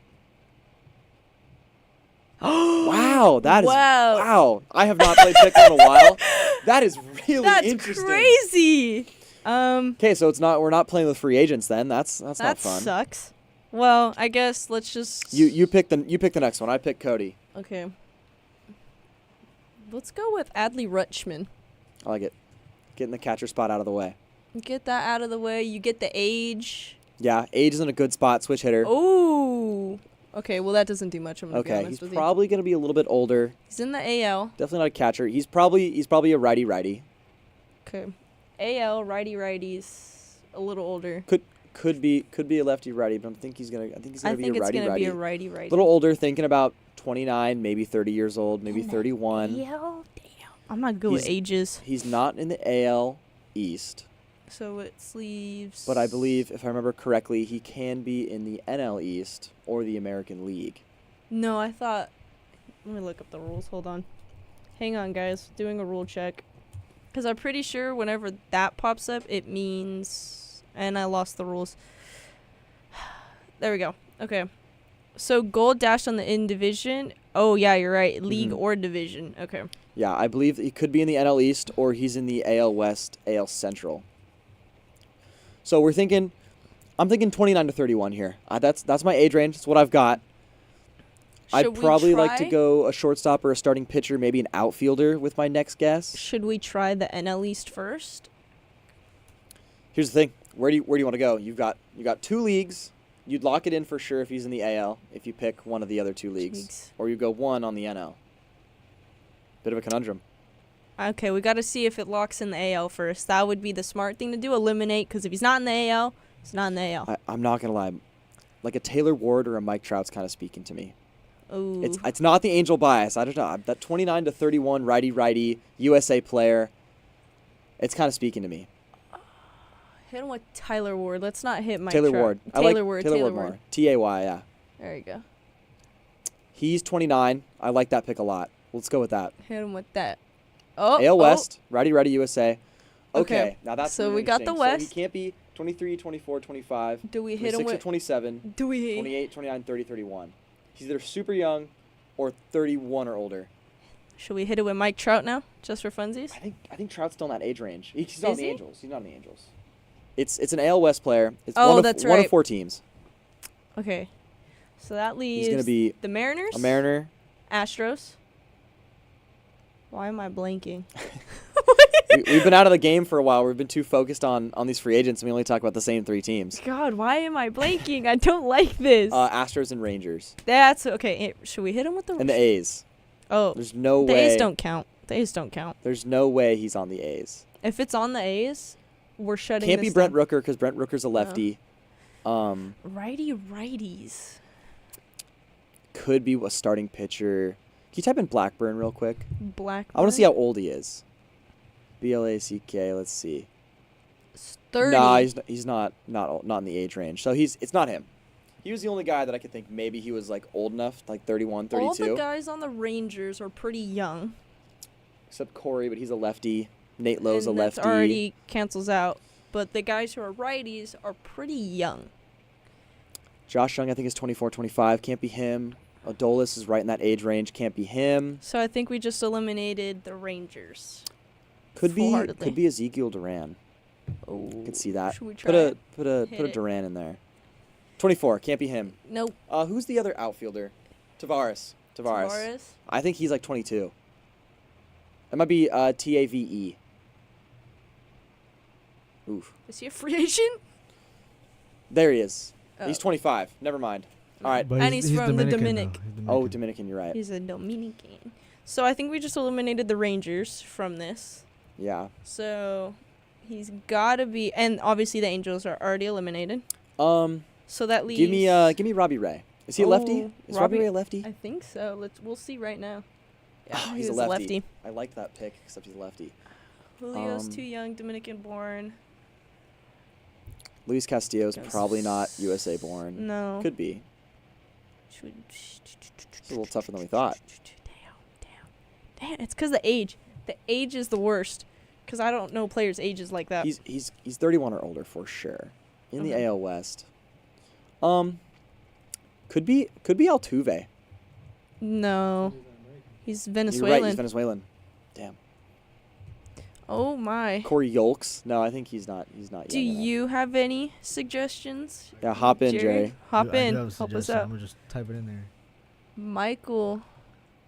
Wow, that is wow. I have not played pickle in a while. That is really That's interesting. crazy. Okay, so we're not playing with free agents then. That's not That fun. sucks. Well, I guess let's just You pick the next one. I pick Cody. Okay. Let's go with Adley Rutschman. I like it. Getting the catcher spot out of the way. Get that out of the way. You get the age. Yeah, age is in a good spot. Switch hitter. Ooh. Okay, well that doesn't do much. I'm gonna be Okay, honest he's with probably going to be a little bit older. He's in the AL. Definitely not a catcher. He's probably a righty. Okay. AL righties a little older. Could be a lefty righty, but I think he's gonna be a righty. It's gonna be a righty. A little older, thinking about 29, maybe 30 years old, maybe 31. AL? Damn. I'm not good with ages. He's not in the AL East, So it sleeves. but I believe, if I remember correctly, he can be in the NL East or the American League. No, I thought. Let me look up the rules. Hold on. Hang on, guys. Doing a rule check. Because I'm pretty sure whenever that pops up, it means. And I lost the rules. There we go. Okay. So goal dashed on the in division. Oh, yeah, you're right. League or division. Okay. Yeah, I believe he could be in the NL East or he's in the AL West, AL Central. So we're thinking I'm thinking 29 to 31 here. That's my age range. That's what I've got. I'd Should we probably like to try? go a shortstop or a starting pitcher, maybe an outfielder with my next guess. Should we try the NL East first? Here's the thing. Where do you want to go? You got 2 leagues. You'd lock it in for sure if he's in the AL, if you pick one of the other 2 leagues. Jeez. Or you go 1 on the NL. Bit of a conundrum. Okay, we got to see if it locks in the AL first. That would be the smart thing to do. Eliminate, because if he's not in the AL, he's not in the AL. I'm not going to lie. Like a Taylor Ward or a Mike Trout's kind of speaking to me. Ooh. It's not the Angel bias. I don't know. That 29 to 31 righty USA player, it's kind of speaking to me. Hit him with Tyler Ward. Let's not hit Mike Taylor Trout. Ward. I Taylor like Ward. Taylor Taylor Ward Ward. more. T-A-Y, yeah. There you go. He's 29. I like that pick a lot. Let's go with that. Hit him with that. Oh, AL West, righty USA. Okay. Now that's So really we got the interesting. West. So he can't be 23, 24, 25, Do we hit him 26 or with? 27, Do we? 28, 29, 30, 31. He's either super young or 31 or older. Should we hit it with Mike Trout now, just for funsies? I think Trout's still in that age range. He's not in Is the he? Angels. He's not in the Angels. It's an AL West player. It's Oh, one of, that's one right. of 4 teams. Okay. So that leaves He's gonna be the Mariners, a Mariner. Astros. Why am I blanking? We've been out of the game for a while. We've been too focused on these free agents, and we only talk about the same 3 teams. God, why am I blanking? I don't like this. Astros and Rangers. That's okay. Should we hit him with the? And the A's. Oh, There's no the way. A's don't count. The A's don't count. There's no way he's on the A's. If it's on the A's, we're shutting. Can't be this Brent down. Rooker because Brent Rooker's a lefty. Righties. Could be a starting pitcher. Can you type in Blackburn real quick? Black. I want to see how old he is. B-L-A-C-K. Let's see. 30. Nah, he's not in the age range. So it's not him. He was the only guy that I could think maybe he was like old enough, like 31, 32. All the guys on the Rangers are pretty young. Except Corey, but he's a lefty. Nate Lowe's and a lefty. That already cancels out. But the guys who are righties are pretty young. Josh Young, I think, is 24, 25. Can't be him. Adolis is right in that age range. Can't be him. So I think we just eliminated the Rangers. Could be Full-heartedly. Ezekiel Duran. Oh, Could see that. Should we try Put a it? put a Hit put a it. Duran in there. 24. Can't be him. Nope. Who's the other outfielder? Tavares. I think he's like 22. It might be Tave. Oof. Is he a free agent? There he is. Oh. He's 25. Never mind. All right. But And he's from the Dominican, Dominic. though. He's Oh, Dominican. You're right. He's a Dominican. So I think we just eliminated the Rangers from this. Yeah. So he's got to be, and obviously the Angels are already eliminated. So that leaves. Give me Robbie Ray. Is he a lefty? Is Robbie Ray a lefty? I think so. We'll see right now. Yeah, Oh, he he's a was lefty. I like that pick, except he's a lefty. Julio's too young, Dominican born. Luis Castillo's probably not USA born. No. Could be. Should- It's a little tougher than we thought. Damn, it's because the age. The age is the worst. Because I don't know players' ages like that. He's 31 or older for sure. In the Okay. AL West. Could be Altuve. No. He's You're Venezuelan. right, he's Venezuelan. Damn. Oh my. Corey Yolks. No, I think he's not Do young enough. you have any suggestions? Yeah, hop in, Jared? Jerry. Hop I do in. have a Help us suggestion. out. I'm gonna just type it in there. Michael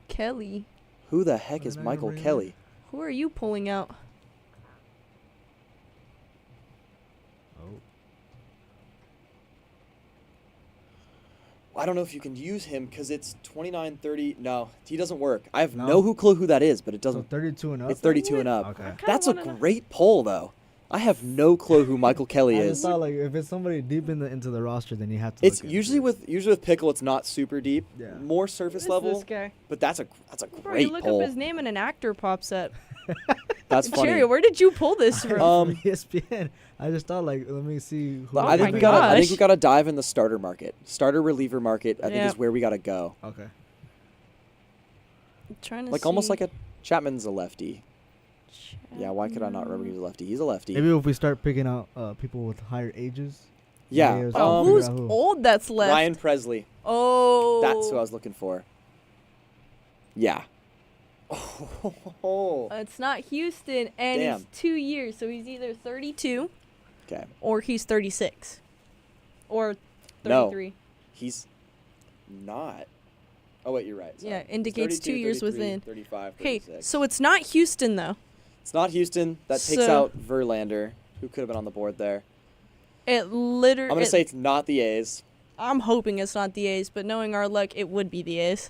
Kelly. Who the heck is Did I Michael bring it? Kelly? Who are you pulling out? Oh. I don't know if you can use him because it's 29, 30. No, he doesn't work. I have No? no clue who that is, but it So doesn't. 32 and up. It's 32 and up. Okay. Kinda That's a wanna know. great poll, though. I have no clue who Michael Kelly I is. just thought like if it's somebody deep into the roster, then you have to. It's look usually with Pickle, it's not super deep, Yeah. more surface Who is level. this guy? But that's a Bro, great you look poll. up his name and an actor pops up. That's funny. Jerry, where did you pull this from? ESPN. I just thought like let me see. Who But Oh I my think I think gosh. we gotta dive in the starter market, starter reliever market. I think Yeah. is where we gotta go. Okay. I'm trying to Like almost see. like a Chapman's a lefty. Yeah, why could I not remember he was a lefty? He's a lefty. Maybe if we start picking out people with higher ages. Yeah. maybe Oh, we'll who's figure out who. old that's left? Ryan Presley. Oh. That's who I was looking for. Yeah. Oh. It's not Houston, and Damn. he's 2 years, so he's either 32 Okay. or he's 36. or No. 33. He's not. Oh, wait, you're right. Sorry. Yeah, He's indicates 2 years 33, within. 35, Okay, 36. so it's not Houston though. It's not Houston. That takes So- out Verlander, who could have been on the board there. It literally. I'm going to say it's not the A's. I'm hoping it's not the A's, but knowing our luck, it would be the A's.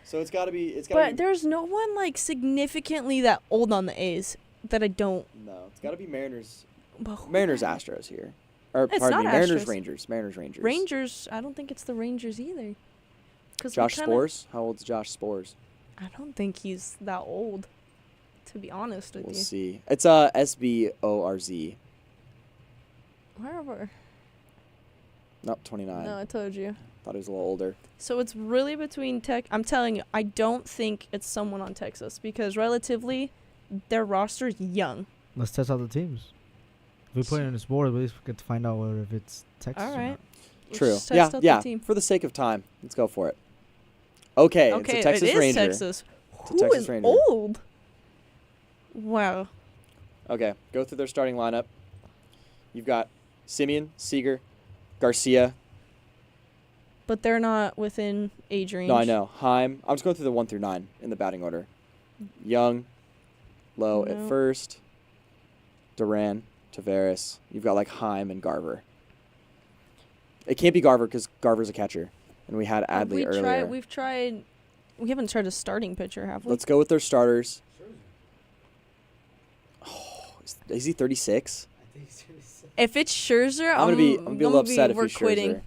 So it's got to be. But there's no one like significantly that old on the A's that I don't. No, it's got to be Mariners. Well, who- Mariners Astros here. Or, It's pardon me, not Mariners Astros. Rangers. Mariners Rangers. Rangers. I don't think it's the Rangers either. 'Cause we Josh kinda- Spores? How old's Josh Spores? I don't think he's that old. To be honest with We'll you. see. It's SBORZ. Wherever. Nope, 29. No, I told you. Thought he was a little older. So it's really between Tech. I'm telling you, I don't think it's someone on Texas because relatively, their roster's young. Let's test out the teams. If we put it in this board, we at least get to find out whether if it's Texas. All or right. not. Let's True. just test Yeah, out the yeah. team. For the sake of time, let's go for it. Okay, Okay, it's a Texas it is Ranger. Texas. It's a Who Texas is Ranger. old? Wow. Okay, go through their starting lineup. You've got Simeon, Seager, Garcia. But they're not within age range. No, I know. Heim. I'm just going through the 1 through 9 in the batting order. Young, Low at No. first. Duran, Tavares. You've got like Heim and Garver. It can't be Garver because Garver's a catcher, and we had Adley earlier. We've tried. We haven't tried a starting pitcher, have we? Let's go with their starters. Oh, is he 36? If it's Scherzer, I'm gonna be a little upset if we're he's quitting. Scherzer.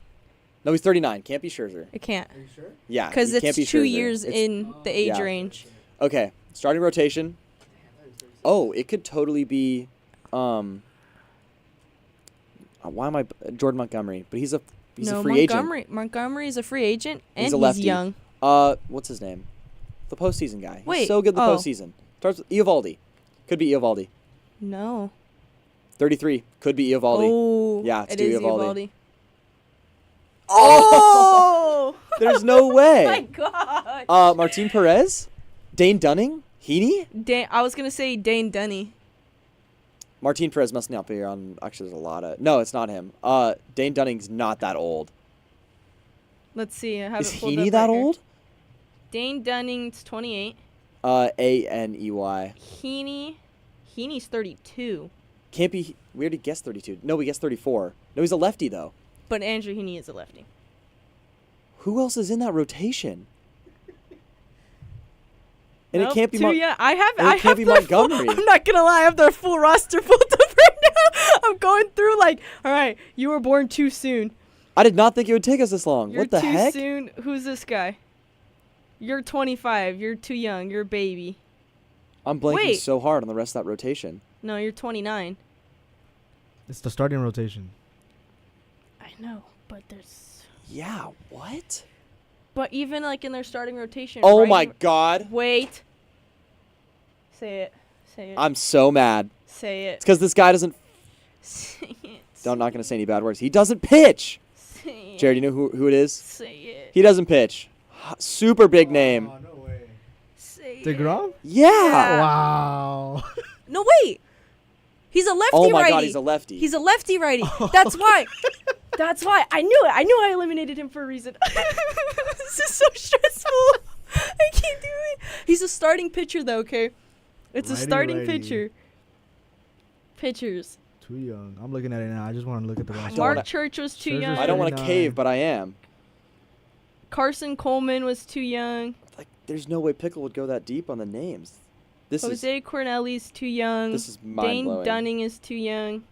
No, he's 39. Can't be Scherzer. It can't. Are you sure? Yeah, Because he can't it's be 2 Scherzer. years It's- in the age yeah. range. Okay, starting rotation. Oh, it could totally be, why am I Jordan Montgomery? But he's a free agent. Montgomery's a free agent and He's a lefty. young. What's his name? The postseason guy. He's Wait, so good in the oh. postseason. Starts with Eovaldi. Could be Eovaldi. No. 33. Could be Eovaldi. Oh, Yeah, it's it is Eovaldi. Eovaldi. Oh! There's no Oh way. my god. Martin Perez? Dane Dunning? Heaney? I was gonna say Dane Dunny. Martin Perez must not be on. Actually, there's a lot of. No, it's not him. Dane Dunning's not that old. Let's see. I have Is it pulled Heaney up that right here. old? Dane Dunning's 28. Aney. Heaney's 32. Can't be. We already guessed 32. No, we guessed 34. No, he's a lefty though. But Andrew Heaney is a lefty. Who else is in that rotation? And Nope, it can't be. too young. I have. and I it can't have be their full- Montgomery. I'm not gonna lie. I have their full roster pulled up right now. I'm going through like, all right, you were born too soon. I did not think it would take us this long. You're What the too heck? soon. Who's this guy? You're 25. You're too young. You're a baby. I'm blanking Wait. so hard on the rest of that rotation. No, you're 29. It's the starting rotation. I know, but there's. Yeah. What? But even like in their starting rotation. Oh right my in- God. Wait. Say it. Say it. I'm so mad. Say it. It's because this guy doesn't. Say it. I'm not gonna say any bad words. He doesn't pitch. Say it. Jared, you know who it is? Say it. He doesn't pitch. Super big name. no way. Say DeGrom? Yeah. Wow. No, wait. He's a lefty Oh my righty. God, he's a lefty. He's a lefty righty. That's why. That's why. I knew it. I knew I eliminated him for a reason. This is so stressful. I can't do it. He's a starting pitcher, though, okay? It's a Righty, starting righty. pitcher. Pitchers. Too young. I'm looking at it now. I just want to look at the roster. don't Mark wanna- Church was too Scherzer's young. I don't want to 39. cave, but I am. Carson Coleman was too young. Like, there's no way Pickle would go that deep on the names. This Jose Corneli's too young. is mind Dane blowing. Dunning is too young.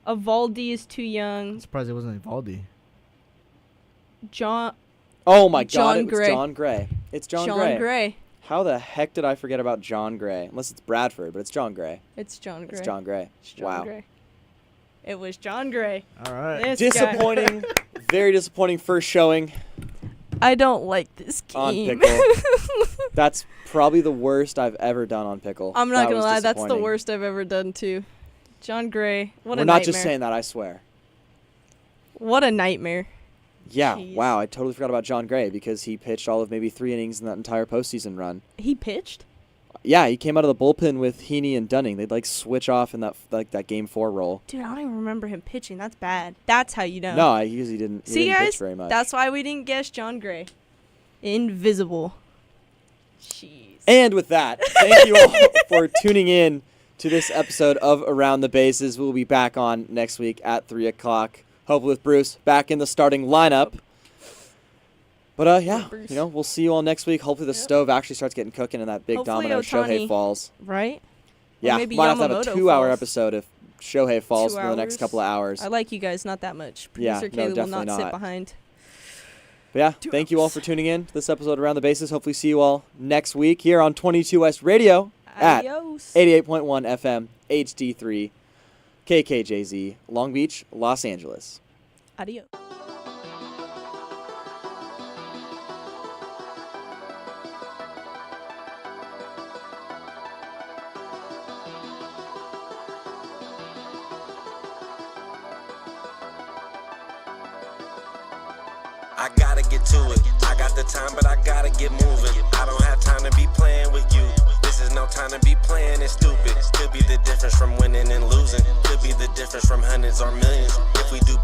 Evaldi is too young. I'm surprised it wasn't Evaldi. John Oh my John God, it was Gray. John Gray. It's John Gray. Gray. How the heck did I forget about John Gray? Unless it's Bradford, but it's John Gray. It's John Gray. It's John Gray. It's John Wow. Gray. It was John Gray. All right. This guy. Disappointing. Very disappointing first showing I don't like this on game. Pickle. That's probably the worst I've ever done on Pickle. I'm not That gonna was lie, that's the disappointing. worst I've ever done too. John Gray, what We're a not nightmare. just saying that, I swear. What a nightmare. Yeah, Jeez. wow, I totally forgot about John Gray because he pitched all of maybe 3 innings in that entire postseason run. He pitched? Yeah, he came out of the bullpen with Heaney and Dunning. They'd like switch off in that game 4 role. Dude, I don't even remember him pitching. That's bad. That's how you know. No, he usually didn't. He See, didn't guys, pitch very much. that's why we didn't guess John Gray. Invisible. Jeez. And with that, thank you all for tuning in to this episode of Around the Bases. We'll be back on next week at 3 o'clock. Hopefully with Bruce back in the starting lineup. But yeah, we'll see you all next week. Hopefully the stove actually starts getting cooking and that big Hopefully domino Ohtani, Shohei falls. Right? Yeah, maybe might have to have a Yamamoto 2-hour falls. episode if Shohei falls 2 for the next hours. couple of hours. I like you guys not that much. Yeah, Producer no, Kaylee will definitely not sit not. behind. But yeah, 2 thank you all hours. for tuning in to this episode Around the Bases. Hopefully see you all next week here on 22S Radio at Adios. 88.1 FM HD3 KKJZ, Long Beach, Los Angeles. Adios. I gotta get to it. I got the time, but I gotta get moving. I don't have time to be playing with you. This is no time to be playing it stupid. Could be the difference from winning and losing. Could be the difference from hundreds or millions. If we do